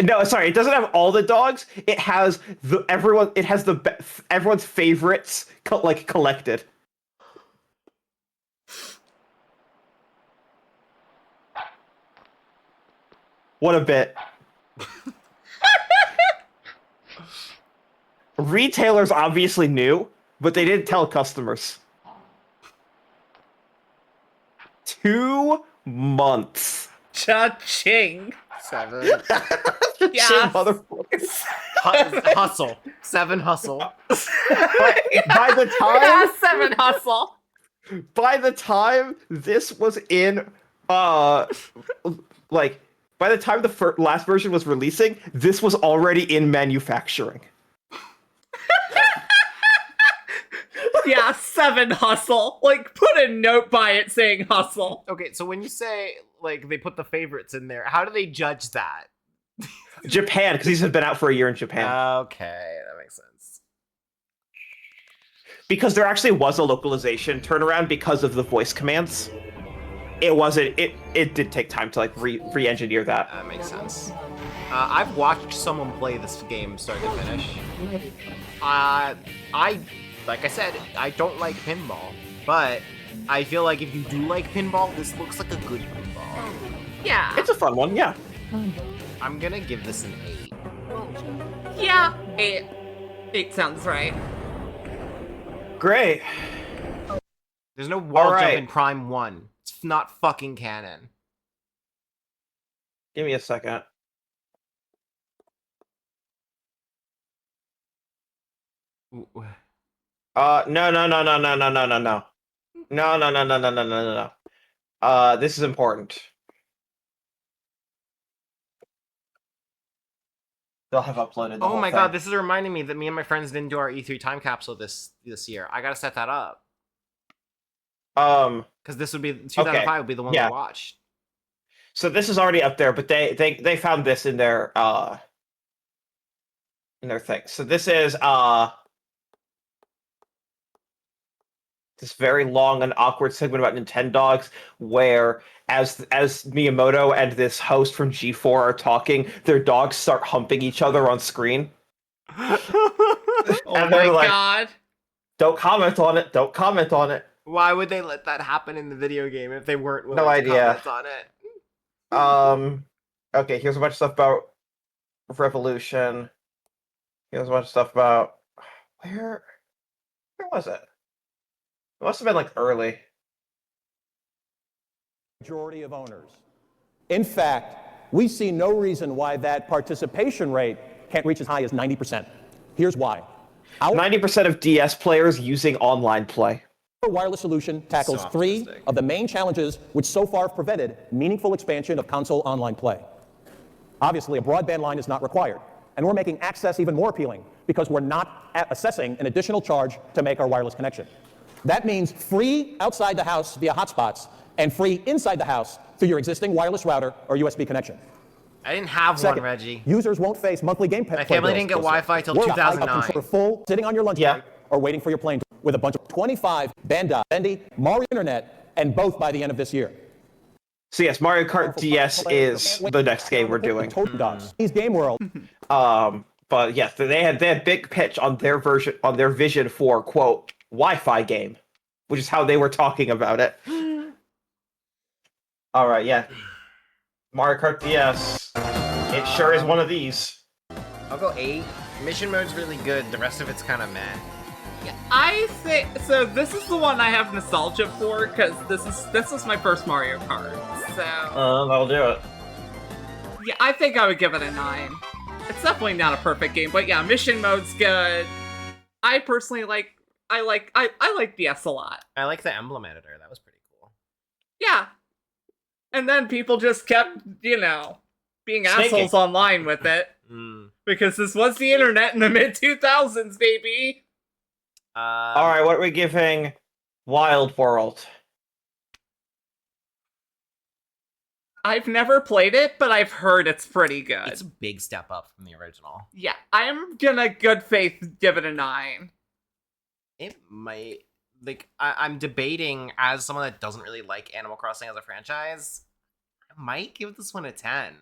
[SPEAKER 1] No, sorry, it doesn't have all the dogs. It has everyone's favorites collected. What a bit. Retailers obviously knew, but they didn't tell customers. 2 months.
[SPEAKER 11] Cha-ching.
[SPEAKER 2] 7.
[SPEAKER 11] Yeah.
[SPEAKER 2] Hustle. 7 hustle.
[SPEAKER 1] By the time
[SPEAKER 11] Yeah, 7 hustle.
[SPEAKER 1] By the time this was in like by the time the last version was releasing, this was already in manufacturing.
[SPEAKER 11] Yeah, 7 hustle. Like, put a note by it saying hustle.
[SPEAKER 2] Okay, so when you say, like, they put the favorites in there, how do they judge that?
[SPEAKER 1] Japan, because these have been out for a year in Japan.
[SPEAKER 2] Okay, that makes sense.
[SPEAKER 1] Because there actually was a localization turnaround because of the voice commands. It wasn't. It did take time to like re-engineer that.
[SPEAKER 2] That makes sense. I've watched someone play this game start to finish. Like I said, I don't like pinball, but I feel like if you do like pinball, this looks like a good pinball.
[SPEAKER 11] Yeah.
[SPEAKER 1] It's a fun one, yeah.
[SPEAKER 2] I'm gonna give this an 8.
[SPEAKER 11] Yeah, 8. 8 sounds right.
[SPEAKER 1] Great.
[SPEAKER 2] There's no wall
[SPEAKER 1] right.
[SPEAKER 2] jump in Prime 1. It's not fucking canon.
[SPEAKER 1] Give me a second. No. This is important. They'll have uploaded the
[SPEAKER 2] Oh
[SPEAKER 1] whole
[SPEAKER 2] my
[SPEAKER 1] thing.
[SPEAKER 2] god, this is reminding me that me and my friends didn't do our E3 time capsule this year. I gotta set that up. Because this would be 2005 would be the one we watched.
[SPEAKER 1] So this is already up there, but they found this in their thing. So this is this very long and awkward segment about Nintendogs, where as Miyamoto and this host from G4 are talking, their dogs start humping each other on screen.
[SPEAKER 11] Oh
[SPEAKER 1] and
[SPEAKER 11] my
[SPEAKER 1] like,
[SPEAKER 11] god.
[SPEAKER 1] Don't comment on it. Don't comment on it.
[SPEAKER 2] Why would they let that happen in the video game if they weren't willing
[SPEAKER 1] No
[SPEAKER 2] to
[SPEAKER 1] idea.
[SPEAKER 2] comment on it?
[SPEAKER 1] Okay, here's a bunch of stuff about Revolution. Here's a bunch of stuff about where was it? It must have been like early.
[SPEAKER 17] Majority of owners. In fact, we see no reason why that participation rate can't reach as high as 90%. Here's why.
[SPEAKER 1] 90% of DS players using online play.
[SPEAKER 17] wireless solution tackles three of the main challenges which so far have prevented meaningful expansion of console online play. Obviously, a broadband line is not required, and we're making access even more appealing because we're not assessing an additional charge to make our wireless connection. That means free outside the house via hotspots and free inside the house through your existing wireless router or USB connection.
[SPEAKER 2] I didn't have
[SPEAKER 17] Second,
[SPEAKER 2] one, Reggie.
[SPEAKER 17] users won't face monthly game
[SPEAKER 2] My family didn't get Wi-Fi till 2009.
[SPEAKER 17] For full, sitting on your lunch break or waiting for your plane with a bunch of 25 Bendy, Mario Internet, and both by the end of this year.
[SPEAKER 1] So yes, Mario Kart DS is the next game we're doing.
[SPEAKER 17] These Game World.
[SPEAKER 1] But yes, they had big pitch on their vision for quote Wi-Fi game, which is how they were talking about it. All right, yeah, Mario Kart DS. It sure is one of these.
[SPEAKER 2] I'll go 8. Mission mode's really good. The rest of it's kind of meh.
[SPEAKER 11] Yeah, I think so. This is the one I have nostalgia for because this was my first Mario Kart. So
[SPEAKER 1] that'll do it.
[SPEAKER 11] Yeah, I think I would give it a 9. It's definitely not a perfect game, but yeah, mission mode's good. I personally I like DS a lot.
[SPEAKER 2] I like the emblem editor. That was pretty cool.
[SPEAKER 11] Yeah, and then people just kept being assholes online with it because this was the internet in the mid 2000s, baby.
[SPEAKER 1] All right, what are we giving Wild World?
[SPEAKER 11] I've never played it, but I've heard it's pretty good.
[SPEAKER 2] It's a big step up from the original.
[SPEAKER 11] Yeah, I'm gonna good faith give it a 9.
[SPEAKER 2] It might, I'm debating, as someone that doesn't really like Animal Crossing as a franchise, I might give this one a 10.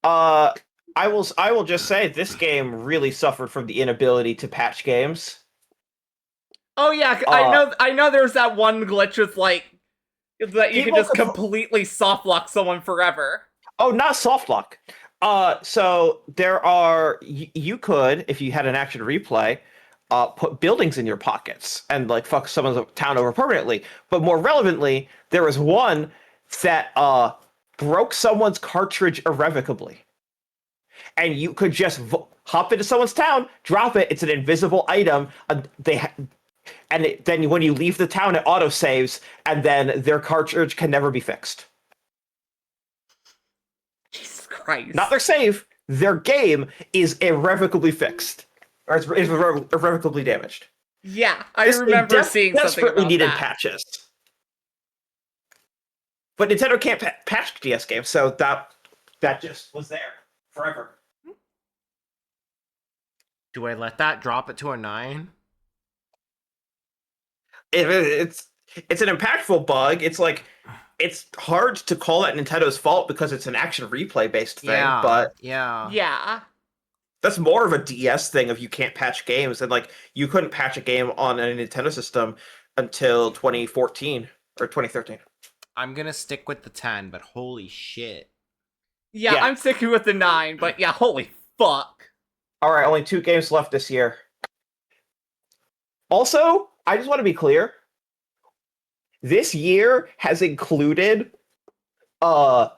[SPEAKER 1] I will just say this game really suffered from the inability to patch games.
[SPEAKER 11] Oh yeah, I know there's that one glitch with that you can just completely soft lock someone forever.
[SPEAKER 1] Oh, not soft lock. So there are you could, if you had an action replay, put buildings in your pockets and fuck someone's town over permanently. But more relevantly, there was one that broke someone's cartridge irrevocably, and you could just hop into someone's town, drop it. It's an invisible item. Then when you leave the town, it autosaves, and then their cartridge can never be fixed.
[SPEAKER 11] Jesus Christ.
[SPEAKER 1] Not their save. Their game is irrevocably fixed. Or is irrevocably damaged.
[SPEAKER 11] Yeah, I remember seeing something
[SPEAKER 1] desperately
[SPEAKER 11] about
[SPEAKER 1] needed
[SPEAKER 11] that.
[SPEAKER 1] patches. But Nintendo can't patch DS games, so that just was there forever.
[SPEAKER 2] Do I let that drop it to a 9?
[SPEAKER 1] It's an impactful bug. It's hard to call that Nintendo's fault because it's an action replay based thing, but
[SPEAKER 11] yeah,
[SPEAKER 1] that's more of a DS thing if you can't patch games, and you couldn't patch a game on a Nintendo system until 2014 or 2013.
[SPEAKER 2] I'm gonna stick with the 10, but holy shit.
[SPEAKER 11] Yeah, I'm sticking with the 9, but yeah, holy fuck.
[SPEAKER 1] All right, only 2 games left this year. Also, I just want to be clear. This year has included 5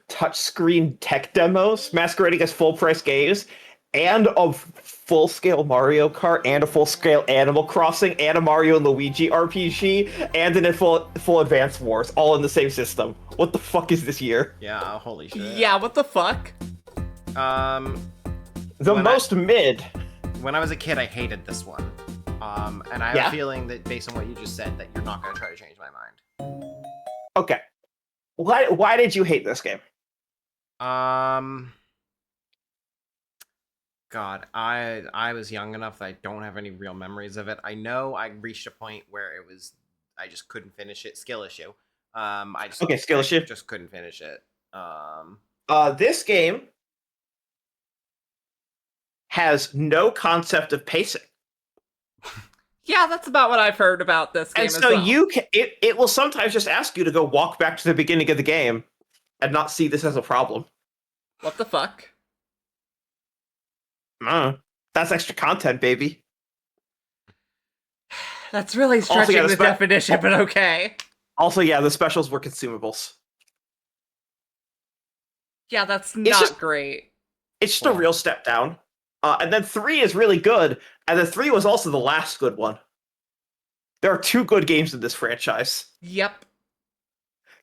[SPEAKER 1] touchscreen tech demos masquerading as full-price games, and a full-scale Mario Kart, and a full-scale Animal Crossing, and a Mario and Luigi RPG, and a full Advance Wars, all in the same system. What the fuck is this year?
[SPEAKER 2] Yeah, holy shit.
[SPEAKER 11] Yeah, what the fuck?
[SPEAKER 1] Mid.
[SPEAKER 2] When I was a kid, I hated this one. And I have a feeling that based on what you just said, that you're not going to try to change my mind.
[SPEAKER 1] Okay. Why did you hate this game?
[SPEAKER 2] God, I was young enough that I don't have any real memories of it. I know I reached a point where I just couldn't finish it. Skill issue.
[SPEAKER 1] Skill issue.
[SPEAKER 2] Just couldn't finish it.
[SPEAKER 1] This game has no concept of pacing.
[SPEAKER 11] Yeah, that's about what I've heard about this game.
[SPEAKER 1] And so it will sometimes just ask you to go walk back to the beginning of the game and not see this as a problem.
[SPEAKER 11] What the fuck?
[SPEAKER 1] That's extra content, baby.
[SPEAKER 11] That's really stretching the definition, but okay.
[SPEAKER 1] Also, yeah, the specials were consumables.
[SPEAKER 11] Yeah, that's not great.
[SPEAKER 1] It's just a real step down. And then 3 is really good, and then 3 was also the last good one. There are 2 good games in this franchise.
[SPEAKER 11] Yep.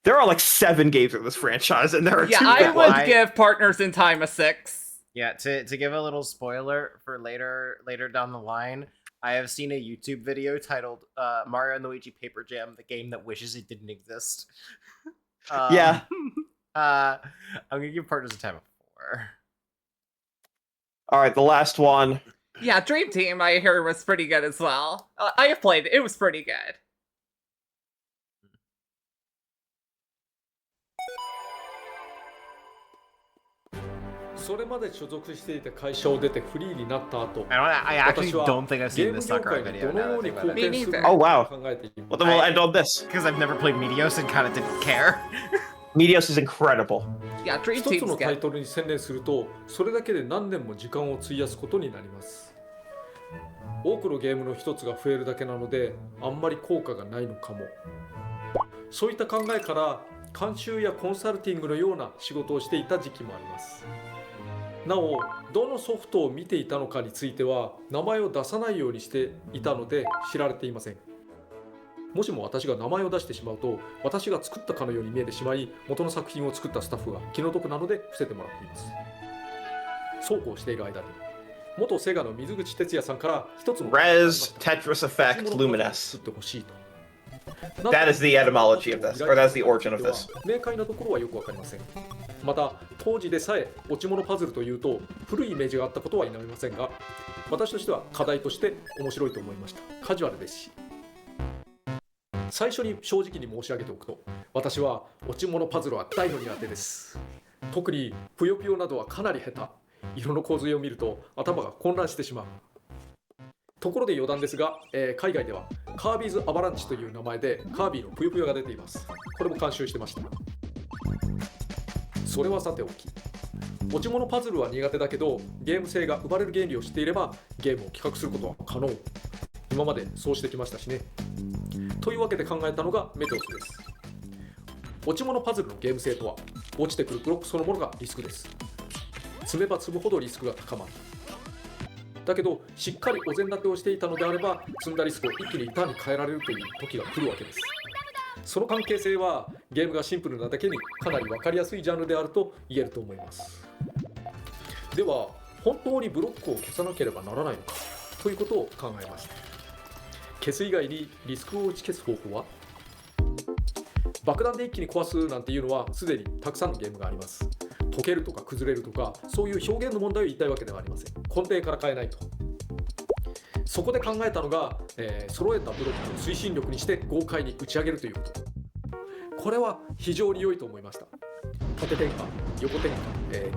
[SPEAKER 1] There are like 7 games in this franchise, and there are 2
[SPEAKER 11] I
[SPEAKER 1] good
[SPEAKER 11] would
[SPEAKER 1] ones.
[SPEAKER 11] give Partners in Time a 6.
[SPEAKER 2] Yeah, to give a little spoiler for later down the line, I have seen a YouTube video titled Mario and Luigi Paper Jam, the game that wishes it didn't exist.
[SPEAKER 1] Yeah.
[SPEAKER 2] I'm gonna give Partners in Time a 4.
[SPEAKER 1] All right, the last one.
[SPEAKER 11] Yeah, Dream Team I hear was pretty good as well. I have played it. It was pretty good.
[SPEAKER 2] I actually don't think I've seen this Sakurai video. Now that I think about it.
[SPEAKER 11] Me neither.
[SPEAKER 1] Oh wow. Well, then we'll end on this.
[SPEAKER 2] Because I've never played Meteos and kind of didn't care.
[SPEAKER 1] Meteos is incredible.
[SPEAKER 11] Yeah, Dream
[SPEAKER 18] 一つ
[SPEAKER 11] Team's
[SPEAKER 18] のタイ
[SPEAKER 11] good.
[SPEAKER 18] トルに専念するとそれだけで何年も時間を費やすことになります。多くのゲームの一つが増えるだけなのであんまり効果がないのかも。そういった考えから監修やコンサルティングのような仕事をしていた時期もあります。なおどのソフトを見ていたのかについては名前を出さないようにしていたので知られていません。もしも私が名前を出してしまうと私が作ったかのように見えてしまい元の作品を作ったスタッフが気の毒なので伏せてもらっています。そうこうしている間に元セガの水口哲也さんから一つの
[SPEAKER 1] Res Tetris Effect Luminous.
[SPEAKER 18] 作ってほしいと。
[SPEAKER 1] That is the etymology of this, or that's the origin of this.
[SPEAKER 18] 明快なところはよくわかりません。また当時でさえ落ち物パズルというと古いイメージがあったことは否めませんが私としては課題として面白いと思いました。カジュアルですし最初に正直に申し上げておくと私は落ち物パズルは大の苦手です。特にぷよぷよなどはかなり下手。色の構図を見ると頭が混乱してしまう。ところで余談ですが、海外ではカービーズアバランチという名前でカービィのぷよぷよが出ています。これも監修してました。それはさておき落ち物パズルは苦手だけどゲーム性が生まれる原理を知っていればゲームを企画することは可能。今までそうしてきましたしね。というわけで考えたのがメテオスです。落ち物パズルのゲーム性とは落ちてくるブロックそのものがリスクです。積めば積むほどリスクが高まる。だけどしっかりお膳立てをしていたのであれば積んだリスクを一気にリターンに変えられるという時が来るわけです。その関係性はゲームがシンプルなだけにかなり分かりやすいジャンルであると言えると思います。では本当にブロックを消さなければならないのかということを考えました。消す以外にリスクを打ち消す方法は爆弾で一気に壊すなんていうのはすでにたくさんのゲームがあります。溶けるとか崩れるとかそういう表現の問題を言いたいわけではありません。根底から変えないと。そこで考えたのが、揃えたブロックを推進力にして豪快に打ち上げるということ。これは非常に良いと思いました。縦転下、横転下、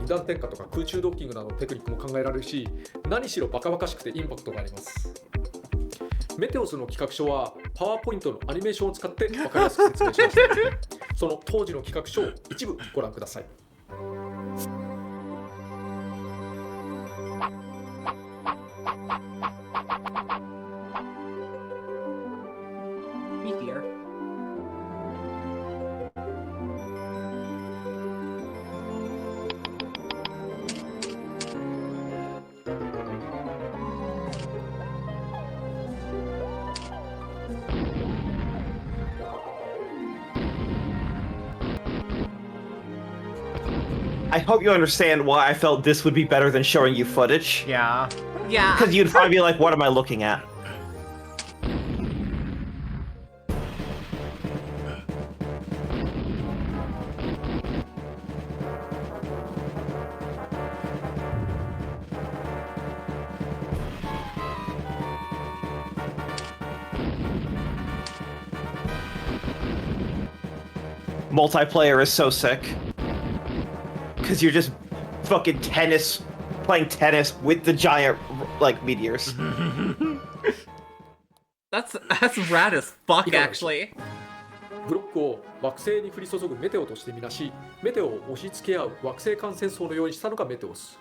[SPEAKER 18] 二段転下とか空中ドッキングなどのテクニックも考えられるし何しろバカバカしくてインパクトがあります。メテオスの企画書はパワーポイントのアニメーションを使って分かりやすく説明しました。その当時の企画書を一部ご覧ください。
[SPEAKER 11] Meteor.
[SPEAKER 1] I hope you understand why I felt this would be better than showing you footage.
[SPEAKER 2] Yeah.
[SPEAKER 11] Yeah.
[SPEAKER 1] Because you'd probably be like, what am I looking at? Multiplayer is so sick. Because you're just fucking playing tennis with the giant, like, meteors.
[SPEAKER 11] That's rad as fuck, actually.
[SPEAKER 18] ブロックを惑星に降り注ぐメテオとしてみなし、メテオを押し付け合う惑星間戦争のようにしたのがメテオス。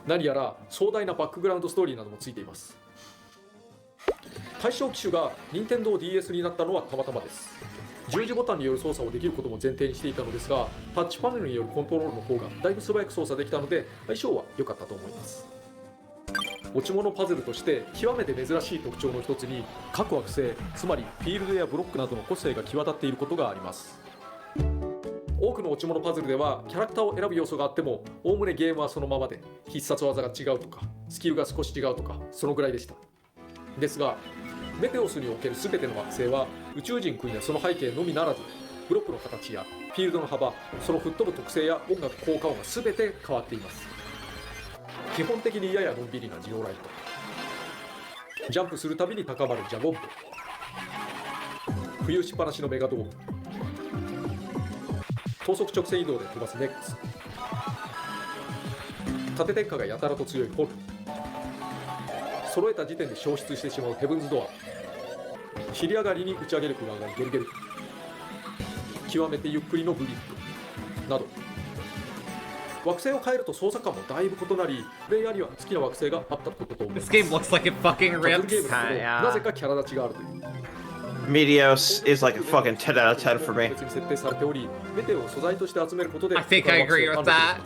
[SPEAKER 18] 何やら壮大なバックグラウンドストーリーなどもついています。対象機種が Nintendo DS になったのはたまたまです。十字ボタンによる操作をできることも前提にしていたのですが、タッチパネルによるコントロールの方がだいぶ素早く操作できたので相性は良かったと思います。持ち物パズルとして極めて珍しい特徴の一つに、各惑星、つまりフィールドやブロックなどの個性が際立っていることがあります。多くの持ち物パズルではキャラクターを選ぶ要素があっても、おおむねゲームはそのままで、必殺技が違うとかスキルが少し違うとか、そのぐらいでした。ですがメテオスにおける全ての惑星は宇宙人君やその背景のみならず、ブロックの形やフィールドの幅、その吹っ飛ぶ特性や音楽効果音が全て変わっています。基本的にややのんびりなジオライト、ジャンプするたびに高まるジャゴンボ、浮遊しっぱなしのメガドーム、高速直線移動で飛ばすネックス、縦転下がやたらと強いホル、揃えた時点で消失してしまうヘブンズドア、尻上がりに打ち上げる不安がゲルゲル、極めてゆっくりのブリックなど、惑星を変えると操作感もだいぶ異なり、プレイヤーには好きな惑星があったことと思います。
[SPEAKER 11] This game looks like it fucking
[SPEAKER 18] パズル
[SPEAKER 11] rips.
[SPEAKER 18] ゲームですけど、なぜかキャラ立ちがあるという。
[SPEAKER 1] Meteos is like a fucking 10 out of 10 for me.
[SPEAKER 18] 別に設定されており、メテオを素材として集めることで
[SPEAKER 11] I think I agree with that.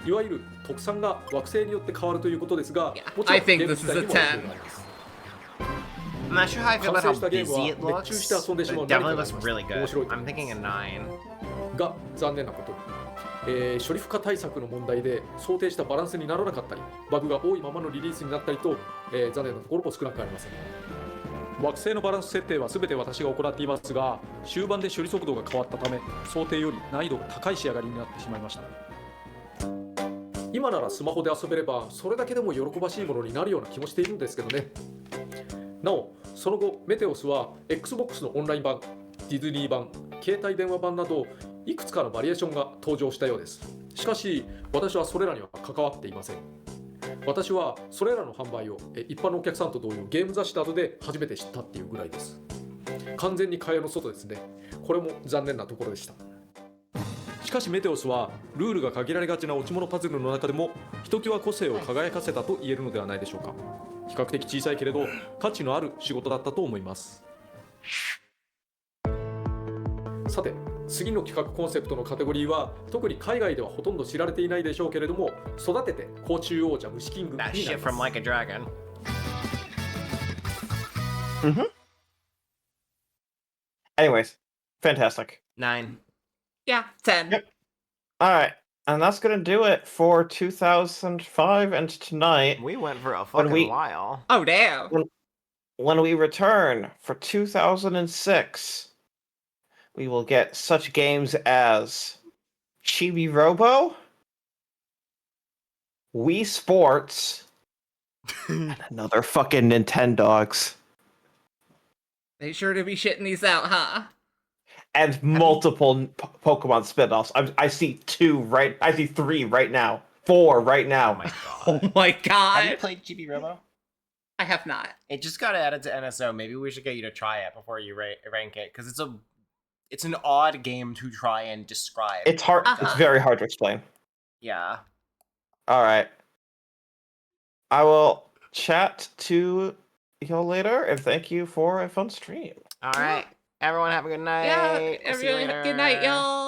[SPEAKER 18] いわゆる特産が惑星によって変わるということですが、もちろ
[SPEAKER 11] I
[SPEAKER 18] ん
[SPEAKER 11] think
[SPEAKER 18] ゲーム
[SPEAKER 11] this
[SPEAKER 18] 自
[SPEAKER 11] is
[SPEAKER 18] 体
[SPEAKER 11] a
[SPEAKER 18] にも影響
[SPEAKER 11] 10.
[SPEAKER 18] があります。
[SPEAKER 2] I'm not sure how I feel about how
[SPEAKER 18] 完成したゲームは
[SPEAKER 2] busy it
[SPEAKER 18] 熱中して遊んでしまう
[SPEAKER 2] looks. It
[SPEAKER 18] 何
[SPEAKER 2] definitely
[SPEAKER 18] かがあ
[SPEAKER 2] looks
[SPEAKER 18] ります。
[SPEAKER 2] really
[SPEAKER 18] 面
[SPEAKER 2] good.
[SPEAKER 18] 白いと
[SPEAKER 2] I'm thinking a 9.
[SPEAKER 18] が残念なことに、処理負荷対策の問題で想定したバランスにならなかったり、バグが多いままのリリースになったりと、残念なところも少なくありません。惑星のバランス設定は全て私が行っていますが、終盤で処理速度が変わったため、想定より難易度が高い仕上がりになってしまいました。今ならスマホで遊べればそれだけでも喜ばしいものになるような気もしているんですけどね。なおその後メテオスは XBOX のオンライン版、ディズニー版、携帯電話版などいくつかのバリエーションが登場したようです。しかし私はそれらには関わっていません。私はそれらの販売を一般のお客さんと同様ゲーム雑誌などで初めて知ったっていうぐらいです。完全に蚊帳の外ですね。これも残念なところでした。しかしメテオスはルールが限られがちな落ち物パズルの中でもひときわ個性を輝かせたと言えるのではないでしょうか。比較的小さいけれど価値のある仕事だったと思います。さて次の企画コンセプトのカテゴリーは特に海外ではほとんど知られていないでしょうけれども、育てて甲虫王者虫キングにな
[SPEAKER 2] That
[SPEAKER 18] り
[SPEAKER 2] shit
[SPEAKER 18] ま
[SPEAKER 2] from
[SPEAKER 18] す。
[SPEAKER 2] Like a Dragon.
[SPEAKER 1] Anyways, fantastic.
[SPEAKER 2] 9.
[SPEAKER 11] Yeah, 10.
[SPEAKER 1] Yep. All right, and that's gonna do it for 2005 and tonight.
[SPEAKER 2] We went for a
[SPEAKER 1] When
[SPEAKER 2] fucking
[SPEAKER 1] we-
[SPEAKER 2] while.
[SPEAKER 11] Oh, damn.
[SPEAKER 1] When we return for 2006, we will get such games as Chibi Robo, Wii Sports, and another fucking Nintendogs.
[SPEAKER 11] They sure to be shitting these out, huh?
[SPEAKER 1] And multiple Pokemon spin-offs. I see 2 right. I see 3 right now. 4 right now.
[SPEAKER 11] Oh my god.
[SPEAKER 2] Have you played GB Robo?
[SPEAKER 11] I have not.
[SPEAKER 2] It just got added to NSO. Maybe we should get you to try it before you rank it, because it's an odd game to try and describe.
[SPEAKER 1] It's hard. It's very hard to explain.
[SPEAKER 2] Yeah.
[SPEAKER 1] All right. I will chat to y'all later, and thank you for a fun stream.
[SPEAKER 2] All right. Everyone have a good night.
[SPEAKER 11] Yeah,
[SPEAKER 2] We'll see you
[SPEAKER 11] everyone, good night,
[SPEAKER 2] later.
[SPEAKER 11] y'all.